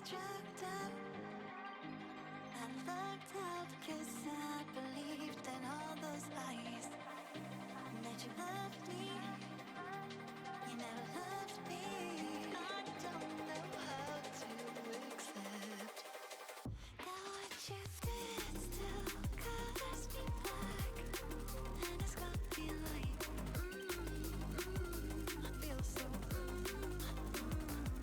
drugged up. I lucked out cause I believed in all those lies. That you loved me, you never loved me. I don't know how to accept that what you did still colors me black. And it's got me like, I feel so,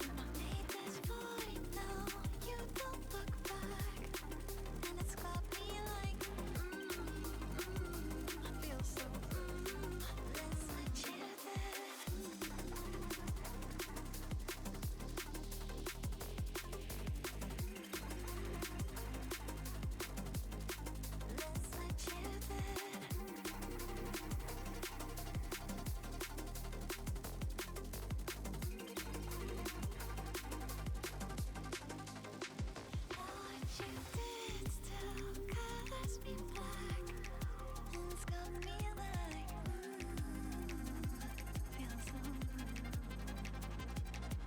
I made this void now, you don't look back. And it's got me like, I feel so, let's let you there. Let's let you there. What you did still colors me black. And it's got me like, feel so.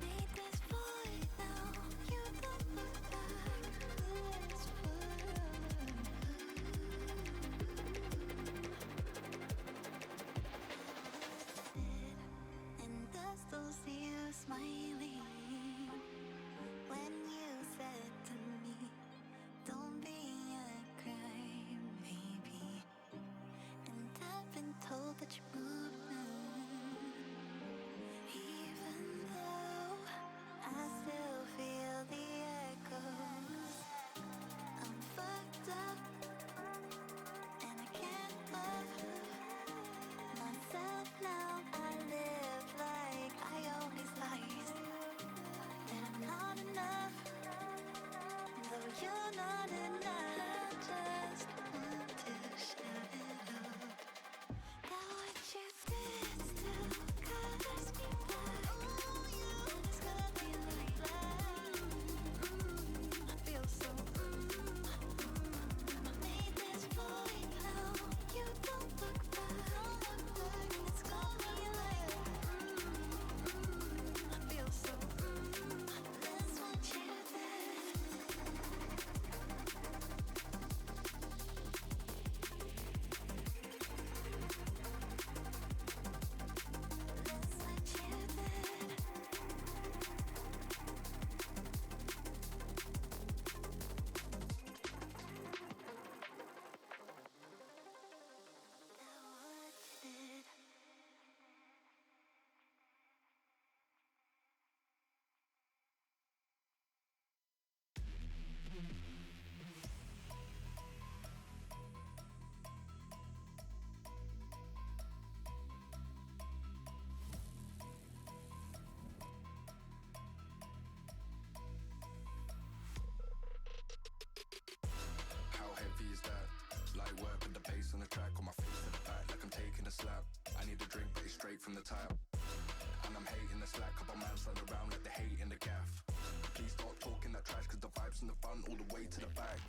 Made this void now, you don't look back. This void. And I still see you smiling when you said to me, don't be a crybaby. And I've been told that you moved now, even though I still feel the echoes. I'm fucked up and I can't love myself now. I live like I own these lies, that I'm not enough, though you're not enough. Just want to shout it out. That what you did still colors me black. And it's got me like, I feel so, I made this void now, you don't look back. And it's got me like, I feel so, let's want you there. Let's let you there. Now what you did. How heavy is that? Light work with the bass on the track, on my face to the back like I'm taking a slap. I need a drink but it's straight from the tap. And I'm hating the slack, couple man stand around like they hate in the gaff. Please stop talking that trash cause the vibes and the fun all the way to the back.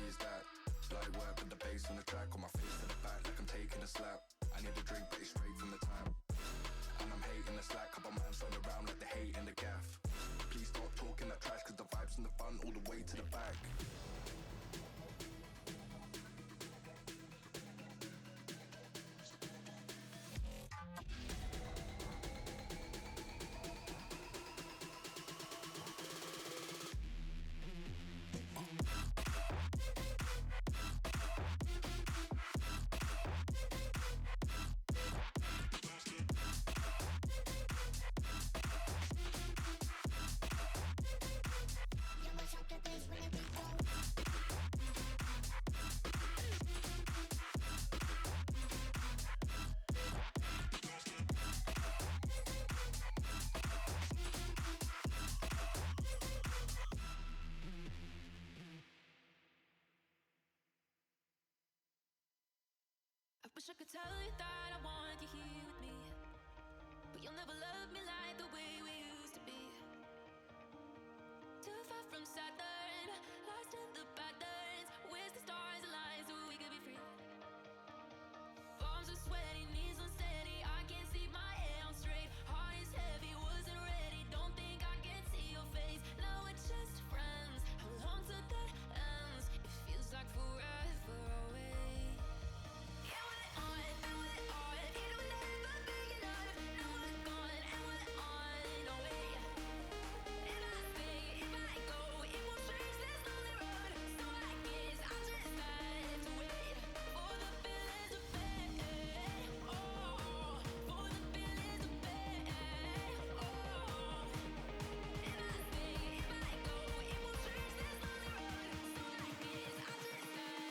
Is that light work with the bass on the track, on my face to the back like I'm taking a slap. I need a drink but it's straight from the tap. And I'm hating the slack, couple man stand around like they hate in the gaff. Please stop talking that trash cause the vibes and the fun all the way to the back. I could tell you that I want you here with me, but you'll never love me like the way we used to be. Too far from Saturn, lost in the patterns. Where's the stars align so we could be free? Palms are sweaty, knees unsteady. I can't see my head on straight. Heart is heavy, wasn't ready. Don't think I can see your face. Now we're just friends. How long till that ends? It feels like forever away. Yeah, we're on, and we're on. It'll never be enough. Now we're gone, and we're on our way. If I stay, if I go, it won't change this lonely road. So I guess I'll just have to wait for the feelings to fade. Oh, for the feelings to fade. Oh, if I stay, if I go, it won't change this lonely road. So I guess I'll just have to wait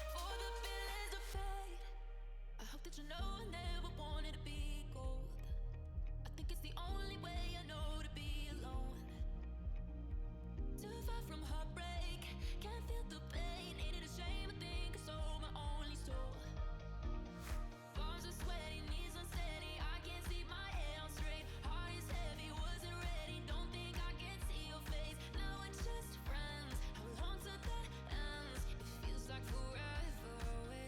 for the feelings to fade. I hope that you know I never wanted to be cold. I think it's the only way I know to be alone. Too far from heartbreak, can't feel the pain. Ain't it a shame I think I sold my only soul? Palms are sweaty, knees unsteady. I can't see my head on straight. Heart is heavy, wasn't ready. Don't think I can see your face. Now we're just friends. How long till that ends? It feels like forever away.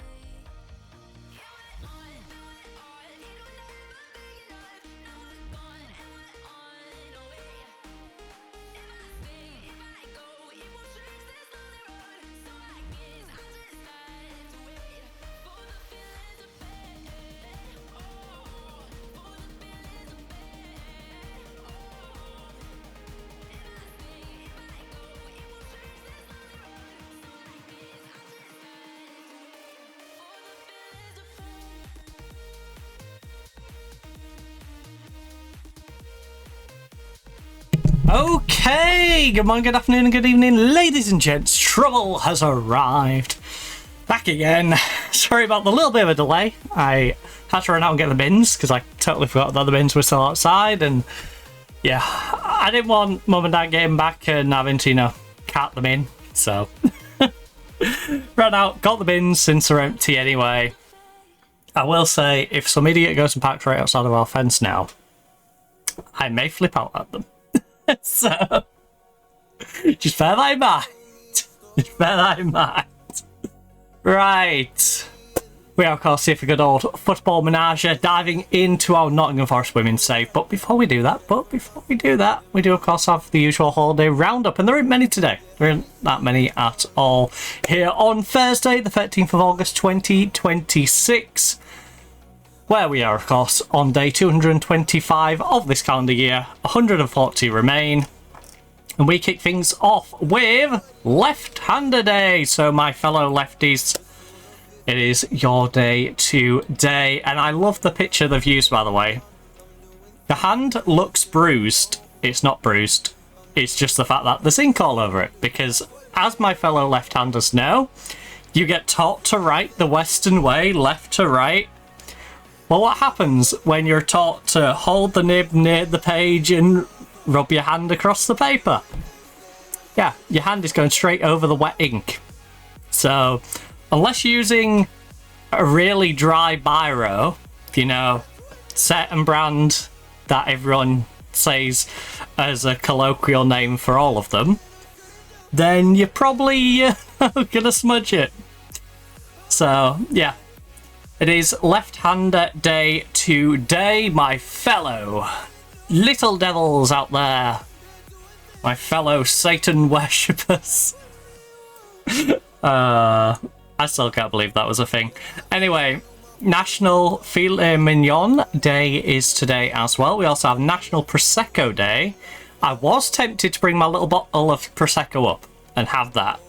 Yeah, we're on, and we're on. It'll never be enough. Now we're gone, and we're on our way. If I stay, if I go, it won't change this lonely road. So I guess I'll just have to wait for the feelings to fade. Oh, for the feelings to fade. Oh, if I stay, if I go, it won't change this lonely road. So I guess I'll just have to wait for the feelings to fade. Okay, good morning, good afternoon, and good evening, ladies and gents. Trouble has arrived. Back again. Sorry about the little bit of a delay. I had to run out and get the bins because I totally forgot that the bins were still outside, and yeah, I didn't want mum and dad getting back and having to, cart them in. So ran out, got the bins since they're empty anyway. I will say, if some idiot goes and parks right outside of our fence now, I may flip out at them. So, just bear that in mind. Just bear that in mind. Right. We are, of course, here for good old football menage, diving into our Nottingham Forest Women save. But before we do that, we do, of course, have the usual holiday roundup. And there aren't many today. There aren't that many at all. Here on Thursday, the 13th of August, 2026. Where we are, of course, on day 225 of this calendar year. 140 remain. And we kick things off with Left-Hander Day. So, my fellow lefties, it is your day today. And I love the picture they've used, by the way. The hand looks bruised. It's not bruised. It's just the fact that there's ink all over it. Because, as my fellow left-handers know, you get taught to write the Western way, left to right. Well, what happens when you're taught to hold the nib near the page and rub your hand across the paper? Yeah, your hand is going straight over the wet ink. So, unless you're using a really dry biro, set and brand that everyone says as a colloquial name for all of them, then you're probably gonna smudge it. So, yeah. It is Left-Hander Day today, my fellow little devils out there. My fellow Satan worshippers. I still can't believe that was a thing. Anyway, National Filet Mignon Day is today as well. We also have National Prosecco Day. I was tempted to bring my little bottle of Prosecco up and have that.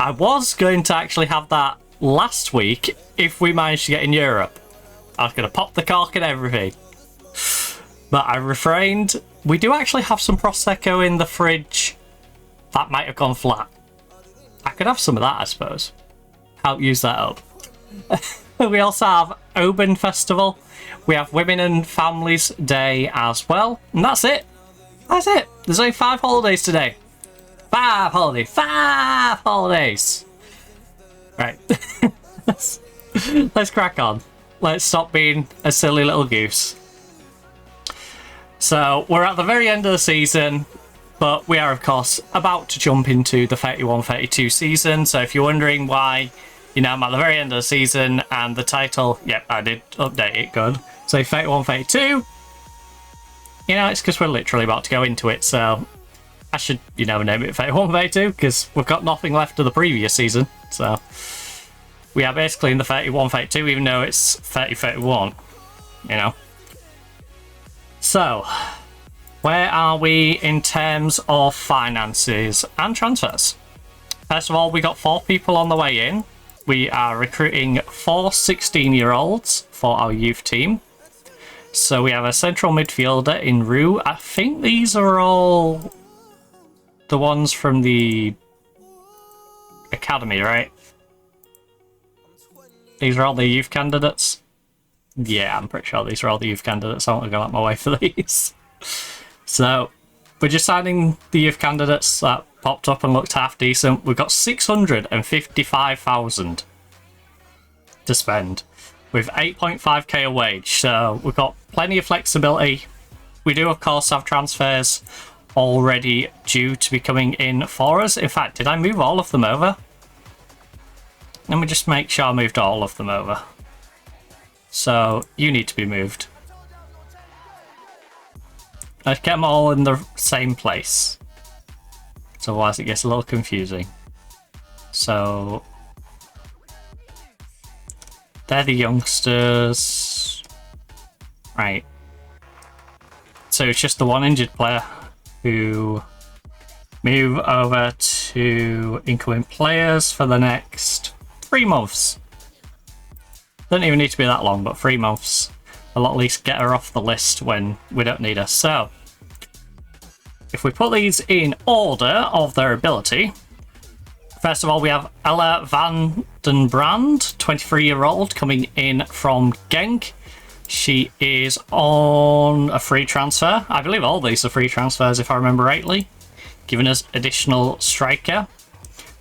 I was going to actually have that last week if we managed to get in Europe. I was going to pop the cork and everything. But I refrained. We do actually have some Prosecco in the fridge. That might have gone flat. I could have some of that, I suppose. Help use that up. We also have Oban Festival. We have Women and Families Day as well. And that's it. That's it. There's only 5 holidays today. 5 holidays. 5 holidays. Right. Let's crack on. Let's stop being a silly little goose. So, we're at the very end of the season, but we are, of course, about to jump into the 31-32 season. So, if you're wondering why, you know, I'm at the very end of the season and the title, yep, I did update it, good. So, 31-32, you know, it's because we're literally about to go into it. So, I should, you know, name it 31-32 because we've got nothing left of the previous season. So, we are basically in the 31-32, even though it's 30-31, you know. So, where are we in terms of finances and transfers? First of all, we got 4 people on the way in. We are recruiting 4 16-year-olds for our youth team. So we have a central midfielder in Rue. I think these are all the ones from the academy, right? These are all the youth candidates. Yeah, I'm pretty sure these are all the youth candidates. I want to go out my way for these. So, we're just signing the youth candidates that popped up and looked half decent. We've got 655,000 to spend with 8.5k a wage. So, we've got plenty of flexibility. We do, of course, have transfers already due to be coming in for us. In fact, did I move all of them over? Let me just make sure I moved all of them over. So, you need to be moved. Let's get them all in the same place. So otherwise it gets a little confusing. So, they're the youngsters. Right. So it's just the one injured player who move over to incoming players for the next 3 months. Doesn't even need to be that long, but 3 months. I'll at least get her off the list when we don't need her. So, if we put these in order of their ability, first of all, we have Ella van den Brand, 23-year-old, coming in from Genk. She is on a free transfer. I believe all these are free transfers, if I remember rightly, giving us additional striker.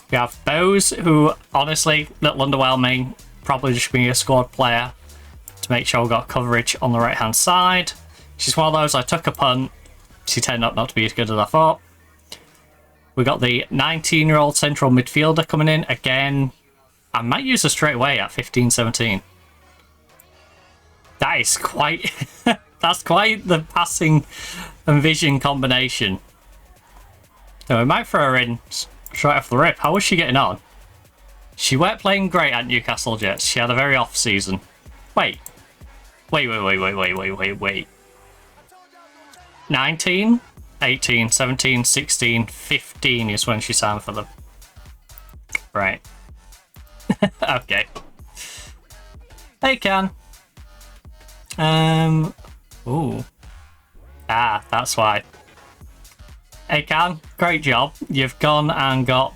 We have Bose, who, honestly, little underwhelming. Probably just being a squad player to make sure we got coverage on the right hand side. She's one of those I took a punt. She turned out not to be as good as I thought. We got the 19-year-old central midfielder coming in again. I might use her straight away at 15-17. That is quite that's quite the passing and vision combination. So we might throw her in straight off the rip. How was she getting on? She weren't playing great at Newcastle Jets. She had a very off season. Wait. 19, 18, 17, 16, 15 is when she signed for them. Right. Okay. Hey, Can. Ooh. Ah, that's why. Hey, Can. Great job. You've gone and got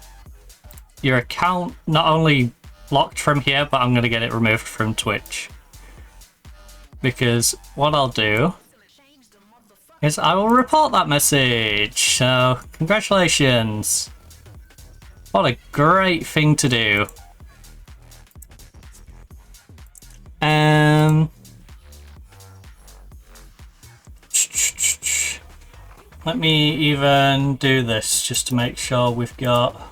your account not only locked from here, but I'm going to get it removed from Twitch. Because what I'll do is I will report that message. So, congratulations. What a great thing to do. Let me even do this just to make sure we've got...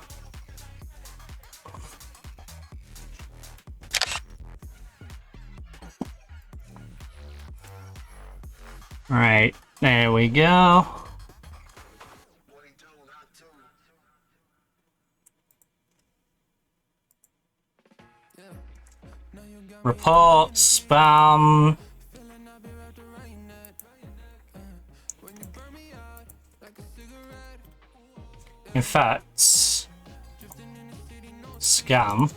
Right, there we go. Report, spam. In fact, scam.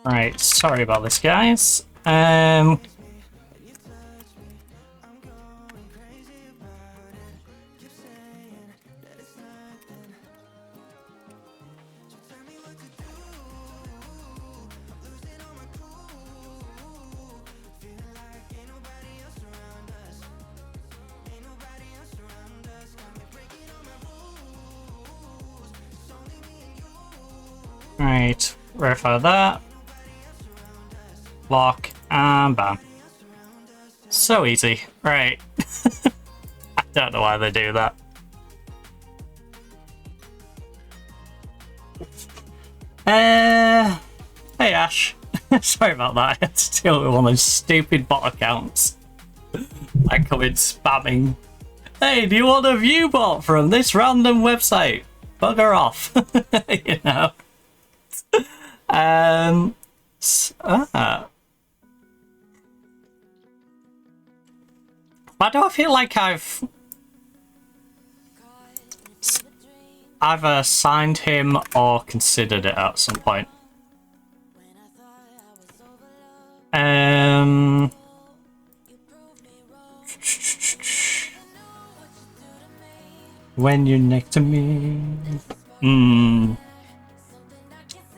Right, sorry about this, guys. Right, verify that. Lock and bam. So easy. Right. I don't know why they do that. Hey Ash. Sorry about that. I had to deal with one of those stupid bot accounts. I come in spamming. Hey, do you want a view bot from this random website? Bugger off. You know. Why do I feel like I've either signed him or considered it at some point? When you're next to me.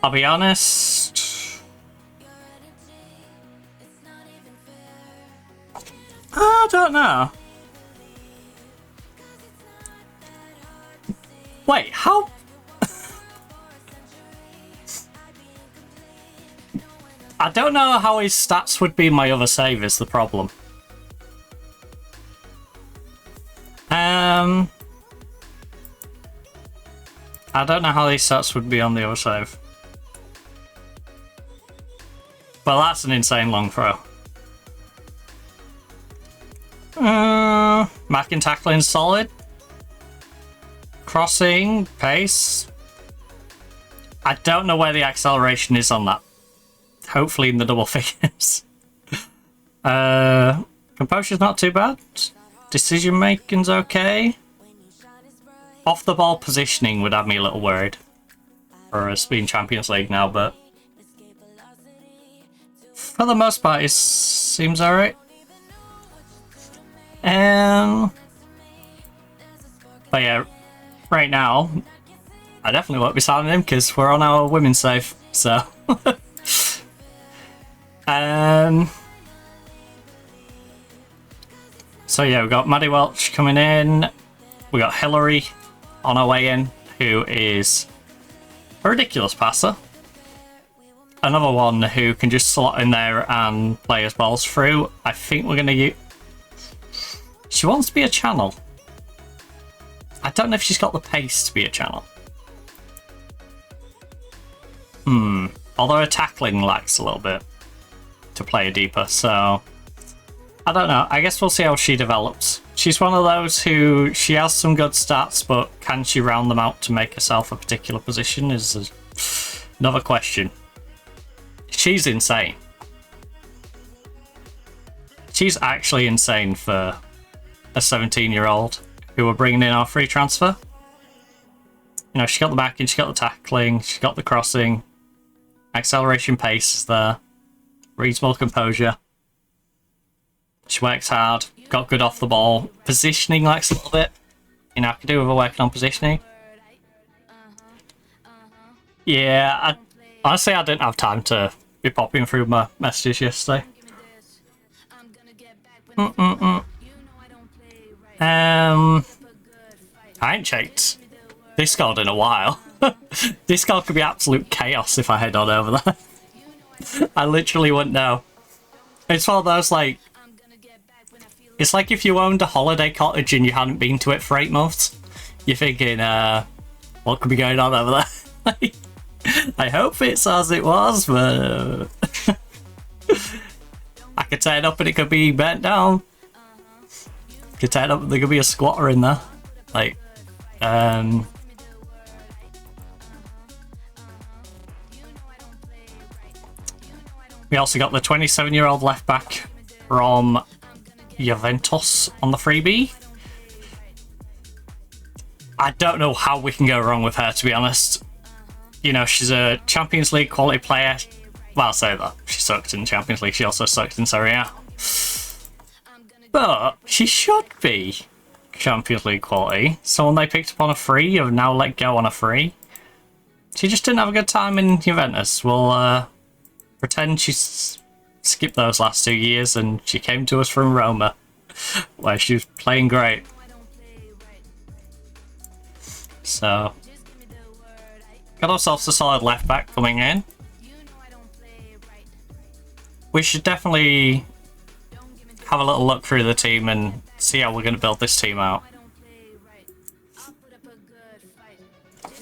I'll be honest. I don't know. Wait, how? I don't know how his stats would be in my other save is the problem. I don't know how these stats would be on the other save. Well, that's an insane long throw. Mark and tackling solid. Crossing, pace. I don't know where the acceleration is on that. Hopefully in the double figures. Composure's not too bad. Decision making's okay. Off the ball positioning would have me a little worried. For us being Champions League now, but for the most part, it seems alright. But yeah, right now, I definitely won't be signing him because we're on our women's save. So, so yeah, we've got Maddie Welch coming in. We got Hillary on her way in, who is a ridiculous passer. Another one who can just slot in there and play his balls through. I think we're going to use... She wants to be a channel. I don't know if she's got the pace to be a channel. Although her tackling lacks a little bit to play a deeper, so... I don't know. I guess we'll see how she develops. She's one of those who... She has some good stats, but can she round them out to make herself a particular position is another question. She's insane. She's actually insane for a 17-year-old who we're bringing in our free transfer. You know, she got the backing, she got the tackling, she got the crossing. Acceleration pace is there. Reasonable composure. She works hard, got good off the ball. Positioning lacks a little bit. You know, I could do with her working on positioning. Yeah, honestly, I didn't have time to be popping through my messages yesterday. I ain't checked Discord in a while. Discord could be absolute chaos if I head on over there. I literally wouldn't know. It's one of those, like... It's like if you owned a holiday cottage and you hadn't been to it for 8 months. You're thinking, what could be going on over there? I hope it's as it was, but... I could turn up and it could be bent down. Could turn up and there could be a squatter in there. Like, we also got the 27-year-old left back from Juventus on the freebie. I don't know how we can go wrong with her, to be honest. You know, she's a Champions League quality player. Well, I'll say that. She sucked in the Champions League. She also sucked in Serie A. But she should be Champions League quality. Someone they picked up on a free have now let go on a free. She just didn't have a good time in Juventus. We'll pretend she's skipped those last 2 years and she came to us from Roma, where she was playing great. So, got ourselves a solid left back coming in. We should definitely have a little look through the team and see how we're going to build this team out.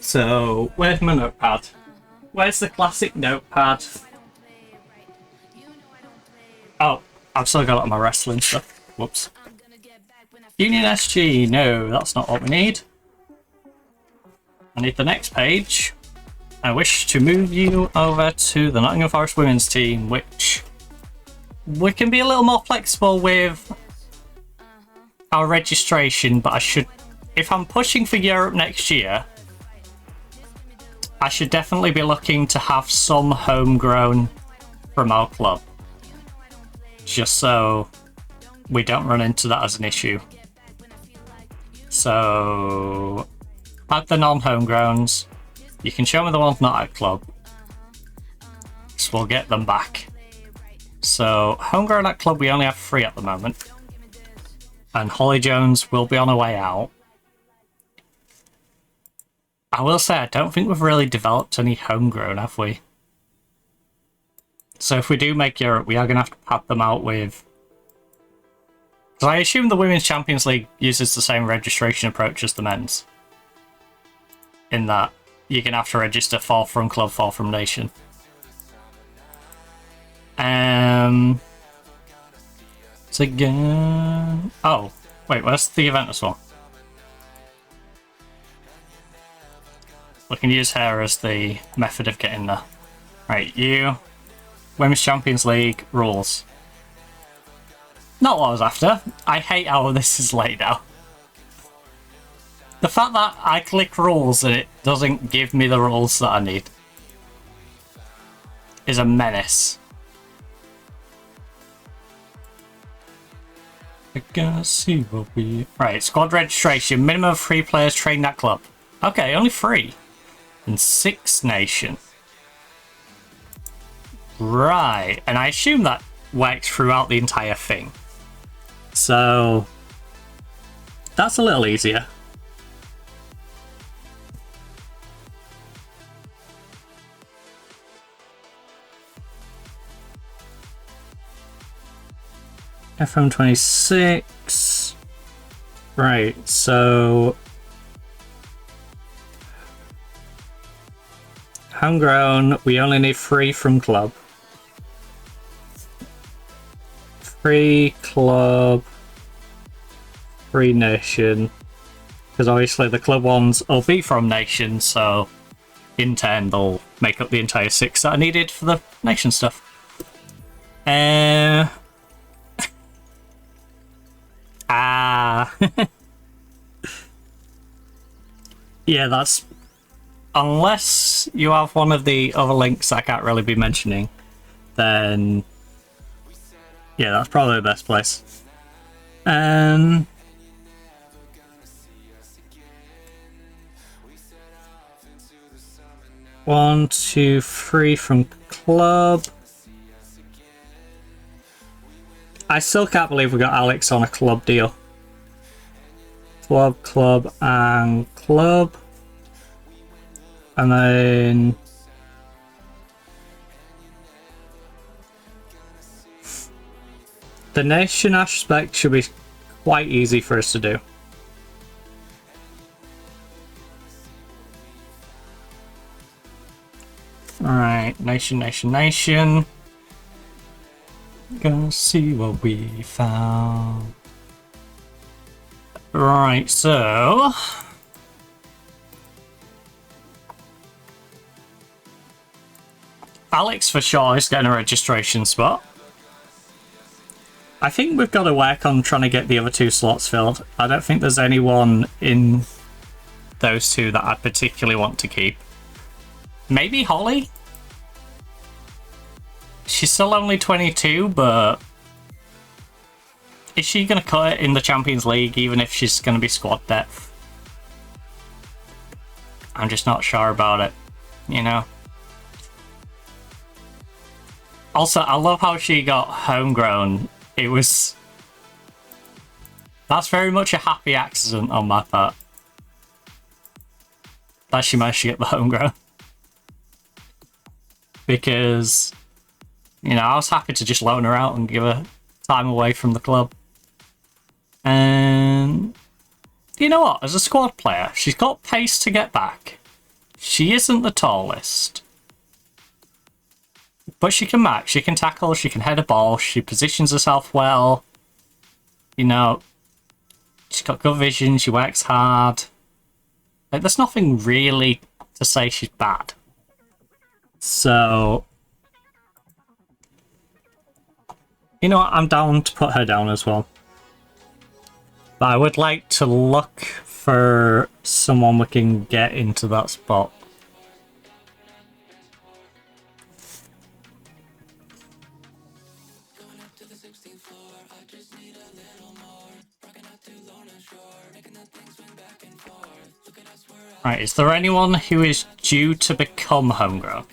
So, where's my notepad? Where's the classic notepad? Oh, I've still got it on my wrestling stuff. Whoops. Union SG, no, that's not what we need. I need the next page. I wish to move you over to the Nottingham Forest Women's team, which we can be a little more flexible with our registration, but I should, if I'm pushing for Europe next year, I should definitely be looking to have some homegrown from our club, just so we don't run into that as an issue. So, add the non-homegrowns. You can show me the ones not at club, so we'll get them back. So, homegrown at club, we only have 3 at the moment. And Holly Jones will be on her way out. I will say, I don't think we've really developed any homegrown, have we? So if we do make Europe, we are going to have to pad them out with... Because I assume the Women's Champions League uses the same registration approach as the men's. In that, you're going to have to register 4 from club, 4 from nation. So again... Oh, wait, where's the Juventus one? We can use her as the method of getting there. Right, you. Women's Champions League rules. Not what I was after. I hate how this is laid out. The fact that I click rules and it doesn't give me the rules that I need is a menace. We're gonna see what we... Right, squad registration. Minimum of 3 players trained at club. Okay, only 3. And 6 nation. Right, and I assume that works throughout the entire thing. So, that's a little easier. FM26. Right, so... Homegrown, we only need 3 from club. 3 club, 3 nation. Because obviously the club ones will be from nation, so in turn they'll make up the entire 6 that I needed for the nation stuff. Yeah, that's... Unless you have one of the other links I can't really be mentioning, then... Yeah, that's probably the best place. 1, 2, 3 from club. I still can't believe we got Alex on a club deal. Club, club, and club. And then... The nation aspect should be quite easy for us to do. Alright, nation, nation, nation. Gonna see what we found. Right, so... Alex for sure is getting a registration spot. I think we've got to work on trying to get the other 2 slots filled. I don't think there's anyone in those 2 that I particularly want to keep. Maybe Holly? she's still only 22, but is she going to cut it in the Champions League, even if she's going to be squad depth? I'm just not sure about it, you know? Also, I love how she got homegrown. That's very much a happy accident on my part. That she managed to get the homegrown. Because, you know, I was happy to just loan her out and give her time away from the club. And you know what? As a squad player, she's got pace to get back. She isn't the tallest. But she can match, she can tackle, she can head a ball, she positions herself well. You know, she's got good vision, she works hard. Like, there's nothing really to say she's bad. So, you know what? I'm down to put her down as well. But I would like to look for someone we can get into that spot. Right, is there anyone who is due to become homegrown?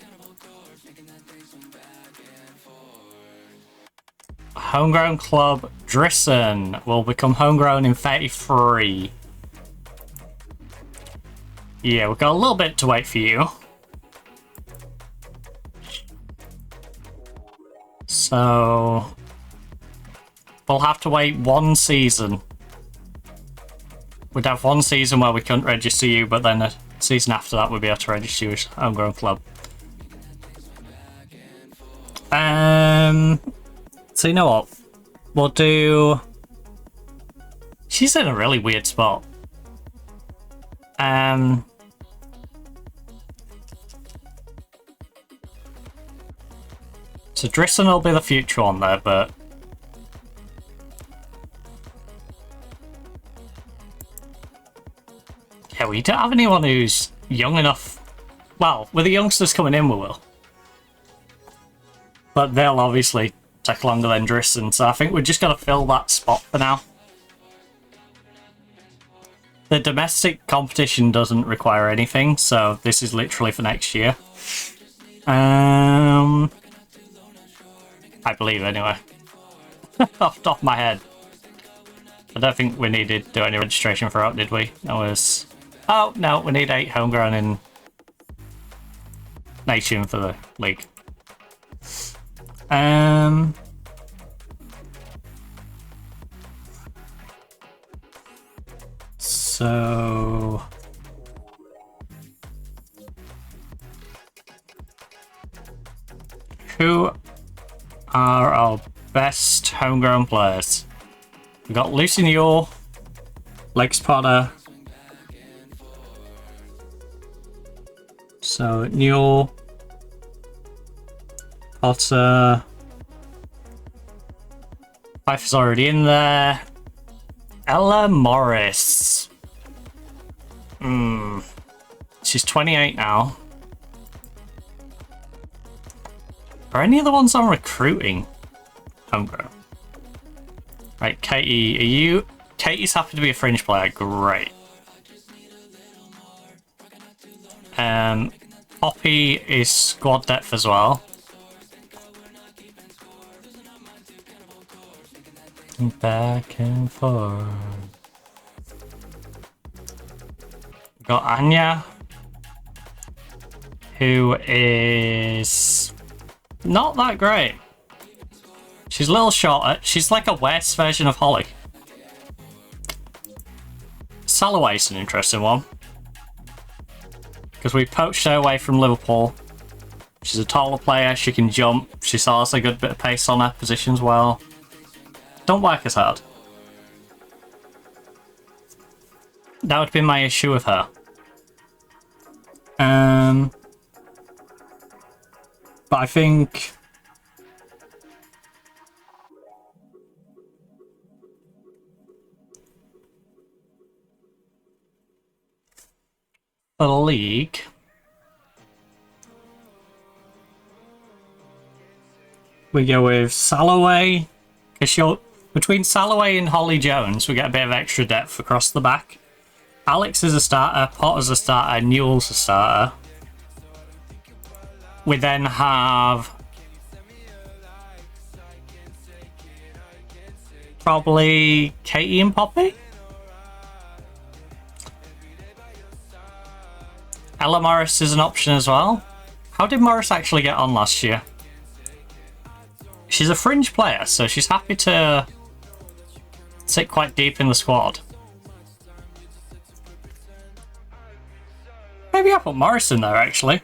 Homegrown club Drissen will become homegrown in 33. Yeah, we've got a little bit to wait for you. So we'll have to wait one season. We'd have one season where we couldn't register you, but then a season after that we'd be able to register you as homegrown club. So you know what? We'll do... She's in a really weird spot. So Drissen will be the future one there, but... Yeah, we don't have anyone who's young enough. Well, with the youngsters coming in, we will. But they'll obviously take longer than Drissen, so I think we're just going to fill that spot for now. The domestic competition doesn't require anything, so this is literally for next year. I believe, anyway. Off the top of my head. I don't think we needed to do any registration for it, did we? That was... Oh, no, we need 8 homegrown in Nation for the league. So... Who are our best homegrown players? We've got Lucy Newell, Lex Potter. So, Newell, Potter. Fife is already in there. Ella Morris. She's 28 now. Are any of the ones on recruiting homegrown? Right, Katie, are you... Katie's happy to be a fringe player, great. Poppy is squad depth as well. Back and forth. Got Anya, who is not that great. She's a little shorter. She's like a worse version of Holly. Salloway's an interesting one. Because we poached her away from Liverpool. She's a taller player, she can jump, she still has a good bit of pace on her positions well. Don't work as hard. That would be my issue with her. But I think... the league... We go with Salloway. Because between Salloway and Holly Jones, we get a bit of extra depth across the back. Alex is a starter, Potter's a starter, Newell's a starter. We then have probably Katie and Poppy. Ella Morris is an option as well. How did Morris actually get on last year? She's a fringe player, so she's happy to sit quite deep in the squad. Maybe I put Morris in there, actually.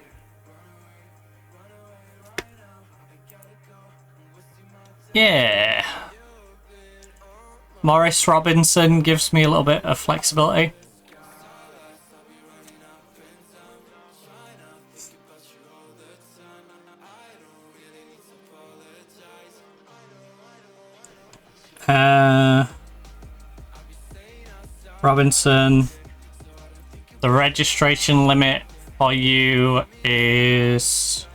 Yeah. Morris Robinson gives me a little bit of flexibility. Robinson. The registration limit for you is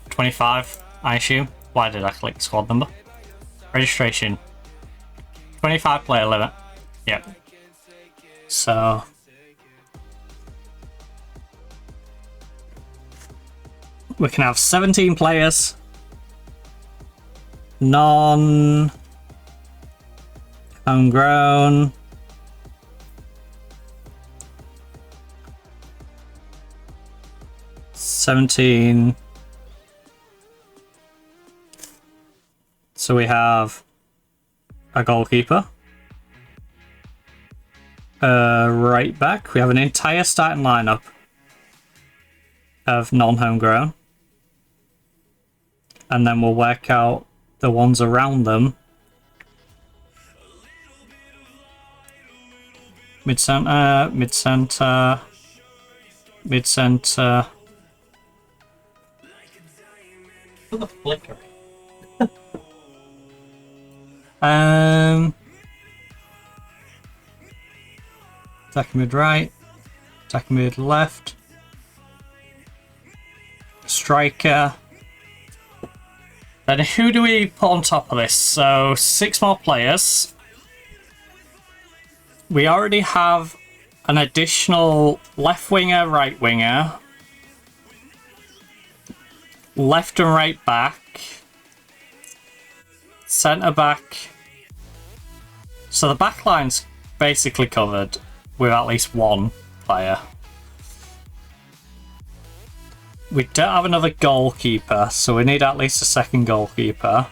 25, I assume. Why did I click squad number? Registration. 25 player limit. Yep. So we can have 17 players. Non-homegrown. $17. So we have a goalkeeper. Right back. We have an entire starting lineup of non-homegrown. And then we'll work out the ones around them. Mid-centre, mid-centre, mid-centre. The flicker. Attacking mid right, attacking mid left, striker. Then who do we put on top of this? So 6 more players. We already have an additional left winger, right winger, left and right back, centre back. So the back line's basically covered with at least one player. We don't have another goalkeeper, so we need at least a second goalkeeper.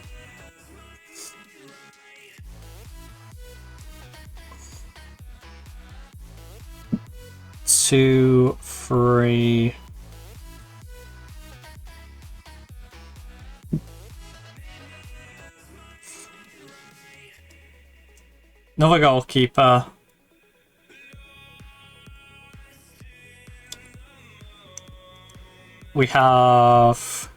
Two, three. Another goalkeeper. We have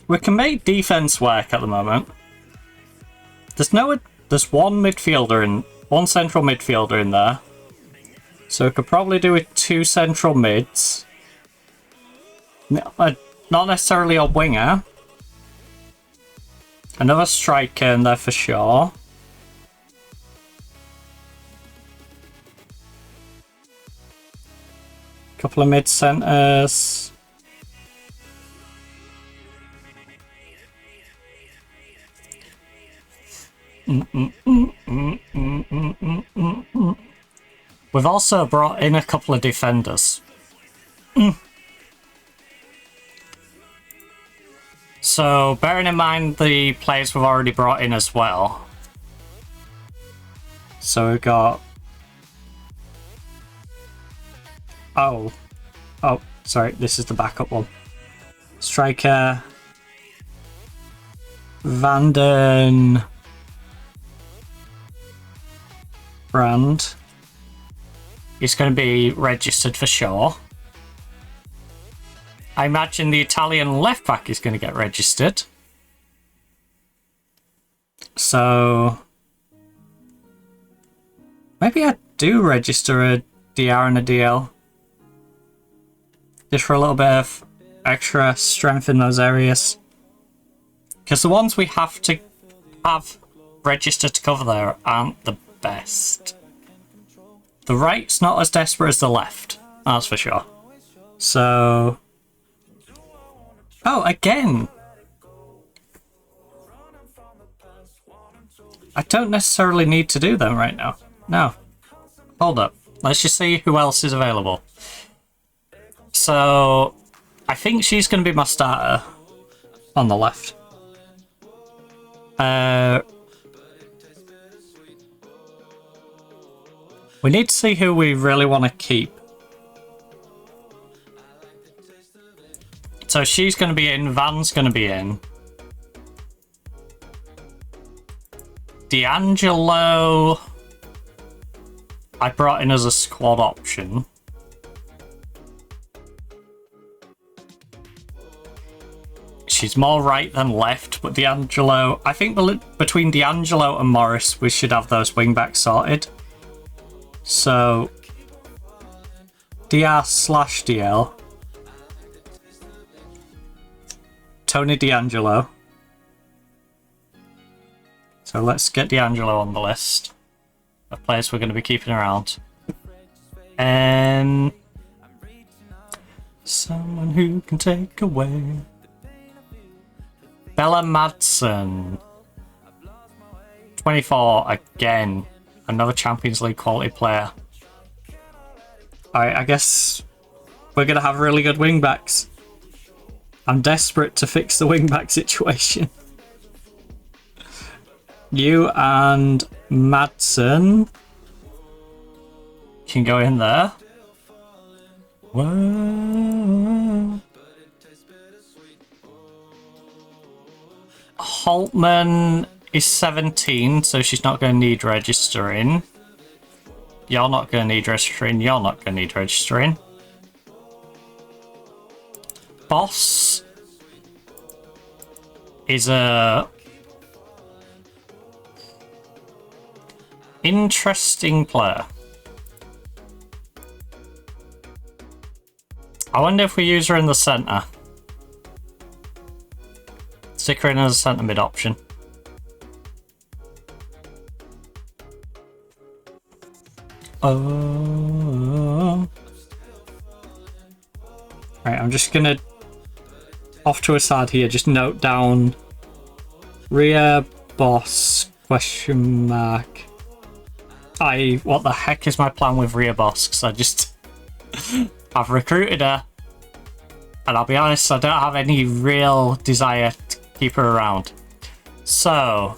we can make defense work at the moment. There's one midfielder and one central midfielder in there. So we could probably do with 2 central mids. Not necessarily a winger. Another striker in there for sure. Couple of mid centers. We've also brought in a couple of defenders. So, bearing in mind the players we've already brought in as well. So we've got... Oh, sorry, this is the backup one. Striker... Vanden... Brand. He's going to be registered for sure. I imagine the Italian left back is going to get registered. So Maybe I do register a DR and a DL. Just for a little bit of extra strength in those areas. Because the ones we have to have registered to cover there aren't the best. The right's not as desperate as the left, that's for sure. So... Oh, again! I don't necessarily need to do them right now. No. Hold up. Let's just see who else is available. So, I think she's going to be my starter on the left. We need to see who we really want to keep. So she's going to be in, Van's going to be in. D'Angelo, I brought in as a squad option. She's more right than left, but D'Angelo, I think between D'Angelo and Morris, we should have those wingbacks sorted. So, DR/DL, Tony D'Angelo. So let's get D'Angelo on the list of players we're going to be keeping around. Someone who can take away. Bella Madsen. 24 again. Another Champions League quality player. Alright, I guess we're going to have really good wingbacks. I'm desperate to fix the wingback situation. You and Madsen can go in there. Whoa. Holtman is 17, so she's not going to need registering. You're not going to need registering. You're not going to need registering. Boss is a interesting player. I wonder if we use her in the centre. Stick her in as a centre mid option. Oh. Right, I'm just gonna off to a side here, just note down rear boss question mark. What the heck is my plan with rear boss? Because I just I've recruited her, and I'll be honest, I don't have any real desire to keep her around. So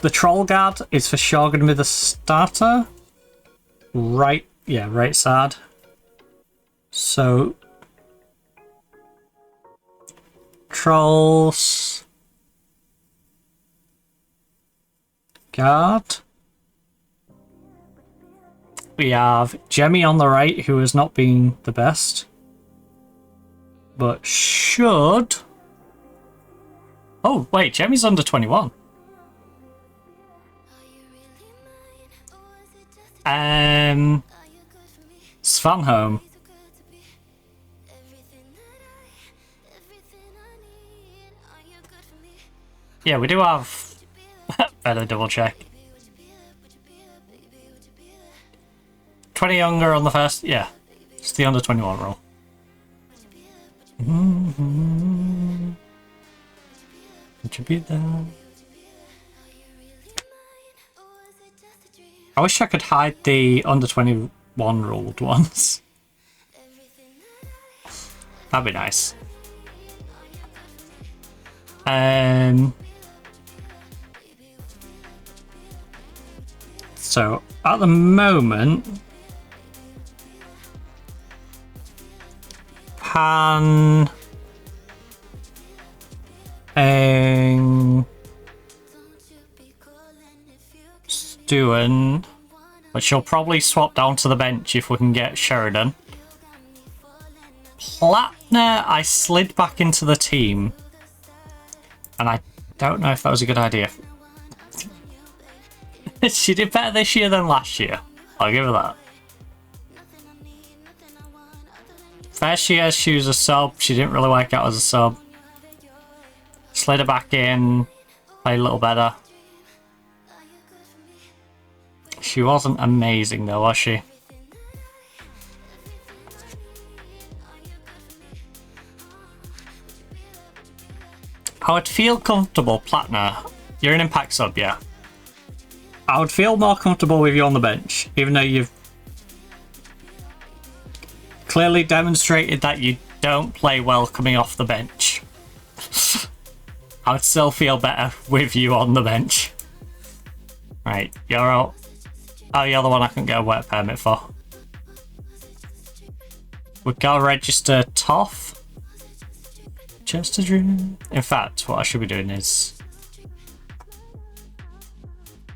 the troll guard is for sure going to be the starter. Right, yeah, right side. So trolls guard. We have Jemmy on the right, who has not been the best, but should... Oh, wait, Jemmy's under 21. Svanholm. Yeah, we do have... Better double check. 20 younger on the first... Yeah, it's the under 21 rule. Would you be there? I wish I could hide the under 21 ruled ones. That'd be nice. So at the moment, Pan Stewart, but she'll probably swap down to the bench if we can get Sheridan. Platner, I slid back into the team, and I don't know if that was a good idea. She did better this year than last year. I'll give her that. First year she was a sub. She didn't really work out as a sub. Slid her back in. Played a little better. She wasn't amazing though, was she? I would feel comfortable, Platner. You're an impact sub, yeah. I would feel more comfortable with you on the bench, even though you've clearly demonstrated that you don't play well coming off the bench. I would still feel better with you on the bench. Right, you're out. Oh, you're the one I can get a work permit for. We've got to register Toff. Just a dream. In fact, what I should be doing is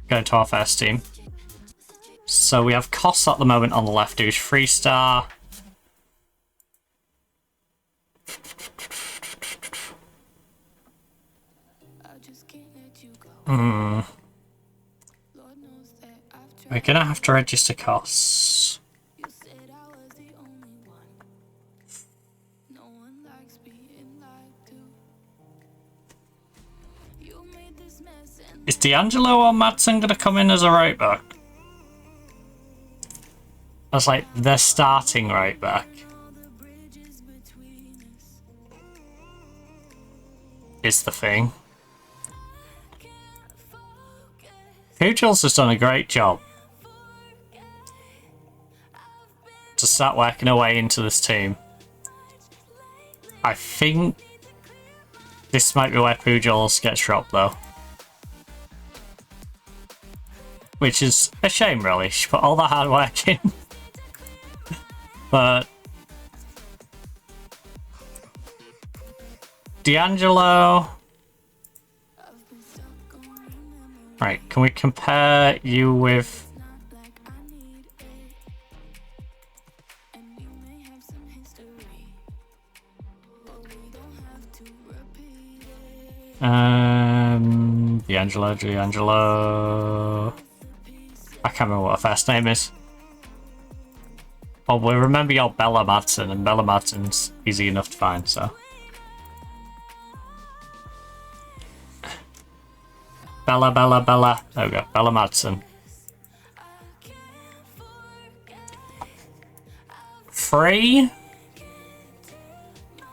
going to our first team. So we have Koss at the moment on the left, who's 3-star. We're gonna have to register Koss. Is D'Angelo or Madsen gonna come in as a right back? As like the starting right back. Is the thing. Pujol's has done a great job to start working her way into this team. I think this might be where Pujol's gets dropped though. Which is a shame really, she put all that hard work in. But D'Angelo. Right, can we compare you with D'Angelo. I can't remember what her first name is. Oh, we remember your Bella Madsen, and Bella Madsen's easy enough to find, so. Bella. There we go. Bella Madsen. Free.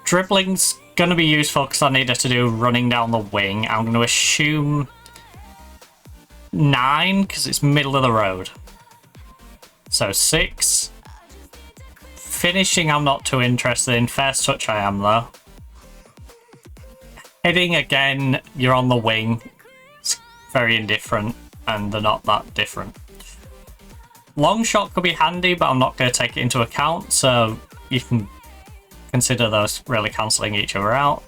Dribbling's going to be useful because I need her to do running down the wing. I'm going to assume 9 because it's middle of the road. So 6. Finishing I'm not too interested in. First touch I am though. Heading again, you're on the wing. It's very indifferent and they're not that different. Long shot could be handy, but I'm not going to take it into account, so you can consider those really cancelling each other out.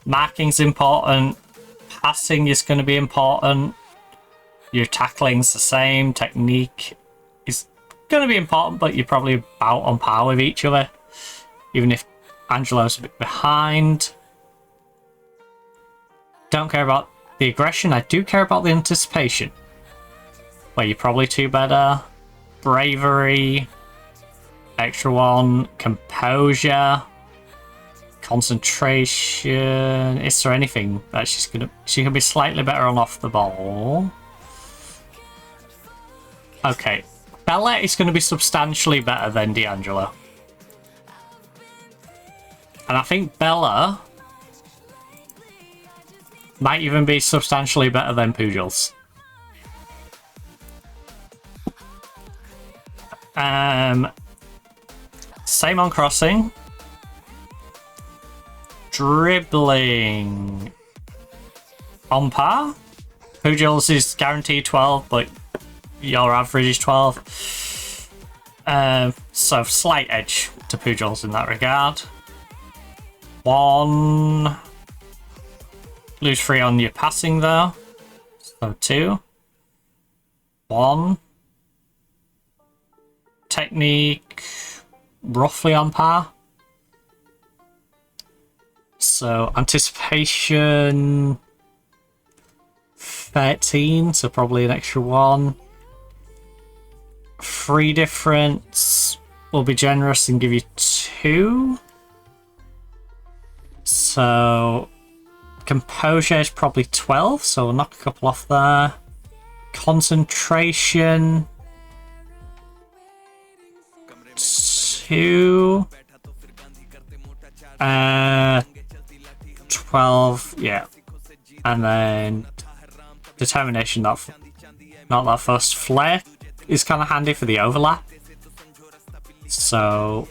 Marking's important. Passing is going to be important. Your tackling's the same. Technique is going to be important, but you're probably about on par with each other, even if Angelo's a bit behind. Don't care about the aggression. I do care about the anticipation, where you're probably 2 better. Bravery, extra 1, composure, concentration. Is there anything that she can be slightly better on off the ball? Okay, Bella is going to be substantially better than D'Angelo, and I think Bella might even be substantially better than Pujol's. Same on crossing. Dribbling on par. Pujol's is guaranteed 12, but your average is 12. So slight edge to Pujol's in that regard. 1. Lose 3 on your passing though. So 2. 1. Technique, roughly on par. So anticipation, 13, so probably an extra 1. 3 difference will be generous and give you 2. So composure is probably 12, so we'll knock a couple off there. Concentration 2. 12, yeah. And then determination, not that first. Flair is kind of handy for the overlap. So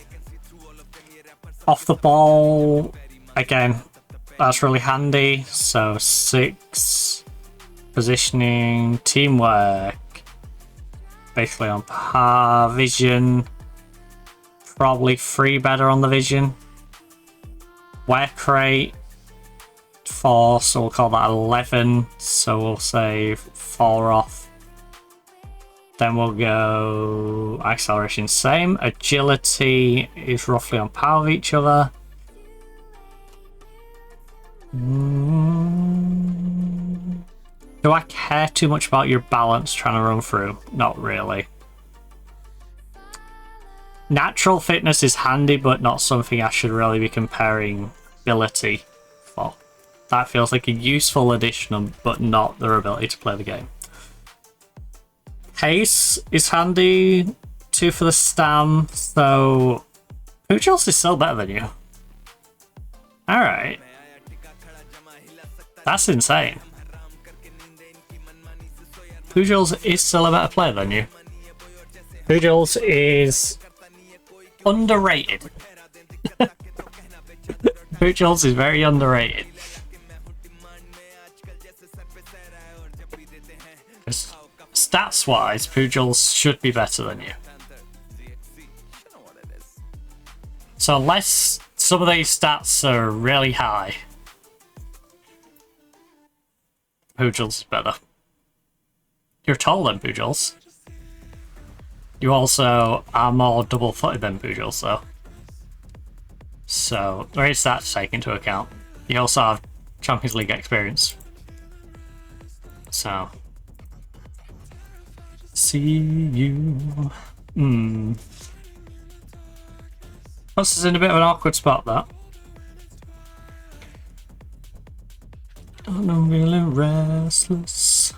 off the ball, again, that's really handy. So 6. Positioning, teamwork, basically on par. Vision, probably 3 better on the vision. Work rate, 4, so we'll call that 11. So we'll save 4 off. Then we'll go acceleration, same. Agility is roughly on par with each other. Do I care too much about your balance trying to run through? Not really. Natural fitness is handy, but not something I should really be comparing ability for. That feels like a useful addition, but not their ability to play the game. Pace is handy, 2 for the stam, so Pujals is still better than you. Alright. That's insane. Pujals is still a better player than you. Pujals is underrated. Pujals is very underrated. Stats wise, Pujals should be better than you. So unless some of these stats are really high, Pujals is better. You're taller than Pujals. You also are more double-footed than Pujals, though. So there is that to take into account. You also have Champions League experience. So see you. Us is in a bit of an awkward spot, that. I'm really restless.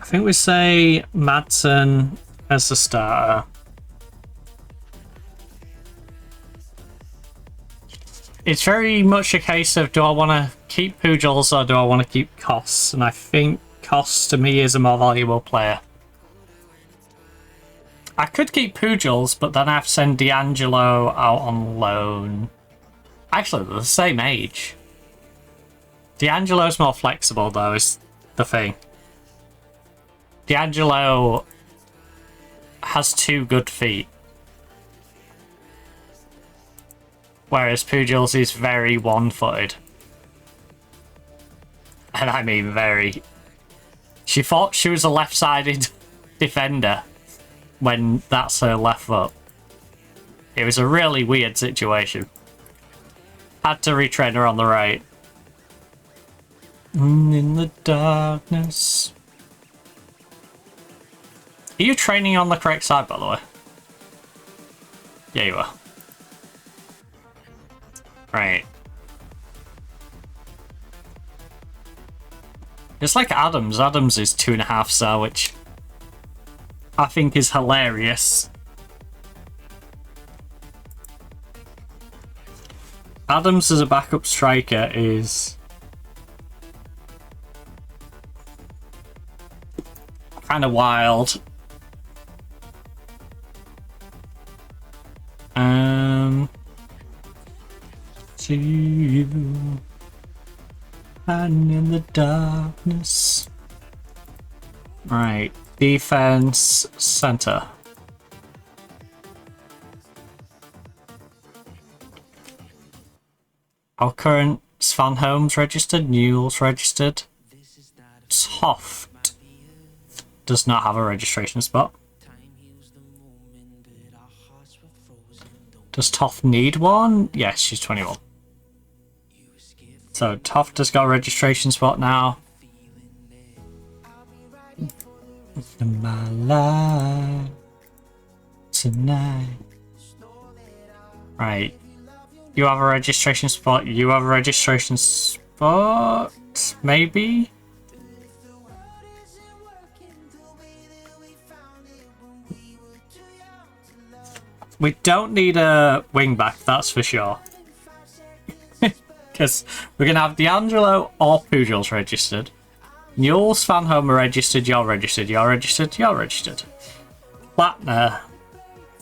I think we say Madsen as the starter. It's very much a case of, do I want to keep Pujals or do I want to keep Koss? And I think Koss to me is a more valuable player. I could keep Pujals, but then I have to send D'Angelo out on loan. Actually, they're the same age. D'Angelo's more flexible, though, is the thing. D'Angelo has 2 good feet. Whereas Pujals is very one-footed. And I mean very. She thought she was a left-sided defender when that's her left foot. It was a really weird situation. Had to retrain her on the right. In the darkness. Are you training on the correct side, by the way? Yeah, you are. Right. It's like Adams. Adams is 2.5 star, which I think is hilarious. Adams as a backup striker is kind of wild. See you hiding in the darkness. Right, defense center. Our current Svan Holmes registered, Newell's registered. Toft does not have a registration spot. Does Toft need one? Yes, she's 21. So Toft has got a registration spot now. In my life tonight. Right. You have a registration spot. You have a registration spot. Maybe? We don't need a wingback, that's for sure. Because we're going to have D'Angelo or Pujol's registered. Newell's Van Homer registered, you're registered, you're registered, you're registered. Platner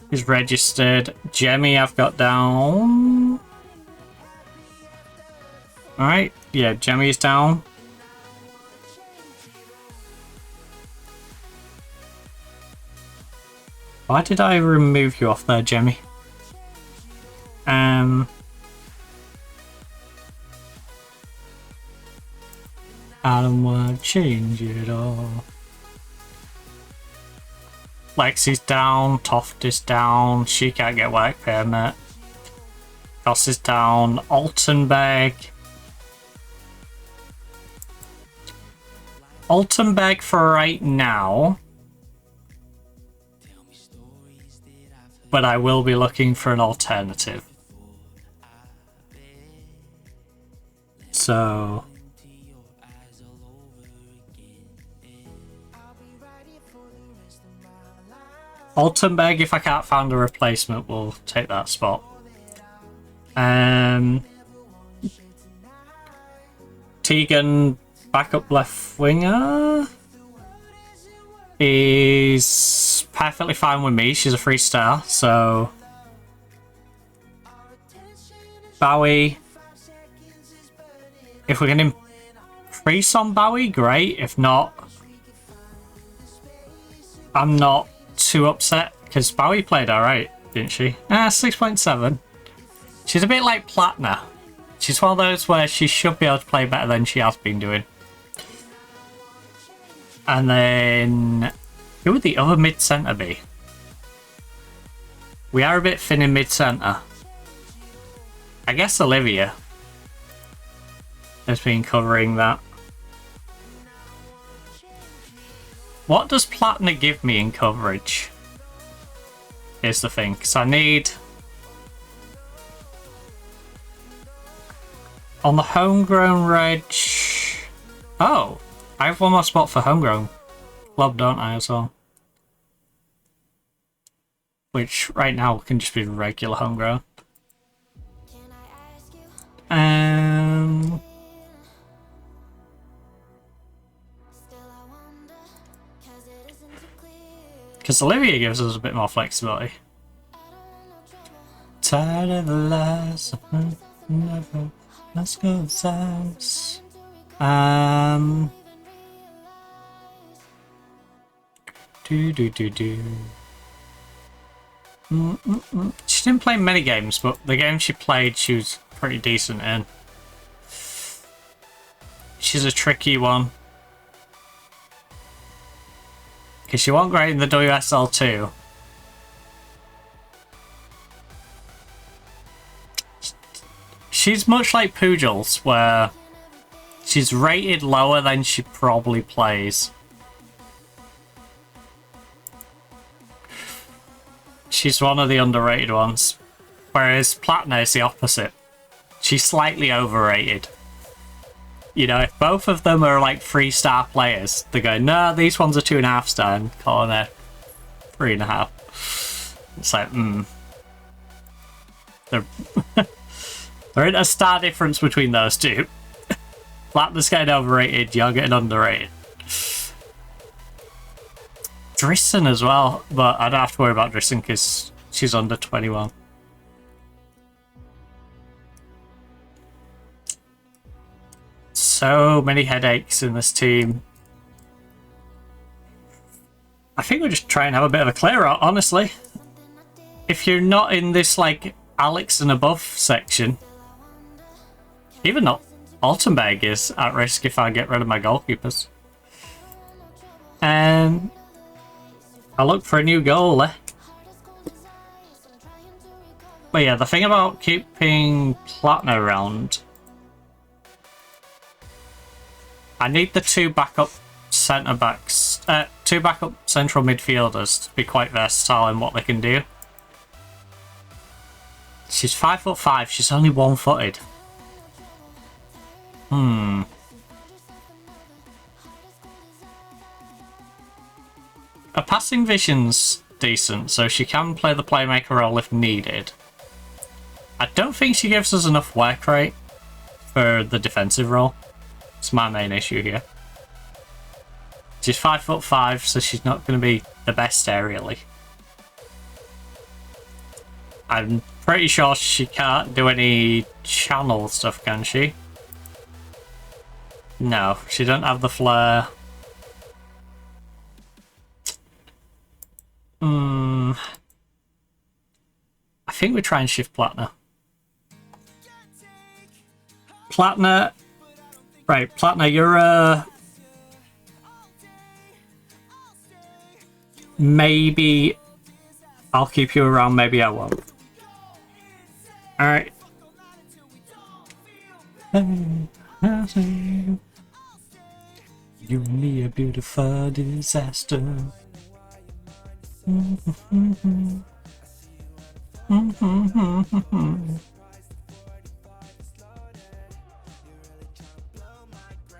is registered. Jemmy I've got down. Alright, yeah, Jemmy's down. Why did I remove you off there, Jemmy? I don't want to change it all. Lexi's down, Toft is down, she can't get work permit. Goss is down, Altenberg. Altenberg for right now. But I will be looking for an alternative. So... Altenberg, if I can't find a replacement, will take that spot. Tegan, backup left winger, is perfectly fine with me. She's a 3-star, so... Bowie. If we can increase on Bowie, great. If not, I'm not too upset, because Bowie played alright, didn't she? 6.7. She's a bit like Platner. She's one of those where she should be able to play better than she has been doing. And then... who would the other mid-centre be? We are a bit thin in mid-centre. I guess Olivia has been covering that. What does Platner give me in coverage? Here's the thing, because I need... on the homegrown reg... oh! I have one more spot for homegrown club, don't I, as well? Which, right now, can just be regular homegrown. Because Olivia gives us a bit more flexibility. Tired of the lies, never, let's go south. She didn't play many games, but the game she played, she was pretty decent in. She's a tricky one. Because she wasn't great in the WSL too. She's much like Pujol's, where she's rated lower than she probably plays. She's one of the underrated ones. Whereas Platner is the opposite. She's slightly overrated. You know, if both of them are like 3-star players, they go, no, these ones are 2.5-star, and calling it 3.5. It's like, There ain't a star difference between those two. Platner's getting overrated, you're getting underrated. Drisson as well, but I don't have to worry about Drisson because she's under 21. So many headaches in this team. I think we'll just try and have a bit of a clear out, honestly. If you're not in this, like, Alex and above section, Even not Altenberg is at risk if I get rid of my goalkeepers. And I look for a new goalie. But yeah, the thing about keeping Platner around, I need the two backup centre backs, two backup central midfielders to be quite versatile in what they can do. She's 5'5", she's only one-footed. Her passing vision's decent, so she can play the playmaker role if needed. I don't think she gives us enough work rate for the defensive role. It's my main issue here. She's 5'5", so she's not going to be the best aerially. I'm pretty sure she can't do any channel stuff, can she? No, she doesn't have the flair. I think we try and shift Platner. Platner. Right, Platner, you're maybe I'll keep you around, maybe I won't. Alright. You and me a beautiful disaster.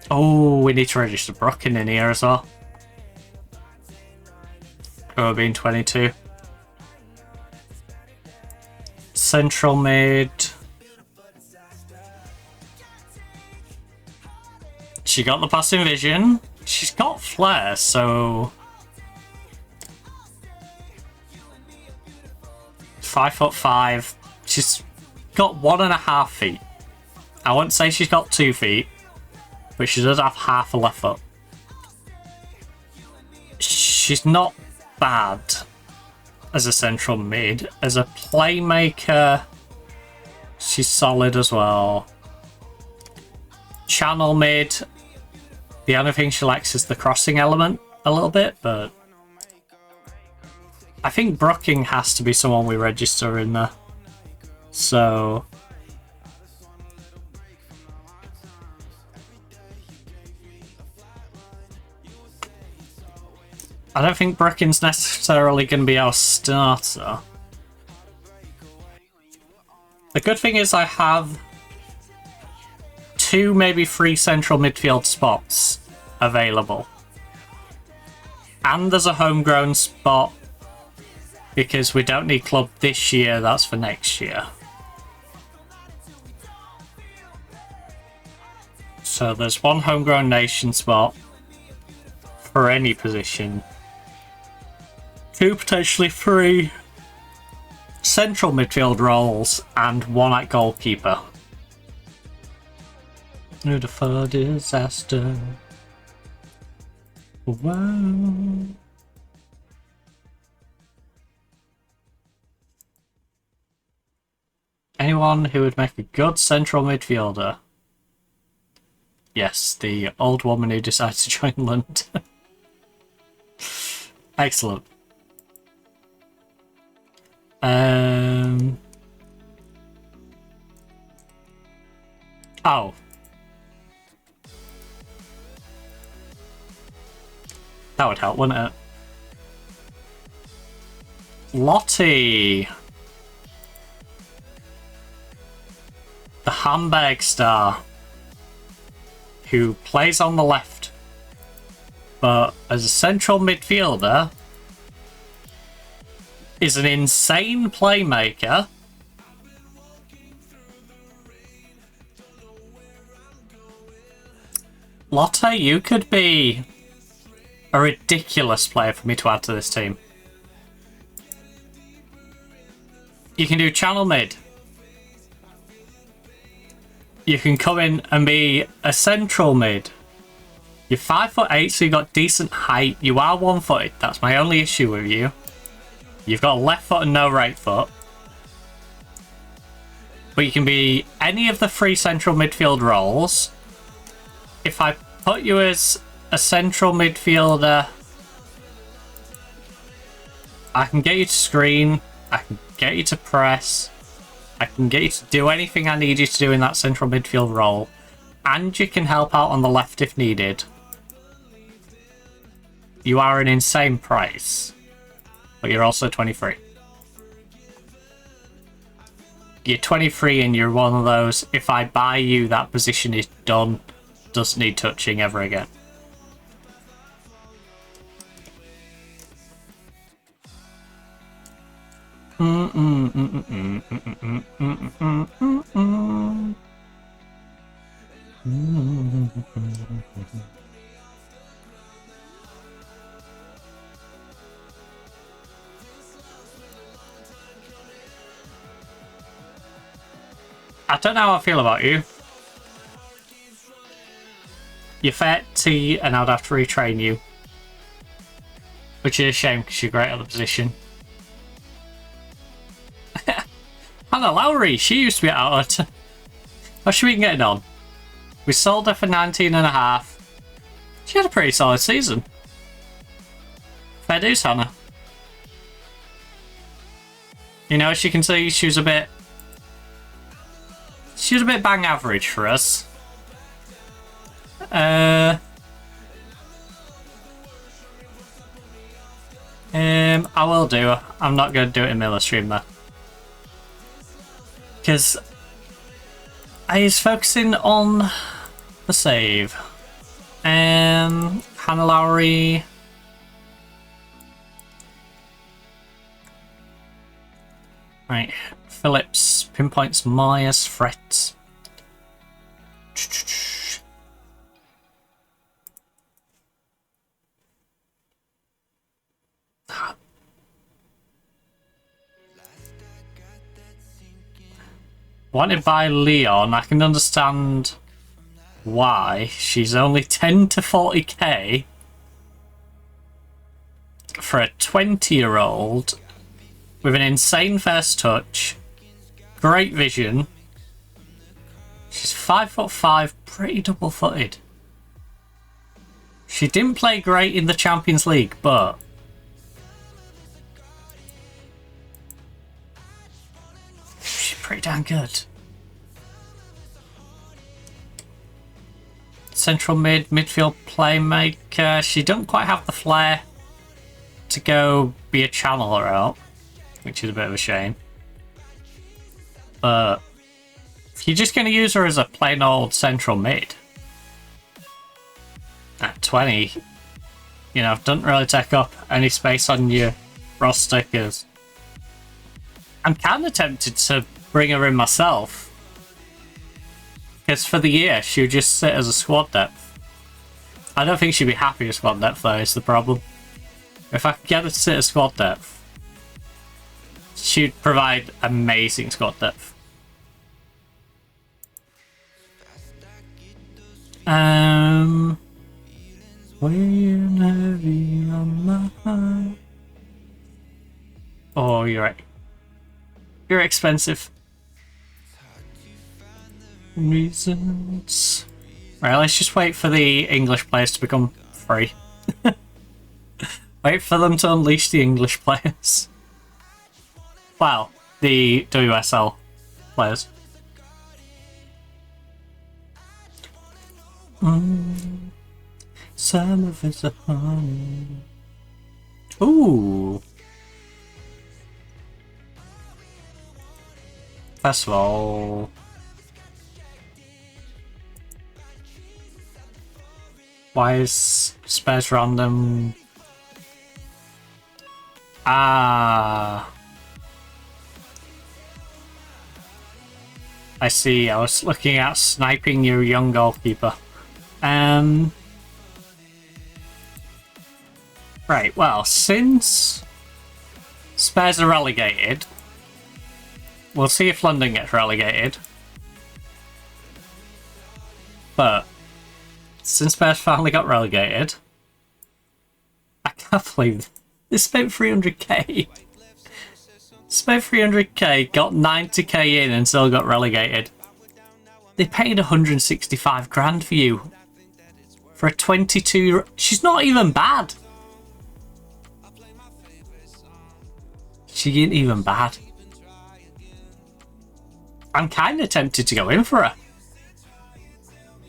Oh, we need to register Brocken in here as well. Oh, being 22. Central mid. She got the passing vision. She's got flair, so 5'5". She's got 1.5 feet. I wouldn't say she's got 2 feet, but she does have half a left foot. She's not bad as a central mid. As a playmaker, she's solid as well. Channel mid, the only thing she lacks is the crossing element a little bit, but I think Brooking has to be someone we register in there. So I don't think Brooking's necessarily going to be our starter. The good thing is I have 2, maybe 3 central midfield spots available. And there's a homegrown spot because we don't need club this year, that's for next year. So there's 1 homegrown nation spot for any position. 2, potentially 3 central midfield roles and 1 at goalkeeper. Beautiful disaster. Wow. Anyone who would make a good central midfielder? Yes, the old woman who decided to join London. Excellent. Oh. That would help, wouldn't it? Lottie. The Hamburg star. Who plays on the left. But as a central midfielder, is an insane playmaker. Lotte, you could be a ridiculous player for me to add to this team. You can do channel mid. You can come in and be a central mid. You're 5'8", so you've got decent height. You are one-footed. That's my only issue with you. You've got a left foot and no right foot. but you can be any of the 3 central midfield roles. If I put you as a central midfielder, I can get you to screen, I can get you to press, I can get you to do anything I need you to do in that central midfield role, and you can help out on the left if needed. You are an insane price, but you're also 23. You're 23 and you're one of those, if I buy you, that position is done, doesn't need touching ever again. I don't know how I feel about you. You're 30 and I'd have to retrain you. Which is a shame because you're great at the position. Hannah Lowry, she used to be out at... How's she been getting on? We sold her for 19.5. She had a pretty solid season. Fair dues, Hannah. You know, as you can see, she was a bit bang average for us. I will do. I'm not going to do it in Miller stream though, because I was focusing on the save. Hannah Lowry. Right, Phillips pinpoints Myers threats. Wanted by Leon, I can understand why. She's only 10 to 40k for a 20-year-old with an insane first touch, great vision. She's 5'5", pretty double-footed. She didn't play great in the Champions League, but she's pretty damn good. Central midfield playmaker. She doesn't quite have the flair to go be a channeler out, which is a bit of a shame. But if you're just going to use her as a plain old central mid at 20, you know, doesn't really take up any space on your roster, because I'm kind of tempted to bring her in myself, because for the year she would just sit as a squad depth. I don't think she'd be happy with squad depth though, is the problem. If I could get her to sit as squad depth, she'd provide amazing squad depth. Weighing heavy on my heart. Oh, you're right. You're expensive. Reasons. Right, let's just wait for the English players to become free. Wait for them to unleash the English players. Well, the WSL players. Summer is a home. Ooh. First of all, why is Spurs random? Ah. I see, I was looking at sniping your young goalkeeper. Right, well, since Spurs are relegated, we'll see if London gets relegated. But since Spurs finally got relegated, I can't believe they spent 300k. Spent 300k, got 90k in, and still got relegated. They paid 165 grand for you. For a 22... She's not even bad. She ain't even bad. I'm kind of tempted to go in for her.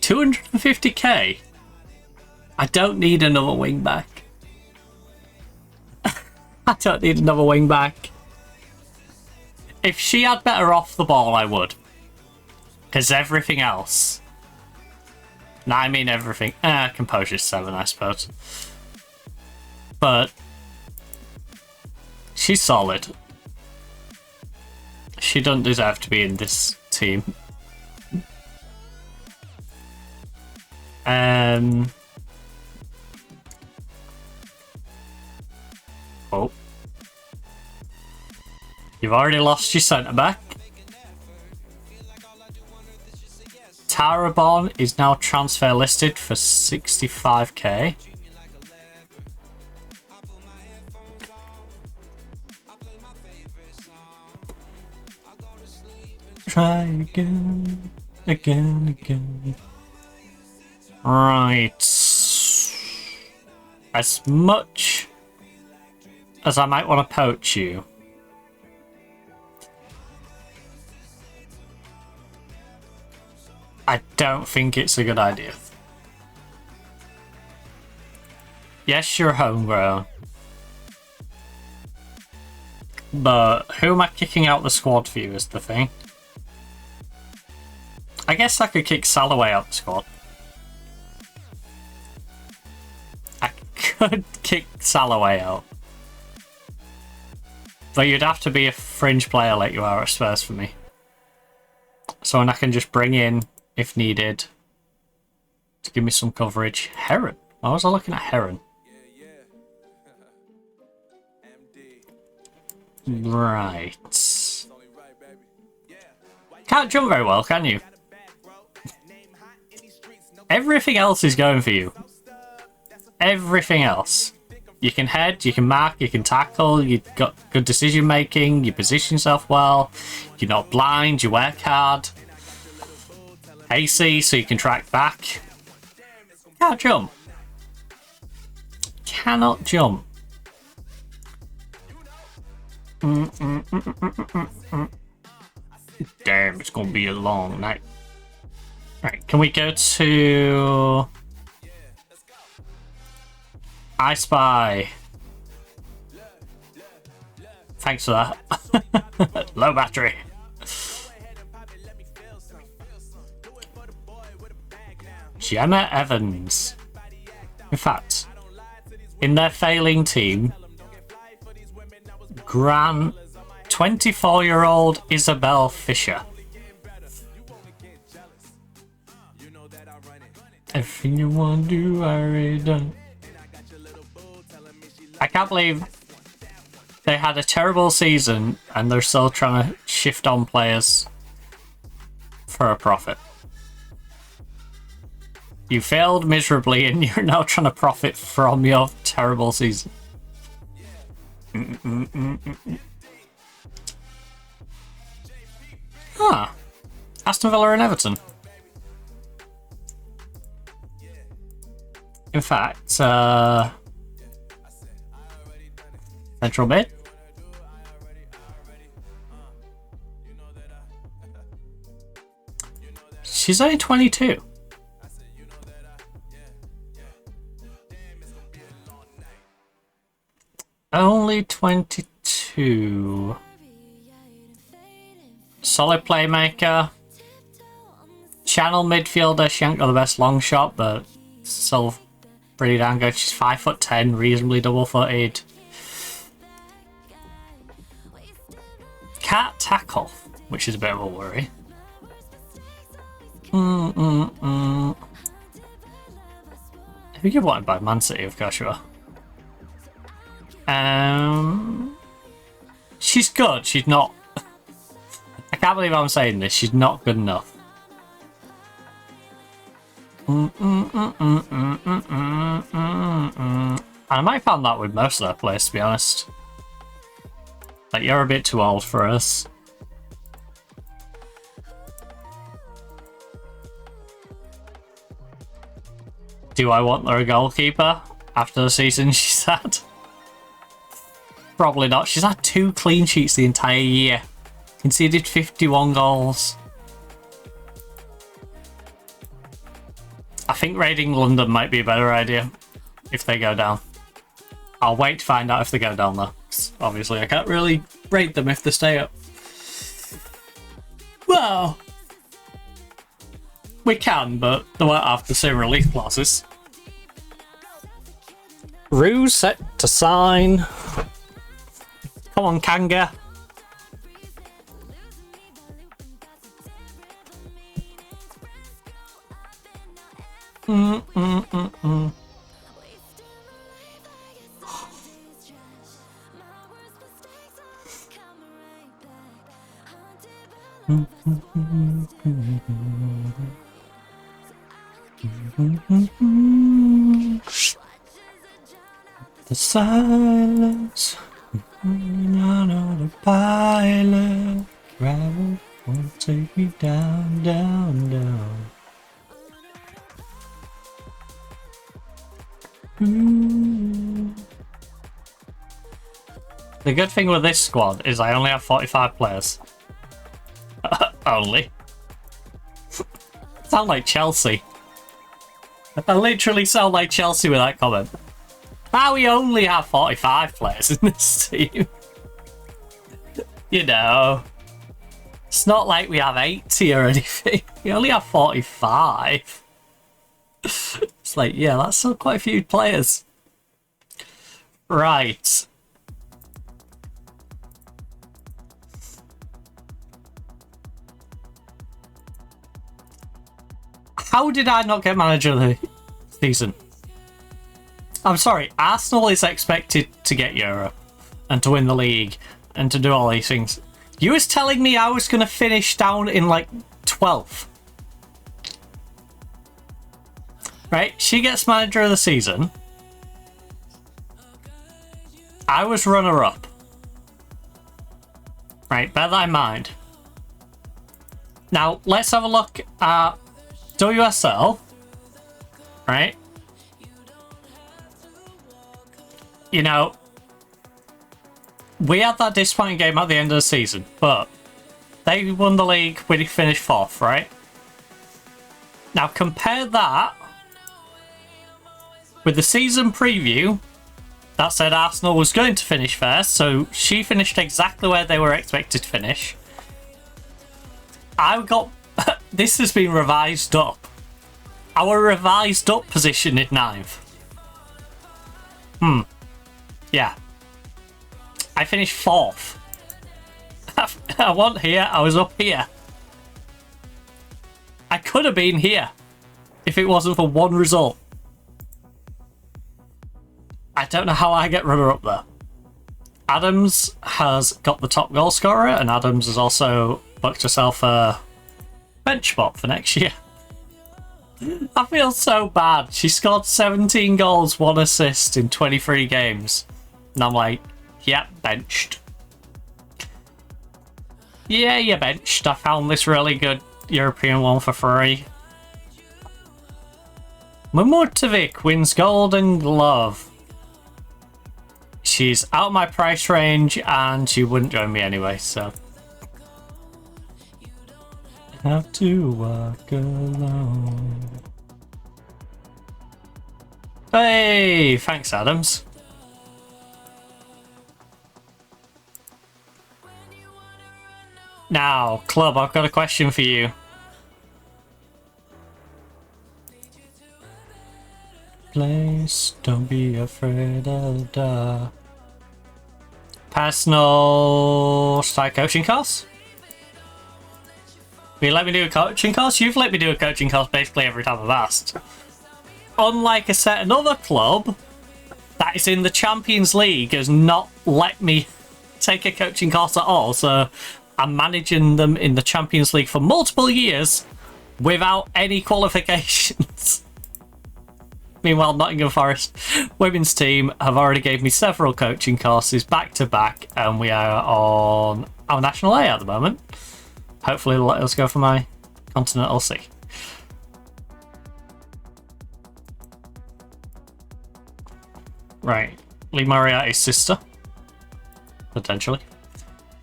250k. I don't need another wing back. I don't need another wing back. If she had better off the ball, I would. Because everything else... No, I mean everything. Composure's 7, I suppose. But... she's solid. She doesn't deserve to be in this team. Oh. You've already lost your centre back. Taraborn is now transfer listed for 65k. Try again, again. Right. As much as I might want to poach you, I don't think it's a good idea. Yes, you're homegrown. But who am I kicking out the squad for you is the thing. I guess I could kick Salloway out the squad. I could kick Salloway out. But you'd have to be a fringe player like you are at Spurs for me. Someone I can just bring in, if needed, to give me some coverage. Heron? Why was I looking at Heron? Right. Can't jump very well, can you? Everything else is going for you. Everything else. You can head, you can mark, you can tackle, you've got good decision making, you position yourself well, you're not blind, you work hard. AC, so you can track back. Can't jump. Cannot jump. Damn, it's gonna be a long night. Right, can we go to I Spy? Thanks for that. Low battery. Gemma Evans. In fact, in their failing team, Grant, 24-year-old Isabel Fisher. Everything you want to do, I already done. I can't believe they had a terrible season and they're still trying to shift on players for a profit. You failed miserably and you're now trying to profit from your terrible season. Ah, Aston Villa and Everton. In fact, central mid. She's only 22. Only 22. Solid playmaker. Channel midfielder. She ain't got the best long shot, but still pretty damn good. She's 5'10", reasonably double-footed. Can't tackle, which is a bit of a worry. Who you wanted by Man City, of course you are. She's good. She's not. I can't believe I'm saying this. She's not good enough. And I might find that with most of their players, to be honest. Like, you're a bit too old for us. Do I want her a goalkeeper after the season she's had? Probably not. She's had 2 clean sheets the entire year. Conceded 51 goals. I think raiding London might be a better idea if they go down. I'll wait to find out if they go down though. 'Cause obviously I can't really raid them if they stay up. Well, we can, but they won't have the same release clauses. Ruse set to sign. Come on, Kanga. The silence, not on the pilot, gravel won't take me down, down, down. The good thing with this squad is I only have 45 players. Only. Sound like Chelsea. I literally sound like Chelsea with that comment. How we only have 45 players in this team. You know. It's not like we have 80 or anything. We only have 45. It's like, yeah, that's still quite a few players. Right. How did I not get manager of the season? I'm sorry, Arsenal is expected to get Europe and to win the league and to do all these things. You was telling me I was going to finish down in like 12th. Right, she gets manager of the season. I was runner-up. Right, bear that in mind. Now, let's have a look at WSL. Right? You know, we had that disappointing game at the end of the season, but they won the league, we finished 4th, right? Now, compare that with the season preview that said Arsenal was going to finish first, so she finished exactly where they were expected to finish. I got... this has been revised up. Our revised up position is 9th. Yeah. I finished 4th. I wasn't here, I was up here. I could have been here if it wasn't for one result. I don't know how I get runner up there. Adams has got the top goal scorer, and Adams has also booked herself a bench spot for next year. I feel so bad. She scored 17 goals, 1 assist in 23 games. And I'm like, yep, benched. Yeah, you benched. I found this really good European one for free. Mumurtovic wins Golden Glove. She's out of my price range and she wouldn't join me anyway, so. Have to walk alone. Hey, thanks, Adams. Now, Club, I've got a question for you. Place, don't be afraid of the personal side coaching course. Will you let me do a coaching course? You've let me do a coaching course basically every time I've asked. Unlike another club that is in the Champions League has not let me take a coaching course at all, so I'm managing them in the Champions League for multiple years without any qualifications. Meanwhile, Nottingham Forest women's team have already gave me several coaching courses back to back, and we are on our National A at the moment. Hopefully they'll let us go for my Continental C. Right. Lee Moriarty's sister. Potentially.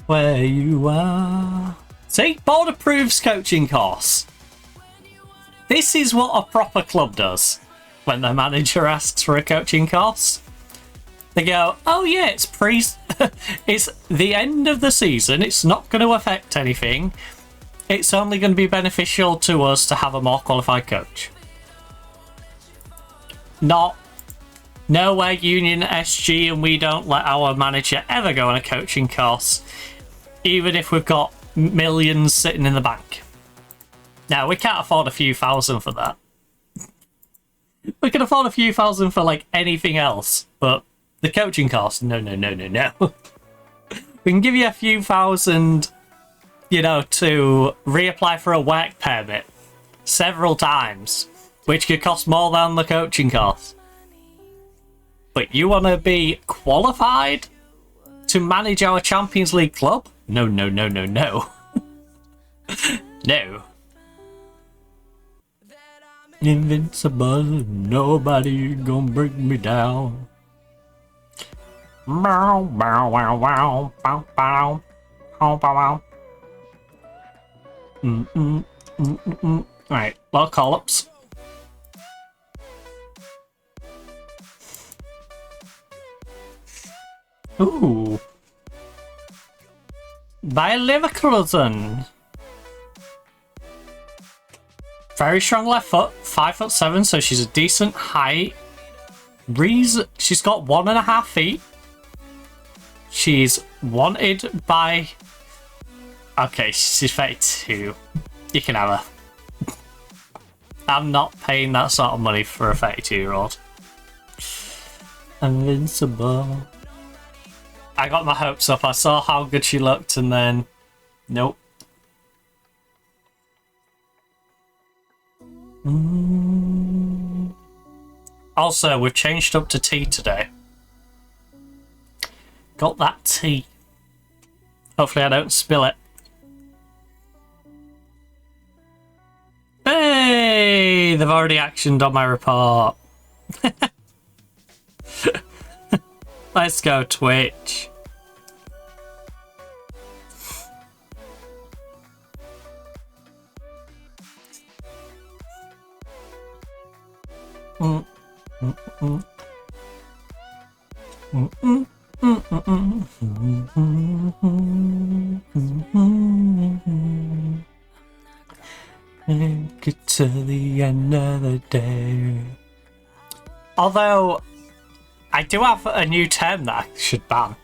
Where you are. See? Board approves coaching course. This is what a proper club does when the manager asks for a coaching course. They go, oh yeah, it's it's the end of the season, it's not going to affect anything. It's only going to be beneficial to us to have a more qualified coach. No, we're Union SG and we don't let our manager ever go on a coaching course, even if we've got millions sitting in the bank. Now, we can't afford a few thousand for that. We can afford a few thousand for, like, anything else. But the coaching cost, no. We can give you a few thousand, you know, to reapply for a work permit several times, which could cost more than the coaching cost. But you want to be qualified to manage our Champions League club? No. No. Invincible, nobody gonna bring me down. Bow, bow, wow, wow, bow, bow, bow, bow, bow. Right, lot of call-ups. Ooh. By Leverkusen. Very strong left foot, 5'7", so she's a decent height. She's got 1.5 feet. She's wanted by... Okay, she's 32. You can have her. I'm not paying that sort of money for a 32-year-old. Invincible. I got my hopes up. I saw how good she looked and then... Nope. Also, we've changed up to tea today. Got that tea. Hopefully I don't spill it. Hey! They've already actioned on my report. Let's go, Twitch. Get to the end of the day. Although, I do have a new term that I should ban.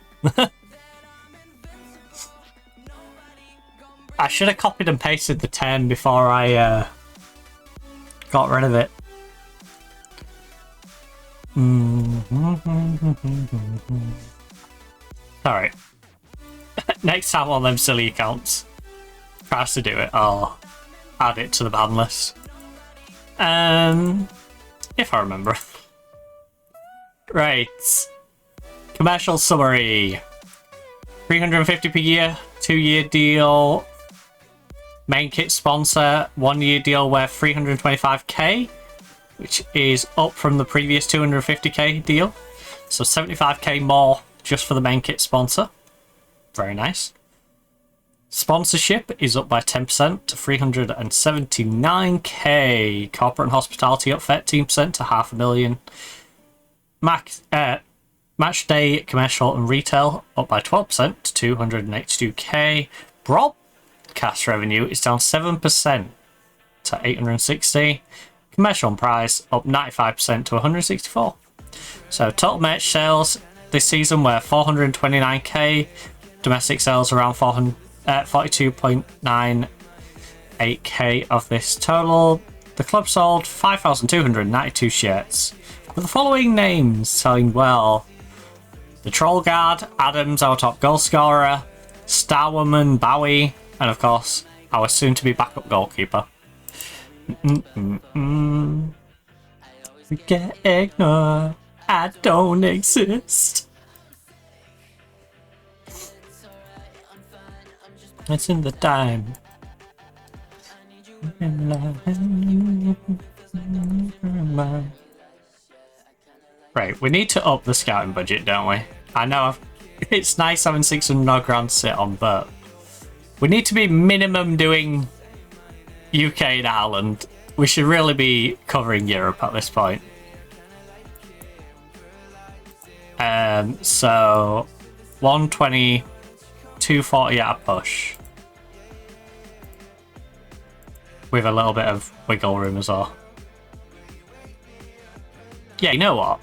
I should have copied and pasted the term before I got rid of it. Alright. Next time on them silly accounts tries to do it, I'll add it to the ban list. If I remember. Right. Commercial summary. 350 per year, 2-year deal. Main kit sponsor, 1-year deal worth 325k, which is up from the previous 250k deal. So 75k more just for the main kit sponsor. Very nice. Sponsorship is up by 10% to 379k. Corporate and hospitality up 13% to $500,000. Match day commercial and retail up by 12% to 282k. Broadcast revenue is down 7% to 860. Commercial and price up 95% to 164. So total merch sales this season were 429k. Domestic sales around 42.98k of this total. The club sold 5,292 shirts, with the following names selling well: the Troll Guard, Adams, our top goal scorer, Star Woman, Bowie, and of course, our soon-to-be backup goalkeeper. Forget, ignore, I don't exist. It's in the time. Right, we need to up the scouting budget, don't we? I know it's nice having 600 odd grand to sit on, but we need to be minimum doing UK and Ireland. We should really be covering Europe at this point. So 120, 240 at a push. With a little bit of wiggle room as well. Yeah, you know what?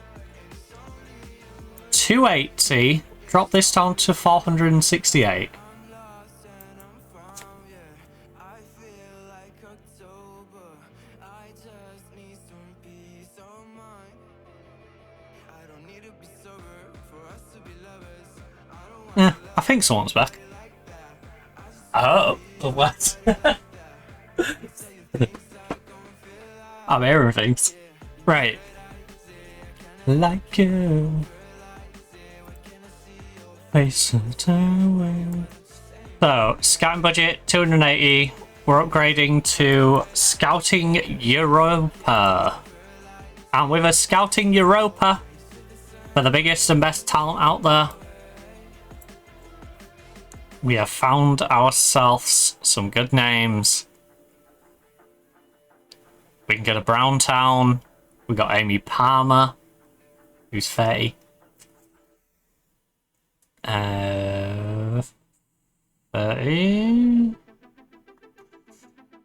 280, drop this down to 468. Yeah, I think someone's back. Oh, what? I'm hearing things. Right. Like you. So, scouting budget 280. We're upgrading to Scouting Europa. And with a Scouting Europa, for the biggest and best talent out there, we have found ourselves some good names. We can go to Browntown. We got Amy Palmer, who's 30. 30.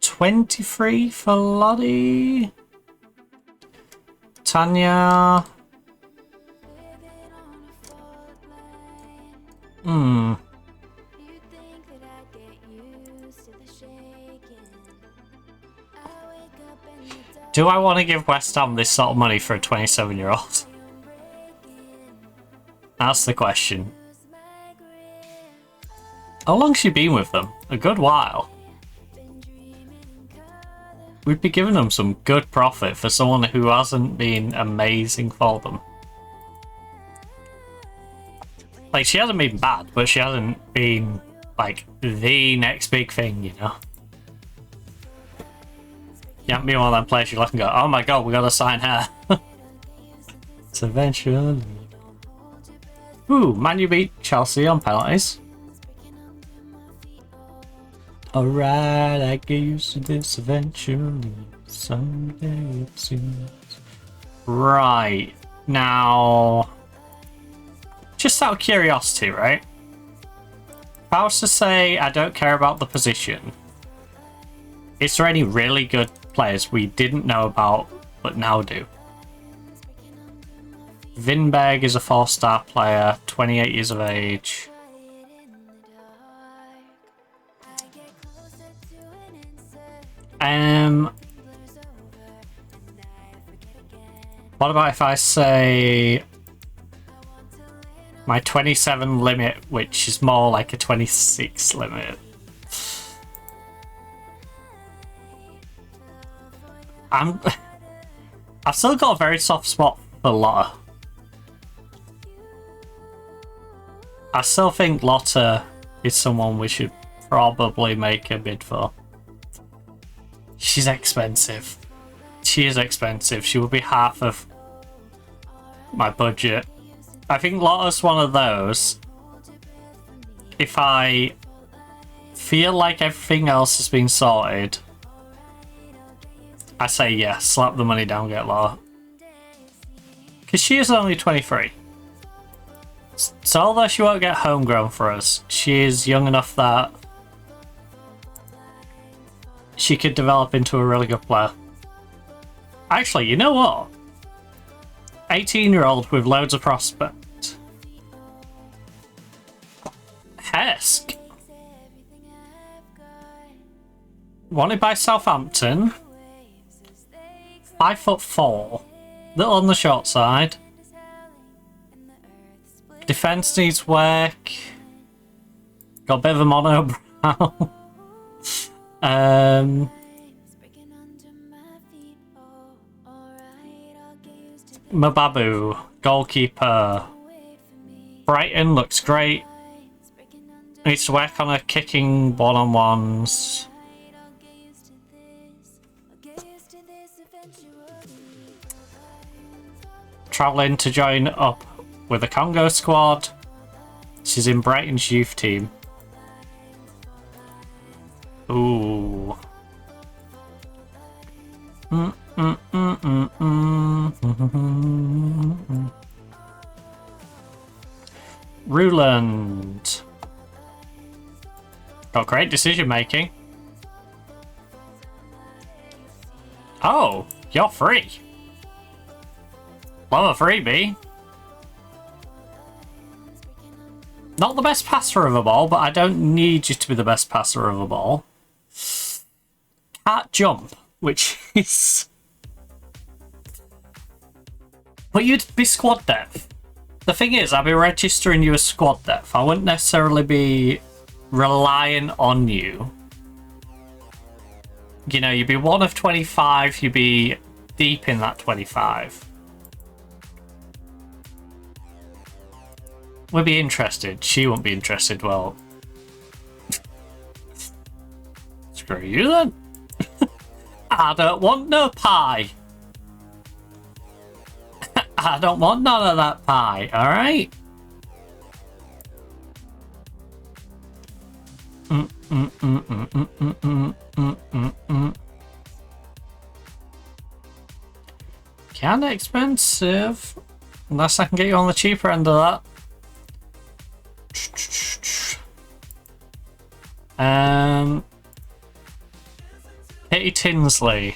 23 for Lottie. Tanya. Do I want to give West Ham this sort of money for a 27-year-old? That's the question. How long's she been with them? A good while. We'd be giving them some good profit for someone who hasn't been amazing for them. Like, she hasn't been bad, but she hasn't been, like, the next big thing, you know? You haven't been one of them players you look and go, oh my god, we gotta sign her. So eventually... Ooh, Man U beat Chelsea on penalties. Alright, I get used to this eventually. Someday it seems. Right, now... Just out of curiosity, right? If I was to say I don't care about the position, is there any really good players we didn't know about but now do? Vinberg is a 4-star player, 28 years of age. What about if I say my 27 limit, which is more like a 26 limit? I've still got a very soft spot for Lotta. I still think Lotta is someone we should probably make a bid for. She's expensive. She is expensive. She will be half of my budget. I think Lotta's one of those. If I feel like everything else has been sorted, I say yeah, slap the money down, get Lotta. Because she is only 23. So although she won't get homegrown for us, she is young enough that she could develop into a really good player. Actually, you know what? 18-year-old with loads of prospect. Hesk. Wanted by Southampton. 5'4", little on the short side. Defense needs work. Got a bit of a monobrow. Mababu, goalkeeper. Brighton looks great. Needs to work on her kicking one-on-ones. Travelling to join up with the Congo squad. She's in Brighton's youth team. Ooh. Ruland. Got great decision making. Oh, you're free. Love a freebie. Not the best passer of a ball, but I don't need you to be the best passer of a ball. Can't jump, which is... But you'd be squad depth. The thing is, I'd be registering you as squad depth. I wouldn't necessarily be relying on you. You know, you'd be 1 of 25, you'd be deep in that 25. We'd be interested. She won't be interested. Well, screw you then. I don't want no pie. I don't want none of that pie, alright? Kinda expensive. Unless I can get you on the cheaper end of that. Katie Tinsley.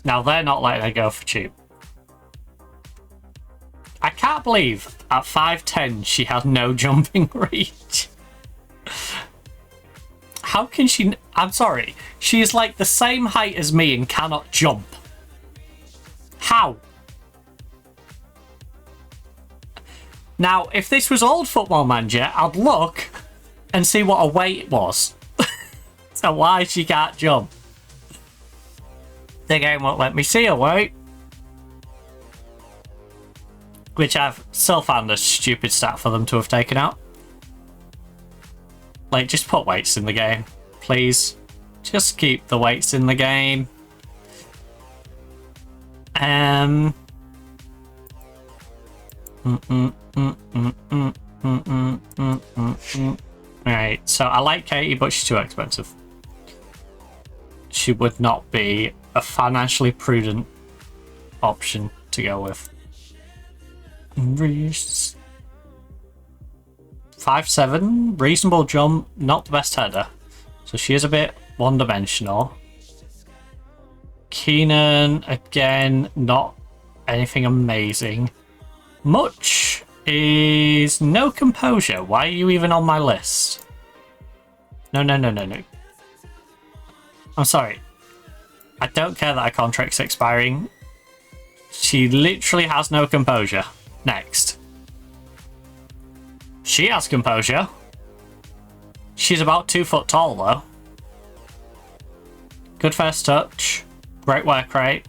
Now they're not letting her go for cheap. I can't believe at 5'10" she had no jumping reach. How can she... I'm sorry. She is like the same height as me and cannot jump. How? Now, if this was old Football Manager, I'd look and see what her weight was. So why she can't jump? The game won't let me see her weight. Which I've still found a stupid stat for them to have taken out. Like, just put weights in the game, please. Just keep the weights in the game. Right, so I like Katie, but she's too expensive. She would not be a financially prudent option to go with. 5'7", reasonable jump, not the best header. So she is a bit one-dimensional. Keenan, again, not anything amazing. Much is no composure. Why are you even on my list? No. I'm sorry. I don't care that her contract's expiring. She literally has no composure. Next. She has composure. She's about 2 foot tall though. Good first touch. Great work rate.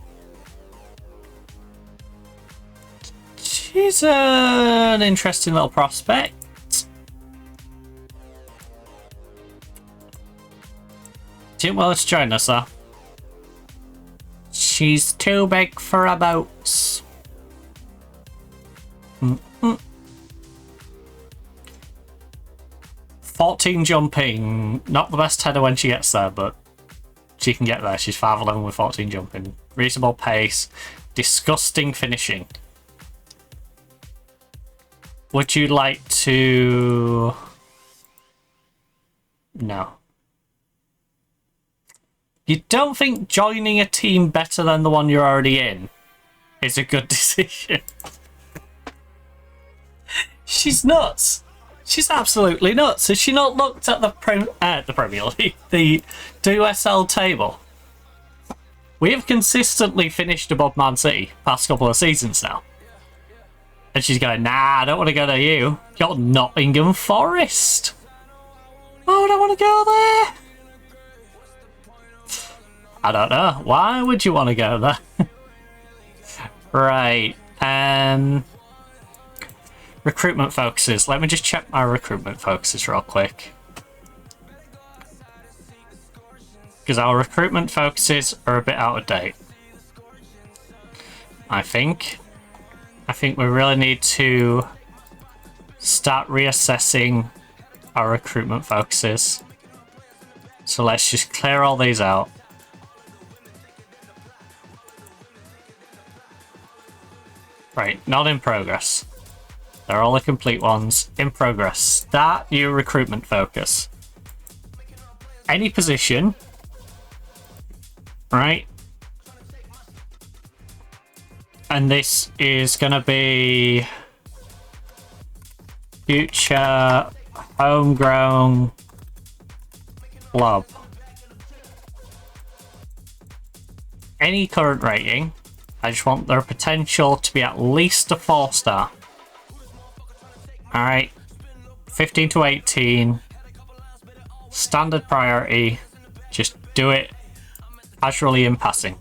She's an interesting little prospect. Didn't want her to join us though. She's too big for a boat. 14 jumping. Not the best header when she gets there, but she can get there. She's 5'11" with 14 jumping. Reasonable pace. Disgusting finishing. Would you like to... No. You don't think joining a team better than the one you're already in is a good decision? She's nuts. She's absolutely nuts. Has she not looked at the Premier League, the WSL table? We have consistently finished above Man City past couple of seasons now. And she's going, nah, I don't want to go to you. You're Nottingham Forest. Oh, I don't want to go there. I don't know. Why would you want to go there? Right. Recruitment focuses. Let me just check my recruitment focuses real quick. Because our recruitment focuses are a bit out of date. I think we really need to start reassessing our recruitment focuses. So let's just clear all these out. Right, not in progress. They're all the complete ones. In progress. Start new recruitment focus. Any position. Right. And this is going to be future homegrown club. Any current rating. I just want their potential to be at least a 4-star. Alright. 15 to 18. Standard priority. Just do it casually in passing.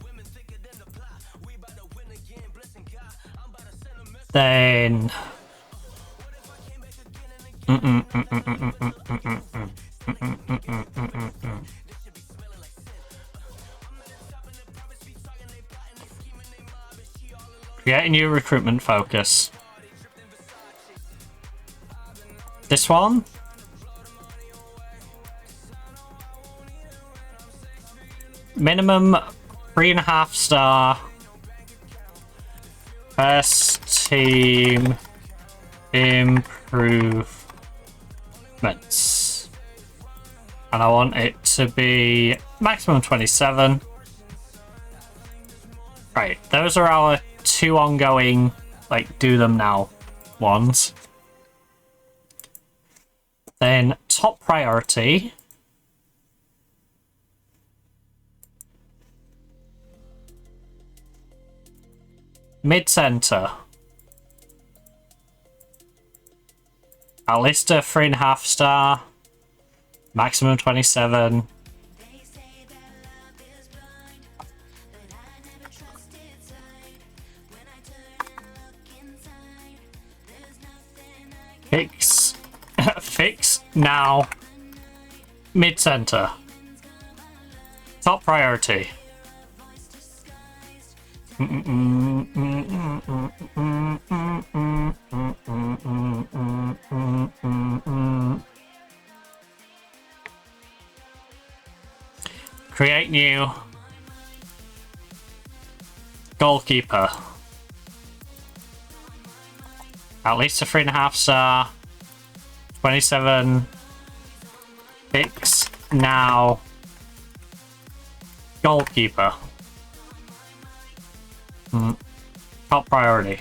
Then create a new recruitment focus. This one. Minimum 3.5-star. First team improvements. And I want it to be maximum 27. Right, those are our 2 ongoing, like, do them now ones. Then top priority. Mid-center. At least a 3.5-star. Maximum 27. Fix. Fix now. Mid-center. Top priority. Create new. Goalkeeper. At least a 3.5-star. 27. Fix now. Goalkeeper. Top priority.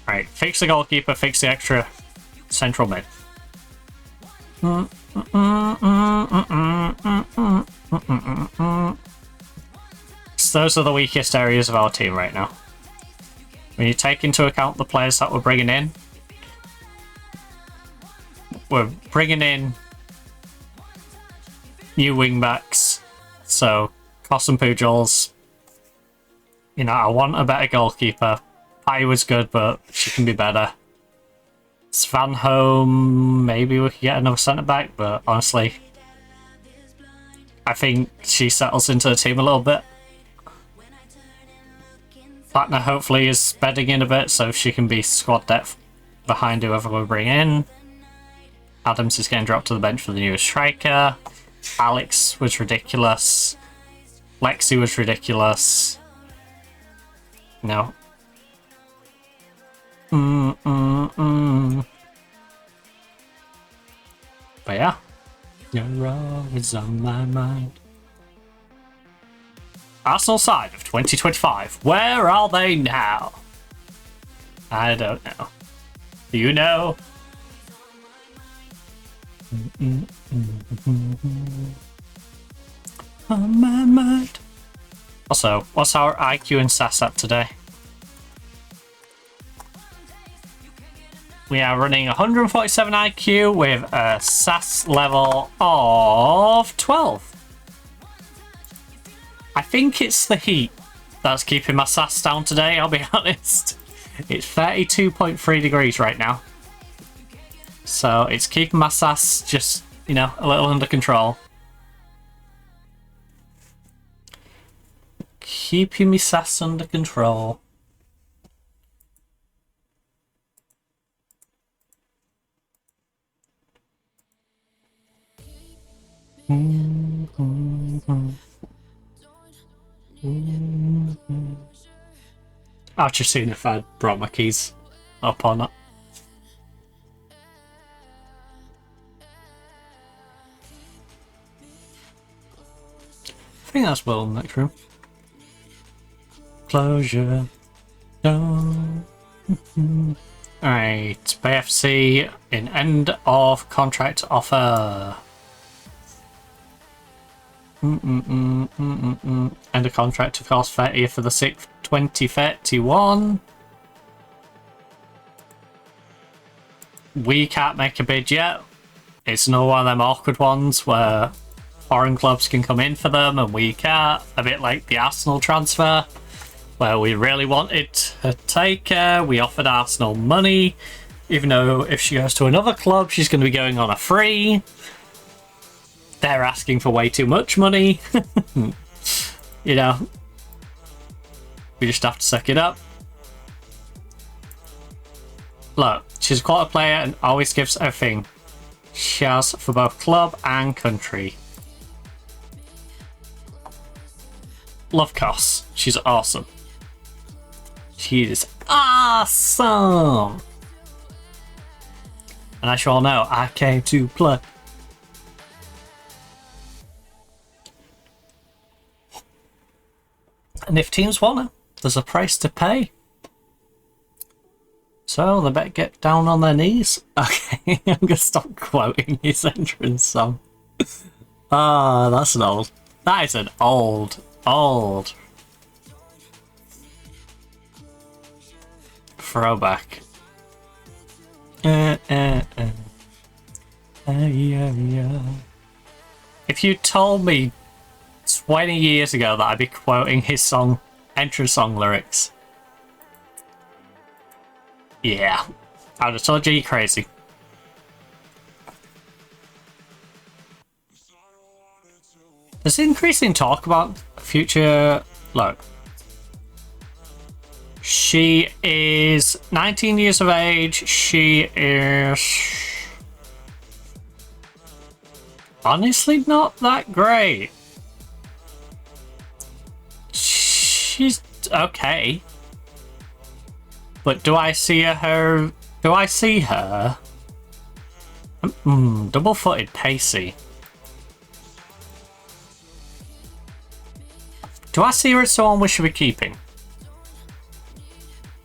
Alright, fix the goalkeeper, fix the extra central mid. So those are the weakest areas of our team right now. When you take into account the players that we're bringing in new wingbacks. So, Koss and Pujols. You know, I want a better goalkeeper. Patty was good, but she can be better. Svanholm, maybe we could get another centre-back, but honestly, I think she settles into the team a little bit. Platner hopefully is bedding in a bit, so she can be squad depth behind whoever we bring in. Adams is getting dropped to the bench for the newest striker. Alex was ridiculous. Lexi was ridiculous. No. But yeah. You're always on my mind. Arsenal side of 2025. Where are they now? I don't know. Do you know? On my mind. Also, what's our IQ and SAS at today? We are running 147 IQ with a SAS level of 12. I think it's the heat That's keeping my sass down today, I'll be honest. It's 32.3 degrees right now. So it's keeping my sass just, you know, a little under control. Keeping me sass under control. I've just seen if I brought my keys up or not. I think that's Will in the next room. Closure. No. Alright, Bay FC in end of contract offer. End of contract, of course, 30th for the 6th, 2031. We can't make a bid yet. It's another one of them awkward ones where foreign clubs can come in for them and we can't. A bit like the Arsenal transfer, where we really wanted to take her. We offered Arsenal money, even though if she goes to another club, she's going to be going on a free. They're asking for way too much money. You know, we just have to suck it up. Look, she's a quality player and always gives everything she has for both club and country. Love Koss. She's awesome. She is awesome. And as you all know, I came to play. And if teams want her, there's a price to pay. So they better get down on their knees. Okay, I'm gonna stop quoting his entrance song. Ah, that's an old. That is an old throwback. If you told me 20 years ago that I'd be quoting his song, entrance song lyrics, yeah, I'd have told you you're crazy. There's increasing talk about future. Look, she is 19 years of age. She is honestly not that great. She's okay. But do I see her? Do I see her? Double-footed pacey. Do I see her as someone we should be keeping?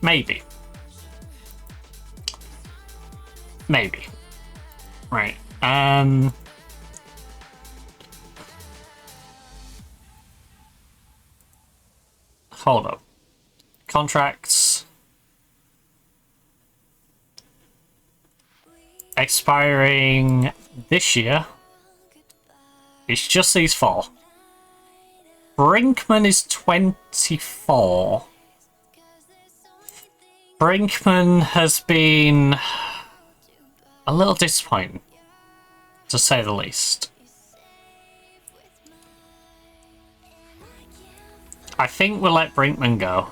Maybe. Maybe. Right. Hold up. Contracts. Expiring this year. It's just these four. Brinkman is 24. Brinkman has been a little disappointing, to say the least. I think we'll let Brinkman go.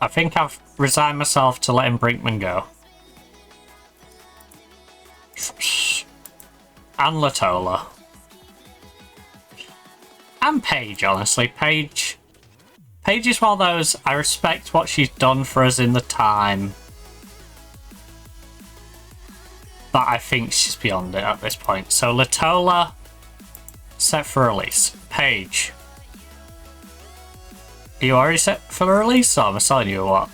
I think I've resigned myself to letting Brinkman go. And Latola. And Paige, honestly. Paige is one of those, I respect what she's done for us in the time. But I think she's beyond it at this point. So Latola, set for release. Paige. Are you already set for release? Or am I telling you what?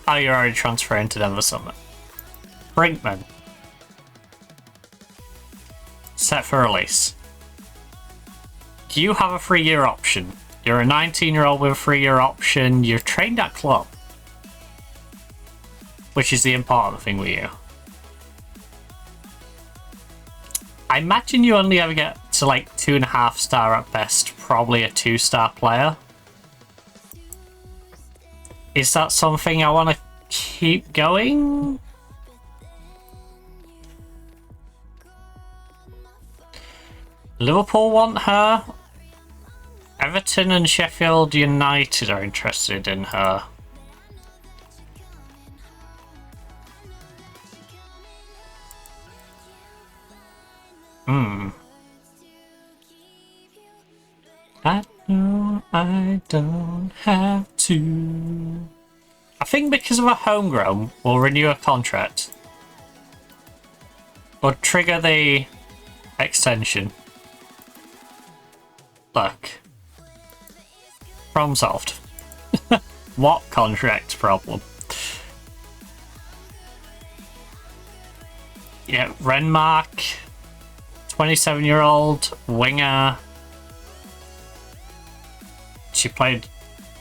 Oh, you're already transferring to Denver Summit. Brinkman. Set for release. You have a 3-year option. You're a 19-year-old with a 3-year option. You're trained at club. Which is the important thing with you. I imagine you only ever get to like 2.5 star at best, probably a 2-star player. Is that something I want to keep going? Liverpool want her. Everton and Sheffield United are interested in her. I don't have to. I think because of a homegrown, we'll renew a contract. We'll trigger the extension. Look. Problem solved. What contract problem? Yeah, Renmark. 27-year-old winger. She played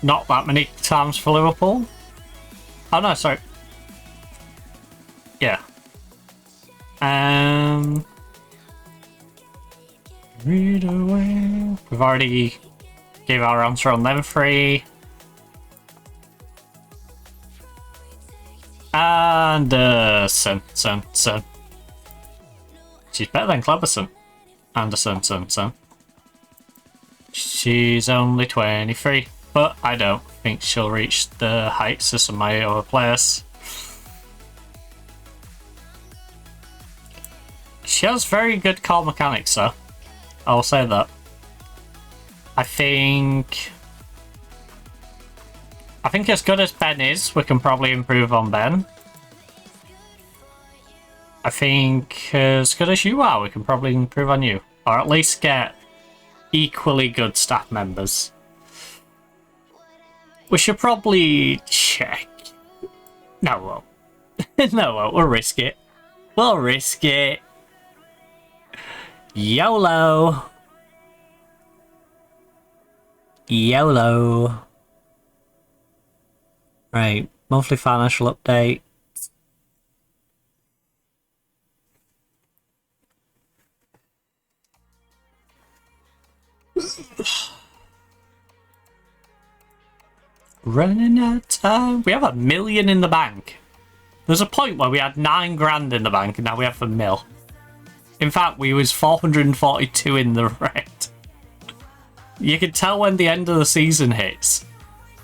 not that many times for Liverpool. Oh no, sorry. Yeah. Read away. We've already gave our answer on them three. Anderson. She's better than Cleberson. Anderson. She's only 23, but I don't think she'll reach the heights of some of my other players. She has very good core mechanics, though. I will say that. I think as good as Ben is, we can probably improve on Ben. I think as good as you are, we can probably improve on you. Or at least get equally good staff members. We should probably check. No, we'll risk it. We'll risk it. YOLO. Right, monthly financial update. Running out of time. We have $1 million in the bank. There's a point where we had 9 grand in the bank and now we have $1 million. In fact, we was 442 in the red. You can tell when the end of the season hits.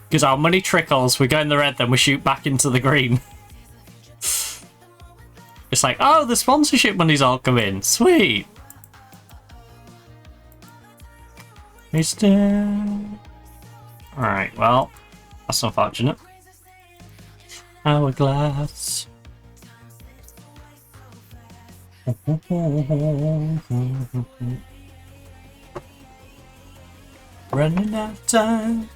Because our money trickles, we go in the red, then we shoot back into the green. It's like, oh, the sponsorship money's all come in. Sweet. Alright, well, that's unfortunate. Hourglass. Running out of time.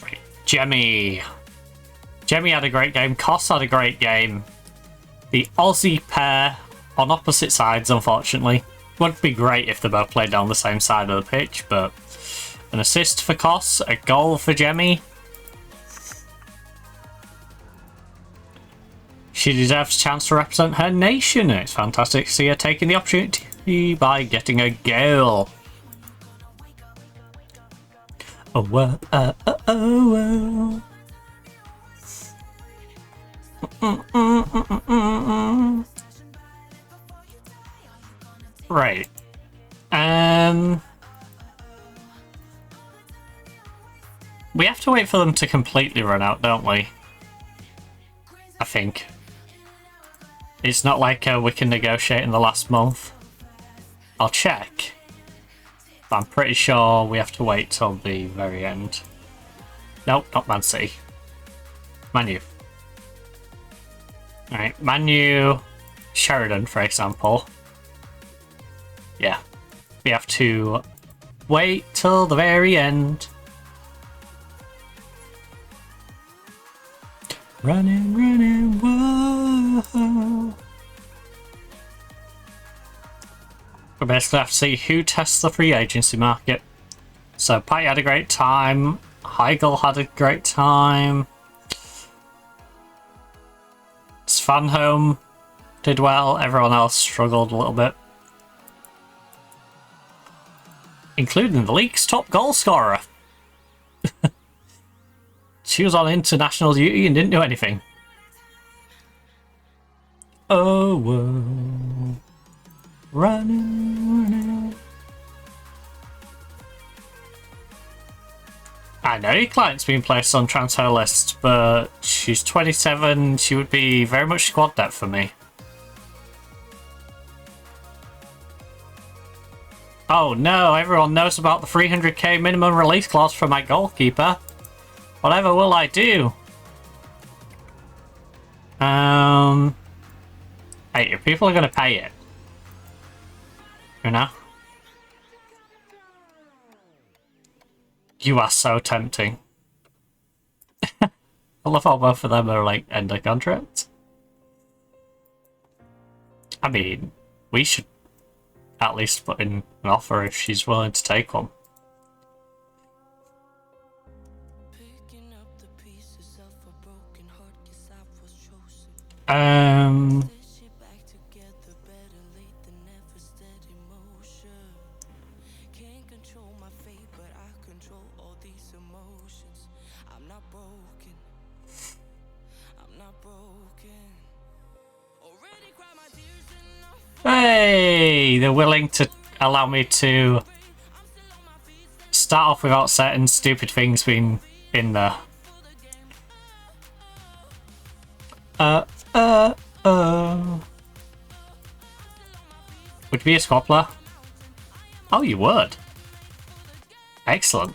Right. Jemmy had a great game. Koss had a great game. The Aussie pair on opposite sides, unfortunately. Would be great if they both played down the same side of the pitch, but an assist for Koss, a goal for Jemmy. She deserves a chance to represent her nation. It's fantastic to see her taking the opportunity by getting a goal. Right. We have to wait for them to completely run out, don't we? I think. It's not like we can negotiate in the last month. I'll check. But I'm pretty sure we have to wait till the very end. Nope, not Man City. Man U. Alright, Man U, Sheridan, for example. Yeah. We have to wait till the very end. Running, whoa. We basically have to see who tests the free agency market. So Patty had a great time. Heigl had a great time. Svanholm did well. Everyone else struggled a little bit. Including the league's top goal scorer. She was on international duty and didn't do anything. Oh, whoa. Running. I know your client's been placed on transfer list, but she's 27. She would be very much squad depth for me. Oh no, everyone knows about the 300k minimum release clause for my goalkeeper. Whatever will I do? Hey, your people are gonna pay it. You know? You are so tempting. I love how both of them are like end of contract. I mean, we should at least put in an offer if she's willing to take one. Hey, they're willing to allow me to start off without certain stupid things being in there. Would you be a squabbler? Oh, you would. Excellent.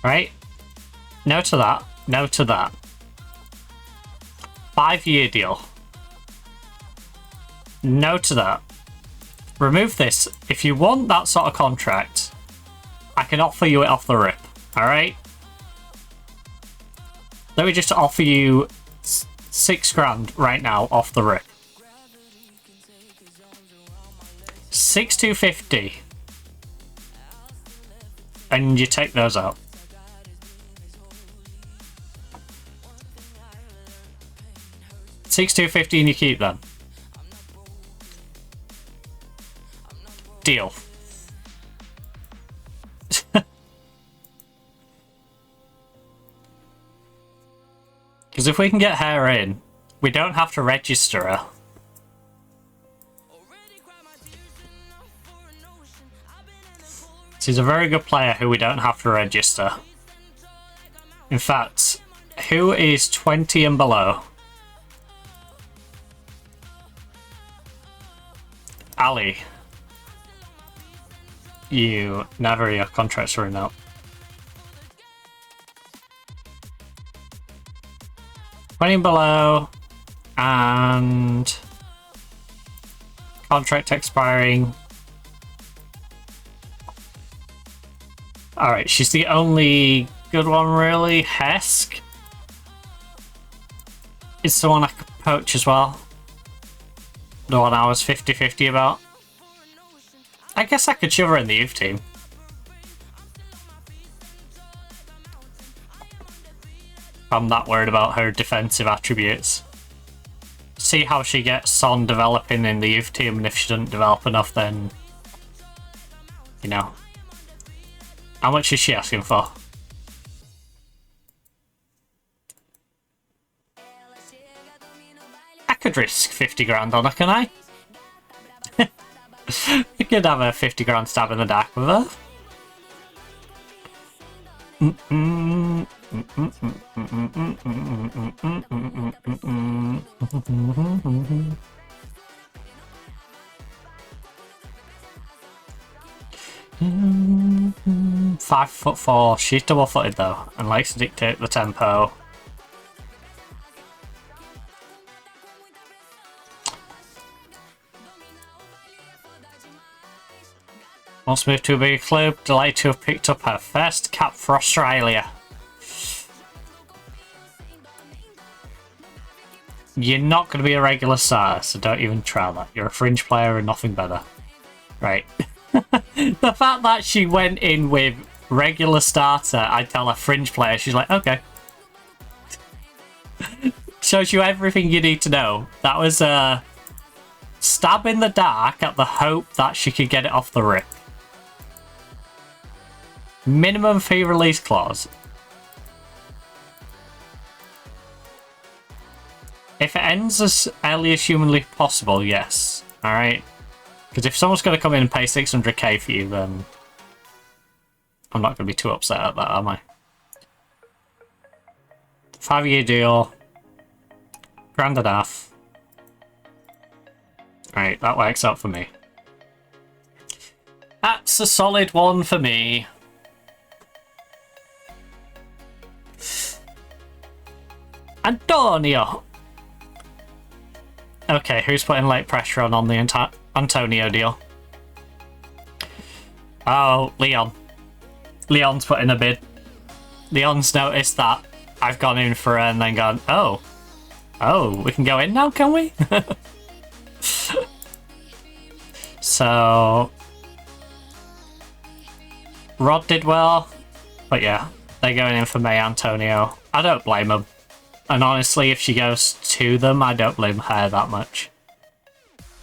Right? No to that. No to that. 5-year deal. No to that. Remove this. If you want that sort of contract, I can offer you it off the rip. Alright? Let me just offer you 6 grand right now off the rip. 6,250. And you take those out. $6,250 and you keep them. Deal. Because if we can get her in, we don't have to register her. She's a very good player who we don't have to register. In fact, who is 20 and below? Ali. You never, your contract's running out. $20 below and contract expiring. Alright, she's the only good one really. Hesk is the one I could poach as well. The one I was 50-50 about. I guess I could shove her in the youth team. I'm not worried about her defensive attributes. See how she gets on developing in the youth team, and if she doesn't develop enough, then, you know. How much is she asking for? I could risk 50 grand on her, can I? We could have a 50 grand stab in the dark with her. Mm-hmm. 5'4". She's double-footed though, and likes to dictate the tempo. Wants to move to a bigger club. Delighted to have picked up her first cap for Australia. You're not going to be a regular starter, so don't even try that. You're a fringe player and nothing better. Right. The fact that she went in with regular starter, I tell her fringe player, she's like, okay. Shows you everything you need to know. That was a stab in the dark at the hope that she could get it off the rip. Minimum fee release clause. If it ends as early as humanly possible, yes. Alright. Because if someone's going to come in and pay 600k for you, then I'm not going to be too upset at that, am I? 5-year deal. Grand and a half. Alright, that works out for me. That's a solid one for me. Antonio! Okay, who's putting light pressure on the Antonio deal? Oh, Leon. Leon's putting a bid. Leon's noticed that I've gone in for her and then gone, oh. Oh, we can go in now, can we? So... Rod did well. But yeah, they're going in for May Antonio. I don't blame them. And honestly, if she goes to them, I don't blame her that much.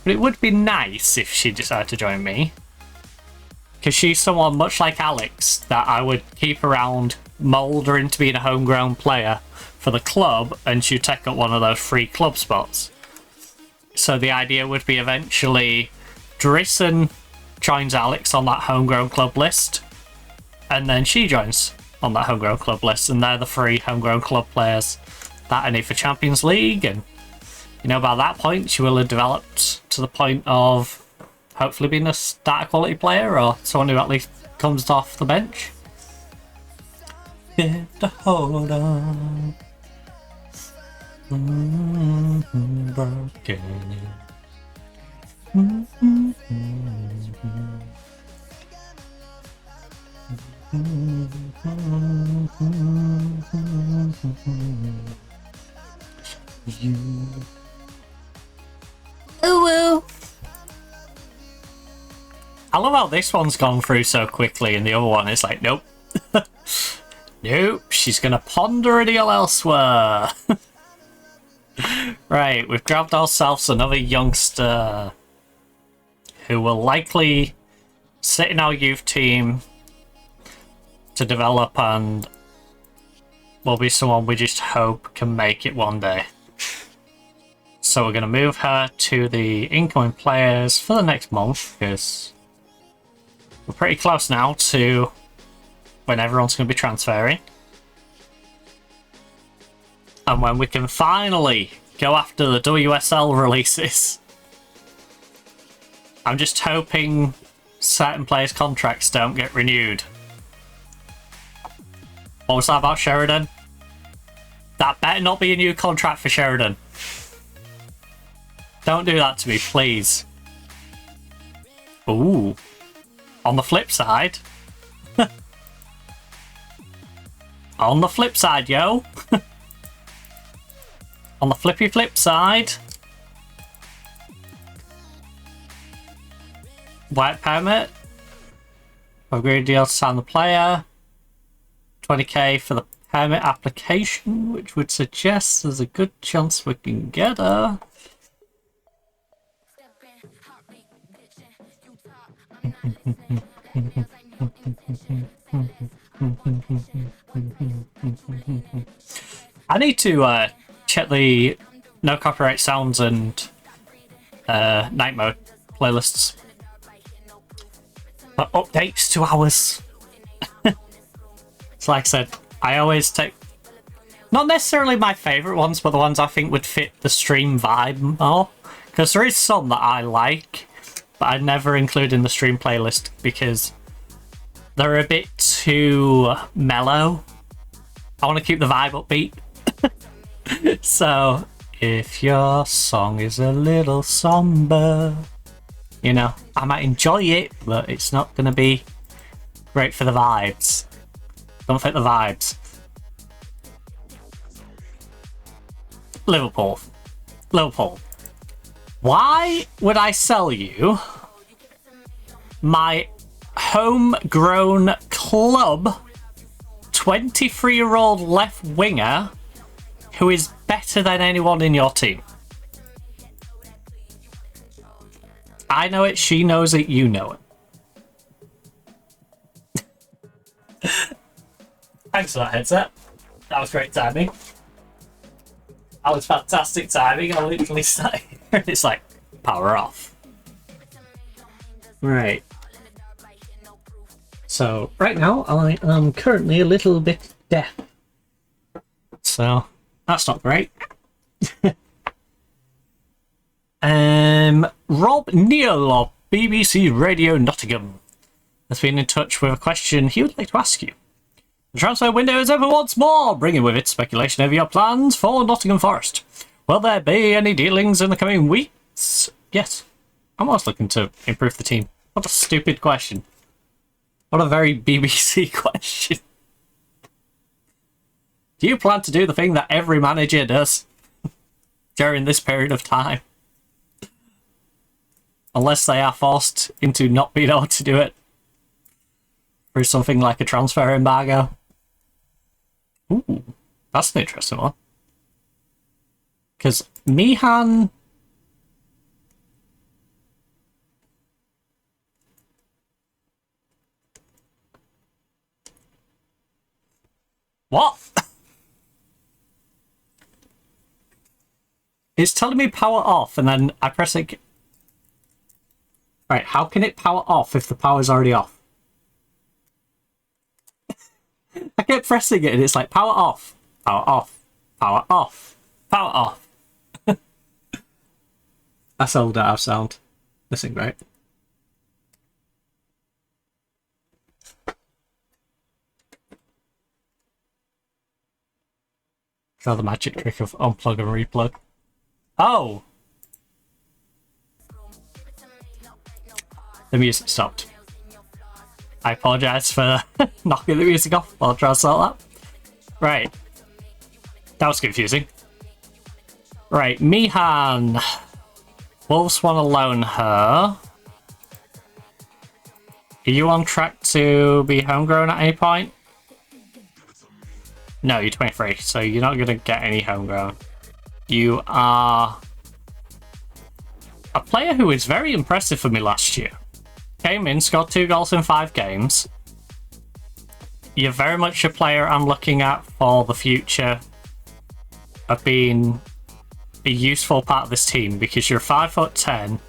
But it would be nice if she decided to join me. Because she's someone, much like Alex, that I would keep around, mould her into being a homegrown player for the club, and she'd take up one of those free club spots. So the idea would be eventually Drison joins Alex on that homegrown club list, and then she joins on that homegrown club list, and they're the free homegrown club players that I need for Champions League. And you know, by that point she will have developed to the point of hopefully being a starter quality player, or someone who at least comes off the bench. Get to hold on. Broken. You. Ooh. I love how this one's gone through so quickly, and the other one is like, nope. Nope, she's gonna ponder a deal elsewhere. Right, we've grabbed ourselves another youngster who will likely sit in our youth team to develop, and will be someone we just hope can make it one day. So we're going to move her to the incoming players for the next month, because we're pretty close now to when everyone's going to be transferring. And when we can finally go after the WSL releases. I'm just hoping certain players' contracts don't get renewed. What was that about Sheridan? That better not be a new contract for Sheridan. Don't do that to me, please. Ooh. On the flip side. On the flip side, yo. On the flippy flip side. White permit. Upgrade deal to sign the player. 20k for the permit application, which would suggest there's a good chance we can get her. I need to check the no copyright sounds and night mode playlists. But updates to ours. So like I said, I always take not necessarily my favourite ones, but the ones I think would fit the stream vibe more. Because there is some that I like, but I never include in the stream playlist because they're a bit too mellow. I want to keep the vibe upbeat. So, if your song is a little somber, you know, I might enjoy it, but it's not going to be great for the vibes. Don't fit the vibes. Liverpool. Why would I sell you my homegrown club 23-year-old left winger who is better than anyone in your team? I know it, she knows it, you know it. Thanks for that headset. That was great timing. That was fantastic timing. I literally started it's like, power off. Right. So, right now, I am currently a little bit deaf. So, that's not great. Rob Neal of BBC Radio Nottingham has been in touch with a question he would like to ask you. The transfer window is open once more, bringing with it speculation over your plans for Nottingham Forest. Will there be any dealings in the coming weeks? Yes. I'm always looking to improve the team. What a stupid question. What a very BBC question. Do you plan to do the thing that every manager does during this period of time? Unless they are forced into not being able to do it through something like a transfer embargo. Ooh, that's an interesting one. Because Mihan... What? It's telling me power off, and then I press it... Right, how can it power off if the power's already off? I kept pressing it and it's like, power off, power off, power off, power off. That's old out of sound. This ain't great. Try the magic trick of unplug and replug. Oh! The music stopped. I apologise for knocking the music off. I'll try to sort that. Right. That was confusing. Right, Mihan. Wolves want to loan her. Are you on track to be homegrown at any point? No, you're 23, so you're not going to get any homegrown. You are a player who is very impressive for me last year. Came in, scored 2 goals in 5 games. You're very much a player I'm looking at for the future of being a useful part of this team, because you're 5'10",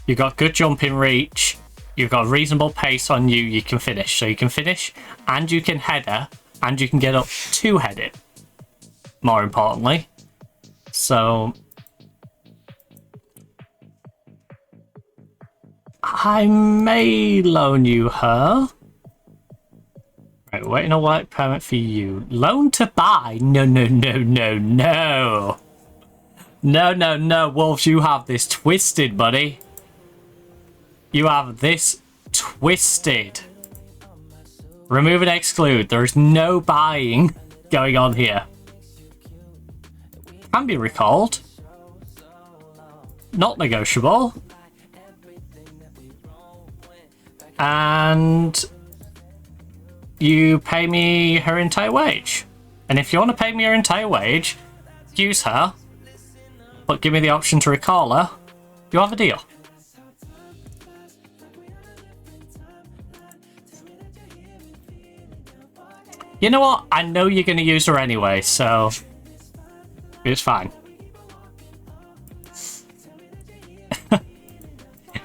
you've got good jumping reach, you've got reasonable pace on you, you can finish. So you can finish, and you can header, and you can get up to head it, more importantly. So I may loan you her. Right, waiting on work permit for you. Loan to buy? No, no, no, no, no. No, no, no, Wolves, you have this twisted, buddy. You have this twisted. Remove and exclude. There is no buying going on here. Can be recalled. Not negotiable. And you pay me her entire wage. And if you want to pay me her entire wage, use her, but give me the option to recall her, you have a deal. You know what? I know you're going to use her anyway, so it's fine.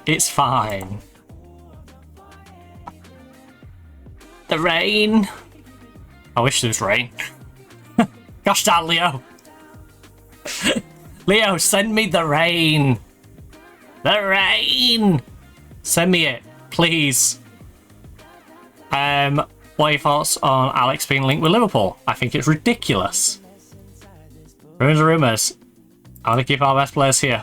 It's fine. The rain. I wish there was rain. Gosh darn, Leo. Leo, send me the rain. The rain. Send me it, please. What are your thoughts on Alex being linked with Liverpool? I think it's ridiculous. Rumours are rumours. I want to keep our best players here.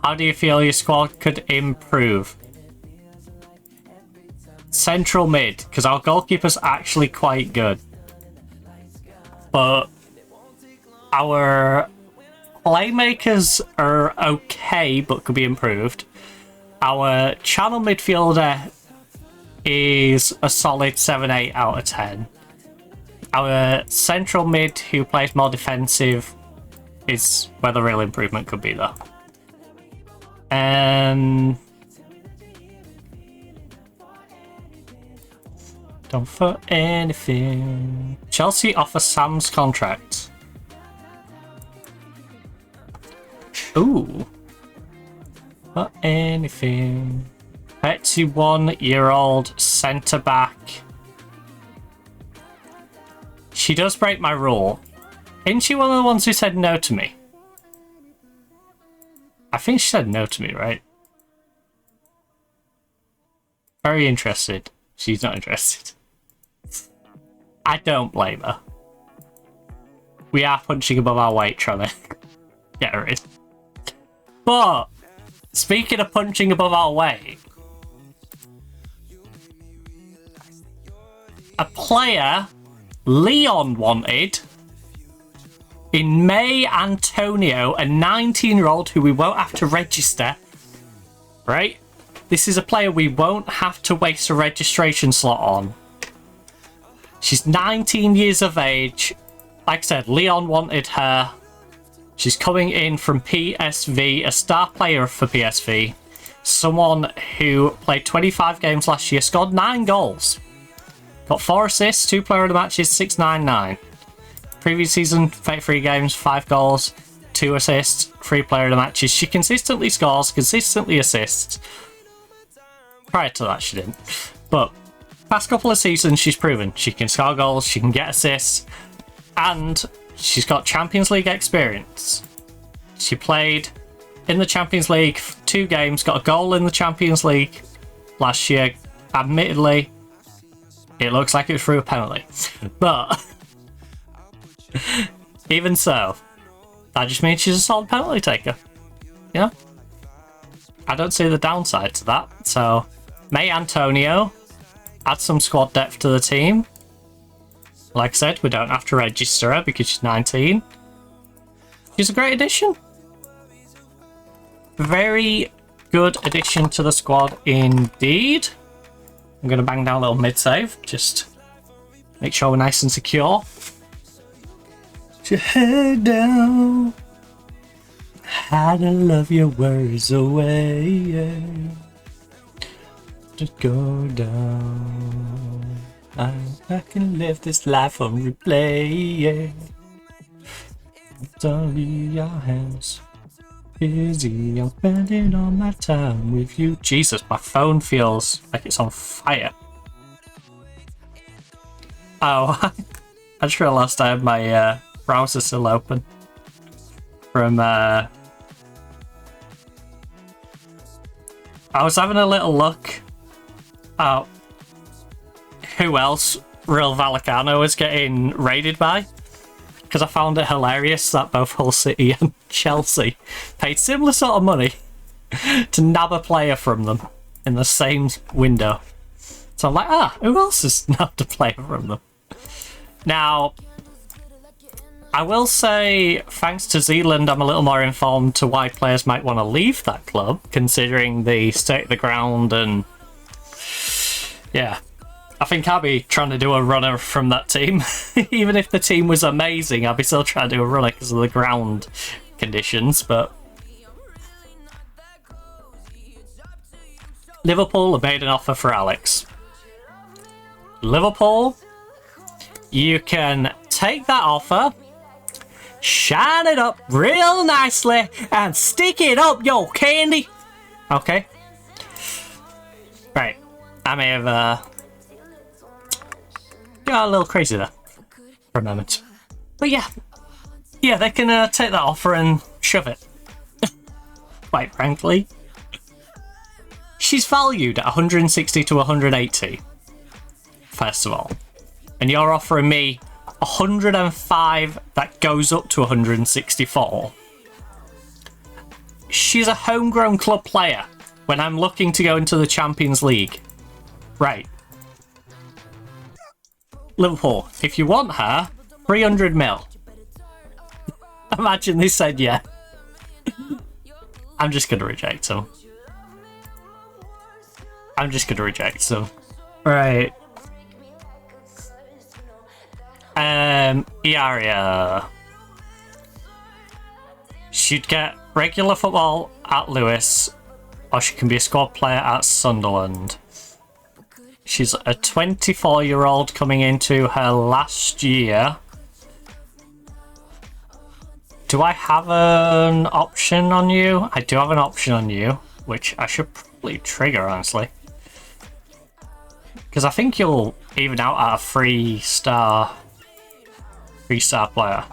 How do you feel your squad could improve? Central mid, because our goalkeeper's actually quite good. But our playmakers are okay, but could be improved. Our channel midfielder is a solid 7-8 out of 10. Our central mid who plays more defensive is where the real improvement could be though. Don't for anything. Chelsea offer Sam's contract. Ooh. For anything. 31-year-old centre back. She does break my rule. Isn't she one of the ones who said no to me? I think she said no to me, right? Very interested. She's not interested. I don't blame her. We are punching above our weight trying to get her in. But, speaking of punching above our weight, a player Leon wanted in May Antonio, a 19-year-old who we won't have to register, right? This is a player we won't have to waste a registration slot on. She's 19 years of age. Like I said, Leon wanted her. She's coming in from PSV, a star player for PSV. Someone who played 25 games last year, scored 9 goals. Got 4 assists, 2 player of the matches, 699. Previous season, 33 games, 5 goals, 2 assists, 3 player of the matches. She consistently scores, consistently assists. Prior to that, she didn't. But past couple of seasons, she's proven she can score goals, she can get assists, and she's got Champions League experience. She played in the Champions League 2 games, got a goal in the Champions League last year. Admittedly, it looks like it was through a penalty. But even so, that just means she's a solid penalty taker. You know? I don't see the downside to that. So, May Antonio, add some squad depth to the team. Like I said, we don't have to register her because she's 19. She's a great addition. Very good addition to the squad indeed. I'm going to bang down a little mid-save. Just make sure we're nice and secure. Put your head down. How to love your worries away. Just go down. I can live this life on replay. It's all in your hands. Busy, I'm spending all my time with you. Jesus, my phone feels like it's on fire. Oh, I just realised I had my browser still open. From, I was having a little look at who else Real Vallecano is getting raided by. Because I found it hilarious that both Hull City and Chelsea paid similar sort of money to nab a player from them in the same window. So I'm like, who else has nabbed a player from them? Now, I will say, thanks to Zealand, I'm a little more informed to why players might want to leave that club, considering the state of the ground and... yeah. I think I'll be trying to do a runner from that team. Even if the team was amazing, I'll be still trying to do a runner because of the ground conditions, but... Liverpool have made an offer for Alex. Liverpool, you can take that offer, shine it up real nicely, and stick it up your candy. Okay. Right. I may have, got a little crazy there for a moment. But yeah, they can take that offer and shove it. Quite frankly. She's valued at 160 to 180, first of all. And you're offering me 105 that goes up to 164. She's a homegrown club player when I'm looking to go into the Champions League. Right. Liverpool, if you want her, 300 mil. Imagine they said yeah. I'm just going to reject them. Right. Iaria. She'd get regular football at Lewis, or she can be a squad player at Sunderland. She's a 24-year-old coming into her last year. Do I have an option on you? I do have an option on you, which I should probably trigger, honestly. Because I think you'll even out at a 3-star player.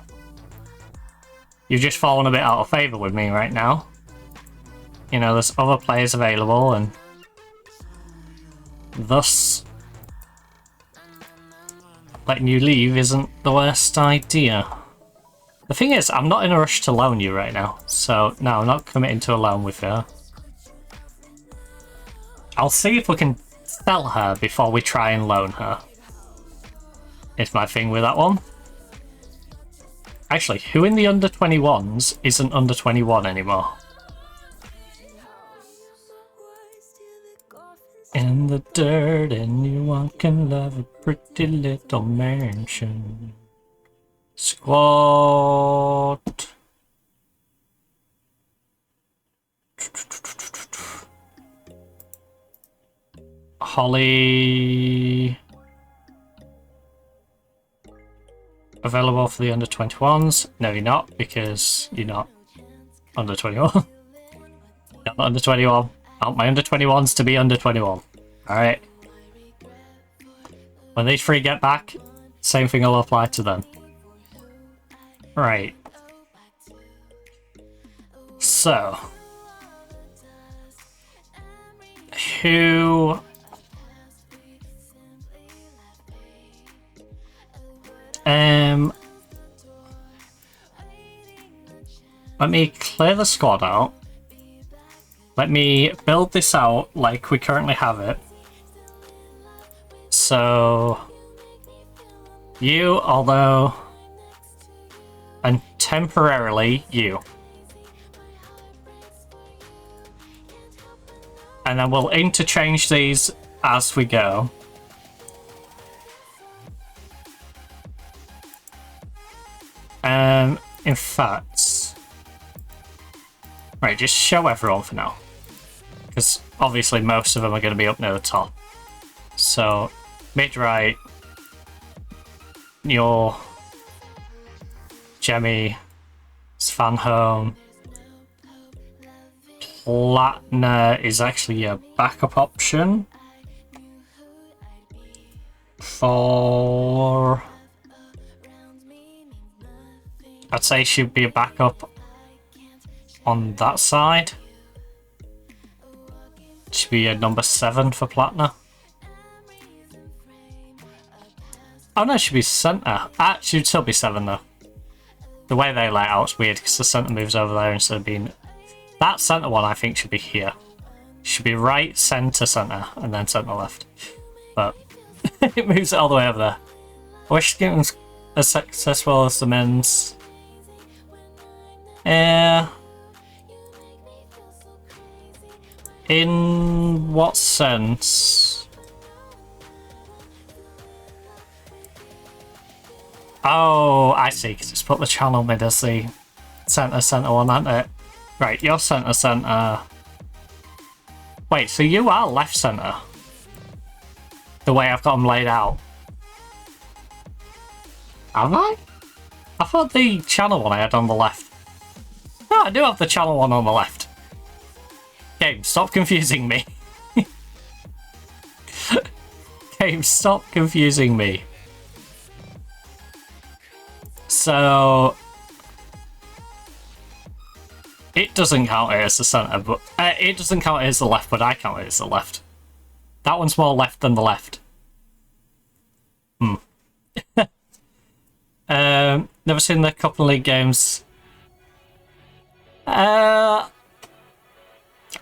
You've just fallen a bit out of favour with me right now. You know, there's other players available, and thus letting you leave isn't the worst idea. The thing is, I'm not in a rush to loan you right now, so no, I'm not committing to a loan with her. I'll see if we can sell her before we try and loan her. It's my thing with that one. Actually, who in the under 21s isn't under 21 anymore? In the dirt, anyone can love a pretty little mansion. Squad. Holly. Available for the under 21s. No, you're not, because you're not under 21. Not under 21. I want my under 21s to be under 21. Alright. When these three get back, same thing will apply to them. Right. So. Who... Let me clear the squad out. Let me build this out like we currently have it. So... You, although... And temporarily, you. And then we'll interchange these as we go. In fact... Right, just show everyone for now. Because obviously most of them are going to be up near the top. So, mid-right, your Jemmy, Svanholm, Platner is actually a backup option for... I'd say she'd be a backup on that side. Should be a number 7 for Platner. Oh no, it should be centre. She would still be 7 though. The way they lay it out's weird because the centre moves over there instead of being... That centre one I think should be here. Should be right, centre, centre, and then centre left. But it moves it all the way over there. I wish it was as successful as the men's. In what sense? Oh, I see, because it's put the channel mid as the centre one, hasn't it? Right, you're centre. Wait, so you are left centre? The way I've got them laid out. Have I? I thought the channel one I had on the left. No, I do have the channel one on the left. Game, stop confusing me. Game, stop confusing me. So... It doesn't count it as the centre, but... it doesn't count it as the left, but I count it as the left. That one's more left than the left. Never seen the Cup and League games.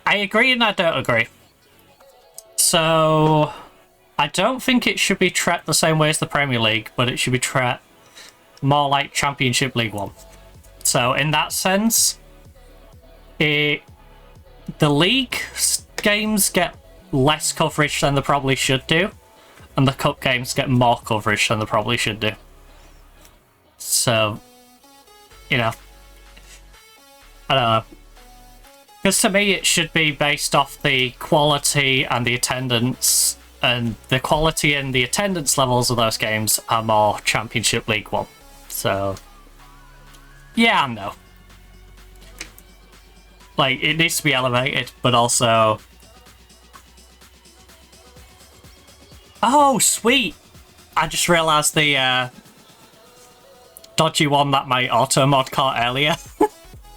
I agree and I don't agree. So, I don't think it should be treated the same way as the Premier League, but it should be treated more like Championship League 1. So, in that sense, the league games get less coverage than they probably should do, and the cup games get more coverage than they probably should do. So, you know, I don't know. Because to me, it should be based off the quality and the attendance, and the quality and the attendance levels of those games are more Championship League 1. So, yeah, no. Like, it needs to be elevated, but also... Oh, sweet! I just realised the dodgy one that my auto mod caught earlier.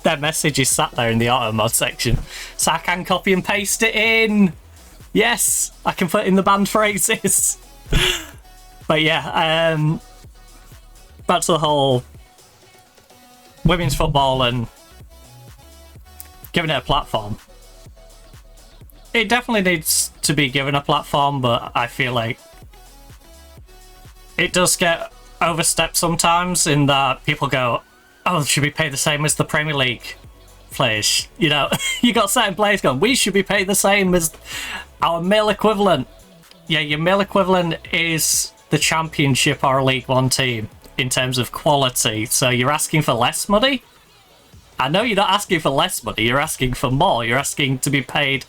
Their message is sat there in the auto mod section, so I can copy and paste it in. Yes, I can put in the banned phrases. But yeah, back to the whole women's football and giving it a platform. It definitely needs to be given a platform, but I feel like it does get overstepped sometimes in that people go, oh, should we pay the same as the Premier League players? You know, you got certain players going, we should be paid the same as our male equivalent. Yeah, your male equivalent is the Championship or League One team in terms of quality. So you're asking for less money? I know you're not asking for less money, you're asking for more. You're asking to be paid,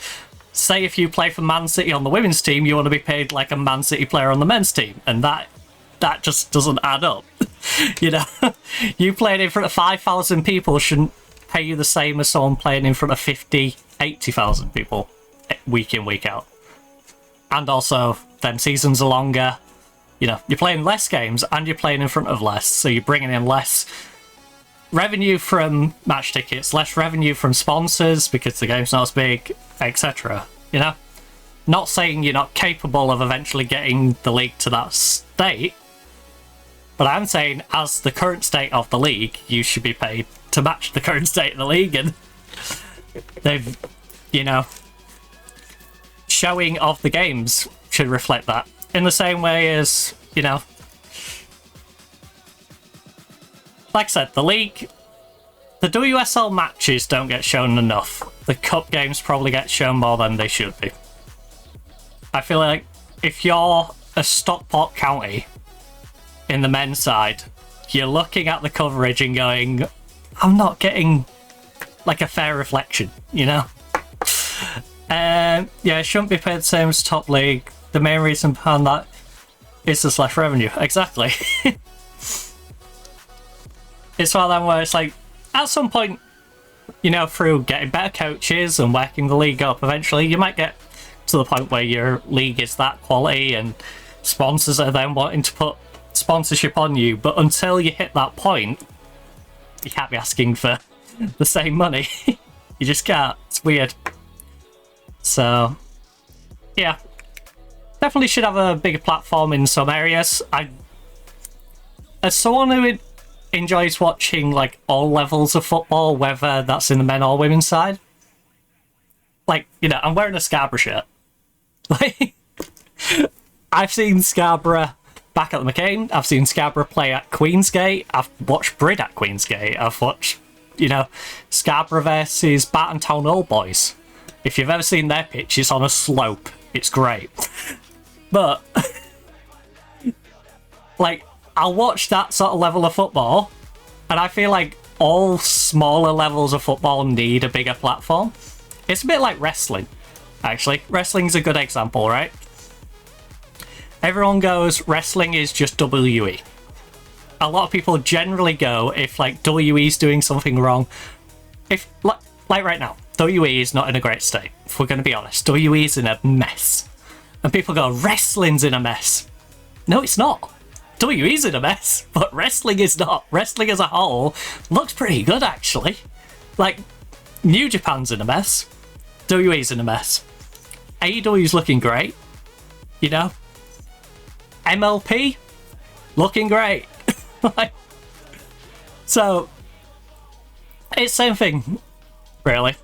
say if you play for Man City on the women's team, you want to be paid like a Man City player on the men's team. And that just doesn't add up. You know, you playing in front of 5,000 people shouldn't pay you the same as someone playing in front of 50, 80,000 people week in, week out. And also, them seasons are longer. You know, you're playing less games and you're playing in front of less, so you're bringing in less revenue from match tickets, less revenue from sponsors because the game's not as big, etc. You know? Not saying you're not capable of eventually getting the league to that state, but I'm saying, as the current state of the league, you should be paid to match the current state of the league, and they've, you know, showing of the games should reflect that. In the same way as, you know, like I said, the league, the WSL matches don't get shown enough. The cup games probably get shown more than they should be. I feel like if you're a Stockport County in the men's side, you're looking at the coverage and going, I'm not getting like a fair reflection, you know? Yeah, it shouldn't be paid the same as top league. The main reason behind that is the slash revenue. Exactly. It's one of them where it's like, at some point, you know, through getting better coaches and working the league up, eventually you might get to the point where your league is that quality and sponsors are then wanting to put sponsorship on you. But until you hit that point, you can't be asking for the same money. You just can't. It's weird. So, yeah. Definitely should have a bigger platform in some areas. As someone who enjoys watching like all levels of football, whether that's in the men or women's side, like, you know, I'm wearing a Scarborough shirt. Like, I've seen Scarborough back at the McCain. I've seen Scarborough play at Queensgate. I've watched Brid at Queensgate. I've watched, you know, Scarborough versus Barton Town Old Boys. If you've ever seen their pitch, it's on a slope. It's great. But, like, I'll watch that sort of level of football, and I feel like all smaller levels of football need a bigger platform. It's a bit like wrestling, actually. Wrestling's a good example, right? Everyone goes, wrestling is just WE. A lot of people generally go, if, like, WE's doing something wrong, if, like right now, WE is not in a great state. If we're going to be honest, WE is in a mess. And people go, wrestling's in a mess. No, it's not. WE's in a mess, but wrestling is not. Wrestling as a whole looks pretty good, actually. Like, New Japan's in a mess. WE's in a mess. AEW's looking great. You know? MLP, looking great. Like, so, it's same thing, really.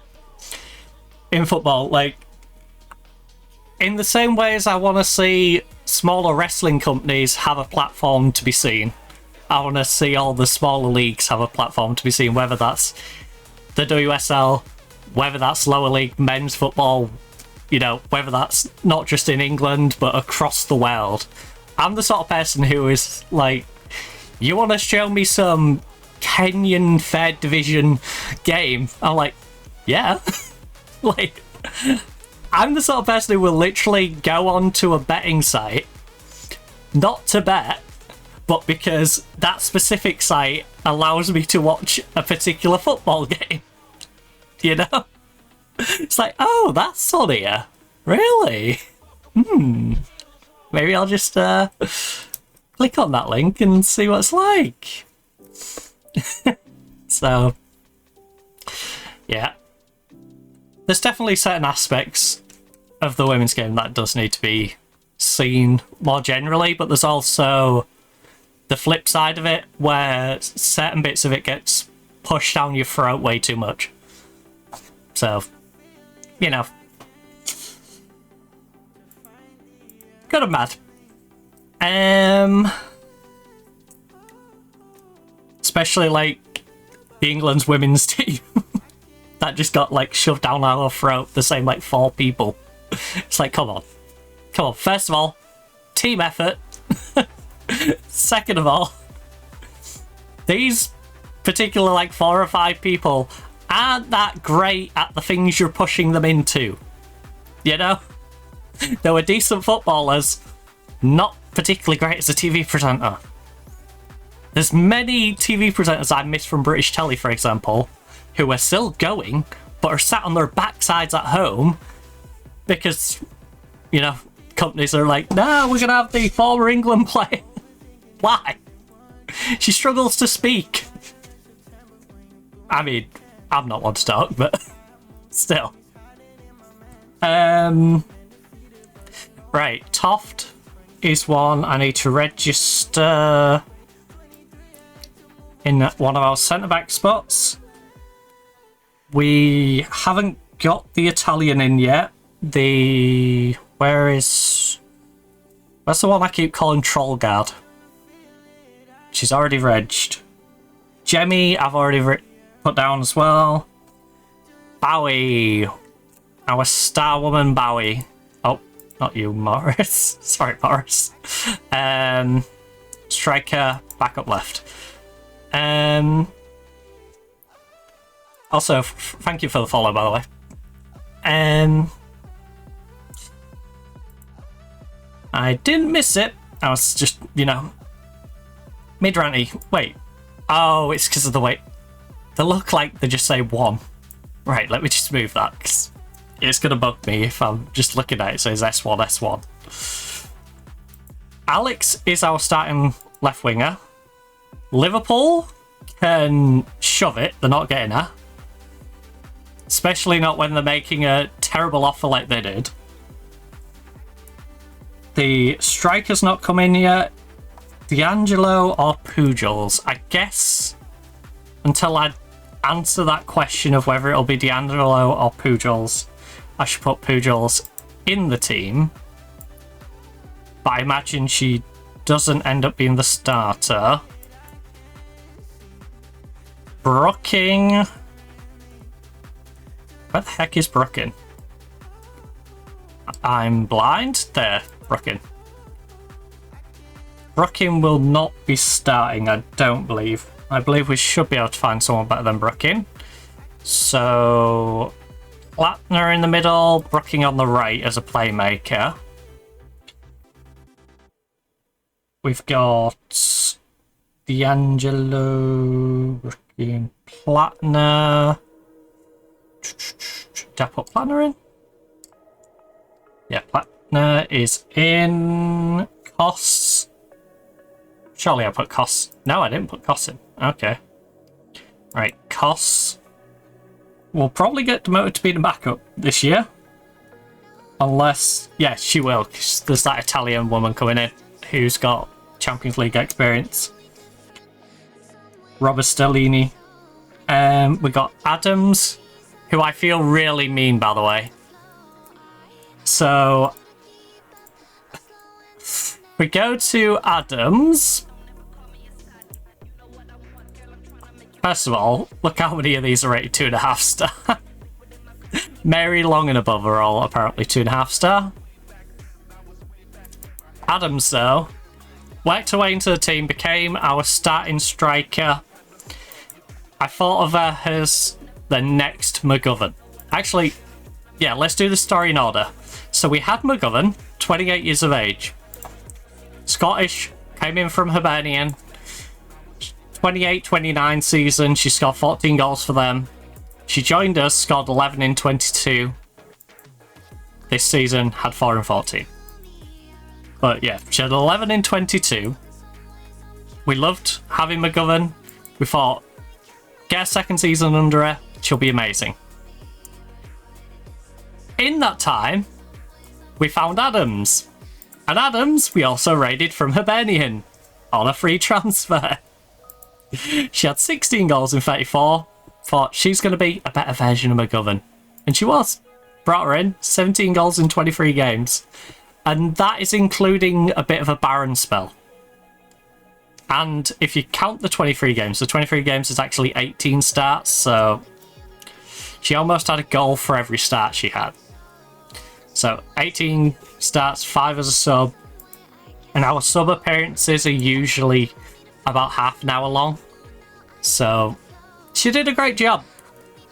In football, like, in the same way as I want to see smaller wrestling companies have a platform to be seen, I want to see all the smaller leagues have a platform to be seen, whether that's the WSL, whether that's lower league men's football, you know, whether that's not just in England, but across the world. I'm the sort of person who is like, you want to show me some Kenyan third division game? I'm like, yeah. Like, I'm the sort of person who will literally go onto a betting site, not to bet, but because that specific site allows me to watch a particular football game. You know? It's like, oh, that's on here. Really? Maybe I'll just click on that link and see what it's like. So, yeah. There's definitely certain aspects of the women's game that does need to be seen more generally, but there's also the flip side of it where certain bits of it gets pushed down your throat way too much. So, you know. Kind of mad. Especially like the England's women's team that just got like shoved down our throat, the same like 4 people. It's like, come on. Come on. First of all, team effort. Second of all, these particular like 4 or 5 people aren't that great at the things you're pushing them into. You know? They were decent footballers, not particularly great as a TV presenter. There's many TV presenters I miss from British telly, for example, who are still going, but are sat on their backsides at home because, you know, companies are like, no, we're going to have the former England player. Why? She struggles to speak. I mean, I'm not one to talk, but still. Right, Toft is one I need to register in one of our centre-back spots. We haven't got the Italian in yet. Where's the one I keep calling Troll Guard? She's already regged. Jemmy, I've already put down as well. Bowie. Our star woman, Bowie. Oh, not you, Morris. Sorry, Morris. Striker, back up left. Also, thank you for the follow, by the way. I didn't miss it. I was just, you know, mid-ranty. Wait. Oh, it's because of the weight. They look like they just say 1. Right, let me just move that, because it's going to bug me if I'm just looking at it. It says S1, S1. Alex is our starting left winger. Liverpool can shove it. They're not getting her. Especially not when they're making a terrible offer like they did. The striker's not come in yet. D'Angelo or Pujals? I guess until I answer that question of whether it'll be D'Angelo or Pujals, I should put Pujals in the team. But I imagine she doesn't end up being the starter. Brooking. Where the heck is Brooking? I'm blind. There, Brooking. Brooking will not be starting, I don't believe. I believe we should be able to find someone better than Brooking. So, Plattner in the middle, Brooking on the right as a playmaker. We've got D'Angelo, Brooking, Plattner. Did I put Plattner in? Yeah, Plattner is in. Costs. Surely I put Costs. No, I didn't put Costs in. Okay. Right, Costs. We'll probably get demoted to be the backup this year. Unless, yeah, she will, because there's that Italian woman coming in who's got Champions League experience. Robert Stellini. We got Adams, who I feel really mean, by the way. So, we go to Adams. First of all, look how many of these are rated 2.5 star. Mary Long and above are all apparently 2.5 star. Adams, though, worked her way into the team, became our starting striker. I thought of her as the next McGovern. Actually, yeah, let's do the story in order. So we had McGovern, 28 years of age. Scottish, came in from Hibernian. 28-29 season, she scored 14 goals for them. She joined us, scored 11 in 22. This season, had 4 in 14. But yeah, she had 11 in 22. We loved having McGovern. We thought, get a second season under her, she'll be amazing. In that time, we found Adams. And Adams, we also raided from Hibernian on a free transfer. She had 16 goals in 34. Thought she's going to be a better version of McGovern. And she was. Brought her in, 17 goals in 23 games. And that is including a bit of a barren spell. And if you count the 23 games, the 23 games is actually 18 starts, so she almost had a goal for every start she had. So 18 starts, 5 as a sub, and our sub appearances are usually about half an hour long. So she did a great job.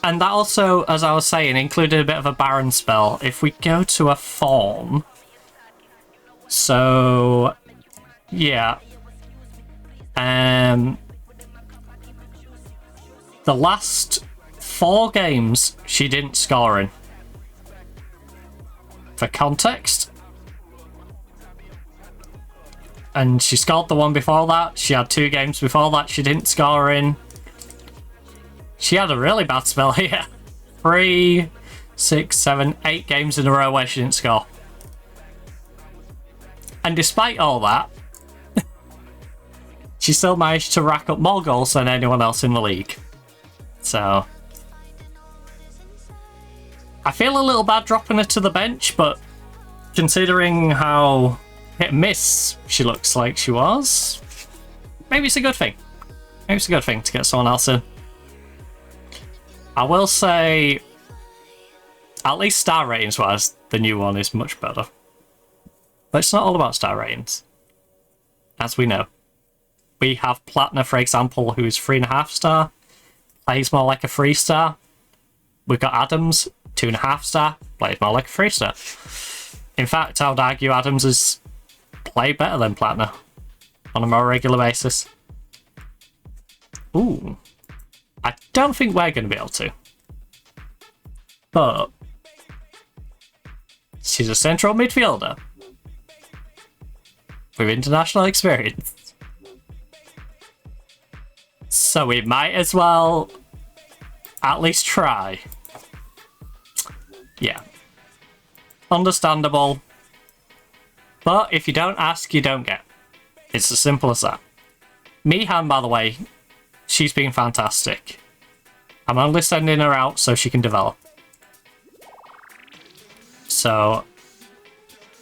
And that also, as I was saying, included a bit of a barren spell. If we go to a form... So, yeah. The last 4 games she didn't score in. For context. And she scored the one before that. She had 2 games before that she didn't score in. She had a really bad spell here. 3, 6, 7, 8 games in a row where she didn't score. And despite all that, she still managed to rack up more goals than anyone else in the league. So I feel a little bad dropping her to the bench, but considering how hit and miss she looks like she was, maybe it's a good thing. Maybe it's a good thing to get someone else in. I will say, at least star ratings wise, the new one is much better. But it's not all about star ratings, as we know. We have Platner, for example, who is 3.5 star, plays more like a 3 star. We've got Adams, 2.5 star, plays more like a 3 star. In fact, I would argue Adams is play better than Platner on a more regular basis. Ooh. I don't think we're going to be able to. But she's a central midfielder with international experience. So we might as well at least try. Yeah. Understandable. But if you don't ask, you don't get. It's as simple as that. Mihan, by the way, she's been fantastic. I'm only sending her out so she can develop. So,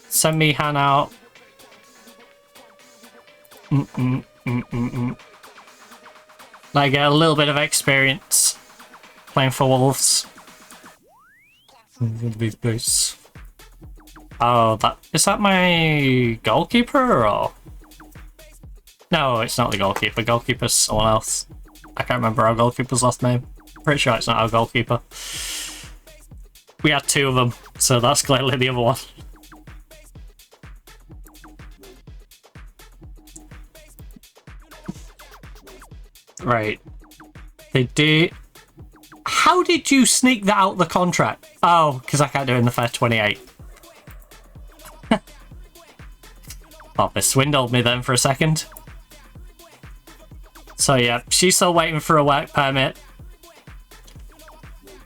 send Mihan out. Let her get a little bit of experience playing for Wolves. Oh, is that my goalkeeper or? No, it's not the goalkeeper. Goalkeeper's someone else. I can't remember our goalkeeper's last name. Pretty sure it's not our goalkeeper. We had 2 of them, so that's clearly the other one. Right. They did... How did you sneak that out of the contract? Oh, because I can't do it in the first 28. Oh, they swindled me then for a second. So yeah, she's still waiting for a work permit.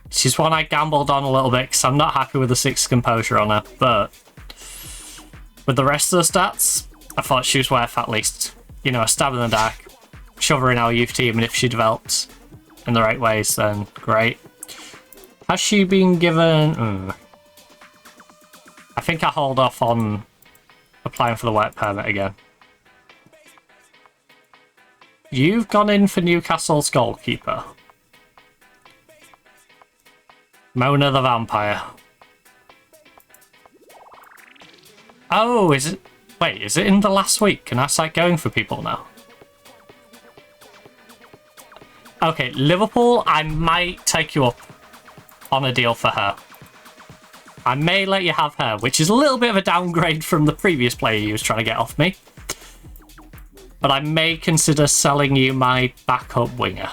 She's one I gambled on a little bit because I'm not happy with the 6 composure on her, but with the rest of the stats, I thought she was worth at least, you know, a stab in the dark. Shove her in our youth team, and if she develops in the right ways, then great. Has she been given... I think I hold off on applying for the work permit again. You've gone in for Newcastle's goalkeeper. Mona the Vampire. Oh, is it? Wait, is it in the last week? Can I start going for people now? Okay, Liverpool, I might take you up on a deal for her. I may let you have her, which is a little bit of a downgrade from the previous player you was trying to get off me. But I may consider selling you my backup winger.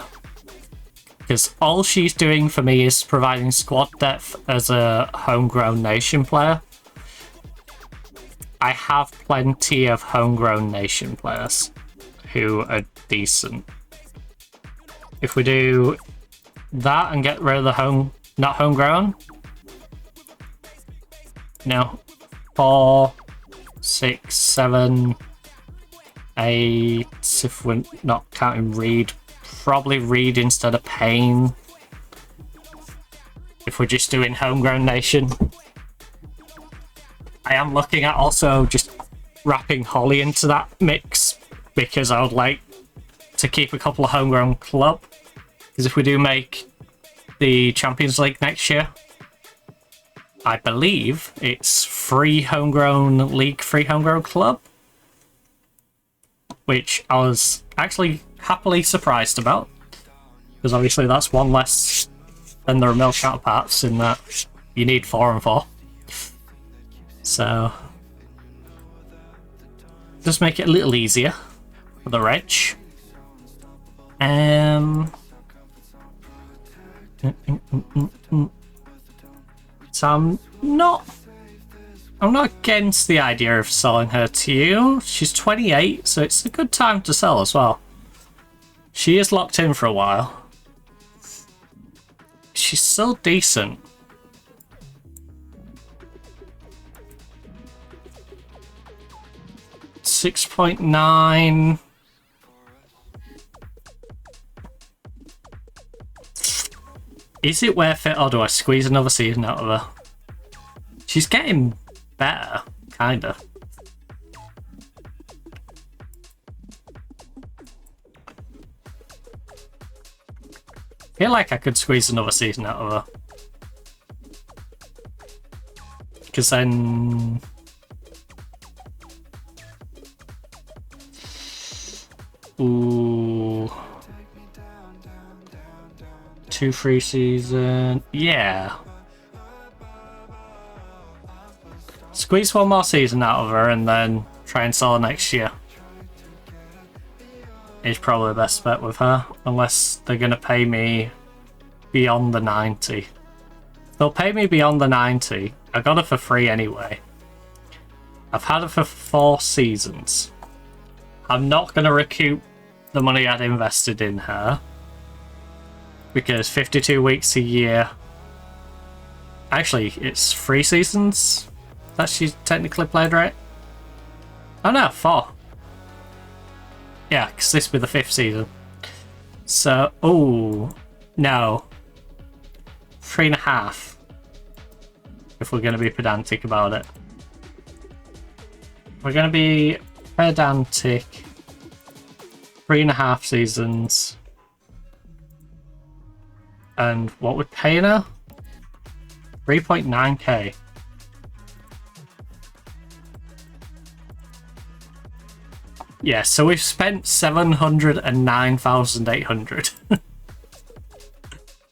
Because all she's doing for me is providing squad depth as a homegrown nation player. I have plenty of homegrown nation players who are decent. If we do that and get rid of the not homegrown. No. 4, 6, 7, 8. If we're not counting Reed, probably Reed instead of Payne. If we're just doing homegrown nation. I am looking at also just wrapping Holly into that mix because I would like to keep a couple of homegrown club. Because if we do make the Champions League next year, I believe it's free homegrown league, free homegrown club, which I was actually happily surprised about, because obviously that's one less than their male counterparts in that you need 4 and 4. So just make it a little easier for the reg. So I'm not against the idea of selling her to you. She's 28, so it's a good time to sell as well. She is locked in for a while. She's still decent. $6.9. Is it worth it, or do I squeeze another season out of her? She's getting better, kinda. I feel like I could squeeze another season out of her. Because then... Ooh... 2 free season... Yeah. Squeeze one more season out of her and then try and sell her next year. Is probably the best bet with her, unless they're going to pay me beyond the 90. They'll pay me beyond the 90. I got her for free anyway. I've had her for 4 seasons. I'm not going to recoup the money I'd invested in her, because 52 weeks a year... Actually, it's 3 seasons that she's technically played, right? Oh no, 4. Yeah, because this will be the 5th season. So, oh no. 3.5. If we're going to be pedantic about it. We're going to be pedantic. 3.5 seasons. And what we're paying her? 3.9k. Yeah, so we've spent 709,800.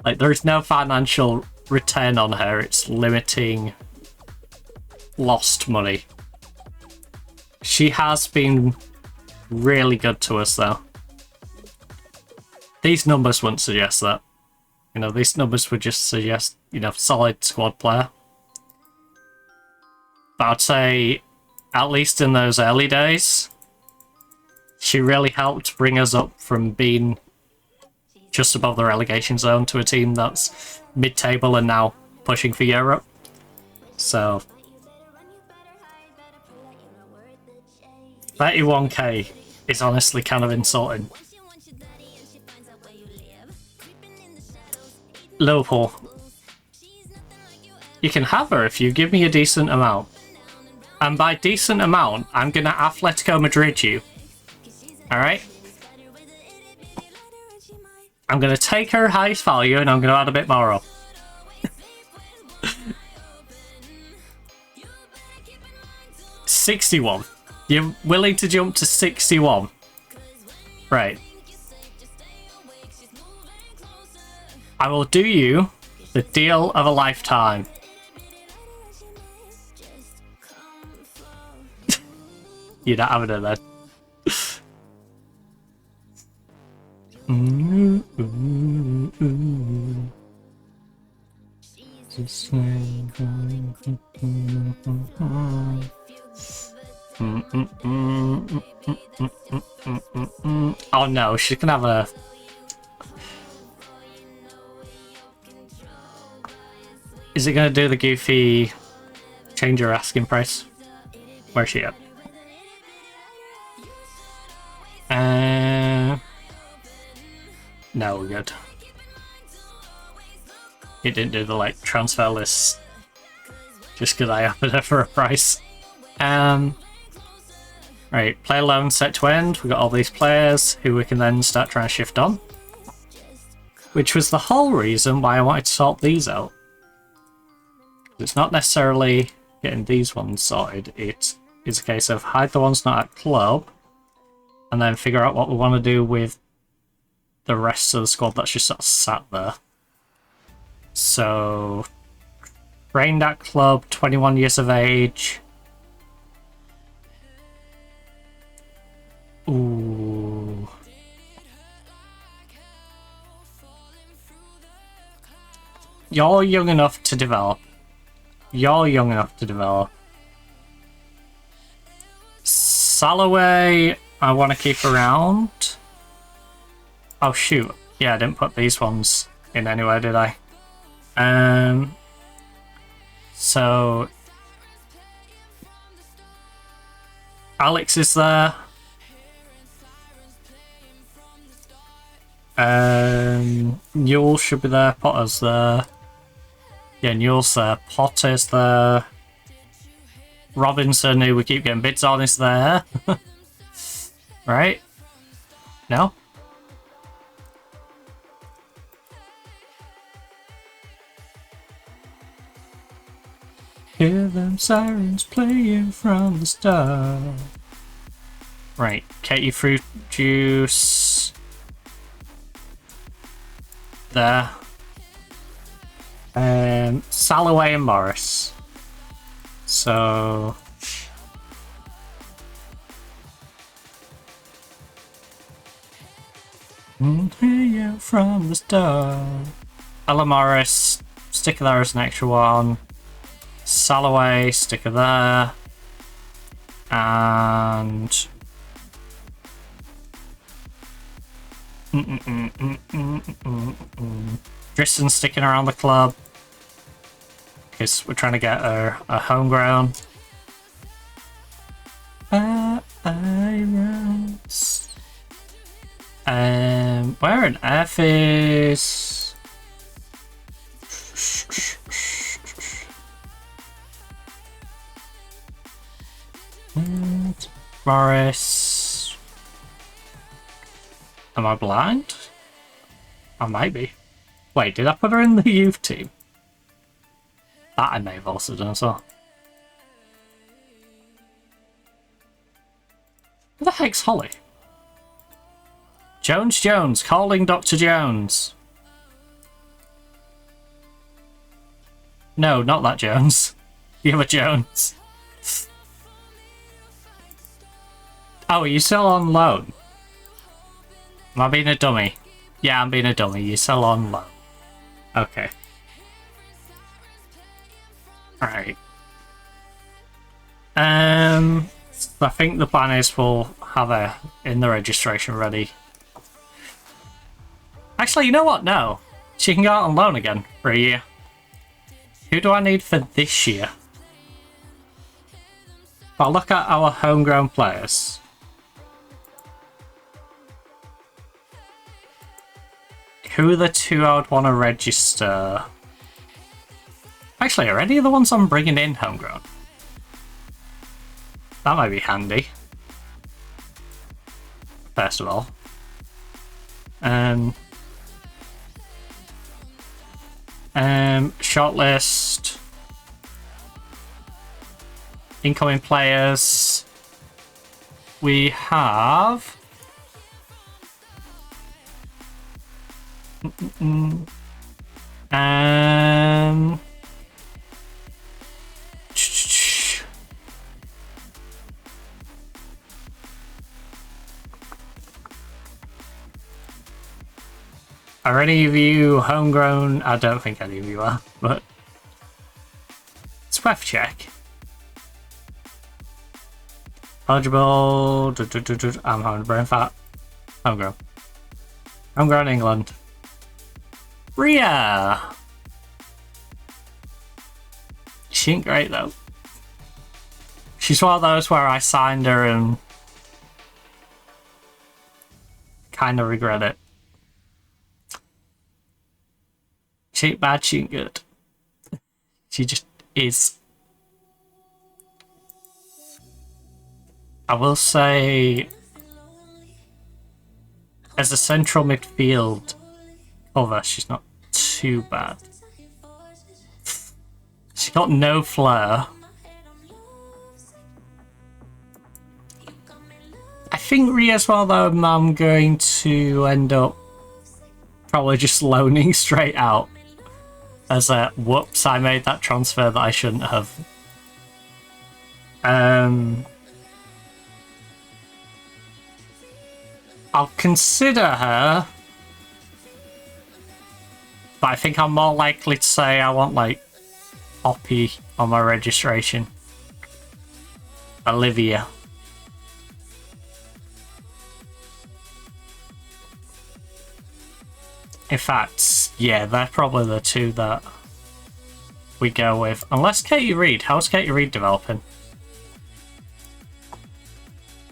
Like, there is no financial return on her. It's limiting lost money. She has been really good to us, though. These numbers wouldn't suggest that. You know, these numbers would just suggest, you know, solid squad player. But I'd say, at least in those early days, she really helped bring us up from being just above the relegation zone to a team that's mid-table and now pushing for Europe. So, 31k is honestly kind of insulting. Liverpool. You can have her if you give me a decent amount. And by decent amount, I'm gonna Atletico Madrid you. Alright? I'm gonna take her highest value and I'm gonna add a bit more up. 61. You're willing to jump to 61? Right. I will do you the deal of a lifetime. You're not having it then. Oh no, she can have a... Is it going to do the goofy change your asking price? Where's she at? No, we're good. It didn't do the like transfer list just because I offered her for a price. Right, play alone set to end. We got all these players who we can then start trying to shift on, which was the whole reason why I wanted to sort these out. It's not necessarily getting these ones sorted. It is a case of hide the ones not at club, and then figure out what we want to do with the rest of the squad that's just sort of sat there. So, trained at club, 21 years of age. Ooh. You're young enough to develop. You're young enough to develop. Salloway, I want to keep around. Oh shoot, yeah, I didn't put these ones in anywhere, did I? So Alex is there. Newell should be there. Potter's there. Yeah, Newell's there. Potter's there. Robinson, who we keep getting bids on, is there. Right? No? Hear them sirens playing from the start. Right, Katie Fruit Juice. There. Salloway and Morris. So... hear you from the start. Ella Morris, stick her there as an extra one. Salloway, stick her there. And... Tristan sticking around the club. Because we're trying to get a homegrown. Irons. Where on earth is... Morris. Am I blind? I might be. Wait, did I put her in the youth team? That I may have also done as well. Who the heck's Holly? Jones, calling Dr. Jones. No, not that Jones. The other Jones. Oh, are you still on loan? Am I being a dummy? Yeah, I'm being a dummy. You're still on loan. Okay. Alright. I think the plan is we'll have her in the registration ready. Actually, you know what? No. She can go out on loan again for a year. Who do I need for this year? If I look at our homegrown players. Who are the two I would want to register? Actually, are any of the ones I'm bringing in homegrown? That might be handy. First of all. Shortlist. Incoming players. we have... Are any of you homegrown? I don't think any of you are, but it's worth a check. Eligible. I'm having a brain fart. Homegrown. Homegrown England. Rhea. She ain't great though. She's one of those where I signed her and kind of regret it. She ain't bad, she ain't good. She just is. I will say, as a central midfield cover, she's not too bad. She's got no flair. I think Rhea's one of them I'm going to end up probably just loaning straight out. As a whoops, I made that transfer that I shouldn't have. I'll consider her, but I think I'm more likely to say I want like Poppy on my registration. Olivia. In fact, yeah, they're probably the two that we go with. Unless Katie Reid. How's Katie Reid developing?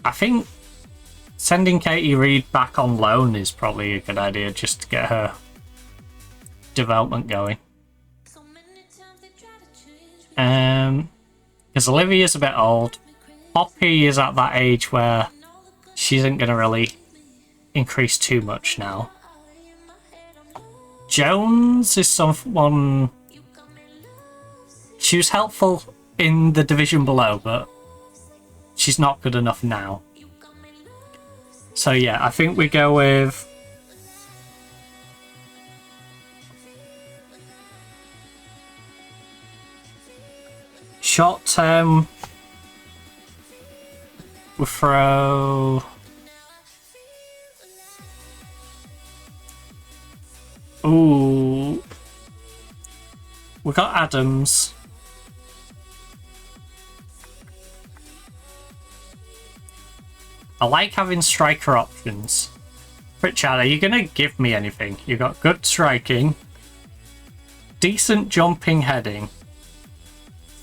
I think sending Katie Reid back on loan is probably a good idea just to get her development going. Because Olivia's a bit old. Poppy is at that age where she isn't going to really increase too much now. Jones is someone... She was helpful in the division below, but she's not good enough now. So yeah, I think we go with... Short term... We'll throw... Ooh. We got Adams. I like having striker options. Pritchard, are you gonna give me anything? You got good striking, decent jumping, heading.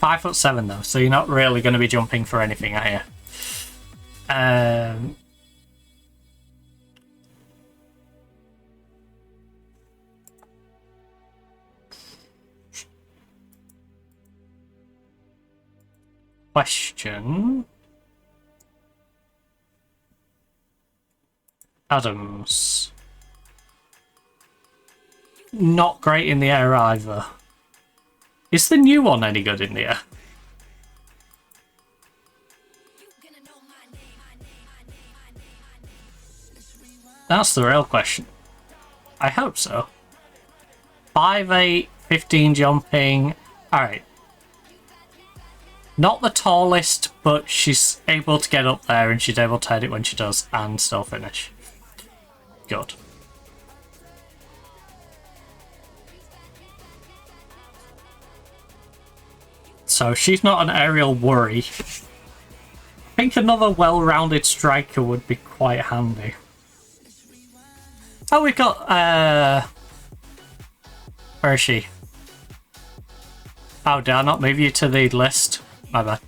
5'7" though, so you're not really gonna be jumping for anything, are you? Question. Adams. Not great in the air either. Is the new one any good in the air? That's the real question. I hope so. 5'8", 15 jumping. Alright. Not the tallest, but she's able to get up there and she's able to head it when she does and still finish. Good. So she's not an aerial worry. I think another well-rounded striker would be quite handy. Oh, we got, where is she? Oh, did I not move you to the list? My bad.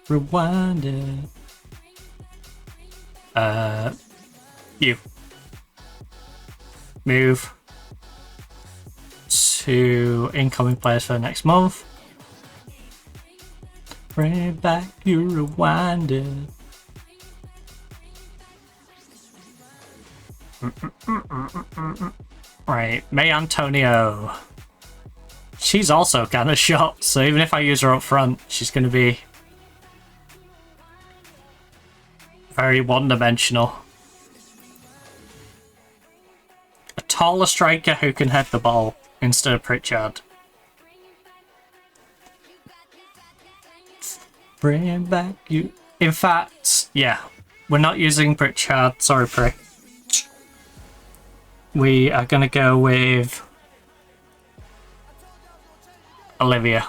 Rewind it. You. Move to incoming players for next month. Bring back your rewinder. Right, May Antonio. She's also kind of shot, so even if I use her up front, she's going to be Very one-dimensional. A taller striker who can head the ball instead of Pritchard. Bring back you. In fact, yeah, we're not using Pritchard. Sorry, Prick. We are going to go with Olivia.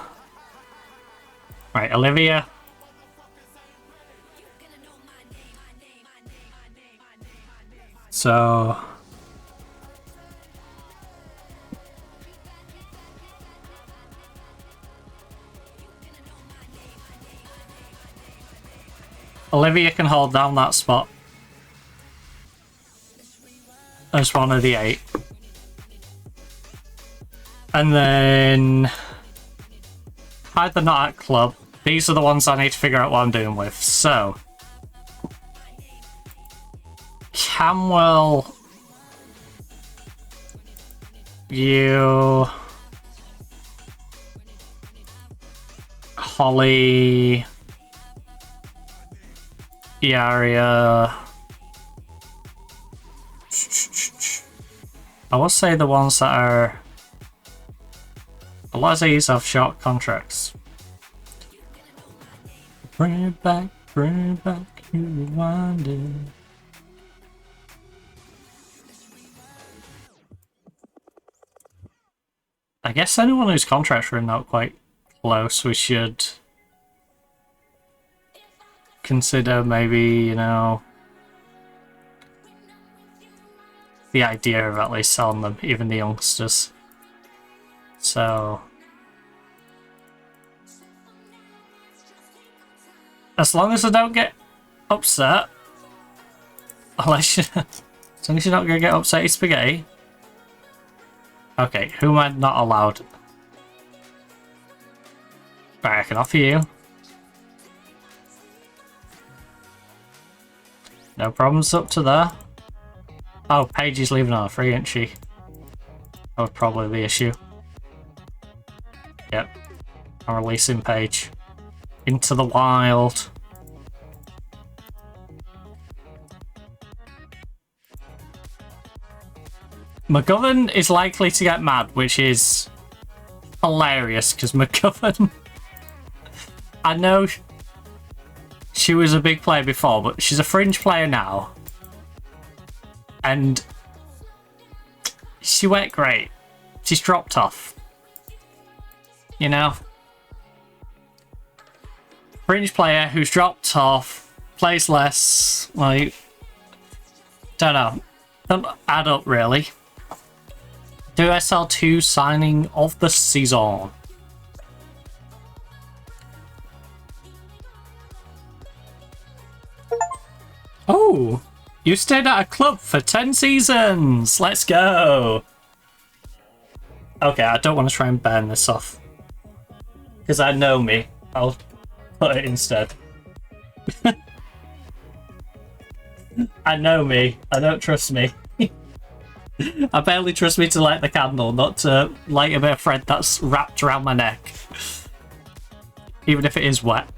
Right, Olivia. So... Olivia can hold down that spot as one of the 8. And then... either not at club. These are the ones I need to figure out what I'm doing with. So... Camwell... You... Holly... Yaria... I will say the ones that are... A lot of these have short contracts. Bring it back, you rewind it. I guess anyone whose contracts are not quite close, we should consider maybe, you know, the idea of at least selling them, even the youngsters. So, as long as I don't get upset, unless you, as long as you're not gonna get upset, spaghetti. Okay, who am I not allowed? Right, I can offer you. No problems up to there. Oh, Paige is leaving on a free, isn't she? That would probably be the issue. Yep. I'm releasing Paige. Into the wild. McGovern is likely to get mad, which is hilarious, because McGovern... I know she was a big player before, but she's a fringe player now. And she went great. She's dropped off. You know? Fringe player who's dropped off, plays less, like... Don't know. Don't add up, really. Do SL2 signing of the season. Oh! You stayed at a club for 10 seasons! Let's go! Okay, I don't want to try and burn this off. Because I know me. I'll put it instead. I know me. I don't trust me. I barely trust me to light the candle, not to light a bit of thread that's wrapped around my neck. Even if it is wet.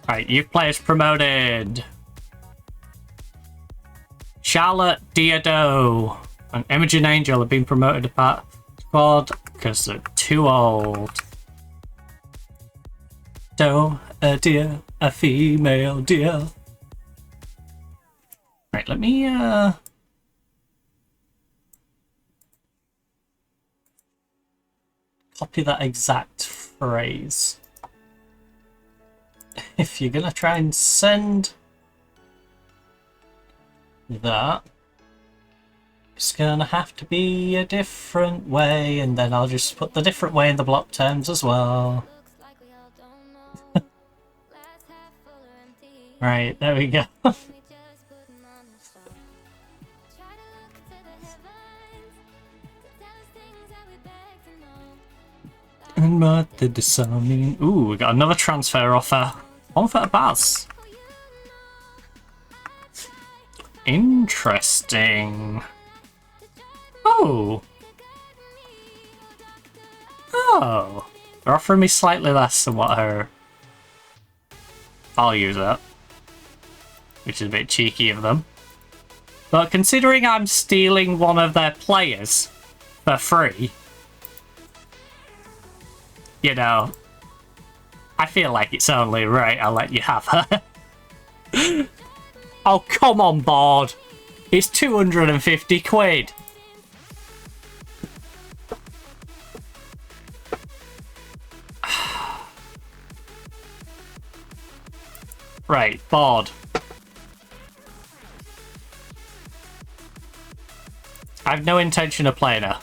Right, youth players promoted. Charlotte Diado and Imogen Angel have been promoted to part squad because they're too old. So, a deer, a female deer. Right, let me copy that exact phrase. If you're gonna try and send that, it's gonna have to be a different way, and then I'll just put the different way in the block terms as well. Right, there we go. And what did the song mean? Ooh, we got another transfer offer. One for Baz. Interesting. Oh, Oh, they're offering me slightly less than what her value's at, which is a bit cheeky of them. But considering I'm stealing one of their players for free, you know, I feel like it's only right I'll let you have her. Oh, come on, board. It's 250 quid. Right, board. I have no intention of playing her.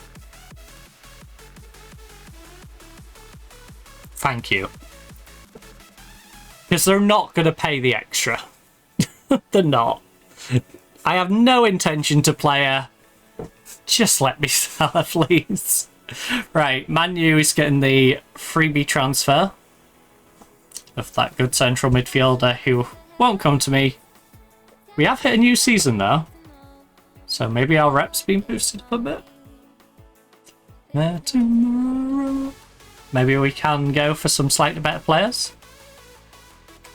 Thank you. Because they're not going to pay the extra. They're not. I have no intention to play her. Just let me sell her, please. Right, Man U is getting the freebie transfer of that good central midfielder who won't come to me. We have hit a new season though, so maybe our reps been boosted up a bit. Tomorrow. Maybe we can go for some slightly better players.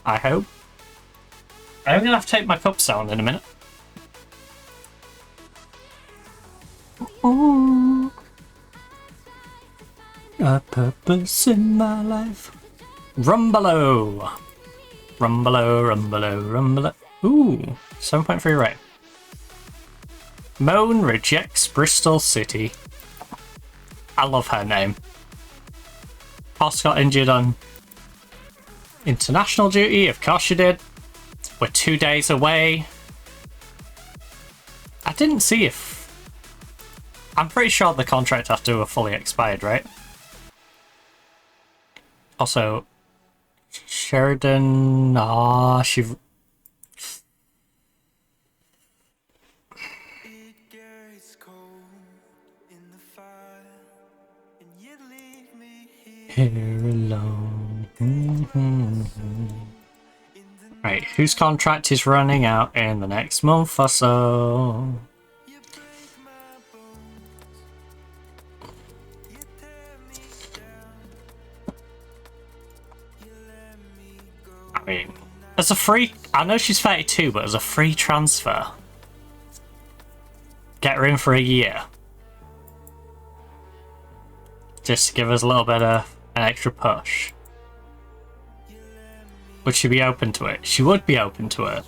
I hope. I'm gonna have to take my cups down in a minute. Ooh. A purpose in my life. Rumbalo. Rumbalo, rumbalo, rumbalo. Ooh, 7.3 rate. Moan rejects Bristol City. I love her name. Poss got injured on international duty, of course she did. We're 2 days away. I didn't see if... I'm pretty sure the contract has to have fully expired, right? Also, Sheridan... she... It gets cold in the fire, and you leave me here alone. Right, whose contract is running out in the next month or so? I mean, as a free... I know she's 32, but as a free transfer, get her in for a year. Just to give us a little bit of an extra push. Would she be open to it? She would be open to it.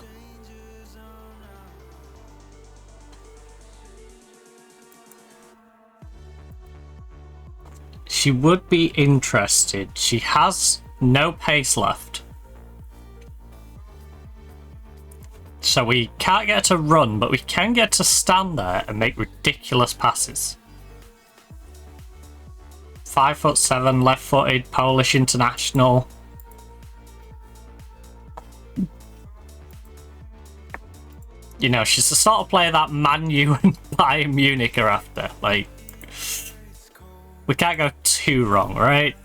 She would be interested. She has no pace left. So we can't get her to run, but we can get to stand there and make ridiculous passes. 5'7", left-footed, Polish international. You know, she's the sort of player that Man U and Bayern Munich are after. Like, we can't go too wrong, right?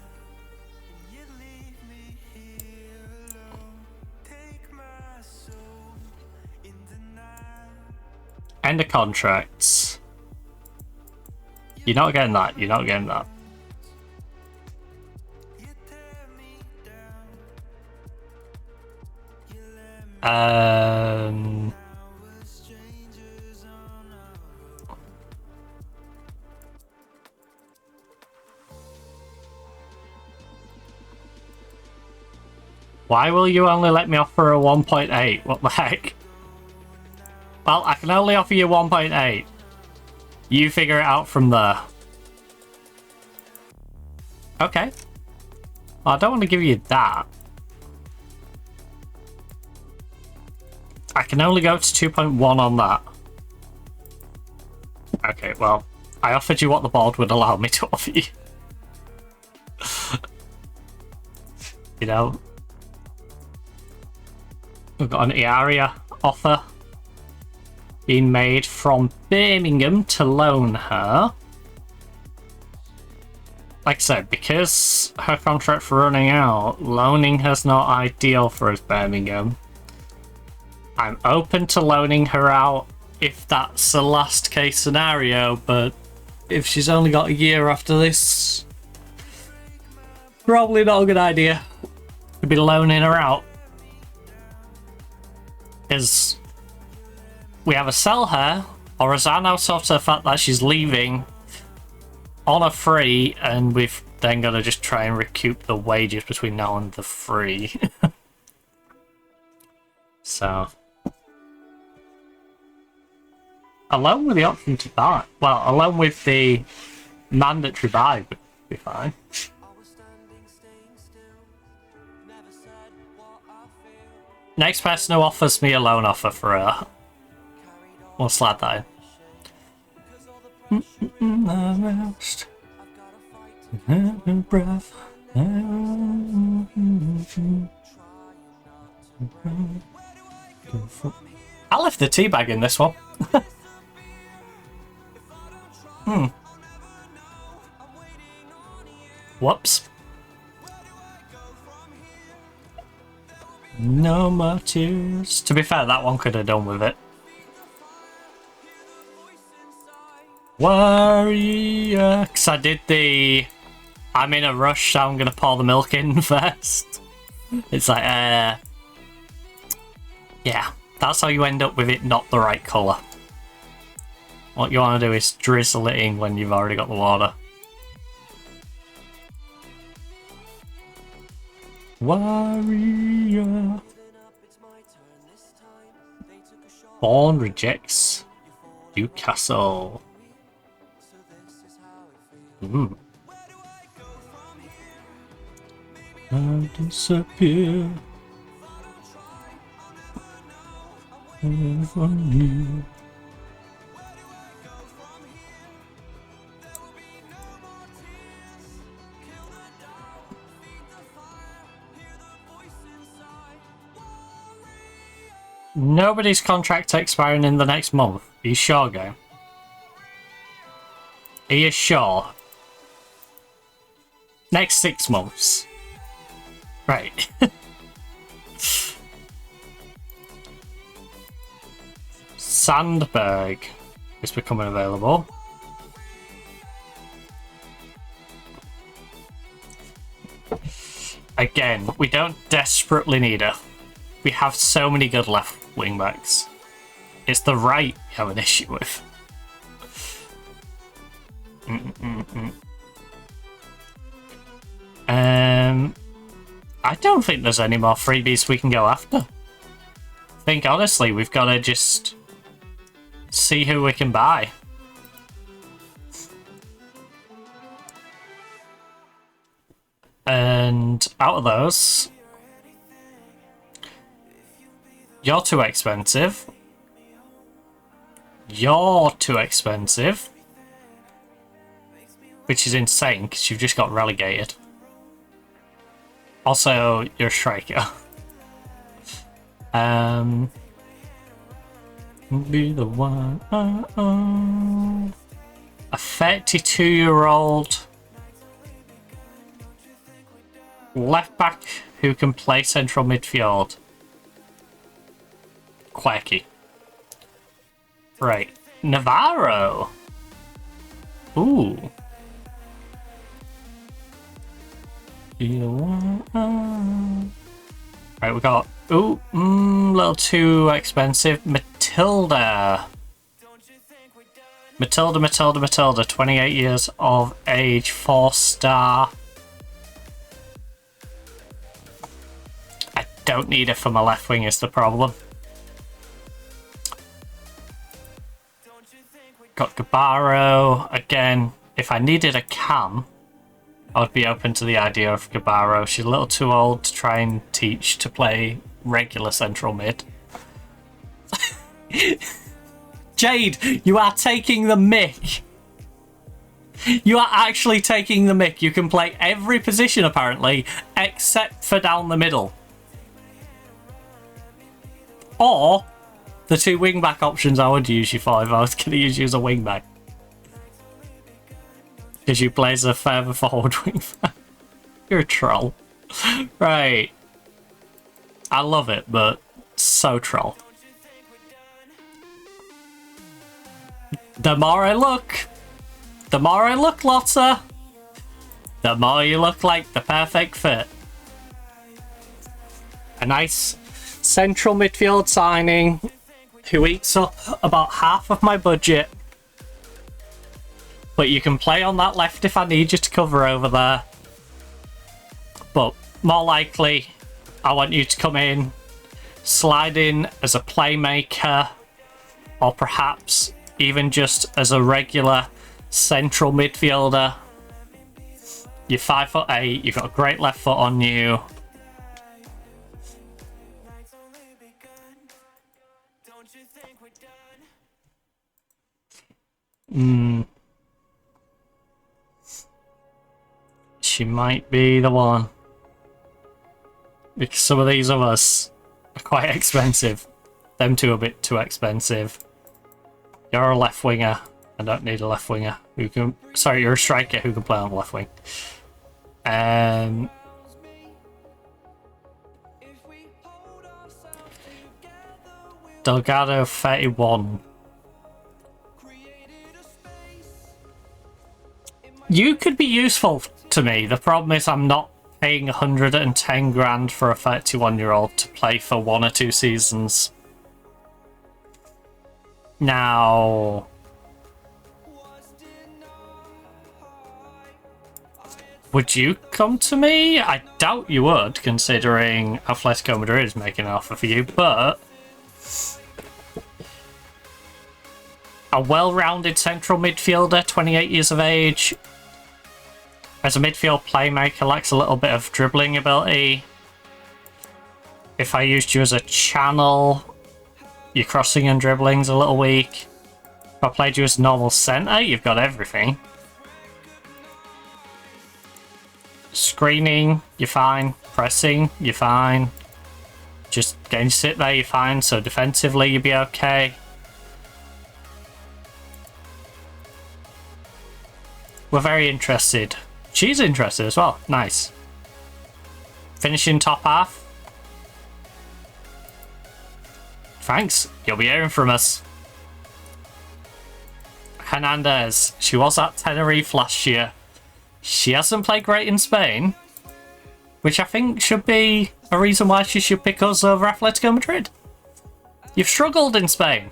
End of contracts. You're not getting that. You're not getting that. Why will you only let me offer a 1.8? What the heck? Well, I can only offer you 1.8. You figure it out from there. Okay. Well, I don't want to give you that. I can only go to 2.1 on that. Okay, well, I offered you what the board would allow me to offer you. You know, we've got an Iaria offer being made from Birmingham to loan her. Like I said, because her contract's running out, loaning her's not ideal for us, Birmingham. I'm open to loaning her out if that's the last case scenario, but if she's only got a year after this, Probably not a good idea to be loaning her out. Because we either sell her, or as I now sort the fact that she's leaving on a free, and we've then got to just try and recoup the wages between now and the free. So, alone with the option to buy, well, alone with the mandatory buy would be fine. Next person who offers me a loan offer for her, we'll slide that in. Breath. I left the tea bag in this one. Whoops. No more tears. To be fair, that one could have done with it. Warrior. Because I did the... I'm in a rush, so I'm going to pour the milk in first. It's like, yeah. That's how you end up with it not the right colour. What you want to do is drizzle it in when you've already got the water. Warrior. Bourne rejects Newcastle. I'll disappear from you. Nobody's contract expiring in the next month. Are you sure, game? Are you sure? Next 6 months. Right. Sandberg is becoming available. Again, we don't desperately need her. We have so many good left wing backs. It's the right we have an issue with. I don't think there's any more freebies we can go after. I think honestly we've got to just see who we can buy. And out of those, you're too expensive. You're too expensive. Which is insane because you've just got relegated. Also, you're a striker. Be the one. A 32-year-old left back who can play central midfield. Quirky. Right. Navarro. Ooh. Right, we got... Ooh, a little too expensive. Matilda. Matilda. 28 years of age. 4-star. I don't need her for my left wing is the problem. Got Gabaro. Again, if I needed a cam, I would be open to the idea of Gabaro. She's a little too old to try and teach to play regular central mid. Jade, you are taking the mick. You are actually taking the mick. You can play every position apparently, except for down the middle. Or the 2 wing-back options I would use you for if I was going to use you as a wing-back. Because you play as a further forward wing-back. You're a troll. Right. I love it, but so troll. The more I look, Lotta, the more you look like the perfect fit. A nice central midfield signing who eats up about half of my budget. But you can play on that left if I need you to cover over there. But more likely, I want you to come in, slide in as a playmaker, or perhaps even just as a regular central midfielder. You're 5'8", you've got a great left foot on you. She might be the one. Because some of these others are quite expensive. Them two are a bit too expensive. You're a left winger. I don't need a left winger. Who can? Sorry, you're a striker who can play on the left wing. Delgado 31. You could be useful to me. The problem is I'm not paying 110 grand for a 31-year-old to play for 1 or 2 seasons. Now, would you come to me? I doubt you would, considering Atletico Madrid is making an offer for you, but a well-rounded central midfielder, 28 years of age, as a midfield playmaker, lacks a little bit of dribbling ability. If I used you as a channel, your crossing and dribbling's a little weak. If I played you as a normal centre, you've got everything. Screening, you're fine. Pressing, you're fine. Just getting to sit there, you're fine. So defensively, you'll be okay. We're very interested. She's interested as well. Nice. Finishing top half. Thanks. You'll be hearing from us. Hernandez. She was at Tenerife last year. She hasn't played great in Spain, which I think should be a reason why she should pick us over Atletico Madrid. You've struggled in Spain,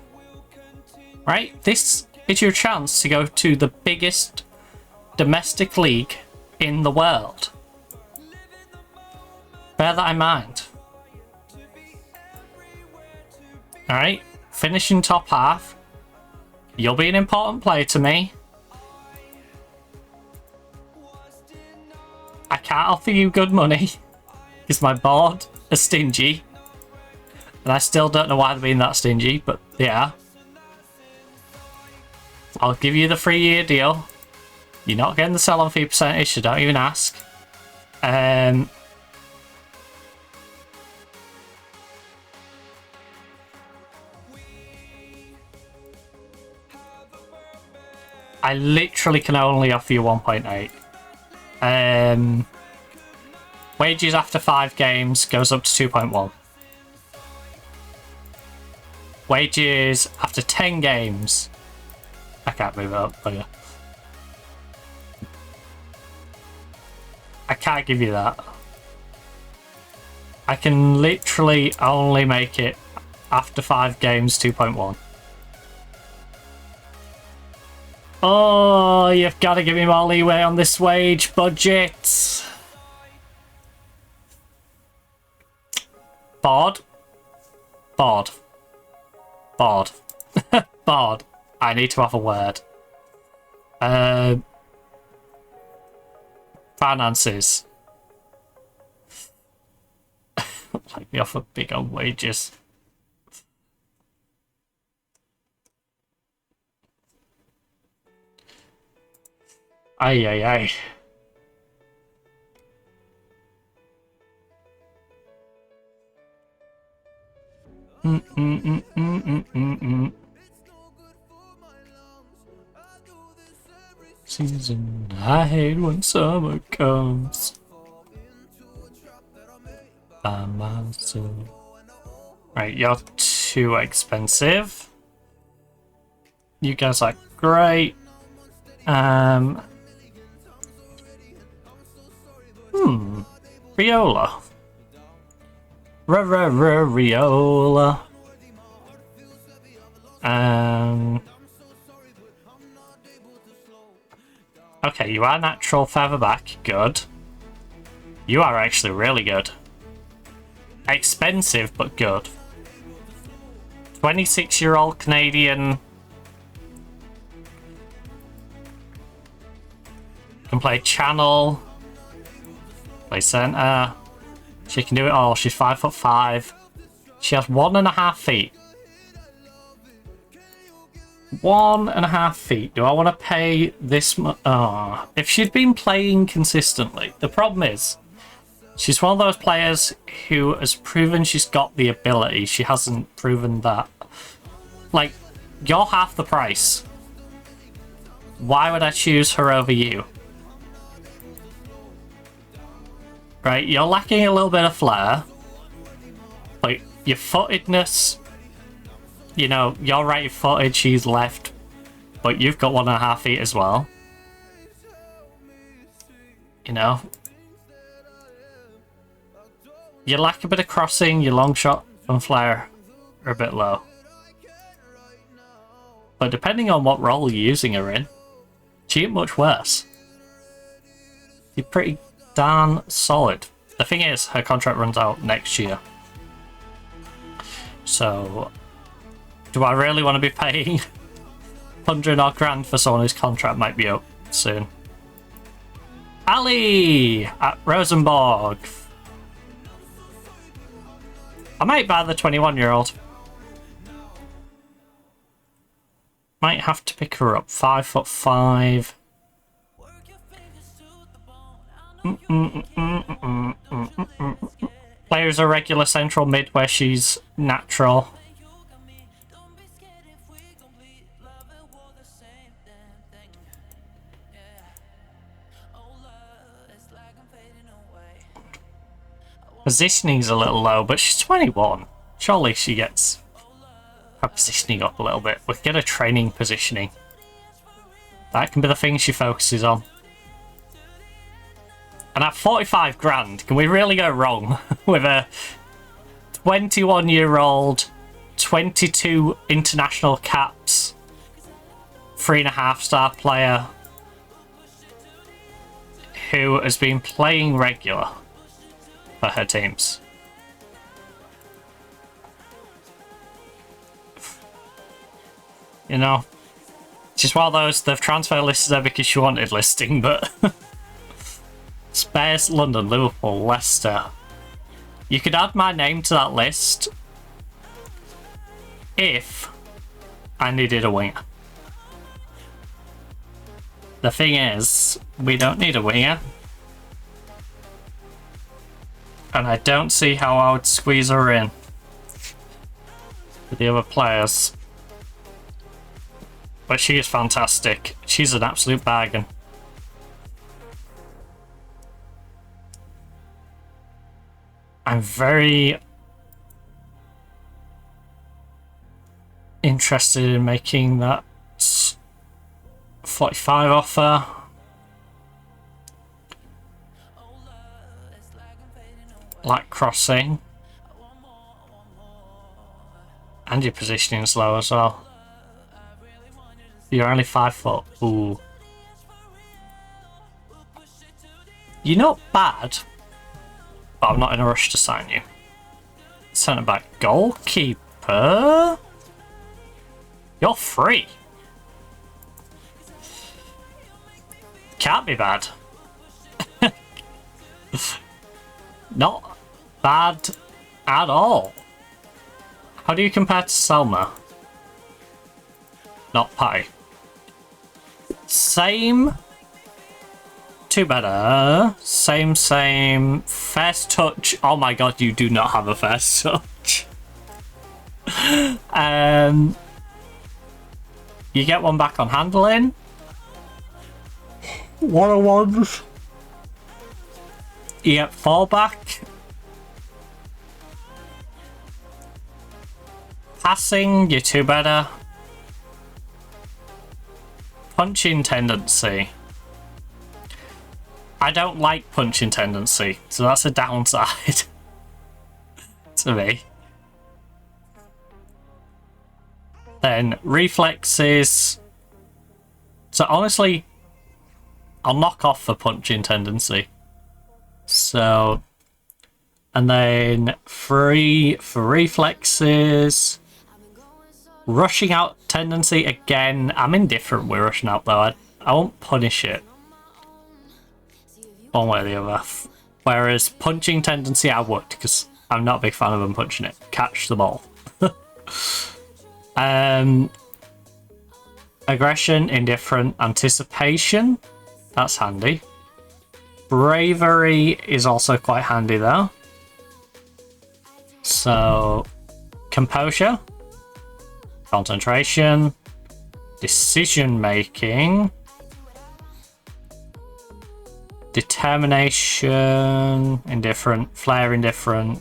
right? This is your chance to go to the biggest domestic league in the world. Bear that in mind. Alright, finishing top half. You'll be an important player to me. I can't offer you good money because my board is stingy. And I still don't know why they're being that stingy, but yeah. I'll give you the 3-year deal. You're not getting the sell-on fee percentage, so don't even ask. I literally can only offer you 1.8. Wages after 5 games goes up to 2.1. Wages after 10 games. I can't move it up, but yeah. I can't give you that. I can literally only make it after 5 games 2.1. Oh, you've got to give me more leeway on this wage budget. Bored. Bored. Bored. Bored. I need to have a word. Finances. Like, they offer big on wages. Ay, ay, ay. Season, I hate when summer comes by myself. Right, you're too expensive. You guys are great. Riola. Riola. Okay, you are natural featherback. Good. You are actually really good. Expensive, but good. 26-year-old Canadian. Can play channel. Play centre. She can do it all. She's 5'5". She has 1.5 feet. 1.5 feet. Do I want to pay this much? Oh, if she'd been playing consistently. The problem is, she's one of those players who has proven she's got the ability. She hasn't proven that. Like, you're half the price. Why would I choose her over you? Right, you're lacking a little bit of flair. Like, your footedness, you know, you're right-footed, she's left, but you've got 1.5 feet as well. You know? You lack a bit of crossing, your long shot and flair are a bit low. But depending on what role you're using her in, she ain't much worse. You're pretty darn solid. The thing is, her contract runs out next year. So, do I really want to be paying 100 odd grand for someone whose contract might be up soon? Ali at Rosenborg. I might buy the 21-year-old. Might have to pick her up. 5'5". Players a regular central mid where she's natural. Positioning's a little low, but she's 21. Surely she gets her positioning up a little bit. We can get her training positioning. That can be the thing she focuses on. And at 45 grand, can we really go wrong with a 21-year-old, 22 international caps, 3.5-star player who has been playing regular for her teams? You know, she's one of those, they've transfer listed her because she wanted listing, but Spurs, London, Liverpool, Leicester. You could add my name to that list if I needed a winger. The thing is, we don't need a winger. And I don't see how I would squeeze her in with the other players. But she is fantastic. She's an absolute bargain. I'm very interested in making that 45 offer. Like crossing. And your positioning is low as well. You're only 5 foot. Ooh. You're not bad. But I'm not in a rush to sign you. Centre back goalkeeper. You're free. Can't be bad. Not bad at all. How do you compare to Selma? Not Patty. Same. Two better. Same. First touch. Oh my god, you do not have a first touch. You get one back on handling. 101s. You get 4 back. Passing, you're 2 better. Punching tendency. I don't like punching tendency, so that's a downside to me. Then reflexes. So honestly, I'll knock off the punching tendency. So, and then 3 for reflexes. Rushing out tendency again. I'm indifferent with rushing out though. I won't punish it one way or the other. Whereas punching tendency I would, because I'm not a big fan of them punching it. Catch the ball. Aggression, indifferent, anticipation. That's handy. Bravery is also quite handy though. So, composure, concentration, decision making, determination, indifferent, flair, indifferent,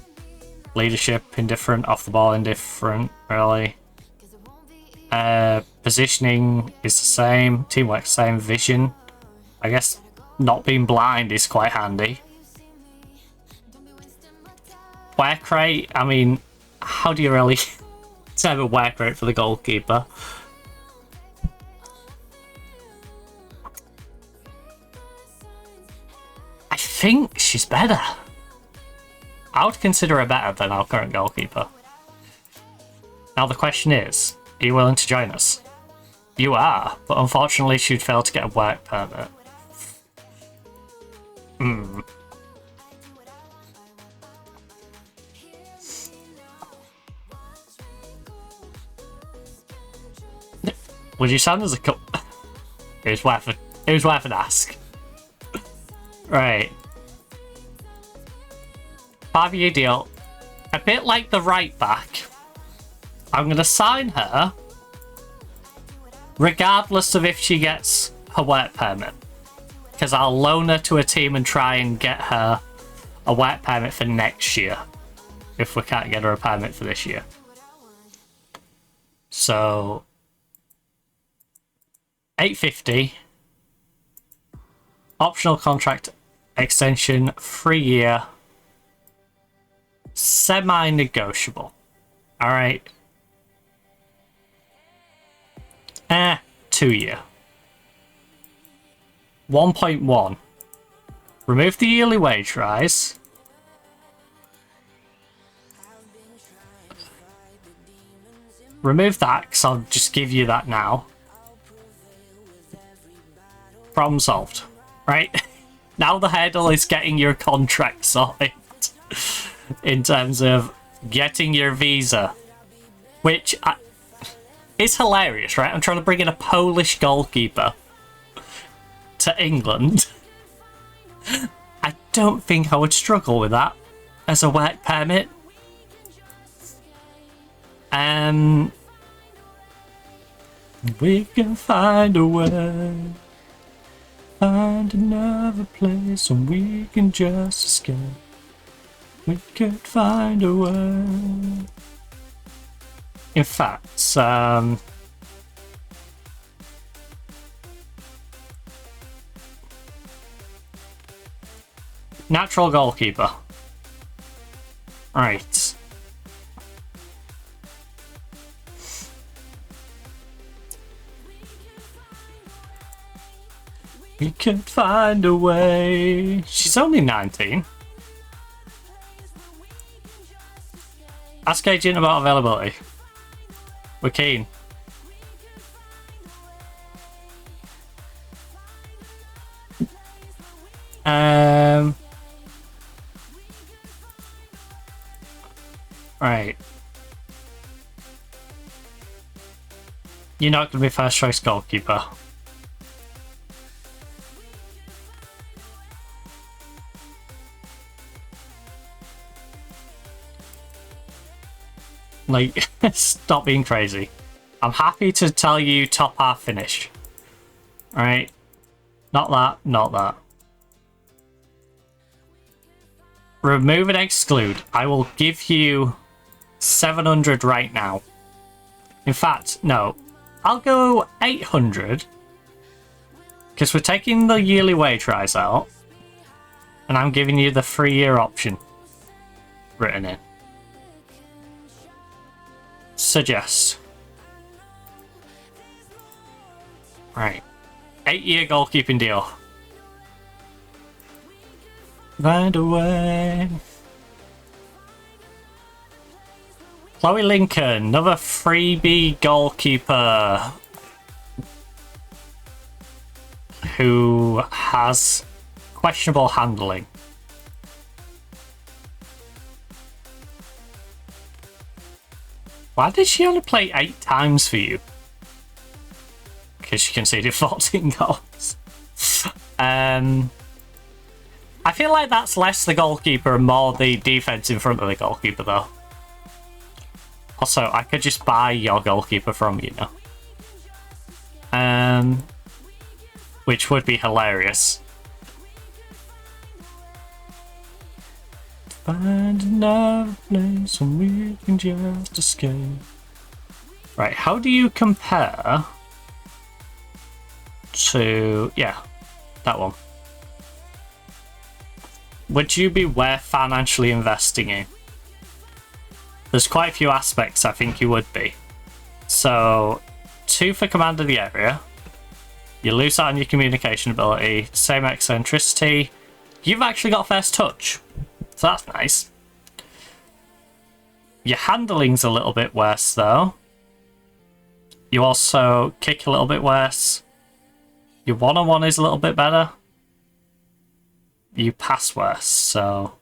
leadership, indifferent, off the ball, indifferent, really. Positioning is the same, teamwork same, vision. I guess not being blind is quite handy. Work rate, I mean, how do you really have a work rate for the goalkeeper? I think she's better. I would consider her better than our current goalkeeper. Now the question is, are you willing to join us? You are, but unfortunately she'd fail to get a work permit. Would you sign as a It was worth an ask. Right. 5-year deal. A bit like the right back. I'm going to sign her regardless of if she gets her work permit. Because I'll loan her to a team and try and get her a work permit for next year. If we can't get her a permit for this year. So, 850. Optional contract extension, 3-year. Semi-negotiable. Alright. 2-year. 1.1. Remove the yearly wage rise. Remove that, because I'll just give you that now. Problem solved. Right? Now the hurdle is getting your contract sorted. In terms of getting your visa. Which is hilarious, right? I'm trying to bring in a Polish goalkeeper to England. I don't think I would struggle with that as a work permit. We can find a way, find another place, and we can just escape. We could find a way. In fact, natural goalkeeper. Right. We could find a way. She's only 19. Ask agent about availability. We're keen. Right. You're not going to be first choice goalkeeper. Like, stop being crazy. I'm happy to tell you top half finish. Alright? Not that, not that. Remove and exclude. I will give you 700 right now. In fact, no. I'll go 800. Because we're taking the yearly wage rise out. And I'm giving you the 3-year option written in. Suggest. Right. 8-year goalkeeping deal. Find a way. Chloe Lincoln, another freebie goalkeeper who has questionable handling. Why did she only play 8 times for you? Because she conceded 14 goals. I feel like that's less the goalkeeper and more the defense in front of the goalkeeper, though. Also, I could just buy your goalkeeper from you now. Which would be hilarious. Find another place and we can just escape. Right, how do you compare to... yeah, that one. Would you be worth financially investing in? There's quite a few aspects I think you would be. So, 2 for command of the area. You lose out on your communication ability. Same eccentricity. You've actually got first touch. So that's nice. Your handling's a little bit worse though. You also kick a little bit worse. Your one-on-one is a little bit better. You pass worse, so...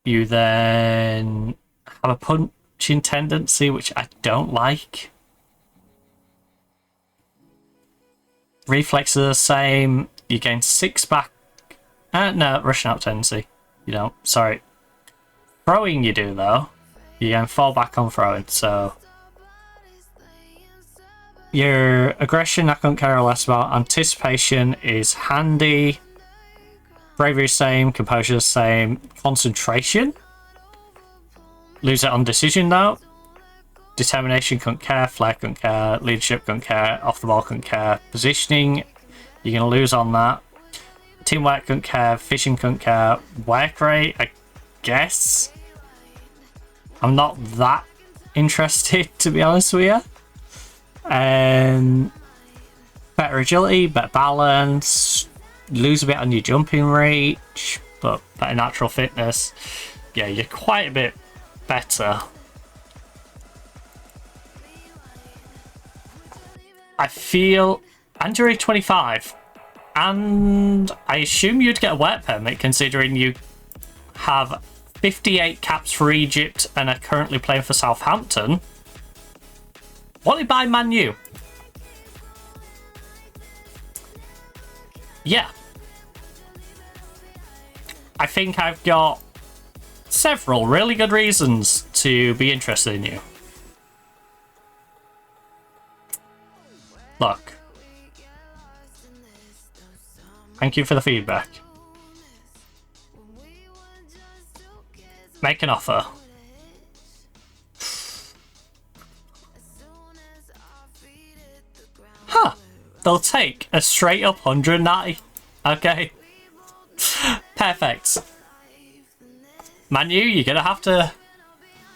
You then have a punching tendency, which I don't like. Reflexes are the same. You gain 6 back. No, rushing out tendency. You don't. Sorry. Throwing you do, though. You gain 4 back on throwing, so... Your aggression I couldn't care less about. Anticipation is handy. Bravery same. Composure the same. Concentration. Lose it on decision though. Determination couldn't care. Flair couldn't care. Leadership couldn't care. Off the ball couldn't care. Positioning, you're going to lose on that. Teamwork couldn't care. Fishing couldn't care. Work rate, I guess. I'm not that interested, to be honest with you. Better agility, better balance, lose a bit on your jumping reach, but better natural fitness. Yeah, you're quite a bit better. I feel, and you're 25, and I assume you'd get a work permit considering you have 58 caps for Egypt and are currently playing for Southampton. Wanted by Man U. Yeah. I think I've got several really good reasons to be interested in you. Look. Thank you for the feedback. Make an offer. Huh. They'll take a straight up 190. Okay. Perfect. Man U, you're gonna have to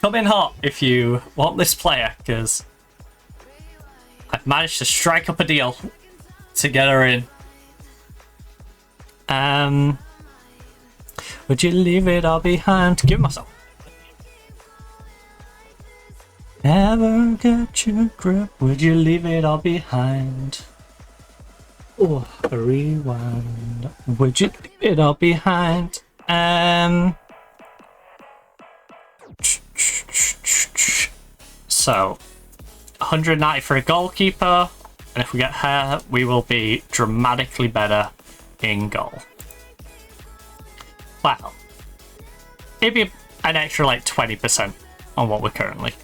come in hot if you want this player, because I've managed to strike up a deal to get her in. Would you leave it all behind? Give myself. Never get your grip. Would you leave it all behind? Oh, rewind. Would you leave it all behind? So, 190 for a goalkeeper, and if we get her, we will be dramatically better in goal. Well, it'd be an extra like 20% on what we're currently.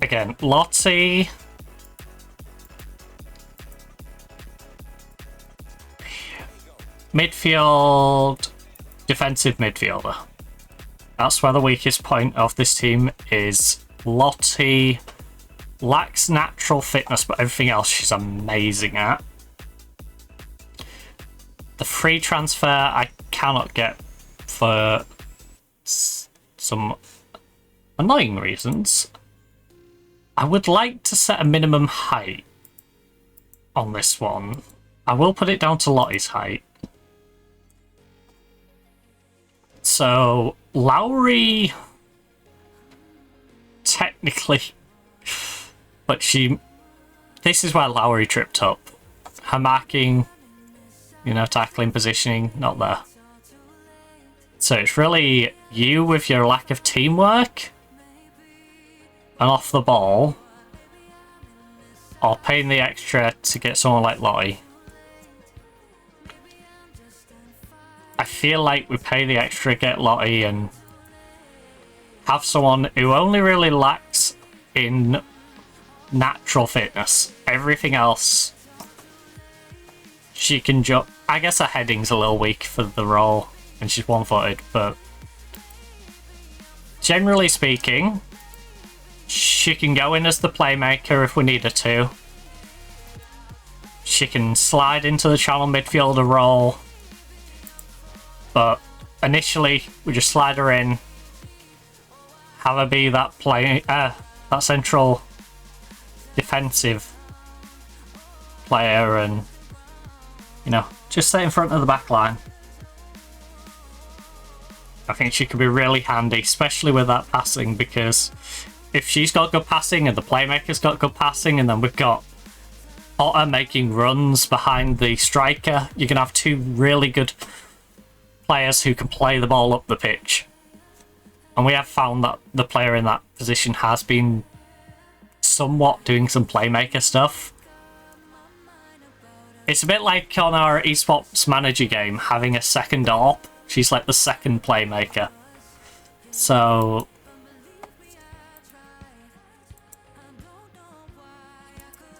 Again, Lottie. Midfield, defensive midfielder. That's where the weakest point of this team is. Lottie lacks natural fitness, but everything else she's amazing at. The free transfer I cannot get for some annoying reasons. I would like to set a minimum height on this one. I will put it down to Lottie's height. So, Lowry... technically... but she... this is where Lowry tripped up. Her marking, you know, tackling, positioning, not there. So it's really you with your lack of teamwork and off the ball, or paying the extra to get someone like Lottie. I feel like we pay the extra, get Lottie, and have someone who only really lacks in natural fitness. Everything else, she can jump. I guess her heading's a little weak for the role, and she's one-footed, but generally speaking, she can go in as the playmaker if we need her to. She can slide into the channel midfielder role, but initially we just slide her in, have her be that that central defensive player, and you know, just stay in front of the back line. I think she could be really handy, especially with that passing, because if she's got good passing and the playmaker's got good passing, and then we've got Otter making runs behind the striker, you can have two really good players who can play the ball up the pitch. And we have found that the player in that position has been somewhat doing some playmaker stuff. It's a bit like on our esports manager game, having a second AWP. She's like the second playmaker. So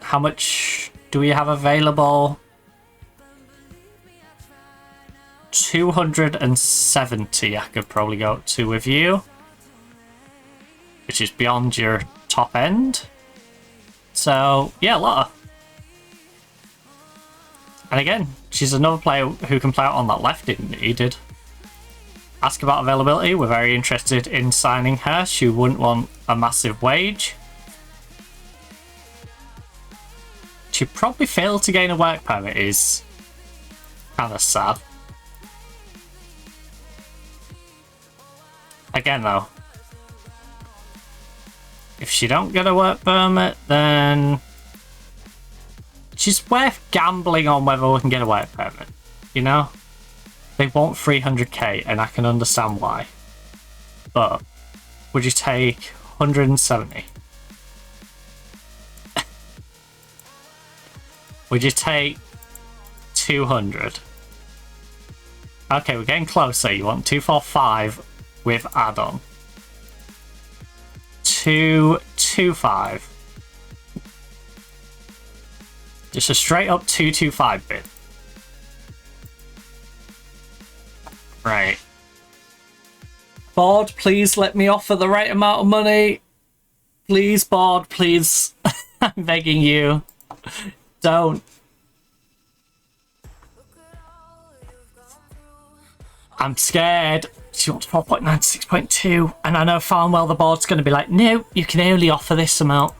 how much do we have available? 270 I could probably go up to with you, which is beyond your top end. So yeah, Lotta. And again, she's another player who can play out on that left if needed. Ask about availability. We're very interested in signing her. She wouldn't want a massive wage. She probably failed to gain a work permit, is kind of sad. Again though, if she don't get a work permit, then she's worth gambling on whether we can get a work permit, you know? They want 300k, and I can understand why. But would you take 170? Would you take 200? Okay, we're getting closer. You want 245 with add-on. 225. Just a straight up 225 bid. Right. Board, please let me offer the right amount of money. Please, board, please. I'm begging you. Don't. I'm scared. She wants 4.9 to 6.2, and I know farm well the board's going to be like, no, you can only offer this amount.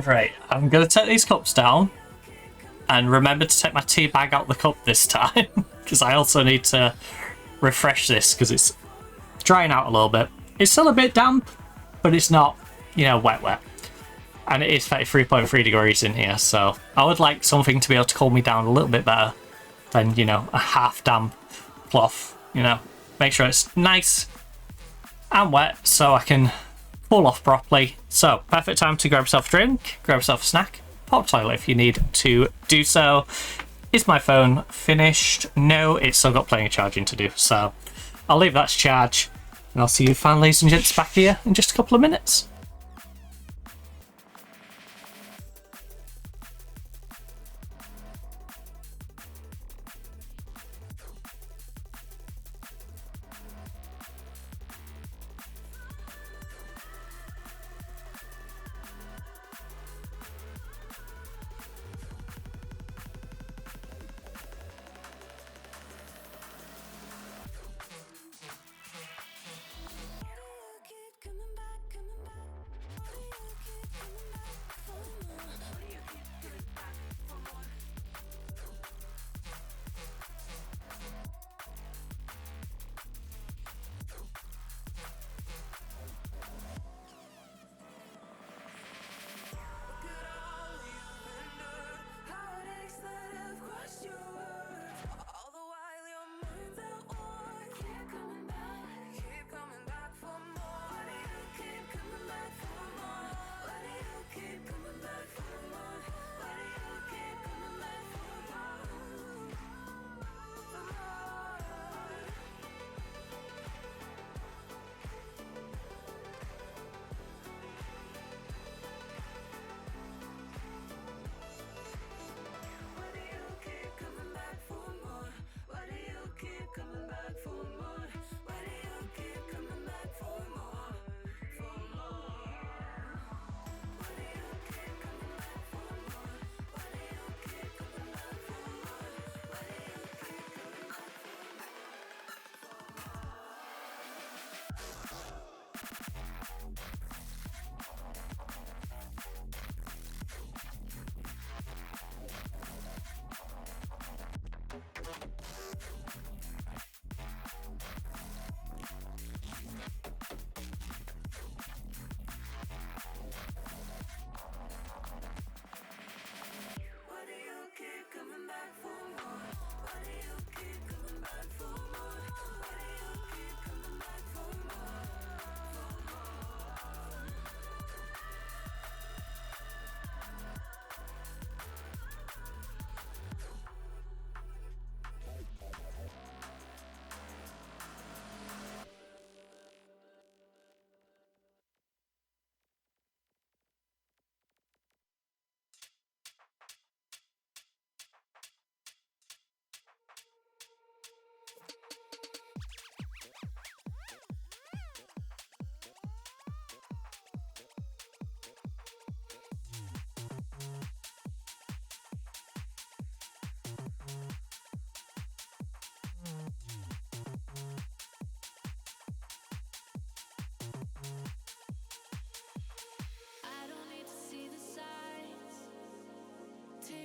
Right, I'm going to take these cups down, and remember to take my tea bag out the cup this time, because I also need to refresh this, because it's drying out a little bit. It's still a bit damp, but it's not, you know, wet. And it is 33.3 degrees in here, so I would like something to be able to cool me down a little bit better than, you know, a half damp cloth, you know. Make sure it's nice and wet so I can cool off properly. So, perfect time to grab yourself a drink, grab yourself a snack, pop toilet if you need to do so. Is my phone finished? No, it's still got plenty of charging to do, so I'll leave that to charge, and I'll see you fine, ladies and gents, back here in just a couple of minutes.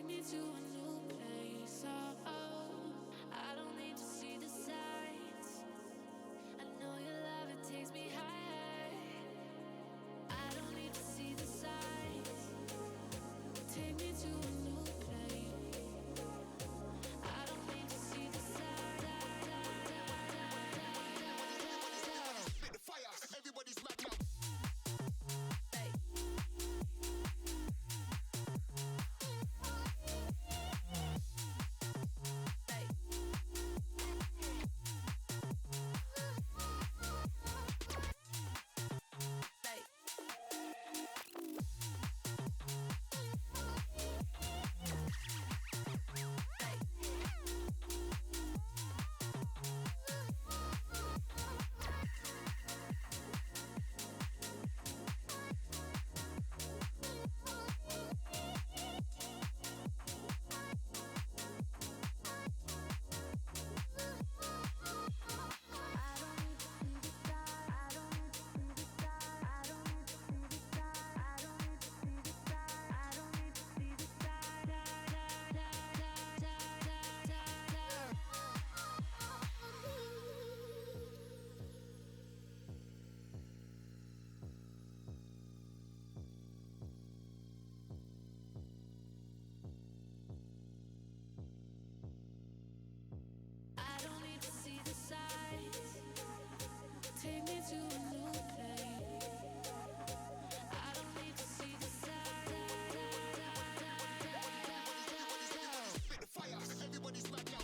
Take me to a new place. Oh, oh. I don't need to see the sights. I know your love, it takes me high. I don't need to see the sights. Take me to a new place. I don't need to see the sights. Spit the fire, everybody's mad now. Take me to a new place. I don't need to see the sights. Spit the fire, everybody's mad now.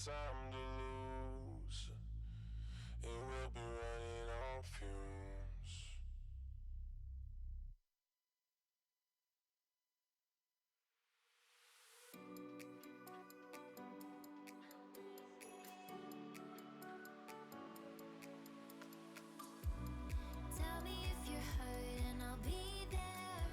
time to lose, and we'll be running on fumes. Tell me if you're hurt and I'll be there.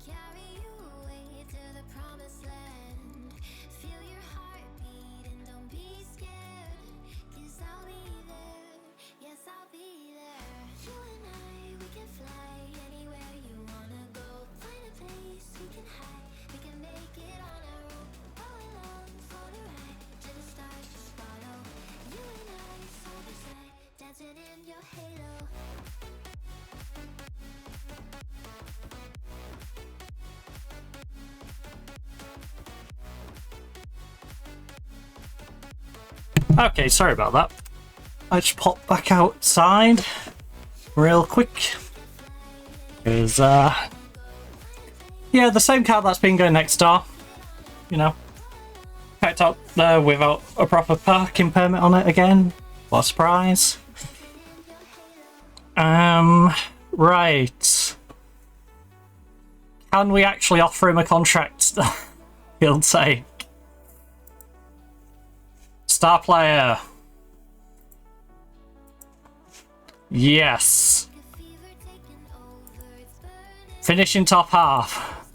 Carry you away to the promised land. Feel your heartbeat and don't be scared. 'Cause I'll be there, yes I'll be there. You and I, we can fly anywhere you wanna go. Find a place we can hide, we can make it on our own. Go along for the ride, to the stars just follow. You and I, side by side, dancing in your halo. Okay, sorry about that. I just popped back outside real quick. Because, yeah, the same car that's been going next door. You know. Packed up there without a proper parking permit on it again. What a surprise. Right. Can we actually offer him a contract he'll take? Star player. Yes. Finishing top half.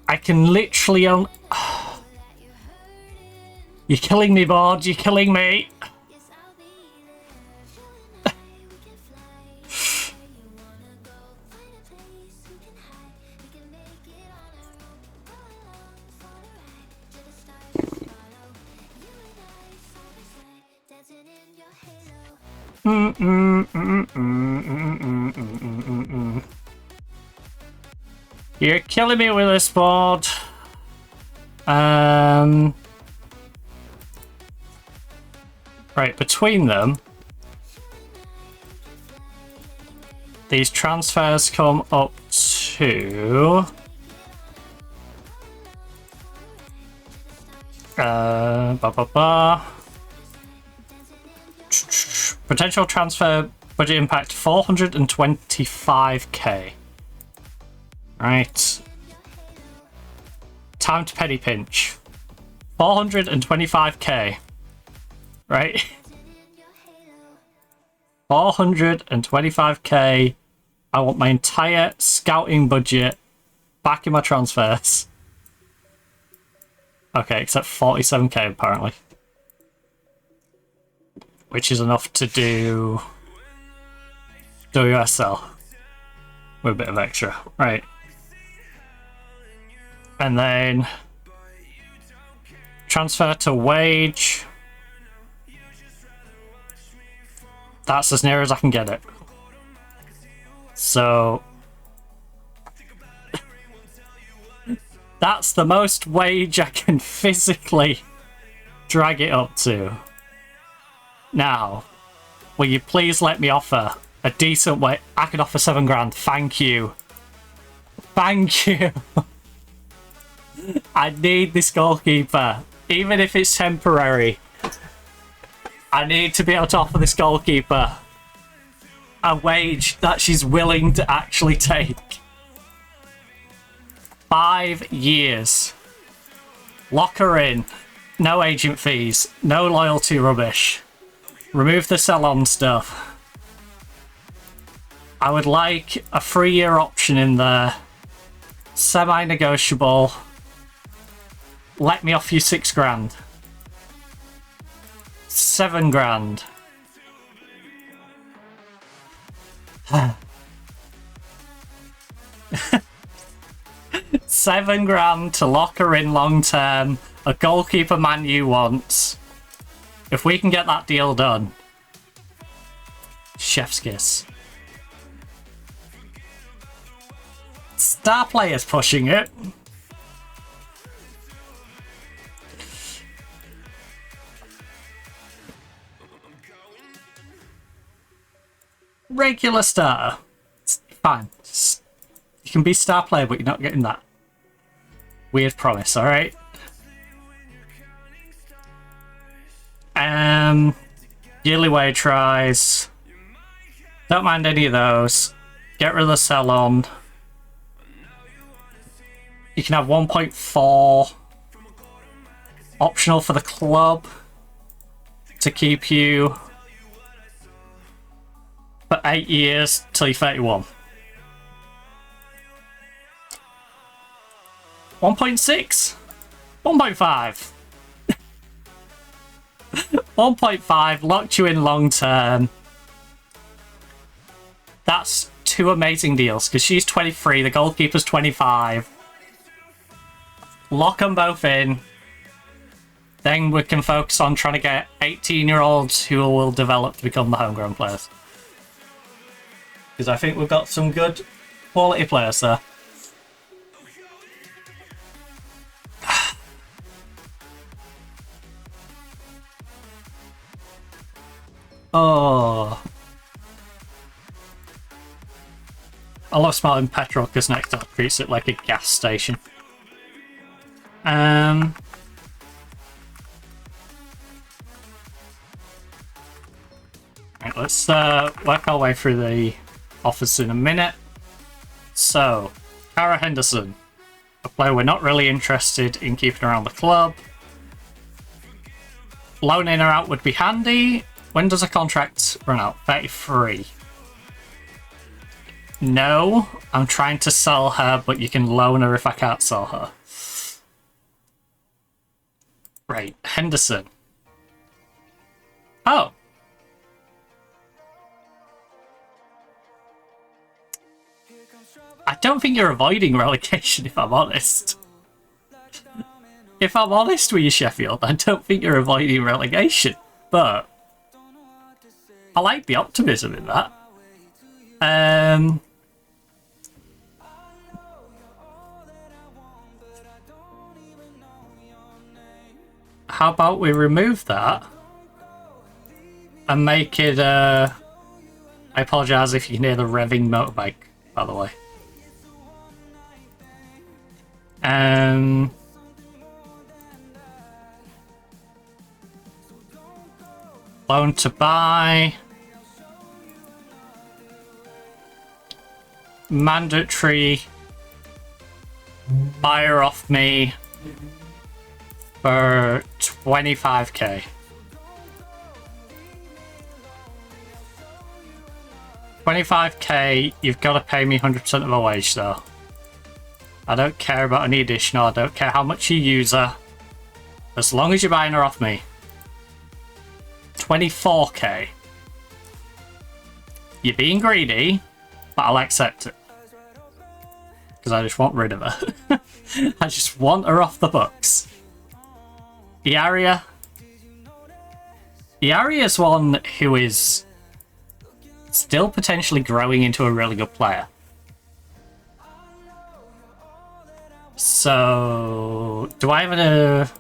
I can literally own... You're killing me, board. You're killing me. You're killing me with this board. Right, between them, these transfers come up to potential transfer budget impact 425k. Right. Time to penny pinch. 425k. Right. 425k. I want my entire scouting budget back in my transfers. Okay, except 47k apparently. Which is enough to do WSL with a bit of extra. Right. And then transfer to wage. That's as near as I can get it. So that's the most wage I can physically drag it up to. Now, will you please let me offer a decent wage? I can offer 7 grand. Thank you. Thank you. I need this goalkeeper. Even if it's temporary. I need to be able to offer this goalkeeper a wage that she's willing to actually take. 5 years. Lock her in. No agent fees. No loyalty rubbish. Remove the sell-on stuff. I would like a 3-year option in there. Semi-negotiable. Let me offer you 6 grand. 7 grand. £7 to lock her in long term. A goalkeeper Man U wants. If we can get that deal done, chef's kiss. Star players pushing it. Regular starter. It's fine. You can be star player, but you're not getting that weird promise, alright? Yearly wage rise. Don't mind any of those. Get rid of the sell on. You can have 1.4 optional for the club to keep you for 8 years till you're 31. 1.6, 1.5. 1.5 locked you in long term. That's two amazing deals because she's 23, the goalkeeper's 25. Lock them both in. Then we can focus on trying to get 18-year-olds who will develop to become the homegrown players. Because I think we've got some good quality players there. Oh. I love smelling petrol because next door treats it like a gas station. Right, let's work our way through the offers in a minute. So, Cara Henderson, a player we're not really interested in keeping around the club. Loaning her out would be handy. When does a contract run out? 33. No, I'm trying to sell her, but you can loan her if I can't sell her. Right, Henderson. Oh. I don't think you're avoiding relegation, if I'm honest. If I'm honest with you, Sheffield, I don't think you're avoiding relegation. But I like the optimism in that. How about we remove that and make it I apologise if you can hear the revving motorbike, by the way. Loan to buy. Mandatory. Buy her off me for 25k. 25k, you've got to pay me 100% of a wage though. I don't care about any additional, I don't care how much you use her. As long as you're buying her off me. 24k. You're being greedy, but I'll accept it. Because I just want rid of her. I just want her off the books. Iaria. Iaria's one who is still potentially growing into a really good player. So, do I have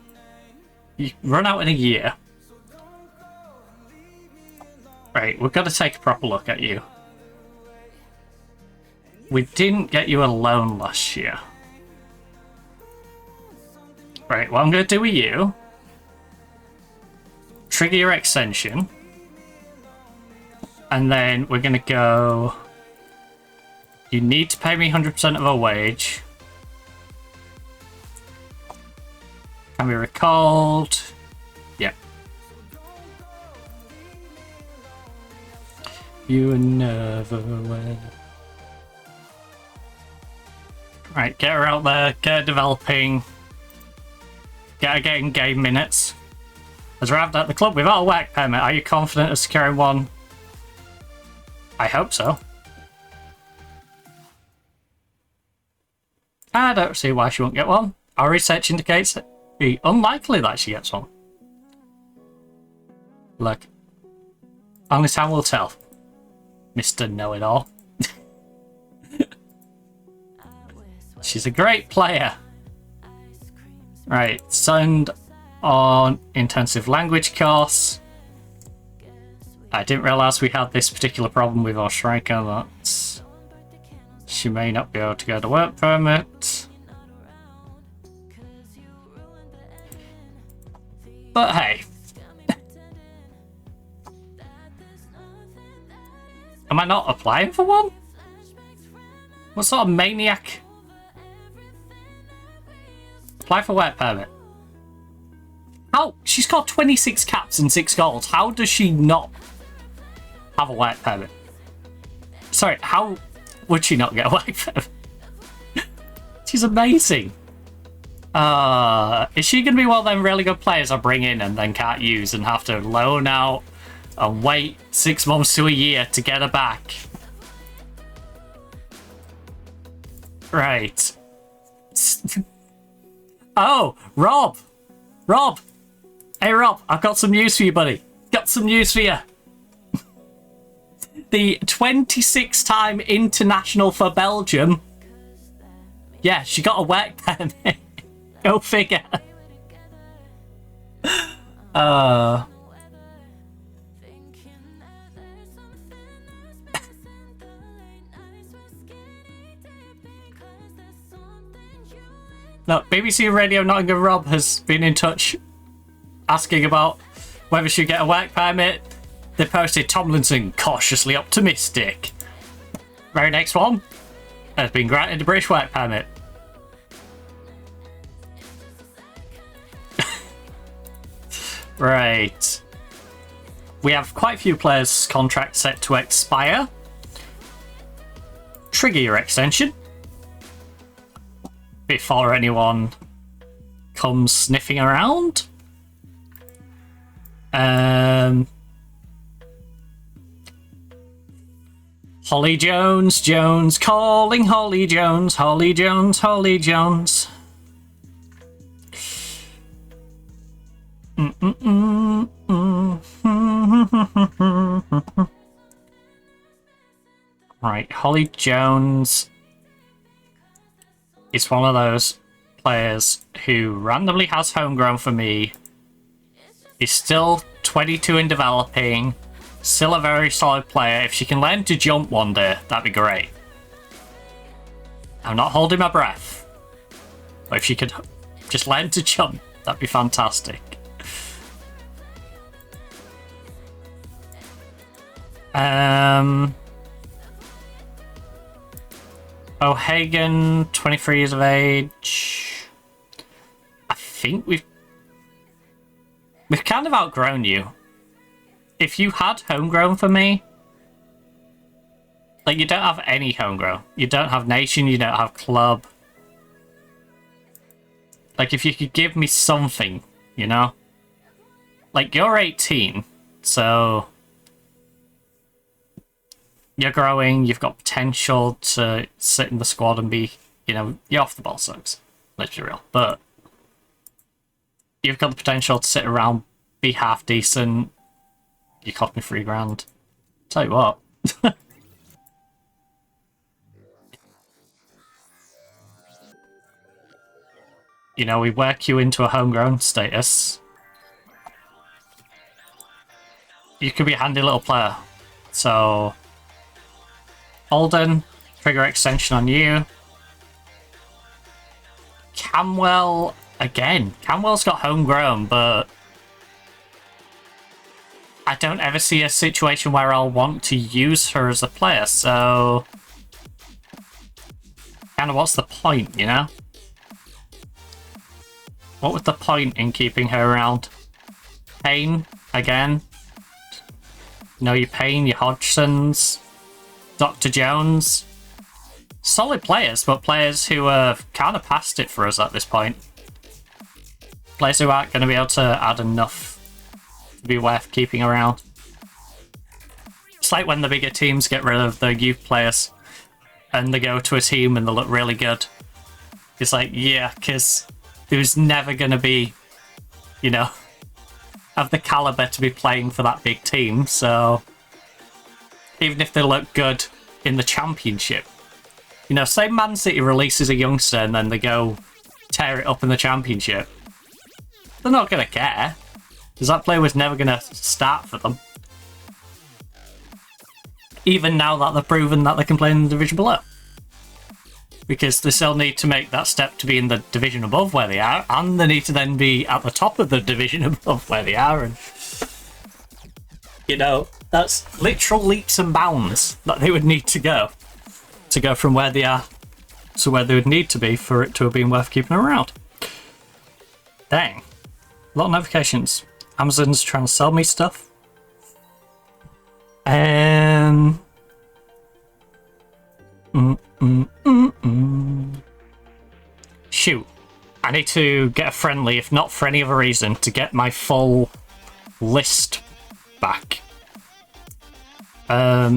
you run out in a year? Right, we've got to take a proper look at you. We didn't get you a loan last year. Right, what I'm going to do with you... Trigger your extension. And then we're going to go... You need to pay me 100% of a wage. Can be recalled. Yep. You were never aware. Right, get her out there, get her developing. Get her getting game minutes. Has arrived at the club without a work permit. Are you confident of securing one? I hope so. I don't see why she won't get one. Our research indicates it be unlikely that she gets one. Look, only time will tell, Mr. Know-It-All. She's a great player. Right, send on intensive language course. I didn't realise we had this particular problem with our striker. That she may not be able to get a work permit. But hey, Am I not applying for one? What sort of maniac? Apply for work permit. How? She's got 26 caps and 6 goals. How does she not have a work permit? Sorry, how would she not get a work permit? She's amazing. Is she going to be one of them really good players I bring in and then can't use and have to loan out and wait 6 months to a year to get her back? Right. Oh, Rob! Rob! Hey, Rob, I've got some news for you, buddy. Got some news for you. The 26-time international for Belgium. Yeah, she got a work permit. Go figure. No, BBC Radio Nottingham Rob has been in touch asking about whether she'll get a work permit. They posted Tomlinson cautiously optimistic. Very next one has been granted a British work permit. Right. We have quite a few players' contracts set to expire. Trigger your extension before anyone comes sniffing around. Holly Jones, calling Holly Jones, Holly Jones, Holly Jones. Right, Holly Jones is one of those players who randomly has homegrown for me, is still 22 and developing, still a very solid player. If she can learn to jump one day, that'd be great. I'm not holding my breath, but if she could just learn to jump, that'd be fantastic. O'Hagan, 23 years of age. I think we've kind of outgrown you. If you had homegrown for me, like, you don't have any homegrown. You don't have nation, you don't have club. Like, if you could give me something, you know? Like, you're 18, so you're growing, you've got potential to sit in the squad and be, you know, you're off the ball sucks. Let's be real. But you've got the potential to sit around, be half decent. You cost me $3,000. Tell you what. You know, we work you into a homegrown status. You could be a handy little player. So, Alden, trigger extension on you. Camwell, again. Camwell's got homegrown, but I don't ever see a situation where I'll want to use her as a player, so kind of what's the point, you know? What was the point in keeping her around? Payne, again. Know your Payne, your Hodgsons, Dr. Jones. Solid players, but players who are kind of past it for us at this point. Players who aren't going to be able to add enough to be worth keeping around. It's like when the bigger teams get rid of the youth players and they go to a team and they look really good. It's like, yeah, because who's never going to be, you know, have the caliber to be playing for that big team. So even if they look good in the championship, you know, say Man City releases a youngster and then they go tear it up in the championship, they're not going to care, because that player was never going to start for them. Even now that they've proven that they can play in the division below. Because they still need to make that step to be in the division above where they are, and they need to then be at the top of the division above where they are. And, you know, That's literal leaps and bounds that they would need to go from where they are to where they would need to be for it to have been worth keeping around. Dang. A lot of notifications. Amazon's trying to sell me stuff. Shoot. I need to get a friendly, if not for any other reason, to get my full list back.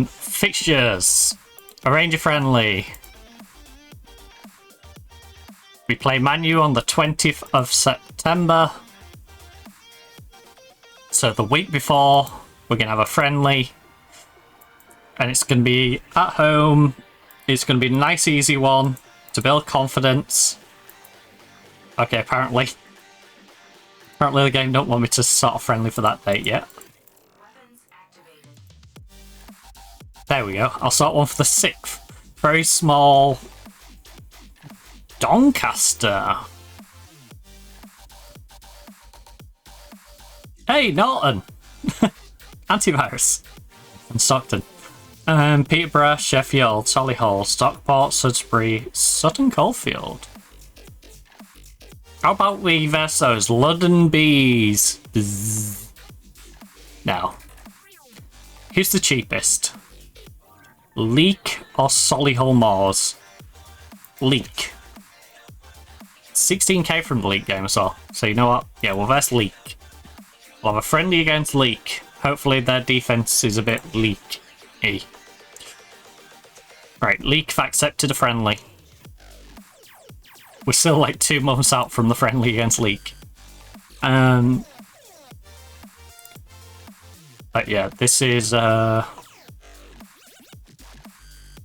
Fixtures. Arrange a friendly. We play Man U on the 20th of September. So the week before, we're going to have a friendly. And it's going to be at home. It's going to be a nice, easy one to build confidence. Okay, apparently the game don't want me to start a friendly for that date yet. There we go. I'll start one for the 6th. Very small. Doncaster. Hey, Norton. Antivirus. And Stockton. Peterborough, Sheffield, Solihull, Stockport, Sudbury, Sutton Coldfield. How about we verse those London Bees? Bzz. Now, who's the cheapest? Leek or Solihull Moors? Leek. 16k from the Leek game as well. So you know what? Yeah, we'll verse Leek. We'll have a friendly against Leek. Hopefully their defense is a bit leaky. Right, Leek have accepted a friendly. We're still like 2 months out from the friendly against Leek. But yeah, this is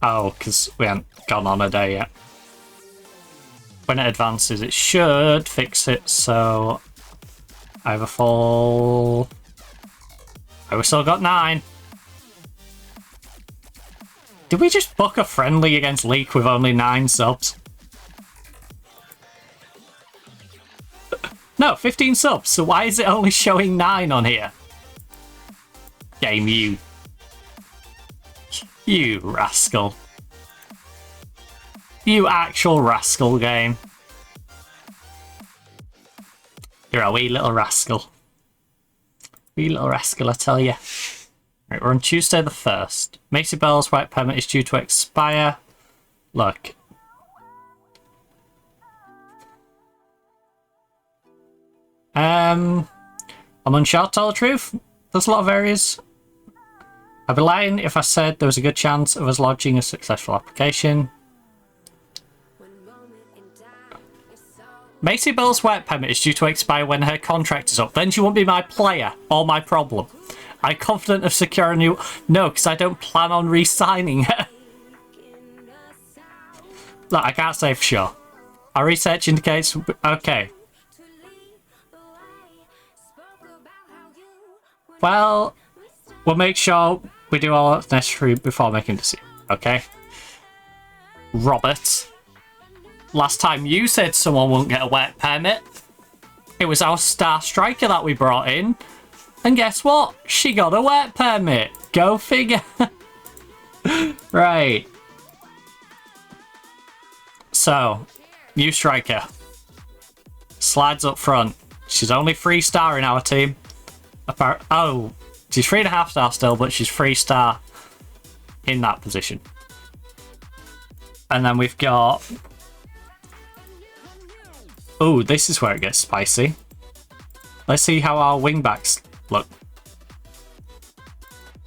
oh, because we haven't gone on a day yet. When it advances, it should fix it, so I have a full... Oh, we still got 9. Did we just book a friendly against Leek with only 9 subs? No, 15 subs, so why is it only showing 9 on here? Game, you rascal. You actual rascal, game. You're a wee little rascal. Wee little rascal, I tell you. Right, we're on Tuesday the 1st. Macy Bell's white permit is due to expire. Look. I'm unsure to tell the truth. There's a lot of areas. I'd be lying if I said there was a good chance of us lodging a successful application. Macy Bell's work permit is due to expire when her contract is up. Then she won't be my player or my problem. I'm confident of securing a new... No, because I don't plan on re-signing her. Look, I can't say for sure. Our research indicates... Okay. Well, we'll make sure we do all that's necessary before making a decision. Okay? Robert. Last time you said someone wouldn't get a work permit, it was our star striker that we brought in. And guess what? She got a work permit. Go figure. Right. So, new striker. Slides up front. She's only 3-star in our team. Oh, she's 3.5-star still, but she's 3-star in that position. And then we've got... Oh, this is where it gets spicy. Let's see how our wingbacks look.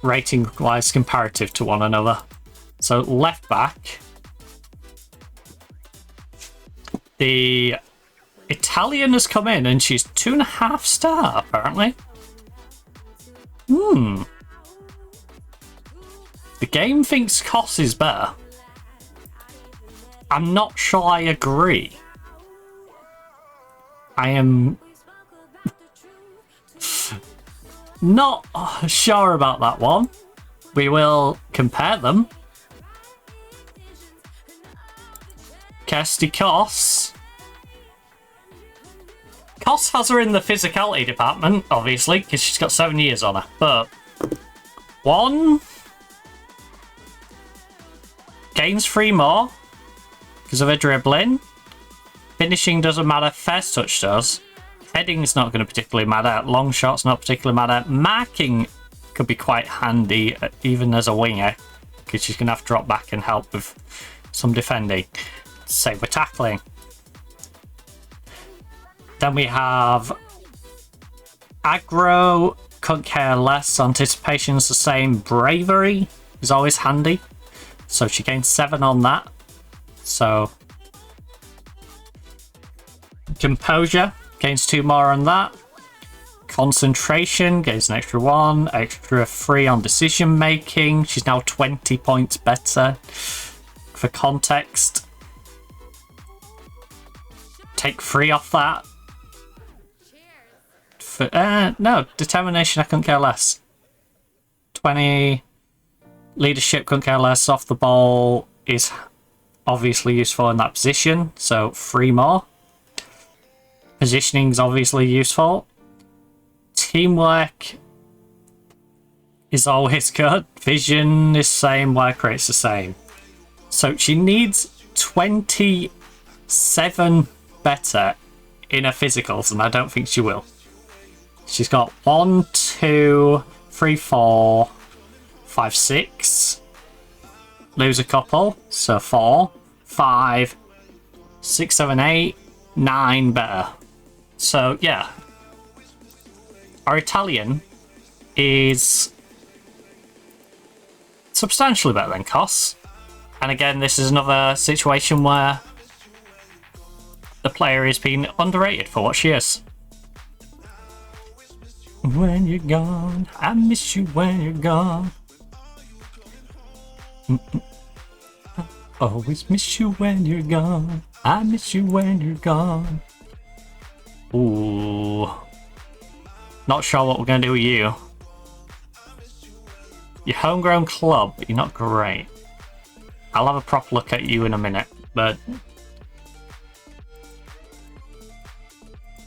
Rating-wise comparative to one another. So, left back. The Italian has come in and she's 2.5-star, apparently. The game thinks Koss is better. I'm not sure I agree. I am not sure about that one. We will compare them. Kirsty Koss. Koss has her in the physicality department, obviously, because she's got 7 years on her. But 1 gains 3 more because of her dribbling. Finishing doesn't matter. First touch does. Heading's not going to particularly matter. Long shot's not particularly matter. Marking could be quite handy, even as a winger, because she's going to have to drop back and help with some defending. Same with tackling. Then we have aggro, couldn't care less. Anticipation's the same. Bravery is always handy. So she gains 7 on that. So composure gains 2 more on that. Concentration gains an extra 1, extra 3 on decision making. She's now 20 points better. For context, take 3 off that. For no, determination I couldn't care less. 20. Leadership couldn't care less. Off the ball is obviously useful in that position, so 3 more. Positioning is obviously useful. Teamwork is always good. Vision is same. Work rate's the same. So she needs 27 better in her physicals, and I don't think she will. She's got 1, 2, 3, 4, 5, 6. Lose a couple, so 4, 5, 6, 7, 8, 9 better. So yeah, our Italian is substantially better than Kos. And again, this is another situation where the player is being underrated for what she is. When you're gone, I miss you when you're gone. Always miss you when you're gone. I miss you when you're gone. Ooh. Not sure what we're going to do with you. You're homegrown club, but you're not great. I'll have a proper look at you in a minute, but...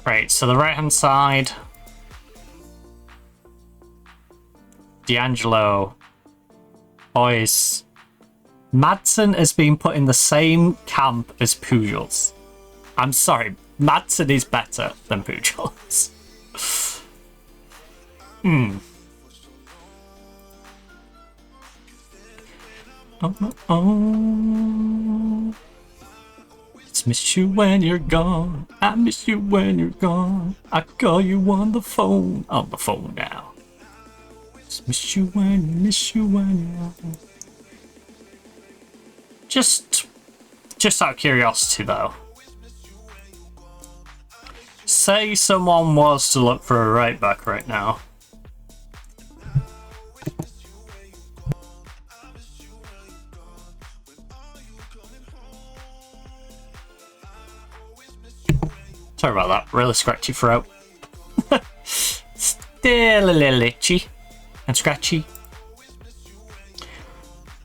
Right, so the right-hand side... D'Angelo. Boys. Madsen has been put in the same camp as Pujols. I'm sorry, Madsen is better than Pujols. Oh. Just miss you when you're gone. I miss you when you're gone. I call you on the phone. On the phone now. Just miss you when you're gone. Just out of curiosity though. Say someone was to look for a right back right now. Sorry about that, really scratchy throat. Still a little itchy and scratchy.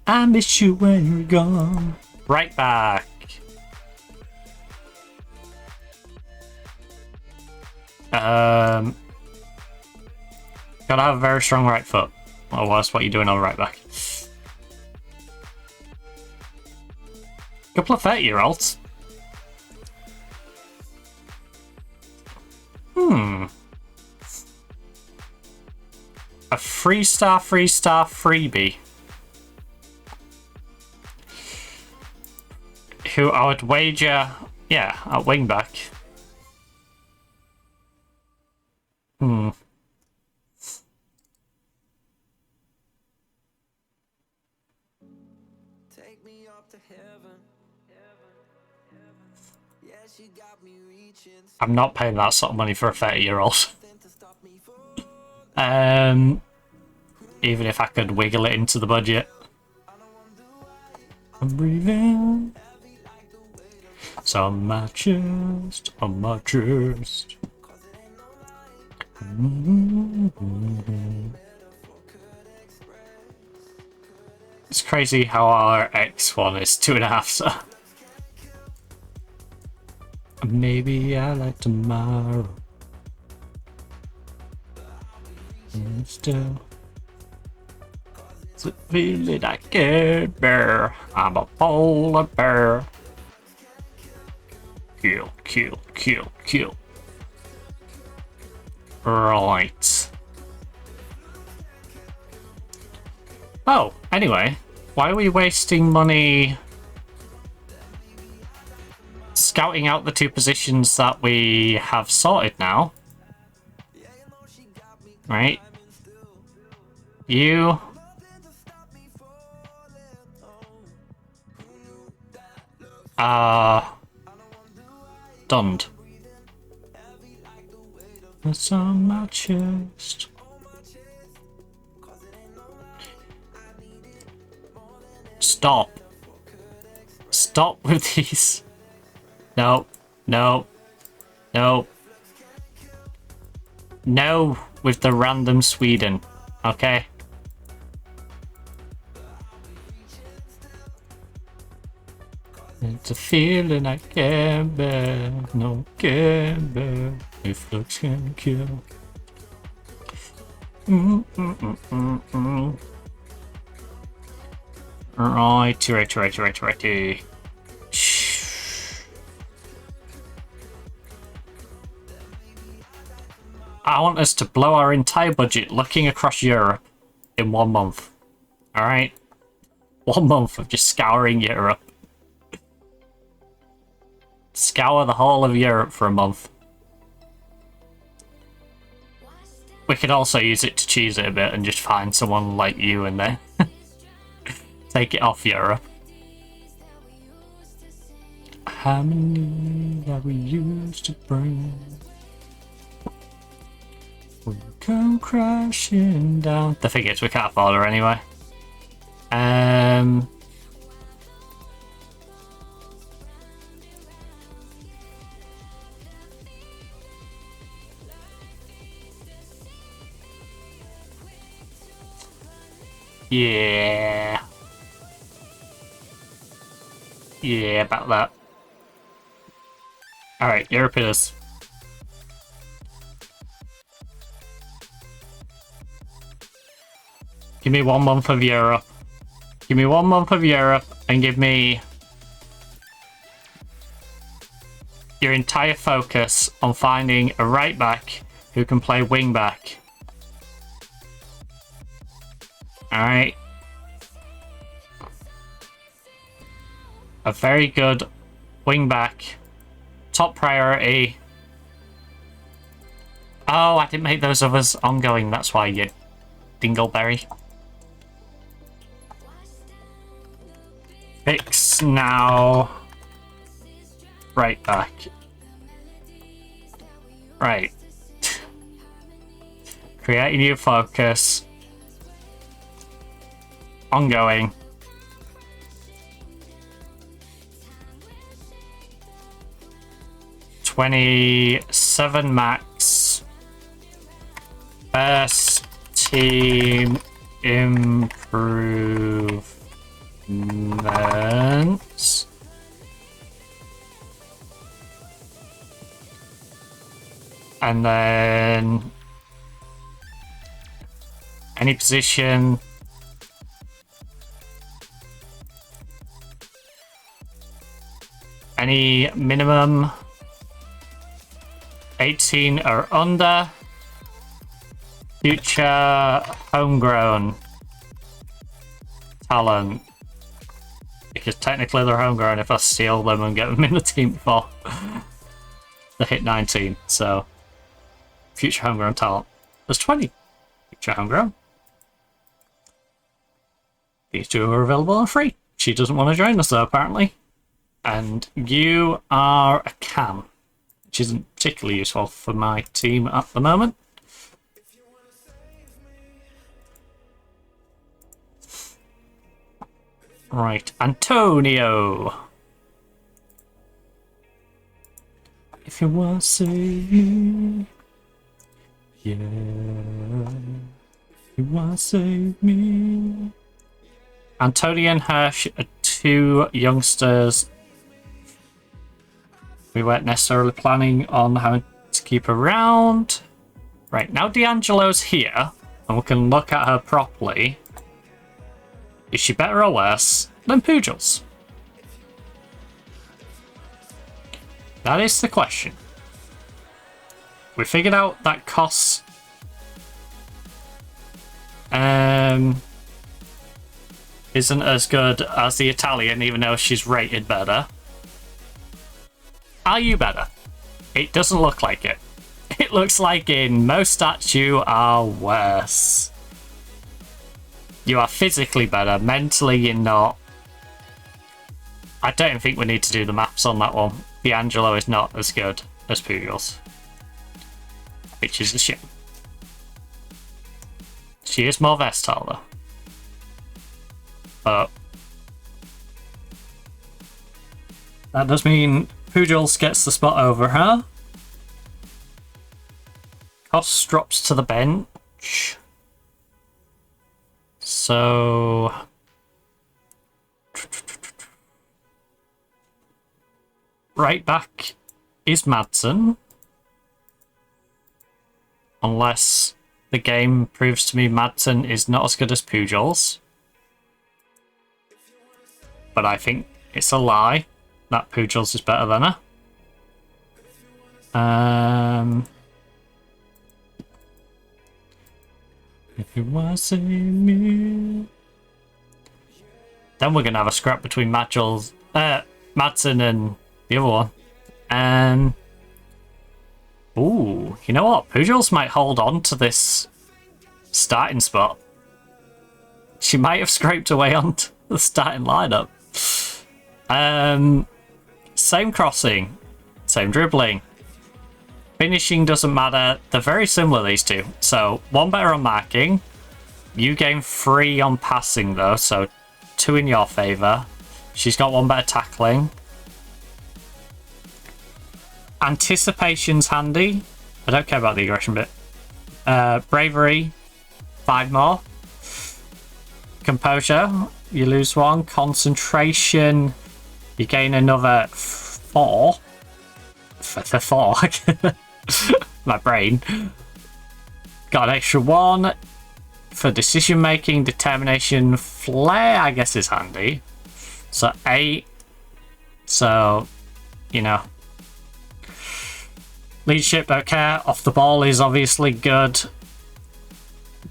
I miss you when you're gone. Right back. Gotta have a very strong right foot. Otherwise, what are you doing on right back? Couple of 30-year-olds. A 3-star freebie. Who I would wager, yeah, at wing back. Take me up to heaven. Yeah, she got me reaching. I'm not paying that sort of money for a 30-year-old. Even if I could wiggle it into the budget. I'm breathing. So on my chest, on my chest. It's crazy how our X1 is 2.5, so. Maybe I like tomorrow. Still. Feeling I can't bear. I'm a polar bear. Kill, kill, kill, kill. Right. Oh, anyway, why are we wasting money scouting out the two positions that we have sorted now? Right. You. Dunned. It's on my chest. Stop. Stop with these. No. No. No. No with the random Sweden. Okay. It's a feeling I can't bear. No, can't bear. If looks can kill. Right. I want us to blow our entire budget looking across Europe in 1 month. Alright? 1 month of just scouring Europe. Scour the whole of Europe for a month. We could also use it to cheese it a bit and just find someone like you in there. Take it off Europe. How many that we used to bring will come crashing down. The thing is, we can't afford her anyway. Yeah. Yeah, about that. Alright, Europe it is. Give me 1 month of Europe. Give me 1 month of Europe and give me your entire focus on finding a right back who can play wing back. Alright. A very good wing back. Top priority. Oh, I didn't make those others ongoing, that's why, you dingleberry. Fix now. Right back. Right. Create a new focus. Ongoing. $27 max. Best team improvements. And then any position. Any minimum 18 or under. Future homegrown talent. Because technically they're homegrown if I steal them and get them in the team before they hit 19. So, future homegrown talent. There's 20. Future homegrown. These two are available and free. She doesn't want to join us though, apparently. And you are a cam, which isn't particularly useful for my team at the moment. Right, Antonio. If you want to save me, yeah. If you want to save me. Antonio and Hirsch are two youngsters we weren't necessarily planning on having to keep around. Right, now D'Angelo's here, and we can look at her properly. Is she better or worse than Pujals? That is the question. We figured out that Koss isn't as good as the Italian, even though she's rated better. Are you better? It doesn't look like it. It looks like in most stats you are worse. You are physically better, mentally you're not. I don't think we need to do the maths on that one. D'Angelo is not as good as Pujals, which is a shame. She is more versatile though. But that does mean Pujals gets the spot over her. Koss drops to the bench. So right back is Madsen. Unless the game proves to me Madsen is not as good as Pujals. But I think it's a lie that Pujals is better than her. If it wasn't me. Then we're gonna have a scrap between Madsen and the other one. Ooh, you know what? Pujals might hold on to this starting spot. She might have scraped away onto the starting lineup. Same crossing, same dribbling. Finishing doesn't matter. They're very similar, these two. So, one better on marking. You gain 3 on passing, though, so 2 in your favour. She's got 1 better tackling. Anticipation's handy. I don't care about the aggression bit. Bravery, 5 more. Composure, you lose 1. Concentration, you gain another 4. For 4. My brain. Got an extra 1 for decision making. Determination, flair, I guess is handy. So 8. So, you know. Leadership, don't care. Off the ball is obviously good.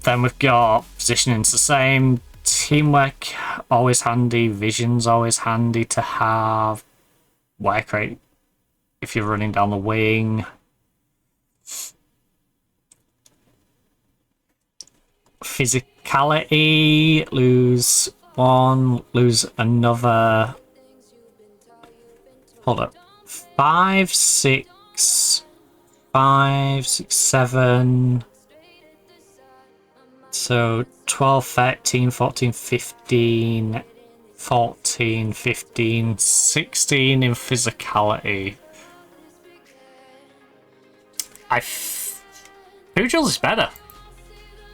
Then we've got positioning's the same. Teamwork, always handy. Vision's always handy to have. Work rate if you're running down the wing. Physicality, lose 1, lose another. Hold up. 5, 6, 5, 6, 7. So 12, 13, 14, 15, 14, 15, 16 in physicality. Pujals is better.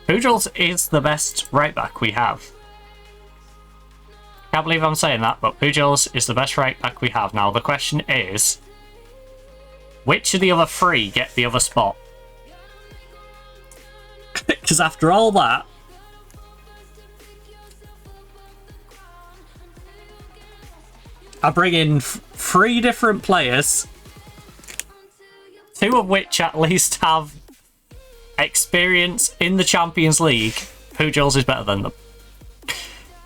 Pujals is the best right back we have. Can't believe I'm saying that, but Pujals is the best right back we have. Now the question is, which of the other 3 get the other spot? Because after all that, I bring in 3 different players, 2 of which at least have experience in the Champions League. Pujals is better than them.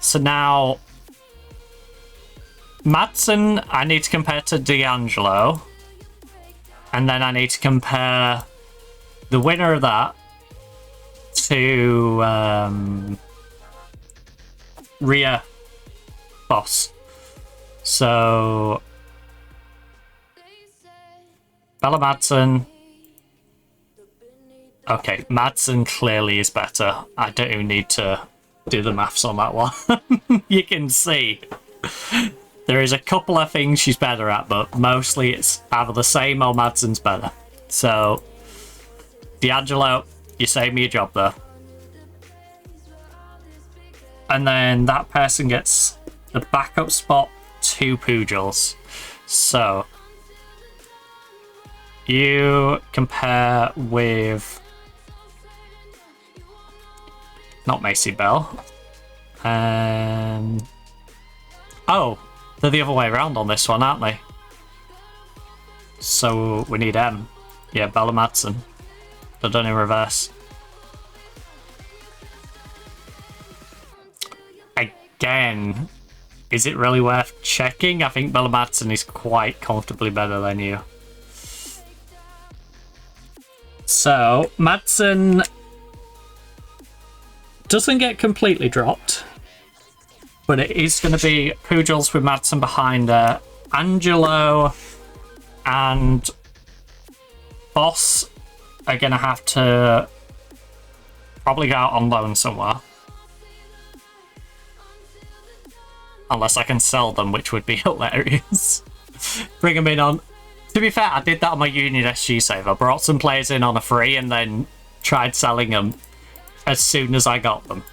So now, Madsen, I need to compare to D'Angelo. And then I need to compare the winner of that to Rhea Boss. So Bella Madsen. Okay, Madsen clearly is better. I don't even need to do the maths on that one. You can see there is a couple of things she's better at, but mostly it's either the same or Madsen's better. So D'Angelo, you saved me a job there. And then that person gets the backup spot to Pujals. So you compare with not Macy Bell. Oh, they're the other way around on this one, aren't they? So we need M. Yeah, Bella Madsen. They're done in reverse. Again, is it really worth checking? I think Bella Madsen is quite comfortably better than you. So, Madsen doesn't get completely dropped, but it is going to be Pujals with Madsen behind her. Angelo and Boss are going to have to probably go out on loan somewhere. Unless I can sell them, which would be hilarious. Bring them in on... To be fair, I did that on my Union SG save. I brought some players in on a free and then tried selling them as soon as I got them.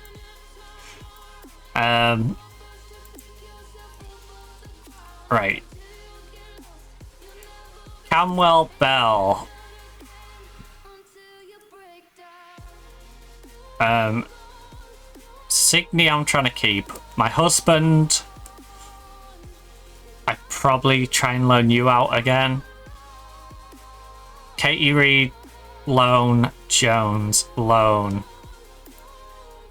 Right. Camwell Bell. Signy I'm trying to keep. My husband, I'd probably try and loan you out again. Katie Reed, loan. Jones, loan.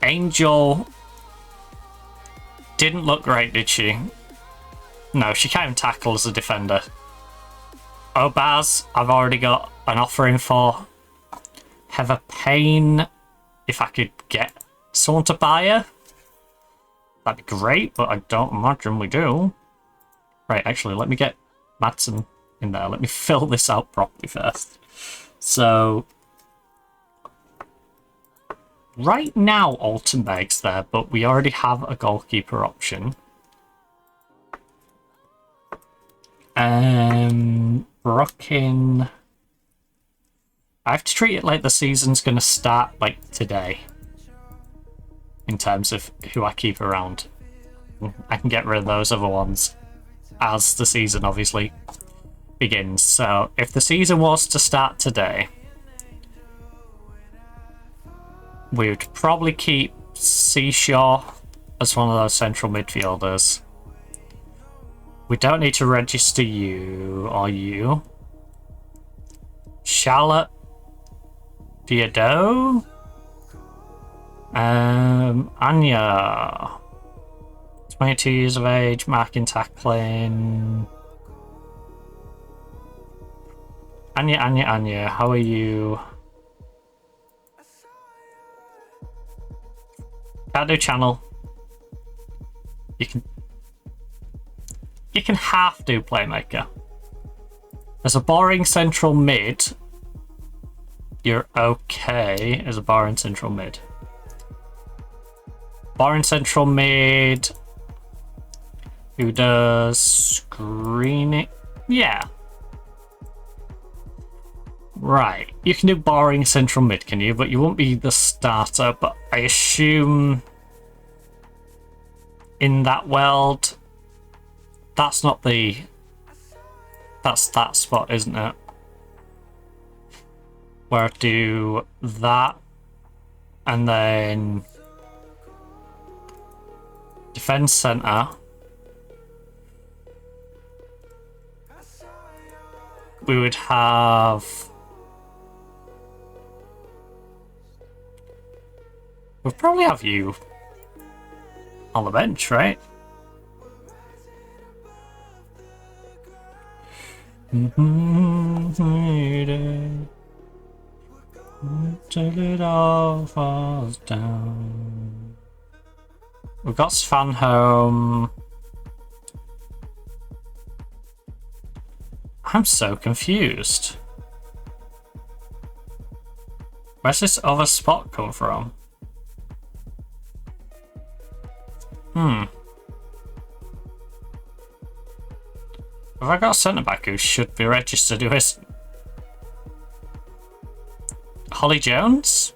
Angel didn't look great, did she? No, she can't even tackle as a defender. Obaz, I've already got an offer in for. Heather Payne, if I could get someone to buy her, that'd be great, but I don't imagine we do. Right, actually, let me get Madsen in there. Let me fill this out properly first. So, right now, Altenberg's there, but we already have a goalkeeper option. Brookin. I have to treat it like the season's going to start, like, today. In terms of who I keep around. I can get rid of those other ones as the season obviously begins. So if the season was to start today, we would probably keep Seashaw as one of those central midfielders. We don't need to register you or you. Charlotte Diado. Anya, 22 years of age, marking, tackling. Anya, how are you? Can't do channel. You can half do playmaker. As a boring central mid, you're okay as a boring central mid. Boring central mid who does screening. Yeah. Right. You can do boring central mid, can you? But you won't be the starter. But I assume in that world, that's not the... That's that spot, isn't it? Where I do that. And then... Defense center. We would have... We'll probably have you on the bench, right? Till it all falls down. We've got Svan home. I'm so confused. Where's this other spot come from? Have I got a centre back who should be registered who isn't? Holly Jones?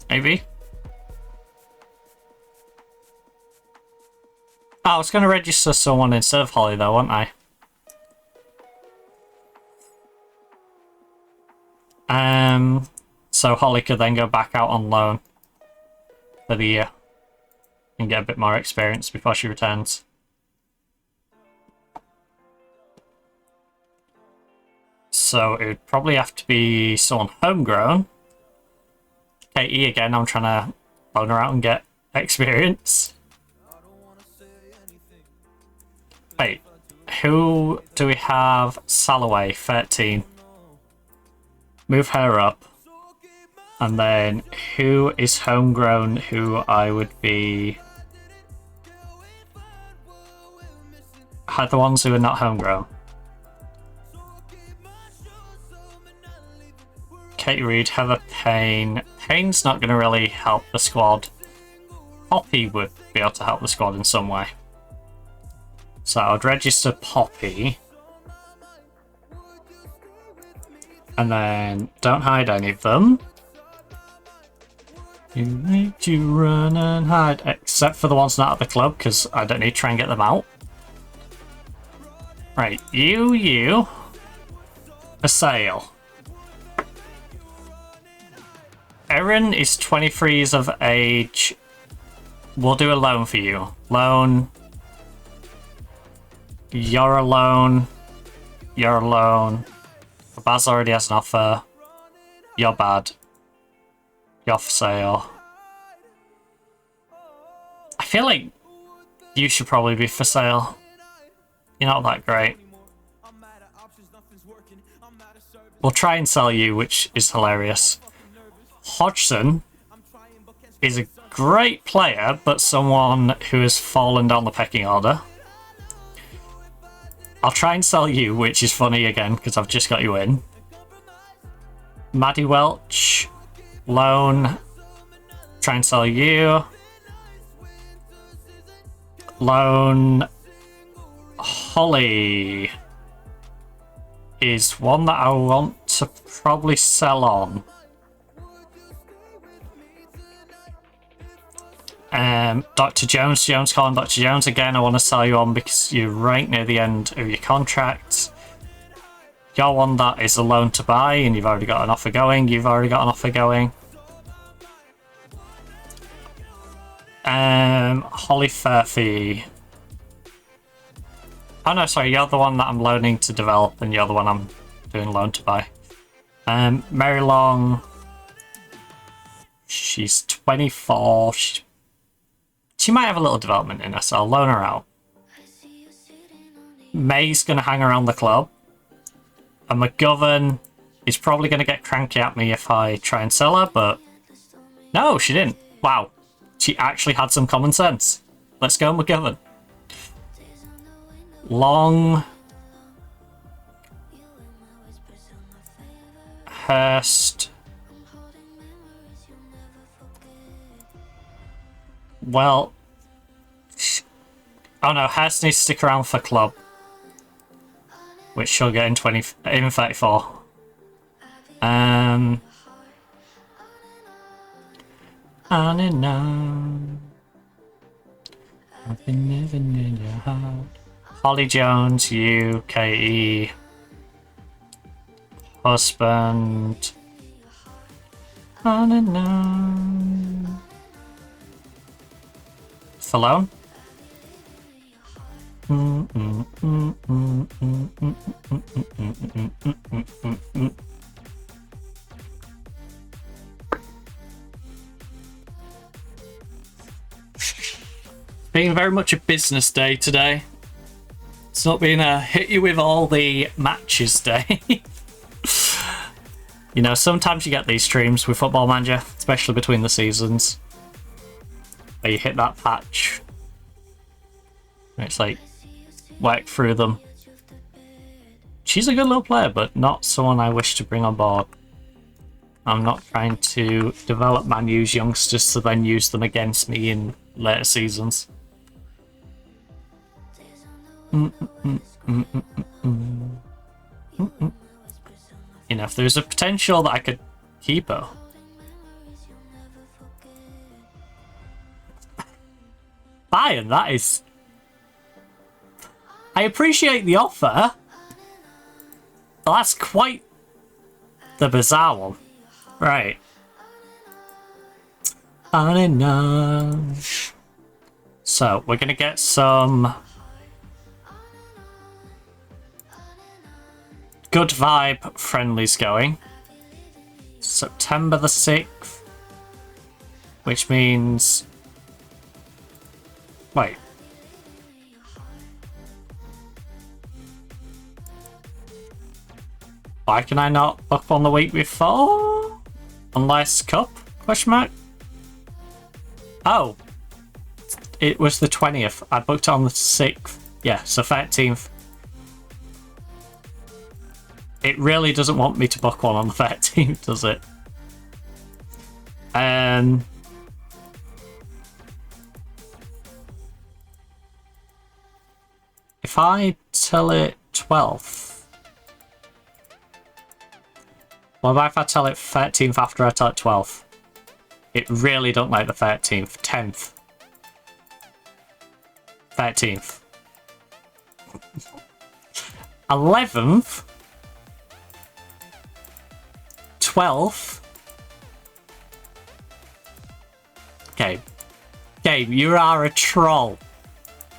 Maybe? Oh, I was going to register someone instead of Holly though, wasn't I? So Holly could then go back out on loan. for the year and get a bit more experience before she returns. So it would probably have to be someone homegrown. KE again, I'm trying to loan her out and get experience. Wait, who do we have? Salaway, 13. Move her up. And then who is homegrown who I would be... Had the ones who are not homegrown. Kate Reed, Heather Payne. Payne's not going to really help the squad. Poppy would be able to help the squad in some way. So I'd register Poppy. And then don't hide any of them. You need to run and hide, except for the ones not at the club, because I don't need to try and get them out. Right, you. Assail. Erin is 23 years of age. We'll do a loan for you. Loan. You're alone. You're alone. Baz already has an offer. You're bad. You're for sale. I feel like you should probably be for sale. You're not that great. We'll try and sell you, which is hilarious. Hodgson is a great player, but someone who has fallen down the pecking order. I'll try and sell you, which is funny again, because I've just got you in. Maddie Welch, loan. Try and sell you. Loan. Holly is one that I want to probably sell on. Dr. Jones calling Dr. Jones again. I want to sell you on because you're right near the end of your contract. You're one that is a loan to buy and you've already got an offer going. Holly Furphy. Oh no, sorry, you're the one that I'm loaning to develop and you're the one I'm doing loan to buy. Mary Long. She's 24. She might have a little development in her, so I'll loan her out. May's going to hang around the club. And McGovern is probably going to get cranky at me if I try and sell her, but... No, she didn't. Wow. She actually had some common sense. Let's go, McGovern. Long. Hurst. Well, oh no, Hurst needs to stick around for club, which she'll get in 34. On and on. I've been living in your heart. Holly Jones, UKE. Husband. On and on. Alone. Being very much a business day today. It's not been a hit you with all the matches day. You know, sometimes you get these streams with Football Manager, especially between the seasons. Where you hit that patch. It's like, work through them. She's a good little player, but not someone I wish to bring on board. I'm not trying to develop Man U's youngsters to then use them against me in later seasons. You know, if there's a potential that I could keep her. Bayern, that is... I appreciate the offer. But that's quite the bizarre one. Right. on and on. So we're gonna get some good vibe friendlies going. September the 6th, which means, wait, why can I not book on the week before? Unless cup? Question mark? Oh, it was the 20th. I booked it on the 6th. Yeah, so 13th. It really doesn't want me to book one on the 13th, does it? If I tell it 12th, what about if I tell it 13th after I tell it 12th? It really don't like the 13th. 10th. 13th. 11th. 12th. Okay. Game, you are a troll.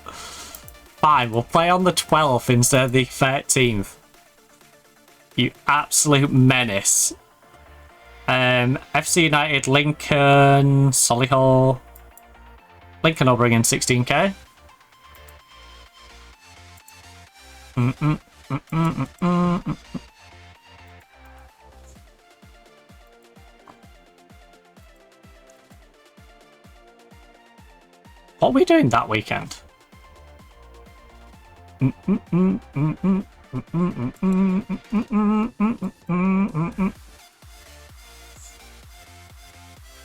Fine, we'll play on the 12th instead of the 13th. You absolute menace. FC United, Lincoln, Solihull. Lincoln will bring in 16k. What are we doing that weekend?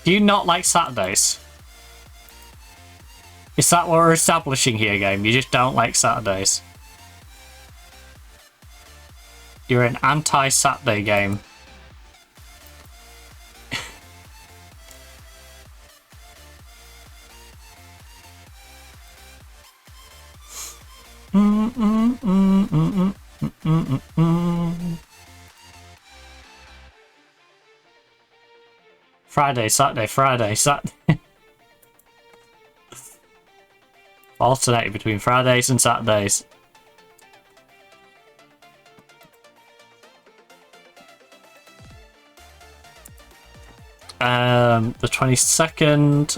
Do you not like Saturdays? Is that what we're establishing here, game? You just don't like Saturdays? You're an anti-Saturday game. Friday, Saturday, Friday, Saturday. Alternating between Fridays and Saturdays. The 22nd.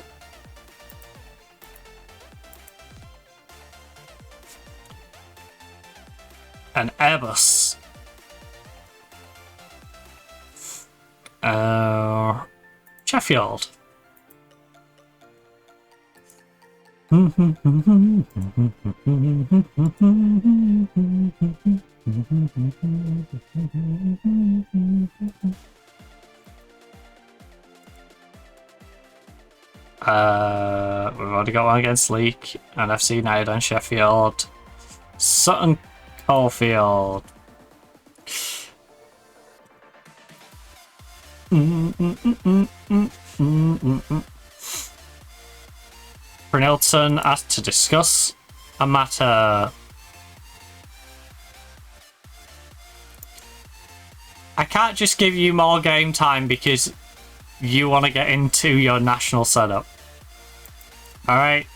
An Airbus. Sheffield. We've already got one against Leek and FC United and Sheffield. Sutton Caulfield. Brynilton asked to discuss a matter. I can't just give you more game time because you want to get into your national setup. Alright?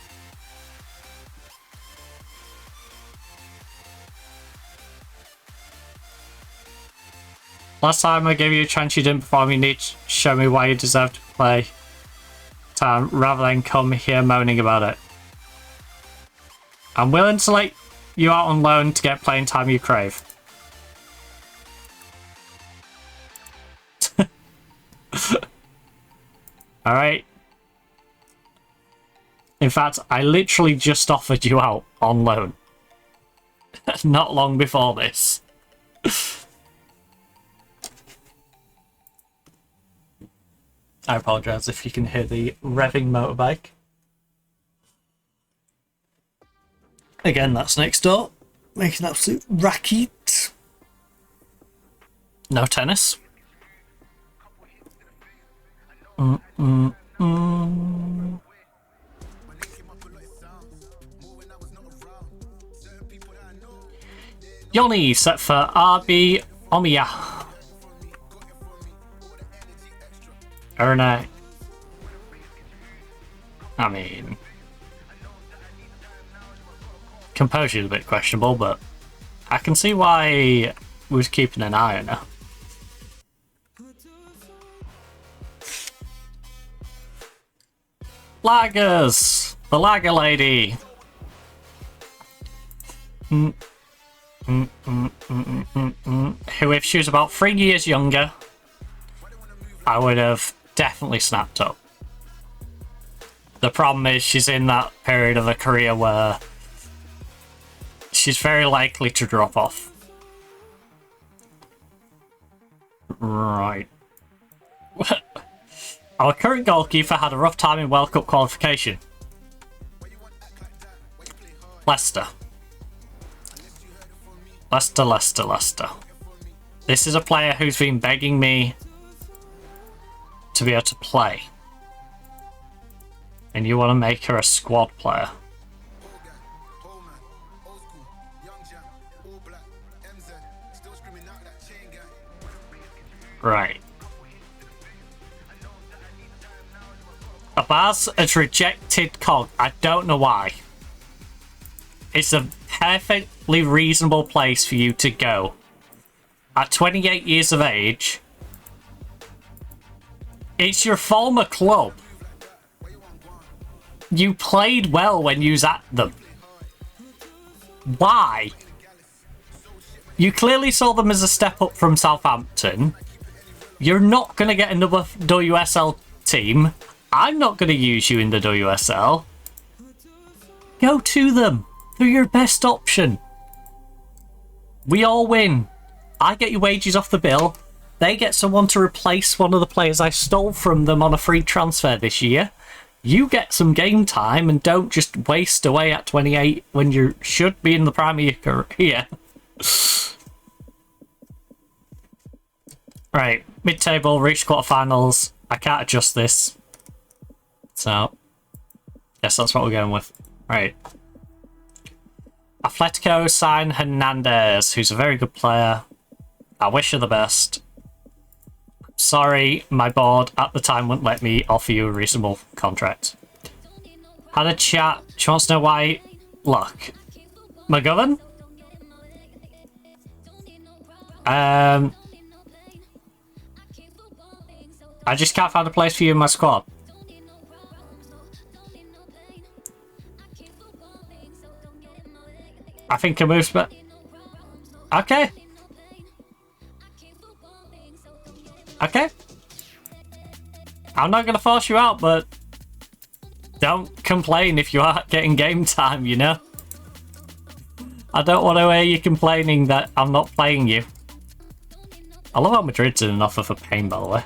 Last time I gave you a chance you didn't perform, you need to show me why you deserve to play time rather than come here moaning about it. I'm willing to let you out on loan to get playing time you crave. Alright. In fact, I literally just offered you out on loan. Not long before this. I apologise if you can hear the revving motorbike. Again, that's next door. Making absolute racket. No tennis. Yoni set for RB Omiya. Very nice. I mean, composure is a bit questionable, but I can see why we was keeping an eye on her. Laggers! The Lagger Lady! Who, if she was about 3 years younger, I would have definitely snapped up. The problem is she's in that period of her career where she's very likely to drop off. Right. Our current goalkeeper had a rough time in World Cup qualification. Leicester. Leicester. This is a player who's been begging me to be able to play. And you want to make her a squad player. Right. Abaz has rejected COG. I don't know why. It's a perfectly reasonable place for you to go. At 28 years of age, it's your former club. You played well when you was at them. Why? You clearly saw them as a step up from Southampton. You're not going to get another WSL team. I'm not going to use you in the WSL. Go to them. They're your best option. We all win. I get your wages off the bill. They get someone to replace one of the players I stole from them on a free transfer this year. You get some game time and don't just waste away at 28 when you should be in the prime of your career. Right, mid-table, reach quarterfinals. I can't adjust this. So, yes, that's what we're going with. Right. Atletico sign Hernandez, who's a very good player. I wish her the best. Sorry, my board at the time wouldn't let me offer you a reasonable contract. Had a chat. She wants to know why. Look, McGovern? I just can't find a place for you in my squad. I think a move's but okay. Okay. I'm not gonna force you out, but don't complain if you aren't getting game time, you know? I don't want to hear you complaining that I'm not playing you. I love how Madrid's in an offer for pain, by the way.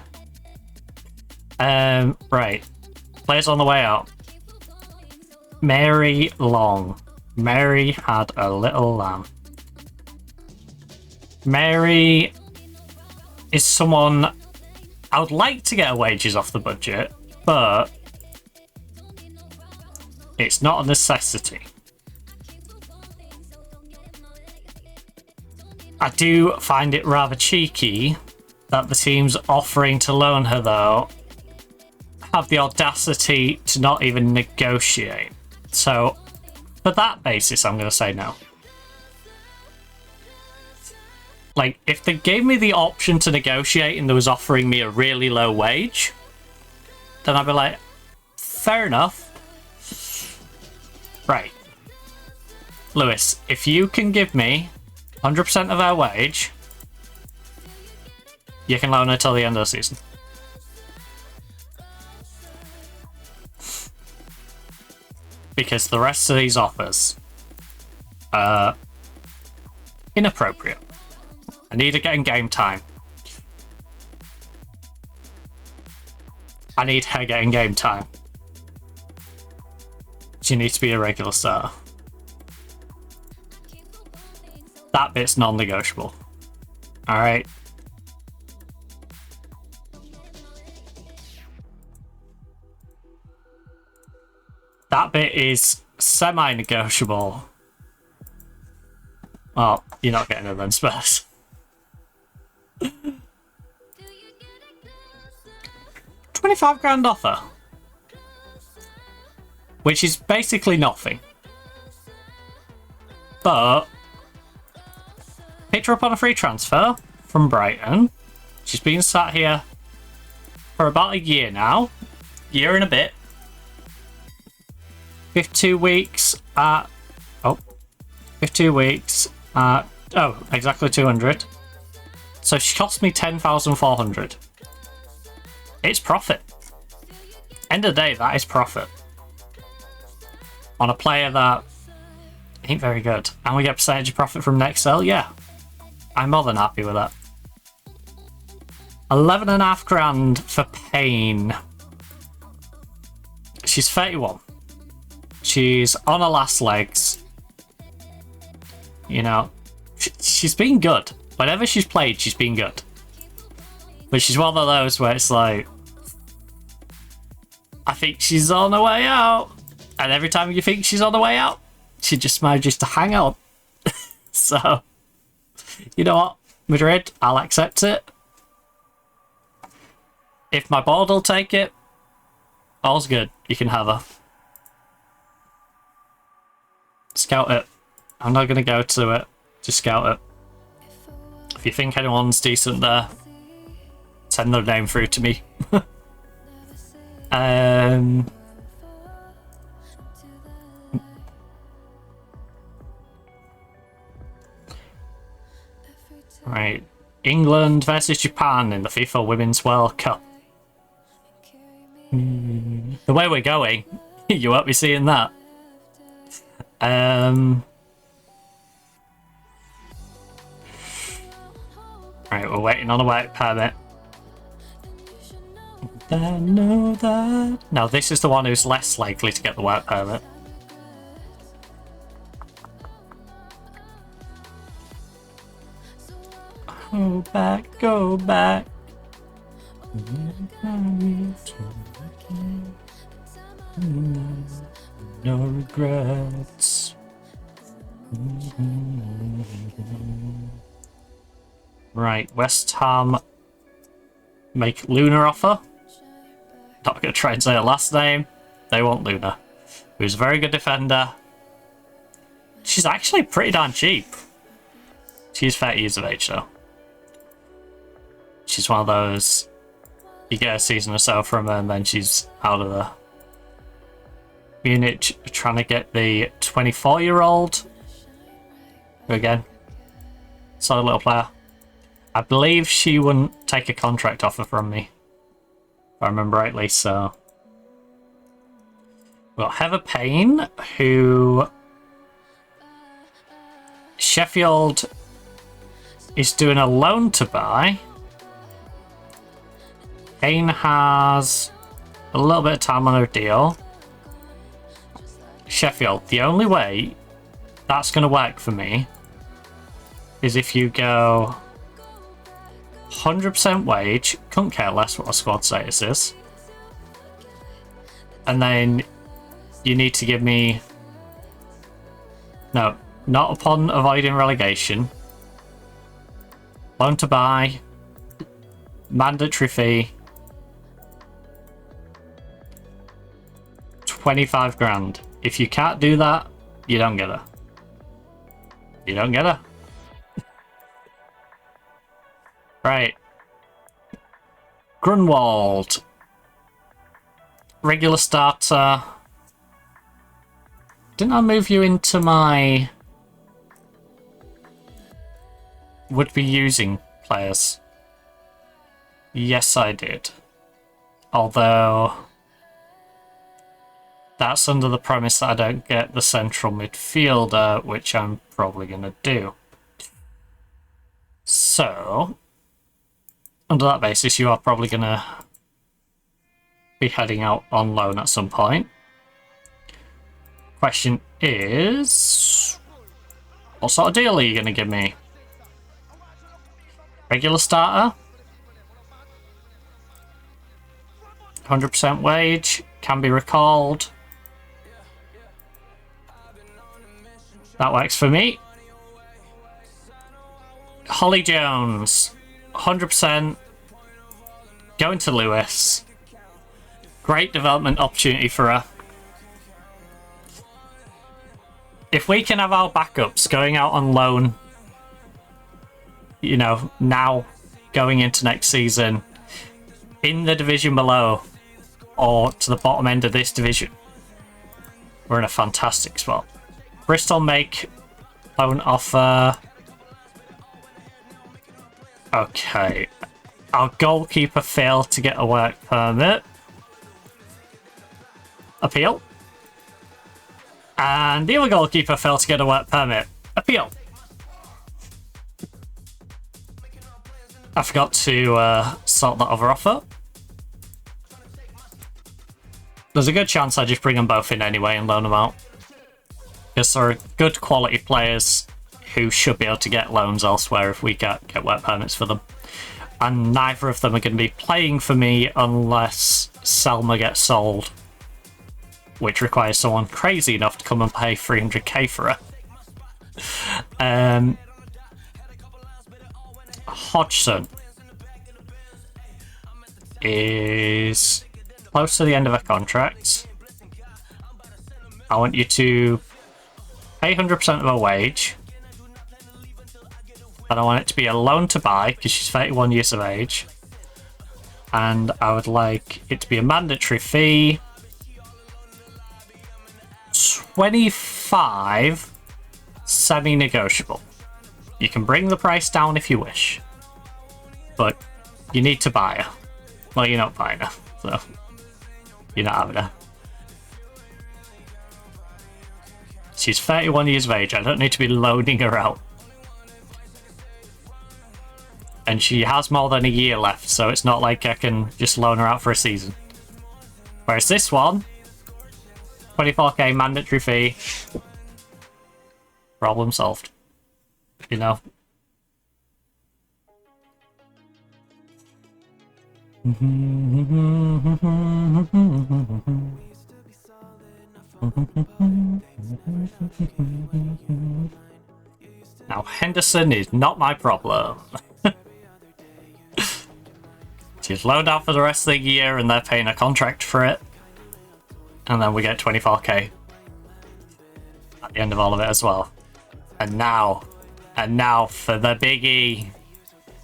Right. Players on the way out. Mary Long. Mary had a little lamb. Mary is someone I would like to get her wages off the budget, but it's not a necessity. I do find it rather cheeky that the teams offering to loan her, though, have the audacity to not even negotiate. So, for that basis, I'm going to say no. Like, if they gave me the option to negotiate and they was offering me a really low wage, then I'd be like, fair enough. Right. Lewis, if you can give me 100% of our wage, you can loan her till the end of the season. Because the rest of these offers are inappropriate. I need her getting game time. I need her getting game time. She needs to be a regular starter. That bit's non-negotiable. Alright. That bit is semi-negotiable. Well, you're not getting her then, Spurs. 25 grand offer. which is basically nothing. But picked her up on a free transfer from Brighton. She's been sat here for about a year now. Year and a bit. 52 weeks at... Oh. 52 weeks at... Oh, exactly 200. So she cost me 10,400. It's profit. End of the day, that is profit. On a player that ain't very good. And we get percentage of profit from next sale? Yeah. I'm more than happy with that. 11.5 grand for Payne. She's 31. She's on her last legs. You know, she's been good. Whenever she's played, she's been good. But she's one of those where it's like, I think she's on her way out. And every time you think she's on the way out, she just manages to hang on. So, you know what? Madrid, I'll accept it. If my board will take it, all's good. You can have her. Scout it. I'm not going to go to it. Just scout it. If you think anyone's decent there, send their name through to me. Right. England versus Japan in the FIFA Women's World Cup. The way we're going, you won't be seeing that. Right, we're waiting on a work permit. I know that. Now, this is the one who's less likely to get the work permit. Go back, go back. No regrets. Right, West Ham make Luna offer. Not going to try and say her last name. They want Luna, who's a very good defender. She's actually pretty darn cheap. She's 30 years of age though. She's one of those, you get a season or so from her and then she's out of there. Munich trying to get the 24-year-old. Who again, solid little player. I believe she wouldn't take a contract offer from me, if I remember rightly, so. We've got Heather Payne, who Sheffield is doing a loan to buy. Payne has a little bit of time on her deal. Sheffield, the only way that's going to work for me is if you go 100% wage, couldn't care less what a squad status is, and then you need to give me, no, not upon avoiding relegation, loan to buy, mandatory fee, 25 grand. If you can't do that, you don't get her. You don't get her. Right. Grunwald. Regular starter. Didn't I move you into my would be using players? Yes, I did. Although that's under the premise that I don't get the central midfielder, which I'm probably going to do. So, under that basis, you are probably going to be heading out on loan at some point. Question is, what sort of deal are you going to give me? Regular starter? 100% wage, can be recalled. That works for me. Holly Jones, 100%. Going to Lewis. Great development opportunity for her. if we can have our backups going out on loan, you know, now going into next season in the division below or to the bottom end of this division, we're in a fantastic spot. Bristol make loan offer. Okay. Our goalkeeper failed to get a work permit. Appeal. And the other goalkeeper failed to get a work permit. Appeal. I forgot to sort that other offer. There's a good chance I just bring them both in anyway and loan them out. Because they're good quality players who should be able to get loans elsewhere if we get work permits for them. And neither of them are going to be playing for me unless Selma gets sold, which requires someone crazy enough to come and pay 300k for her. Hodgson is close to the end of a contract. I want you to pay 100% of her wage. And I want it to be a loan to buy because she's 31 years of age. And I would like it to be a mandatory fee. 25 semi-negotiable. You can bring the price down if you wish. But you need to buy her. Well, you're not buying her, so you're not having her. She's 31 years of age. I don't need to be loaning her out. And she has more than a year left, so it's not like I can just loan her out for a season. Whereas this one, 24k mandatory fee, problem solved. You know? Now, Henderson is not my problem. She's loaned out for the rest of the year and they're paying a contract for it. And then we get 24k at the end of all of it as well. And now for the biggie.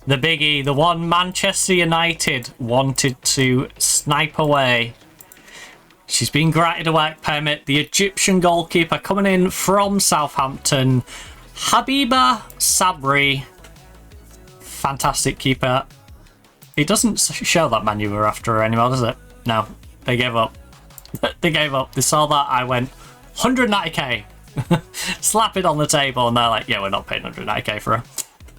The biggie, the one Manchester United wanted to snipe away. She's been granted a work permit. The Egyptian goalkeeper coming in from Southampton. Habiba Sabri. Fantastic keeper. It doesn't show that Man U were after her anymore, does it? No, they gave up. They gave up. They saw that. I went 190k. Slap it on the table and they're like, yeah, we're not paying 190k for her.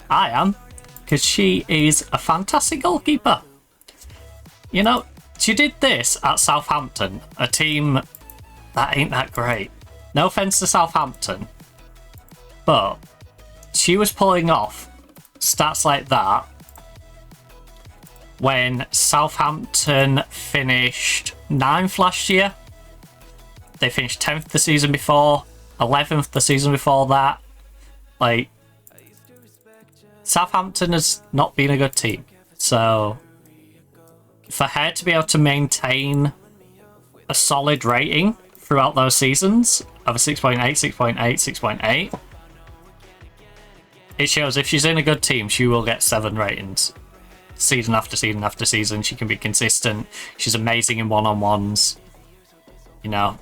I am. Because she is a fantastic goalkeeper. You know, she did this at Southampton, a team that ain't that great. No offence to Southampton, but she was pulling off stats like that when Southampton finished 9th last year. They finished 10th the season before, 11th the season before that. Like, Southampton has not been a good team, so for her to be able to maintain a solid rating throughout those seasons of a 6.8, 6.8, 6.8, it shows if she's in a good team, she will get 7 ratings. Season after season after season, she can be consistent. She's amazing in one-on-ones. You know.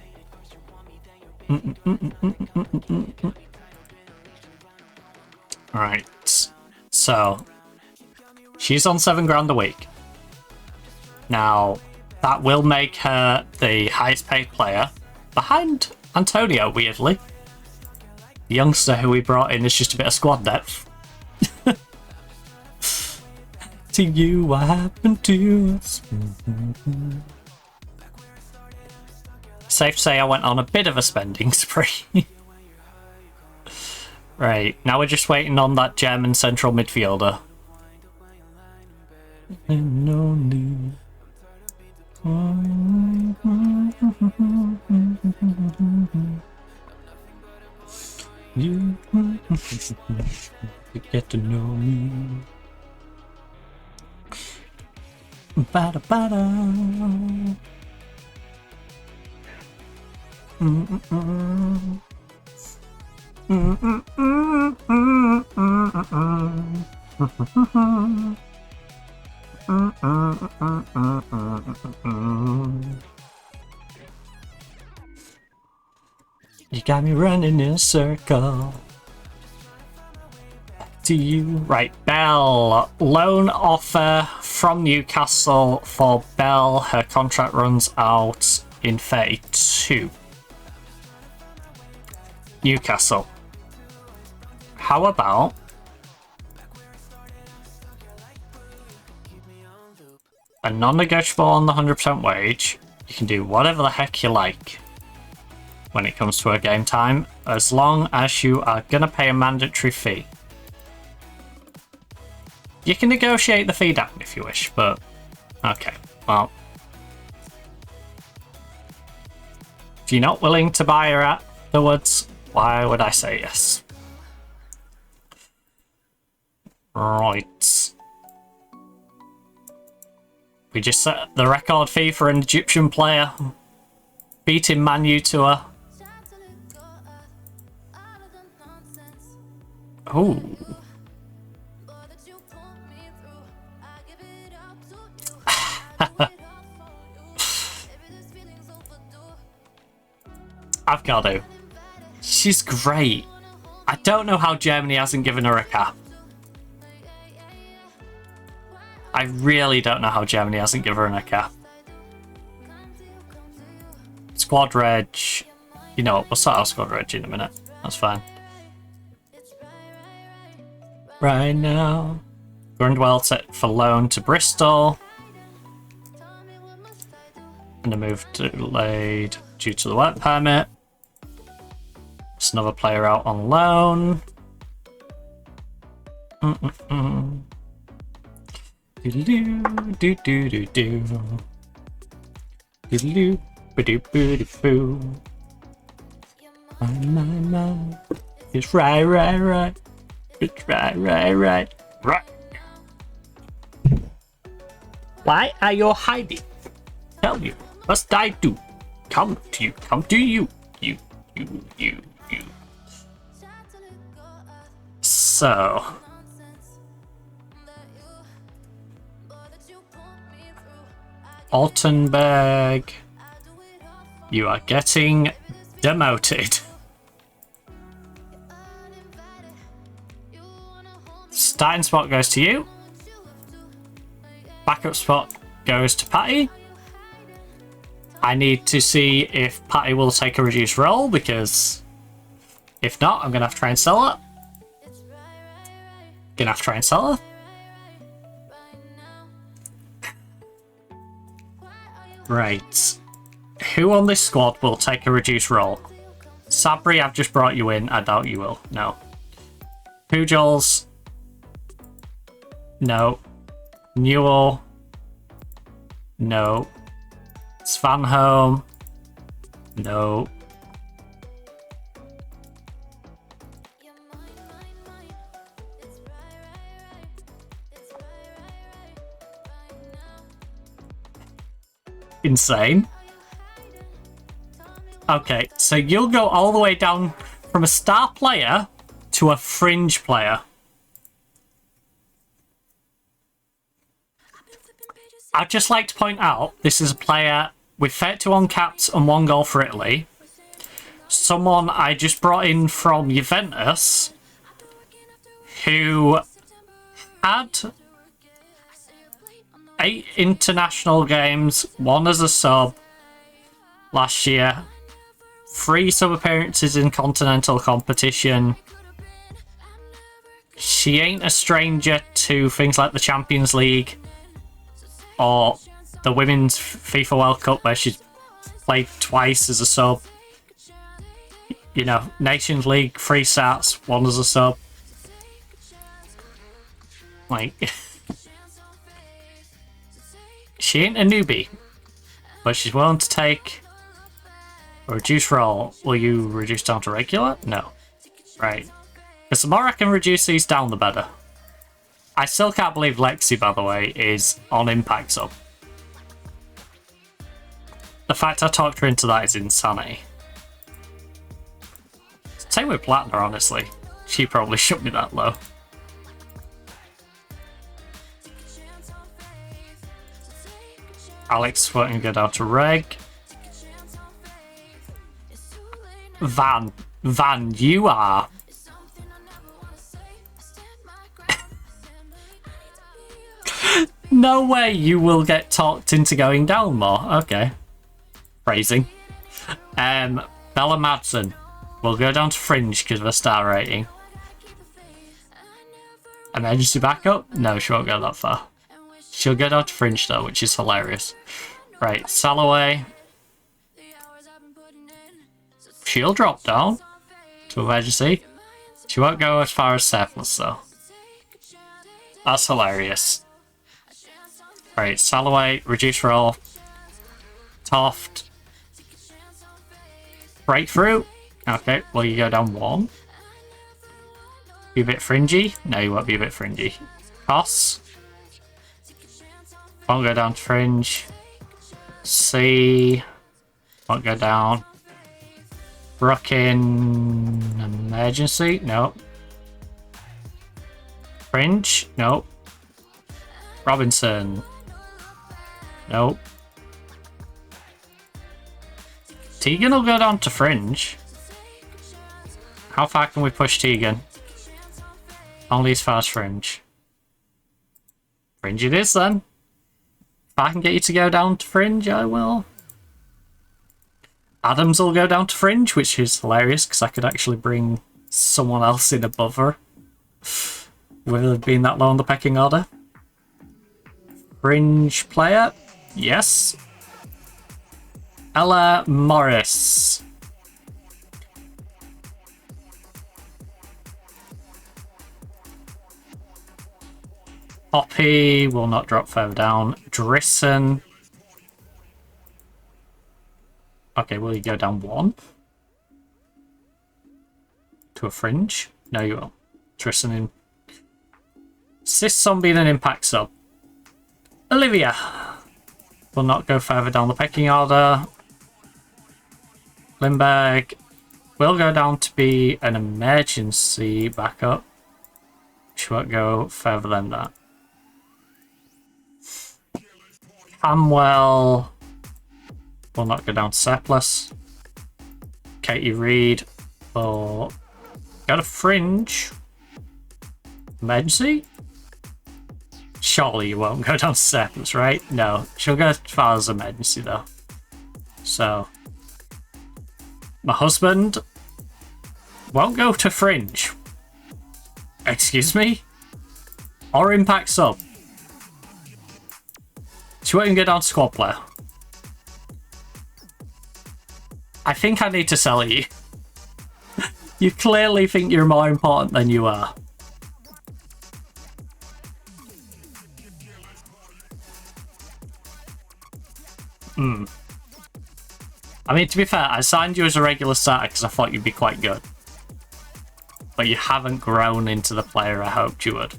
Right. So, she's on £7 a week. Now, that will make her the highest paid player behind Antonio, weirdly. The youngster who we brought in is just a bit of squad depth. To you, what happened to us? Safe to say I went on a bit of a spending spree. Right, now we're just waiting on that German central midfielder. You get to know me. Bada bada. You got me running in a circle. To you. Right, Bell. Loan offer from Newcastle for Bell. Her contract runs out in 32. Newcastle. How about a non-negotiable on the 100% wage? You can do whatever the heck you like when it comes to a game time, as long as you are gonna pay a mandatory fee. You can negotiate the fee down if you wish, but okay, well, if you're not willing to buy her afterwards, why would I say yes? Right. We just set the record fee for an Egyptian player, beating Man U to her. Oh. I've got to. She's great. I don't know how Germany hasn't given her a cap. I really don't know how Germany hasn't given her a cap. Squad reg. You know what, we'll start our squad reg in a minute. That's fine. Right now. Grundwell set for loan to Bristol. And a move delayed due to the work permit. There's another player out on loan. Doodaloo, doo doo doo doo. Doodaloo, ba-doo boo doo boo. My. It's right. It's right. Why are you hiding? Tell you. Must I do? Come to you. You. So. Altenberg. You are getting demoted. Starting spot goes to you. Backup spot goes to Patty. I need to see if Patty will take a reduced role, because if not, I'm going to have to try and sell her. Right. Who on this squad will take a reduced role? Sabri, I've just brought you in. I doubt you will. No. Pujols. No. Newell. No. Svanholm. No. Insane. Okay, so you'll go all the way down from a star player to a fringe player. I'd just like to point out, this is a player with 31 caps and 1 goal for Italy. Someone I just brought in from Juventus, who had 8 international games, 1 as a sub last year, 3 sub appearances in continental competition. She ain't a stranger to things like the Champions League or the Women's FIFA World Cup, where she's played twice as a sub. You know, Nations League, 3 starts, 1 as a sub. Like, she ain't a newbie, but she's willing to take a reduced role. Will you reduce down to regular? No. Right. Because the more I can reduce these down, the better. I still can't believe Lexi, by the way, is on Impact Sub. The fact I talked her into that is insanity. Same with Platinum, honestly. She probably shouldn't be that low. Alex won't go down to Reg. Van, you are. No way you will get talked into going down more. Okay. Phrasing. Bella Madsen will go down to Fringe because of a star rating. Emergency backup? No, she won't go that far. She'll go down to Fringe though, which is hilarious. Right, Salloway. She'll drop down to emergency. She won't go as far as surplus though. That's hilarious. Right, Salloway, reduce roll. Toft. Breakthrough. Okay, well you go down 1. Be a bit fringy. No, you won't be a bit fringy. Costs. Won't go down to Fringe. C. Won't go down. Brookin. Emergency. Nope. Fringe. Nope. Robinson. Nope. Tegan will go down to Fringe. How far can we push Tegan? Only as far as Fringe. Fringe it is then. If I can get you to go down to Fringe, I will. Adams will go down to Fringe, which is hilarious because I could actually bring someone else in above her with her being that low on the pecking order. Fringe player, yes. Ella Morris. Poppy will not drop further down. Drisson. Okay, will you go down 1? To a Fringe? No, you won't. Drisson in. Insists on being an impact sub. Olivia will not go further down the pecking order. Lindbergh will go down to be an emergency backup. She won't go further than that. Hamwell will not go down to surplus. Katie Reed will go to Fringe. Emergency? Surely you won't go down to surplus, right? No, she'll go as far as emergency though. So, my husband won't go to Fringe. Excuse me? Or impact sub. She won't even go down to squad player. I think I need to sell you. You clearly think you're more important than you are. I mean, to be fair, I signed you as a regular starter because I thought you'd be quite good. But you haven't grown into the player I hoped you would.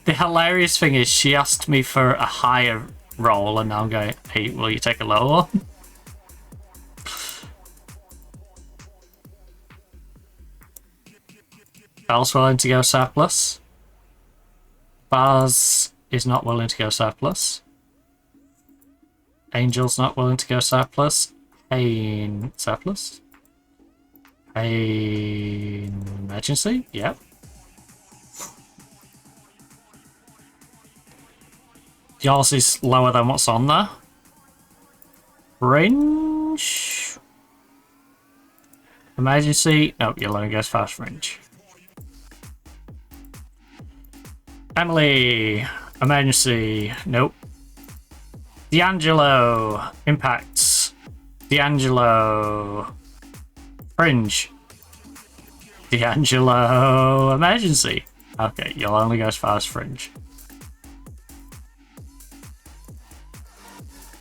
The hilarious thing is she asked me for a higher role and now I'm going, hey, will you take a lower one? Bell's willing to go surplus. Baz is not willing to go surplus. Angel's not willing to go surplus. Pain surplus. Pain emergency. Yep. Yours is lower than what's on there. Fringe. Emergency. Nope, you'll only go as far as Fringe. Emily. Emergency. Nope. D'Angelo. Impacts. D'Angelo. Fringe. D'Angelo. Emergency. Okay, you'll only go as far as Fringe.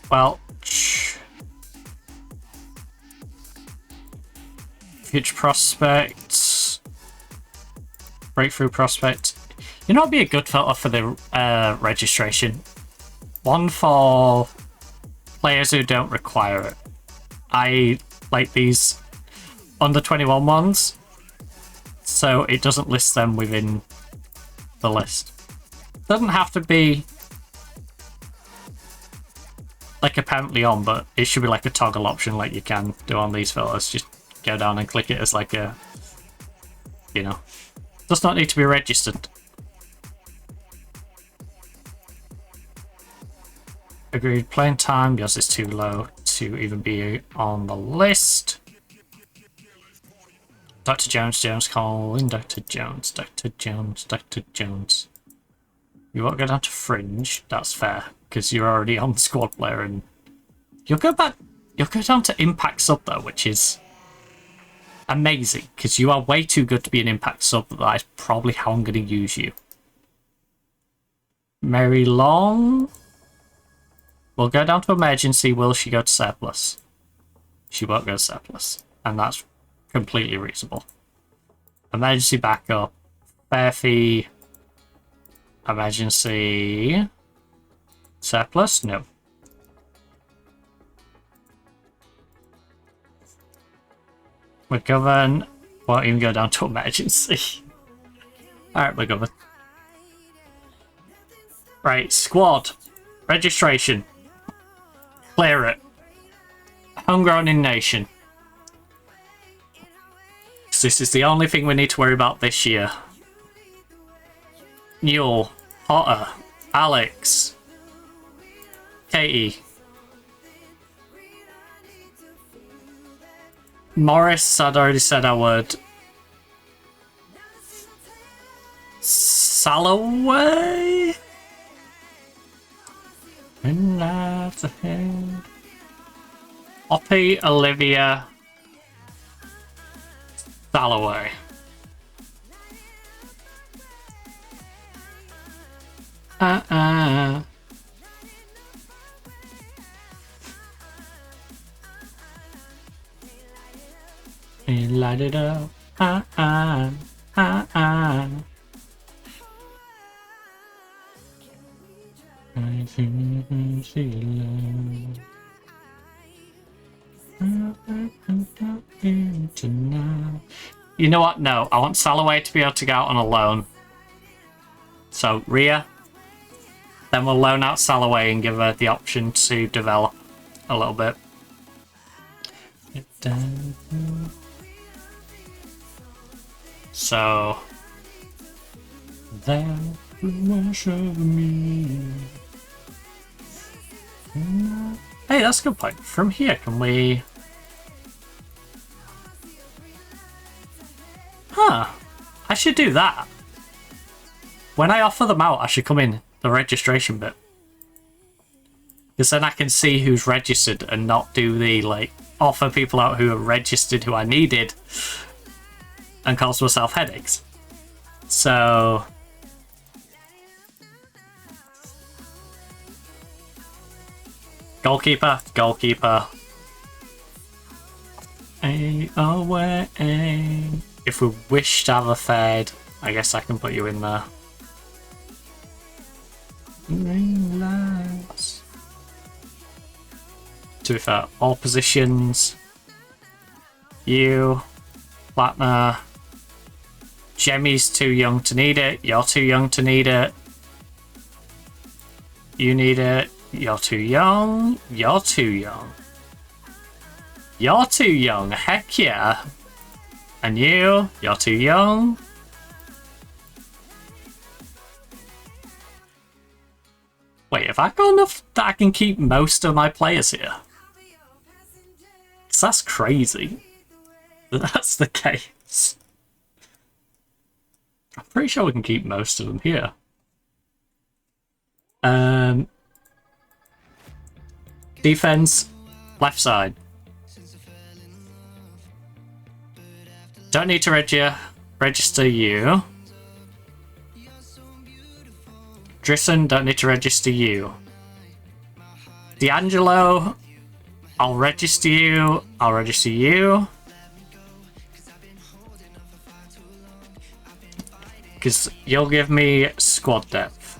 Well, future prospects, breakthrough prospect. You know, it'd be a good filter for the registration. One for players who don't require it. I like these under 21 ones, so it doesn't list them within the list. Doesn't have to be like apparently on, but it should be like a toggle option like you can do on these filters. Just go down and click it as like a, you know, does not need to be registered. Agreed. Playing time, yours is too low to even be on the list. Dr. Jones, Jones calling, Dr. Jones, Dr. Jones, Dr. Jones. You won't go down to Fringe, that's fair, because you're already on the squad player, and you'll go down to Impact Sub though, which is amazing, because you are way too good to be an Impact Sub. That is probably how I'm going to use you. Mary Long will go down to Emergency. Will she go to Surplus? She won't go to Surplus, and that's completely reasonable. Emergency Backup, Fair Fee, Emergency Surplus? No. McGovern won't even go down to Emergency. Alright, McGovern. Right, squad. Registration. Clear it. Homegrown in Nation. So this is the only thing we need to worry about this year. Newell, Potter, Alex, Katie, Morris, I'd already said I would. Salloway? And that's ahead. Oppie, Olivia, Salloway. Light it up. I can see love. You know what? No, I want Salloway to be able to go out on a loan. So, Rhea. Then we'll loan out Salloway and give her the option to develop a little bit. So, that wash over me. Hey, that's a good point. From here, can we... Huh. I should do that. When I offer them out, I should come in the registration bit. Because then I can see who's registered and not do the, like, offer people out who are registered who I needed and cause myself headaches. So... Goalkeeper, goalkeeper. Away. If we wish to have a third, I guess I can put you in there. Green lights. To be fair, all positions. You, Platner. Jemmy's too young to need it. You're too young to need it. You need it. You're too young. You're too young. You're too young. Heck yeah. And you're too young. Wait, have I got enough that I can keep most of my players here? 'Cause that's crazy. That's the case. I'm pretty sure we can keep most of them here. Defense, left side. Don't need to register you. Drisson, don't need to register you. D'Angelo, I'll register you. I'll register you. Because you'll give me squad depth.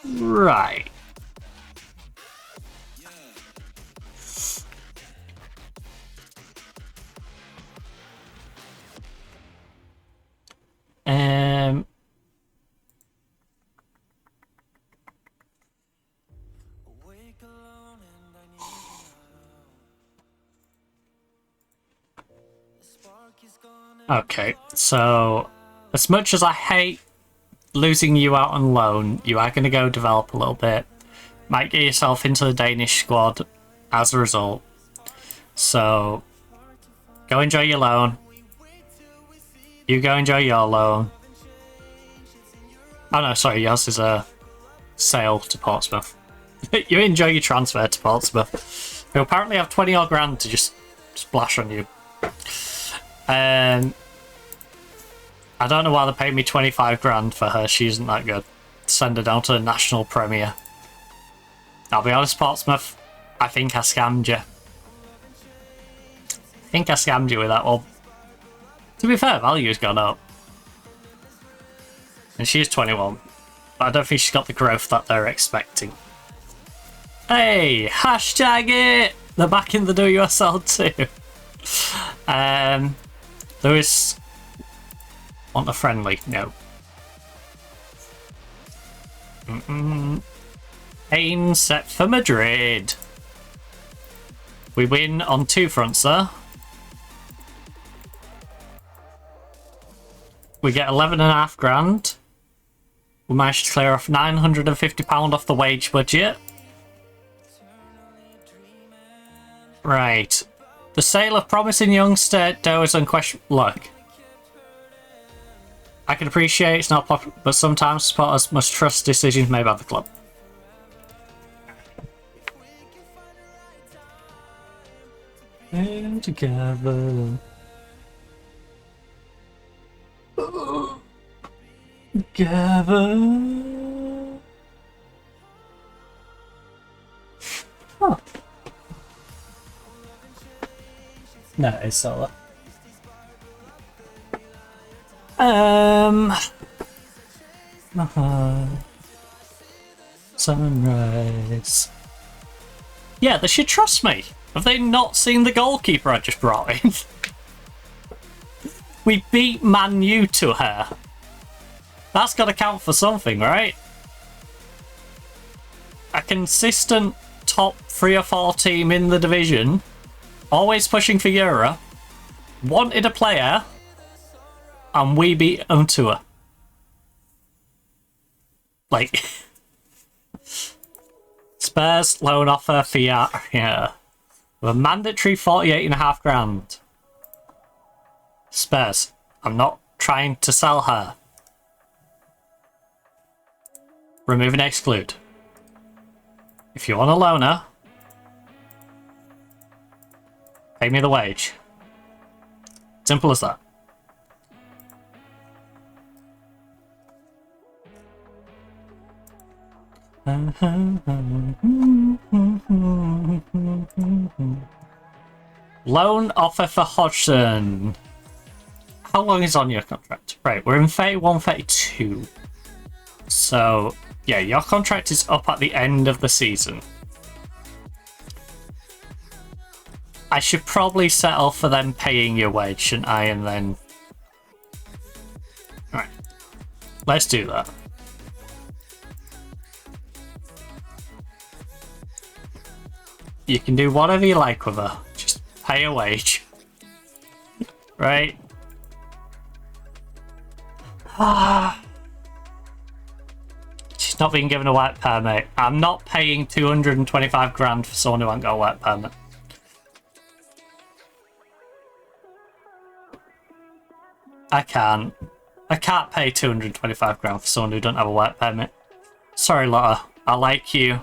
Right. Okay, so as much as I hate losing you out on loan, you are going to go develop a little bit. Might get yourself into the Danish squad as a result. So, go enjoy your loan. You go enjoy your loan. Oh no, sorry, yours is a sale to Portsmouth. You enjoy your transfer to Portsmouth, who apparently have 20 odd grand to just splash on you. I don't know why they paid me 25 grand for her. She isn't that good. Send her down to the National Premier. I'll be honest, Portsmouth. I think I scammed you. With that one. To be fair, value's gone up. And she's 21. But I don't think she's got the growth that they're expecting. Hey! Hashtag it! They're back in the WSL too. Lewis... Want a friendly? No. Aim set for Madrid. We win on 2 fronts there. We get 11.5 grand. We managed to clear off £950 off the wage budget. Right. The sale of promising youngster Doe is unquestionable. Look. I can appreciate it's not popular, but sometimes supporters must trust decisions made by the club. And together. Together. Huh. No, it's solo. Sunrise. Yeah, they should trust me. Have they not seen the goalkeeper I just brought in? We beat Man U to her. That's got to count for something, right? A consistent top 3 or 4 team in the division, always pushing for Euro, wanted a player, and we beat them to her. Like, Spurs loan offer for yeah, with a mandatory 48.5 grand. Spurs, I'm not trying to sell her. Remove and exclude. If you want to loan her, pay me the wage. Simple as that. Loan offer for Hodgson. How long is on your contract? Right, we're in 31, 32. So, yeah, your contract is up at the end of the season. I should probably settle for them paying your wage, shouldn't I? And then... Alright. Let's do that. You can do whatever you like with her. Just pay a wage. Right? She's not being given a work permit. I'm not paying 225 grand for someone who hasn't got a work permit. I can't. I can't pay 225 grand for someone who doesn't have a work permit. Sorry, Lotta. I like you.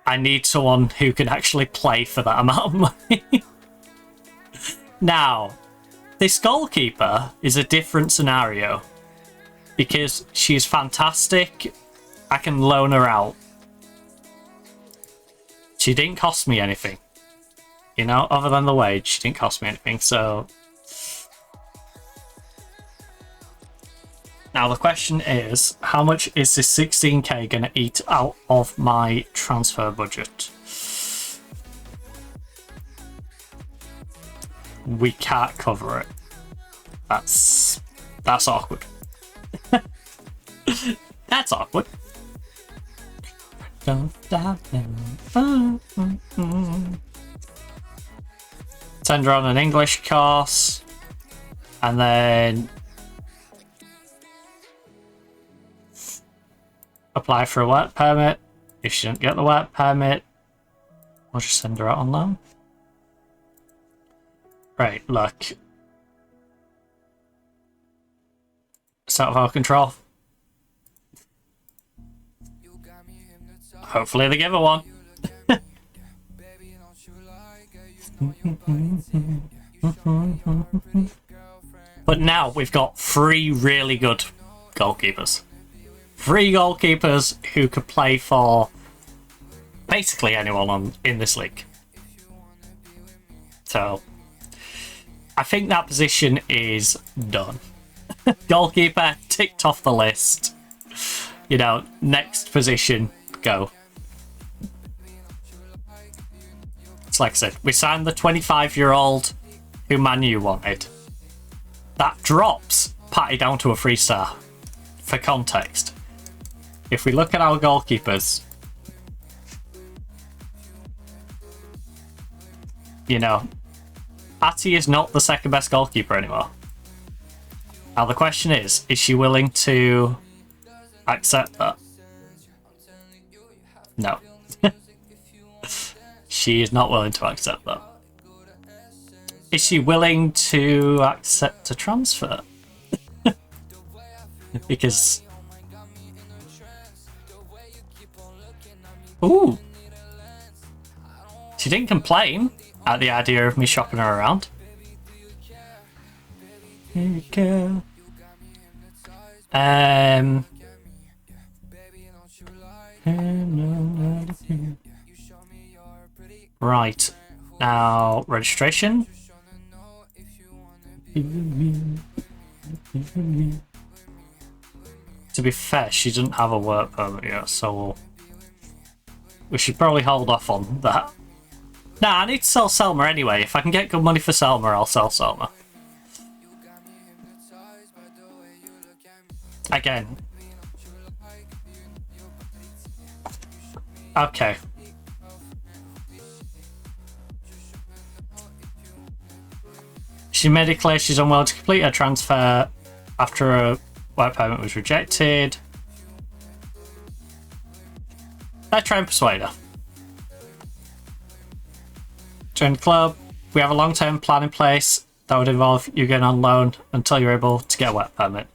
I need someone who can actually play for that amount of money. Now, this goalkeeper is a different scenario. Because she's fantastic. I can loan her out. She didn't cost me anything. You know, other than the wage, she didn't cost me anything, so... Now the question is, how much is this 16k going to eat out of my transfer budget? We can't cover it. That's awkward. That's awkward. Send her on an English course, and then apply for a work permit. If she doesn't get the work permit, we'll just send her out on loan. Right, look. It's out of our control. Hopefully they give her one. But now we've got 3 really good goalkeepers. 3 goalkeepers who could play for basically anyone in this league. So I think that position is done. Goalkeeper ticked off the list. You know, next position, go. It's like I said, we signed the 25-year-old who Man U wanted. That drops Patty down to a 3-star. For context, if we look at our goalkeepers, you know, Patty is not the second best goalkeeper anymore. Now the question is she willing to accept that? No. She is not willing to accept that. Is she willing to accept a transfer? Because... Ooh! She didn't complain at the idea of me shopping her around. Here you go. Right. Now, registration. To be fair, she doesn't have a work permit yet, so we should probably hold off on that. Nah, I need to sell Selma anyway. If I can get good money for Selma, I'll sell Selma. Again. Okay. She made it clear she's unwilling to complete her transfer after a work permit was rejected. Let's try and persuade her. Join the club. We have a long-term plan in place that would involve you going on loan until you're able to get a work permit.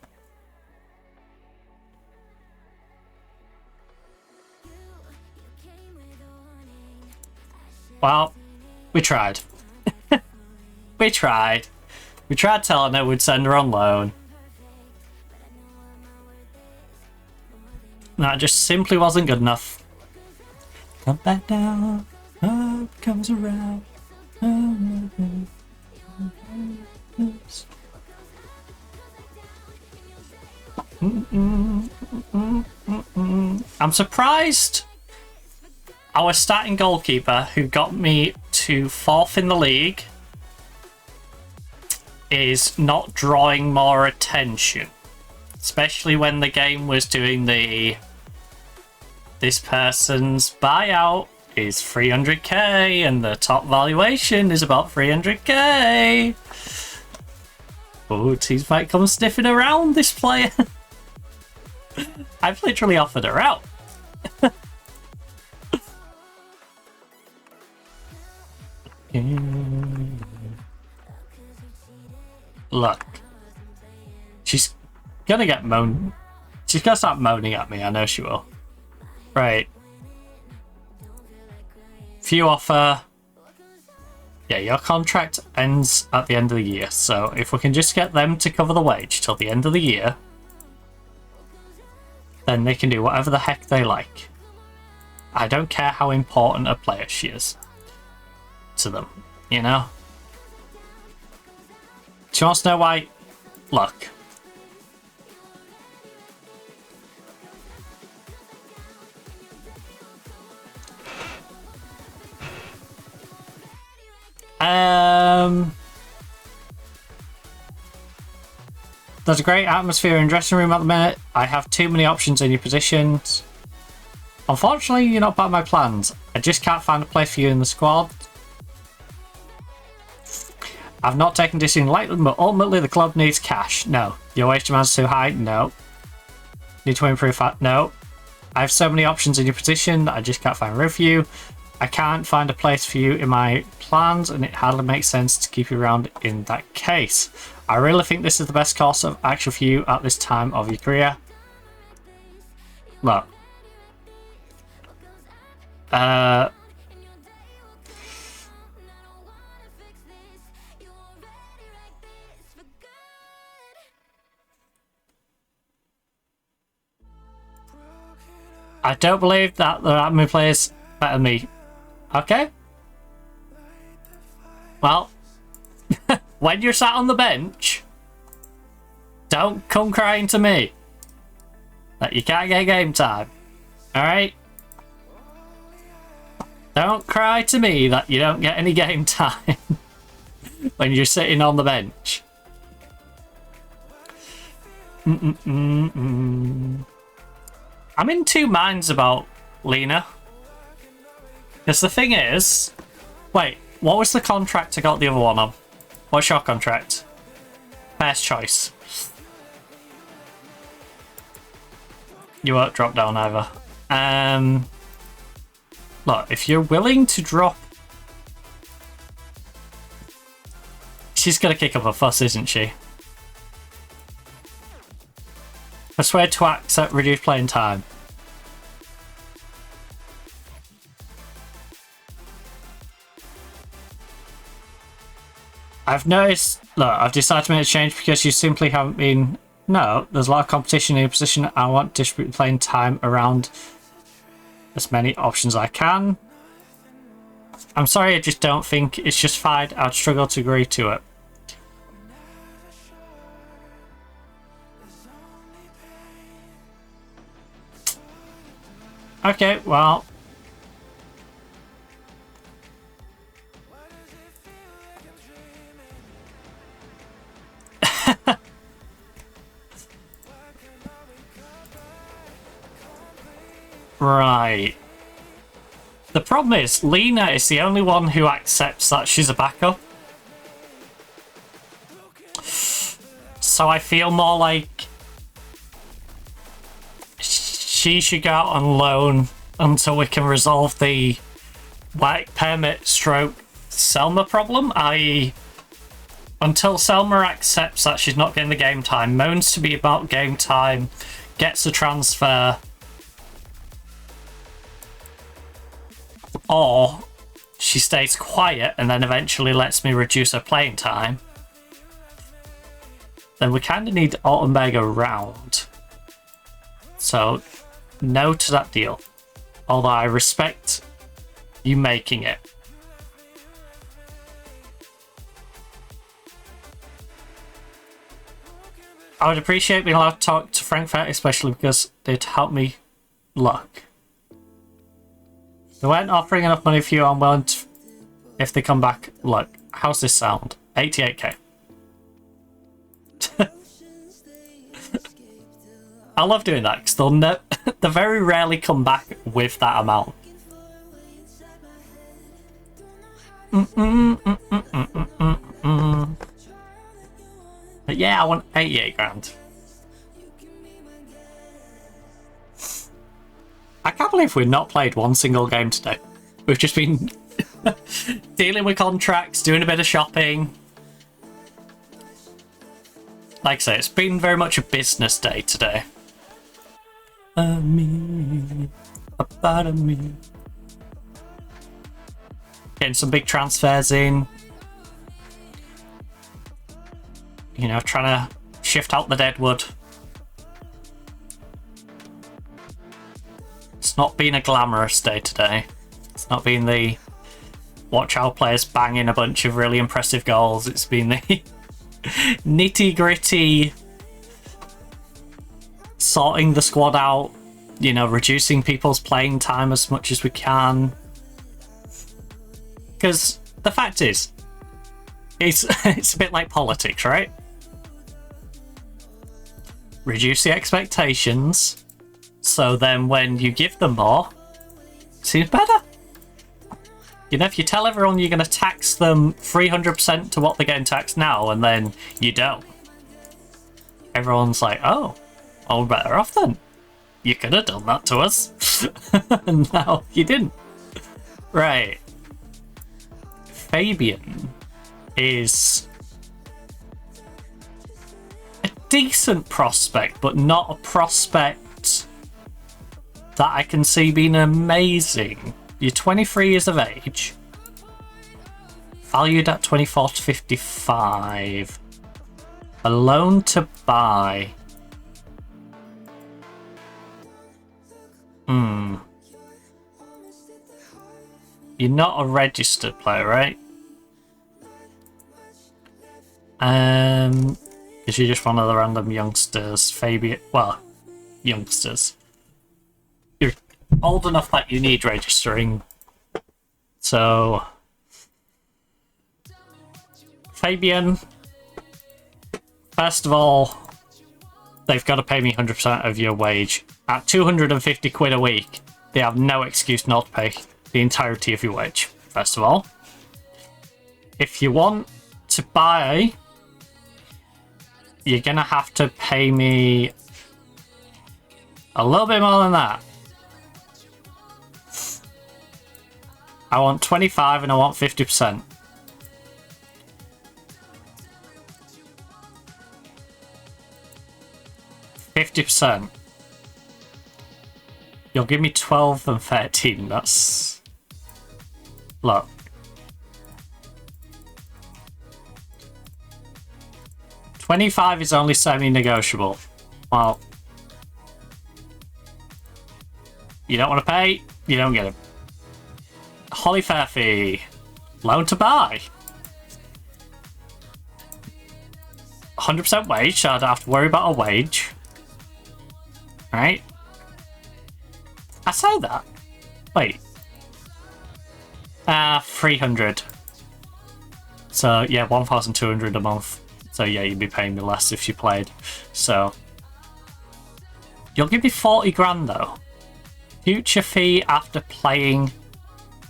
Well, we tried. We tried. We tried telling her we'd send her on loan. That just simply wasn't good enough. Come back down, up comes around. I'm surprised our starting goalkeeper, who got me to 4th in the league, is not drawing more attention. Especially when the game was doing the... This person's buyout is 300k and the top valuation is about 300k. Oh, teams might come sniffing around this player. I've literally offered her out. Look. She's gonna get moan. She's gonna start moaning at me, I know she will. Right. If you offer... Yeah, your contract ends at the end of the year, so if we can just get them to cover the wage till the end of the year, then they can do whatever the heck they like. I don't care how important a player she is to them, you know? She wants to know why... Look. There's a great atmosphere in dressing room at the minute. I have too many options in your positions. Unfortunately, you're not part of my plans. I just can't find a place for you in the squad. I've not taken decision lightly, but ultimately the club needs cash. No. Your wage demands too high? No. Need to improve that? No. I have so many options in your position that I just can't find room for you. I can't find a place for you in my plans, and it hardly makes sense to keep you around in that case. I really think this is the best course of action for you at this time of your career. Look. I don't believe that there are many players better than me. Okay. Well, when you're sat on the bench, don't come crying to me that you can't get game time. Alright? Don't cry to me that you don't get any game time when you're sitting on the bench. I'm in two minds about Lena. Because the thing is... Wait, what was the contract I got the other one on? What's your contract? First choice. You won't drop down either. Look, if you're willing to drop... She's gonna kick up a fuss, isn't she? Persuade to accept reduced playing time. I've noticed... Look, I've decided to make a change because you simply haven't been... No, there's a lot of competition in your position. I want to distribute playing time around as many options as I can. I'm sorry, I just don't think it's justified. I'd struggle to agree to it. Okay, well... Right. The problem is, Lena is the only one who accepts that she's a backup. So I feel more like she should go out on loan until we can resolve the work permit stroke Selma problem, i.e. until Selma accepts that she's not getting the game time, moans to be about game time, gets a transfer, or she stays quiet and then eventually lets me reduce her playing time, then we kind of need Altenberg around. So, no to that deal. Although I respect you making it. I would appreciate being allowed to talk to Frankfurt, especially because they'd help me look. They weren't offering enough money for you. I'm willing to, if they come back. Look, how's this sound? 88k. I love doing that because they very rarely come back with that amount. But yeah, I want 88 grand. I can't believe we've not played one single game today. We've just been dealing with contracts, doing a bit of shopping. Like I say, it's been very much a business day today. Me, about me. Getting some big transfers in. You know, trying to shift out the deadwood. It's not been a glamorous day today. It's not been the watch our players banging a bunch of really impressive goals. It's been the nitty gritty sorting the squad out, you know, reducing people's playing time as much as we can. Because the fact is, it's a bit like politics, right? Reduce the expectations, so then when you give them more, it seems better. You know, if you tell everyone you're going to tax them 300% to what they're getting taxed now, and then you don't, everyone's like, oh, well, we're better off then. You could have done that to us. And now you didn't. Right. Fabian is a decent prospect, but not a prospect that I can see being amazing. You're 23 years of age, valued at 24 to 55, a loan to buy. You're not a registered player, right? Because you're just one of the random youngsters, Fabian. Well, youngsters. You're old enough that you need registering. So, Fabian, first of all, they've got to pay me 100% of your wage. At 250 quid a week, they have no excuse not to pay the entirety of your wage, first of all. If you want to buy, you're gonna have to pay me a little bit more than that. I want 25 and I want 50%. %. You'll give me 12 and 13. That's... Look. $25 is only semi-negotiable. Well, you don't want to pay, you don't get it. Holly Fairfee, loan to buy. 100% wage, so I don't have to worry about a wage. Right? I say that. Wait. 300. So yeah, 1,200 a month. So yeah, you'd be paying me less if you played. So you'll give me 40 grand though. Future fee after playing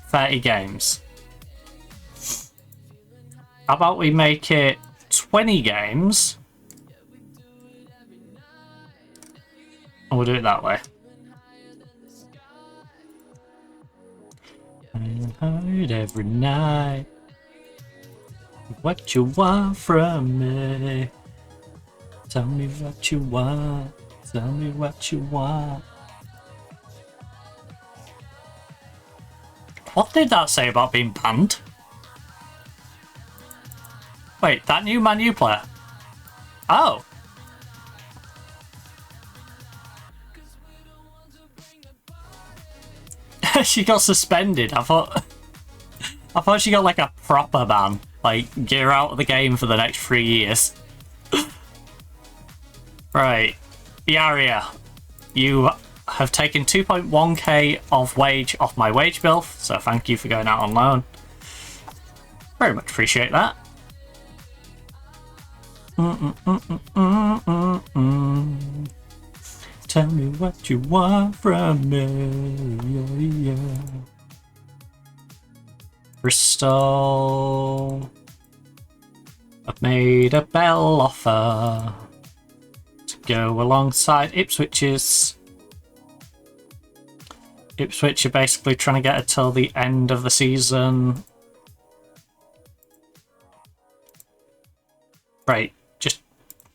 30 games. How about we make it 20 games? And we'll do it that way. I hide every night. What you want from me? Tell me what you want. Tell me what you want. What did that say about being banned? Wait, that new Man U player? Oh. She got suspended. I thought she got like a proper ban. Like, get her out of the game for the next 3 years. Right. Yaria, you have taken 2.1k of wage off my wage bill, so thank you for going out on loan. Very much appreciate that. Tell me what you want from me. Yeah. Bristol, I've made a bell offer to go alongside Ipswich's. Ipswich are basically trying to get it till the end of the season. Right, just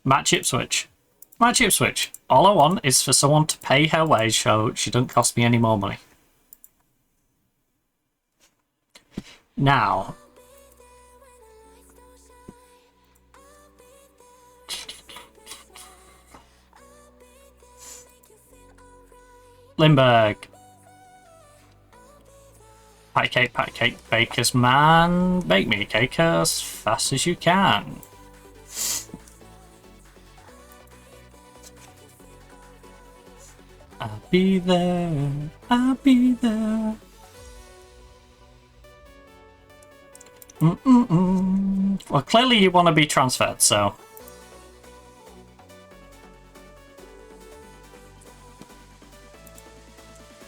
match Ipswich. Match Ipswich. All I want is for someone to pay her wage so she doesn't cost me any more money. Now, Lindbergh. Patty cake, bakers, man. Bake me a cake as fast as you can. I'll be there. I'll be there. Well, clearly you want to be transferred, so...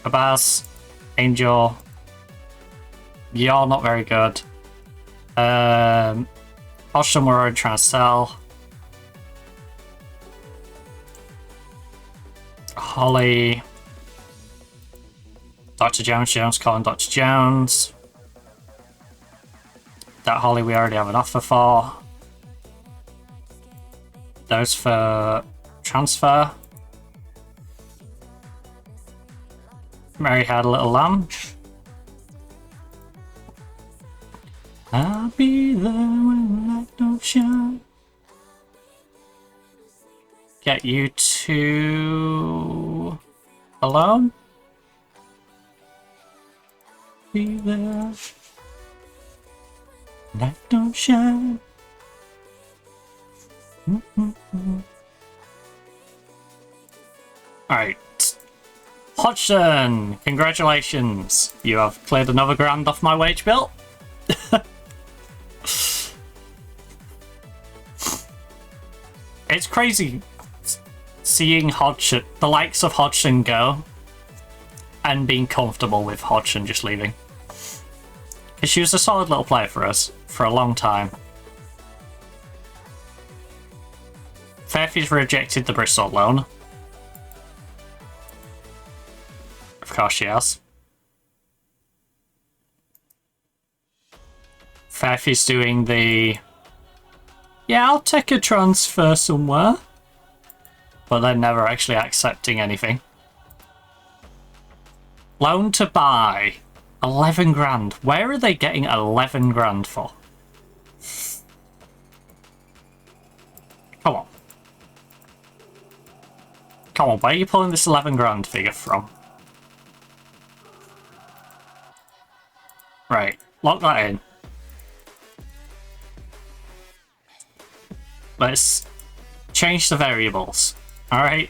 Abaz, Angel, you're not very good. Osham we're already trying to sell. Holly, Dr. Jones calling Dr. Jones. That Holly we already have an offer for. Those for transfer. Mary had a little lamb. I'll be there when the light don't shine. Get you to alone. Be there. Light don't shine. Alright. Hodgson, congratulations. You have cleared another grand off my wage bill. It's crazy seeing Hodgson, the likes of Hodgson go and being comfortable with Hodgson just leaving. Because she was a solid little player for us for a long time. Fairfield's rejected the Bristol loan. Of course she has. Fairfield's doing the... Yeah, I'll take a transfer somewhere. But they're never actually accepting anything. Loan to buy. 11 grand. Where are they getting 11 grand for? Come on. Come on, where are you pulling this 11 grand figure from? Right, lock that in. Let's change the variables. Alright.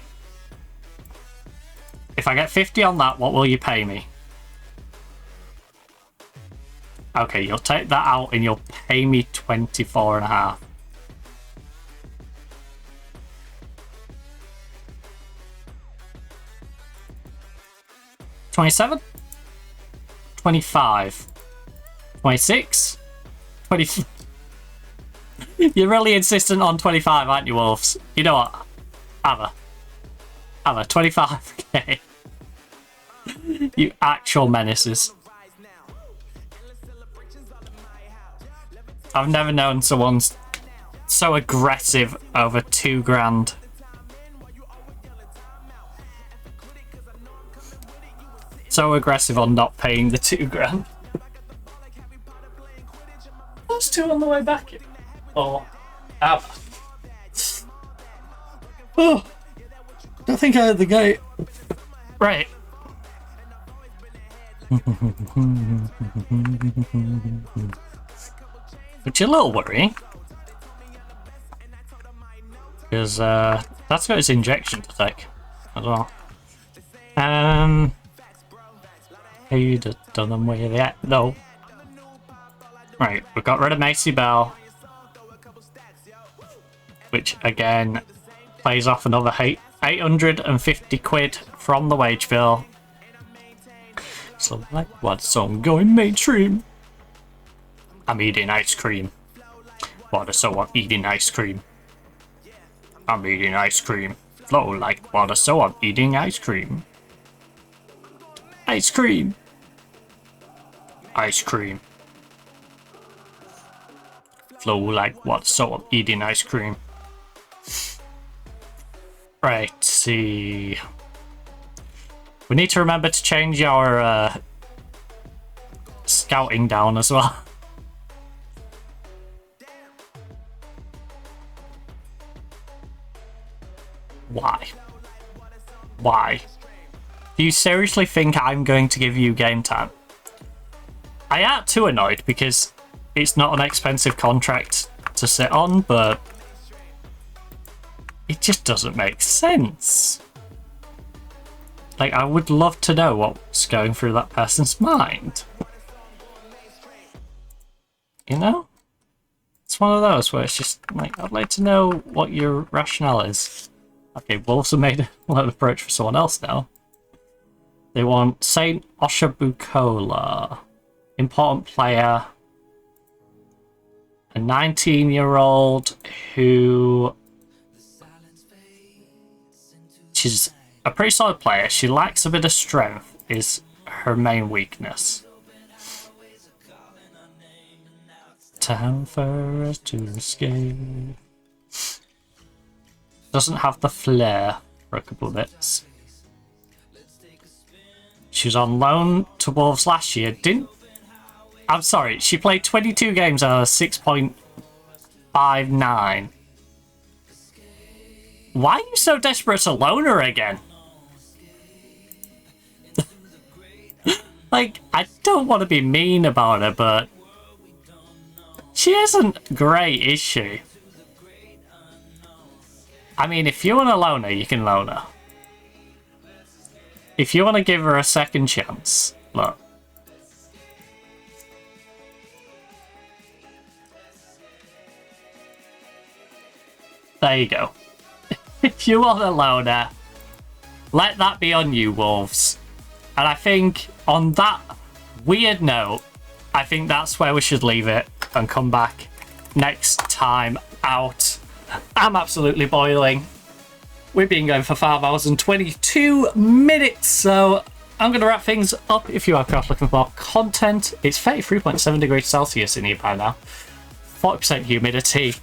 If I get 50 on that, what will you pay me? Okay, you'll take that out and you'll pay me 24.5. $27? $25. $26? $20. You're really insistent on 25, aren't you, Wolves? You know what? Have a 25k. You actual menaces. I've never known someone so aggressive over 2 grand. So aggressive on not paying the 2 grand. That's 2 on the way back. Oh, ow. Oh, I think I had the gate. Right. Which is a little worrying. Because that's got his injection to take as well. Who'd done them with yet? No. Right, we've got rid of Macy Bell. Which again plays off another 850 quid from the wage bill. So like what song going mainstream? I'm eating ice cream. Water, so I'm eating ice cream. I'm eating ice cream. Flow like water, so I'm eating ice cream. Ice cream. Ice cream. Flow like water, so I'm eating ice cream. Right, see. We need to remember to change our scouting down as well. Why? Why? Do you seriously think I'm going to give you game time? I am too annoyed because it's not an expensive contract to sit on, but it just doesn't make sense. Like, I would love to know what's going through that person's mind. You know? It's one of those where it's just like, I'd like to know what your rationale is. Okay, Wolves have made a load of approach for someone else now. They want Saint Oshabukola. Important player. A 19-year-old who... She's a pretty solid player. She lacks a bit of strength, is her main weakness. Time for us to escape. Doesn't have the flair for a couple of bits. She was on loan to Wolves last year. I'm sorry, she played 22 games at a 6.59. Why are you so desperate to loan her again? Like, I don't want to be mean about her, but she isn't great, is she? I mean, if you want to loan her, you can loan her. If you want to give her a second chance, look. There you go. If you want to loan her, let that be on you, Wolves. And I think on that weird note, I think that's where we should leave it and come back next time out. I'm absolutely boiling. We've been going for 5 hours and 22 minutes, so I'm going to wrap things up. If you are looking for more content, it's 33.7 degrees Celsius in here by now. 40% humidity.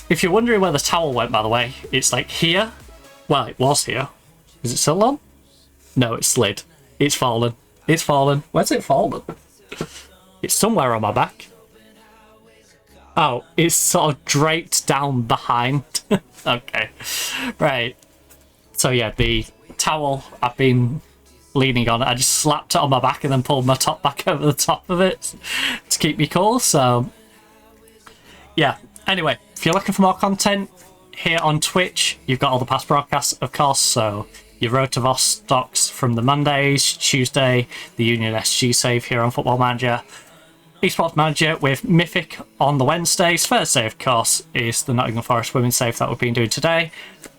If you're wondering where the towel went, by the way, it's like here. Well, it was here. Is it still on? No, it's slid. It's fallen. It's fallen. Where's it fallen? It's somewhere on my back. Oh, it's sort of draped down behind. Okay. Right. So yeah, the towel I've been leaning on, I just slapped it on my back and then pulled my top back over the top of it to keep me cool. So yeah. Anyway, if you're looking for more content here on Twitch, you've got all the past broadcasts, of course. So your Road to Vostok's from the Mondays, Tuesday, the Union SG save here on Football Manager, Esports Manager with Mythic on the Wednesdays. Thursday, of course, is the Nottingham Forest Women save that we've been doing today.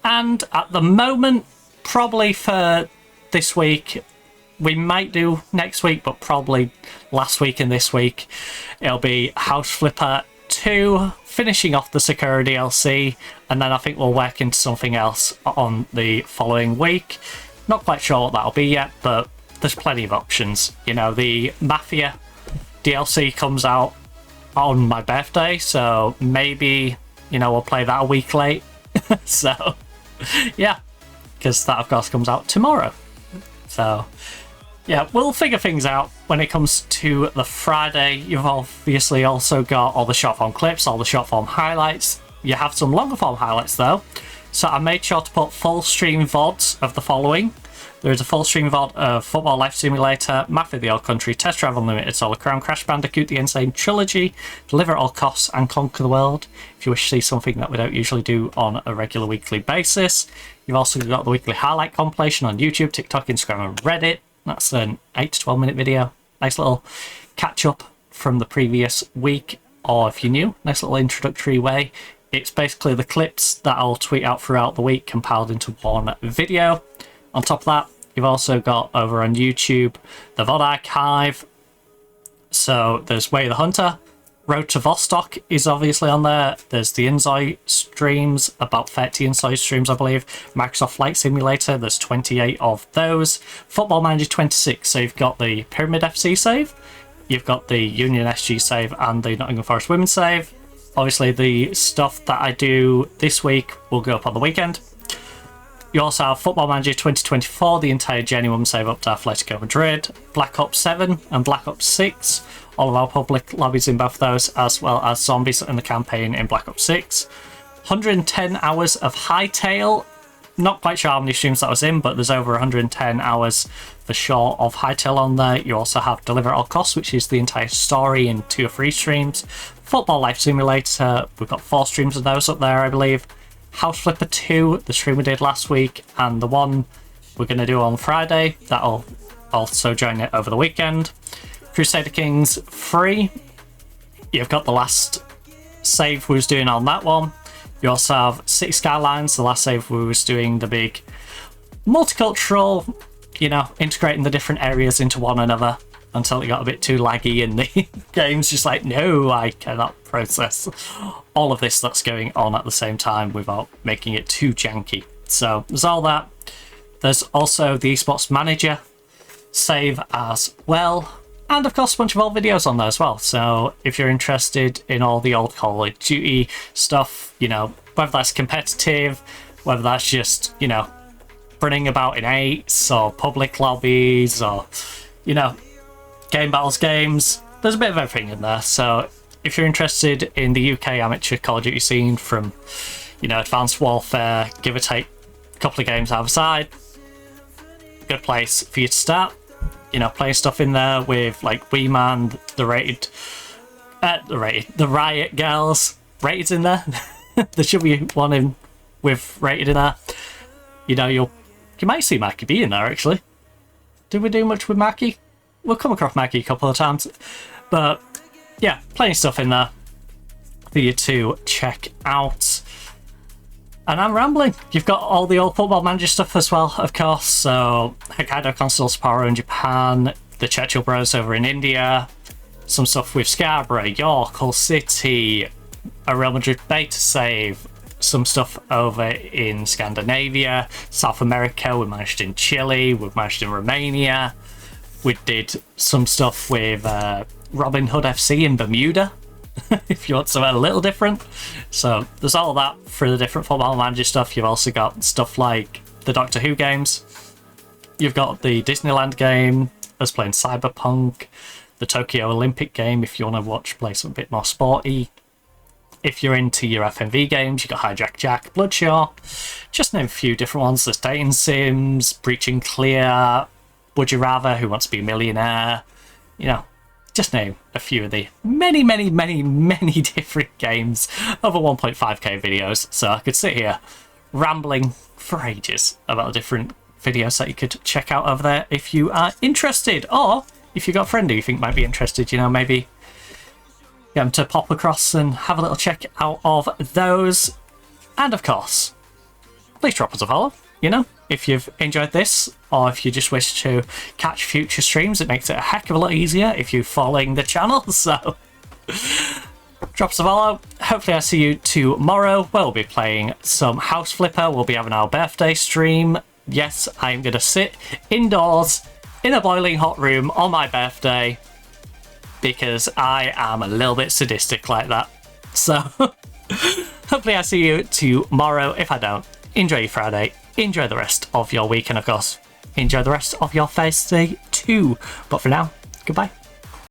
And at the moment, probably for this week, we might do next week, but probably last week and this week, it'll be House Flipper 2, finishing off the Sakura DLC, and then I think we'll work into something else on the following week. Not quite sure what that'll be yet, but there's plenty of options. You know, the Mafia DLC comes out on my birthday, so maybe, you know, we'll play that a week late. So, yeah, because that, of course, comes out tomorrow. So, yeah, we'll figure things out when it comes to the Friday. You've obviously also got all the short form clips, all the short form highlights. You have some longer form highlights, though. So I made sure to put full stream VODs of the following. There is a full stream VOD of Football Life Simulator, Mafia the Old Country, Test Drive Unlimited, Solar Crown, Crash Bandicoot, The Insane Trilogy, Deliver at All Costs, and Conquer the World. If you wish to see something that we don't usually do on a regular weekly basis. You've also got the weekly highlight compilation on YouTube, TikTok, Instagram, and Reddit. That's an 8 to 12 minute video. Nice little catch up from the previous week, or if you're new, nice little introductory way. It's basically the clips that I'll tweet out throughout the week compiled into one video. On top of that, you've also got over on YouTube the VOD archive. So there's Way of the Hunter, Road to Vostok is obviously on there. There's the Inzoi streams, about 30 Inzoi streams, I believe. Microsoft Flight Simulator, there's 28 of those. Football Manager 26, so you've got the Pyramid FC save, you've got the Union SG save, and the Nottingham Forest Women save. Obviously, the stuff that I do this week will go up on the weekend. You also have Football Manager 2024, the entire Journey Women save up to Atletico Madrid, Black Ops 7 and Black Ops 6, all of our public lobbies in both of those, as well as Zombies and the campaign in Black Ops 6. 110 hours of Hightail. Not quite sure how many streams that was in, but there's over 110 hours for sure of Hightail on there. You also have Deliver at All Costs, which is the entire story in 2 or 3 streams. Football Life Simulator, we've got 4 streams of those up there, I believe. House Flipper 2, the stream we did last week, and the one we're going to do on Friday, that'll also join it over the weekend. Crusader Kings 3, you've got the last save we was doing on that one. You also have City Skylines, the last save we was doing the big multicultural, you know, integrating the different areas into one another until it got a bit too laggy and the game's just like, no, I cannot process all of this that's going on at the same time without making it too janky. So there's all that. There's also the esports manager save as well. And of course a bunch of old videos on there as well. So if you're interested in all the old Call of Duty stuff, you know, whether that's competitive, whether that's just, you know, running about in 8s or public lobbies or, you know, game battles games, there's a bit of everything in there. So if you're interested in the UK amateur Call of Duty scene from, you know, Advanced Warfare, give or take a couple of games outside, good place for you to start. You know, playing stuff in there with like Wee Man, the Riot Girls. Rated's in there. There should be one in with Rated in there. You know, you might see Mackie B in there actually. Did we do much with Mackie? We'll come across Mackie a couple of times. But yeah, plenty of stuff in there for you to check out. And I'm rambling. You've got all the old Football Manager stuff as well, of course. So Hokkaido Console Sapporo in Japan, the Churchill Bros over in India, some stuff with Scarborough, York, Hull City, a Real Madrid beta save, some stuff over in Scandinavia, South America, we managed in Chile, we've managed in Romania. We did some stuff with Robin Hood FC in Bermuda, if you want something a little different. So there's all that for the different Football Manager stuff. You've also got stuff like the Doctor Who games. You've got the Disneyland game, us playing Cyberpunk, the Tokyo Olympic game if you want to play something a bit more sporty. If you're into your FMV games, you've got Hijack Jack, Bloodshot, just name a few different ones. There's Dating Sims, Breaching Clear, Would You Rather, Who Wants to Be a Millionaire, you know, just name a few of the many, many, many, many different games over 1.5k videos. So I could sit here rambling for ages about the different videos that you could check out over there if you are interested. Or if you've got a friend who you think might be interested, you know, maybe get them to pop across and have a little check out of those. And of course, please drop us a follow, you know, if you've enjoyed this, or if you just wish to catch future streams. It makes it a heck of a lot easier if you're following the channel. So drop us a follow. Hopefully I see you tomorrow. We'll be playing some House Flipper. We'll be having our birthday stream. Yes, I'm going to sit indoors in a boiling hot room on my birthday because I am a little bit sadistic like that. So hopefully I see you tomorrow. If I don't, enjoy your Friday. Enjoy the rest of your week, and of course, enjoy the rest of your Thursday too. But for now, goodbye.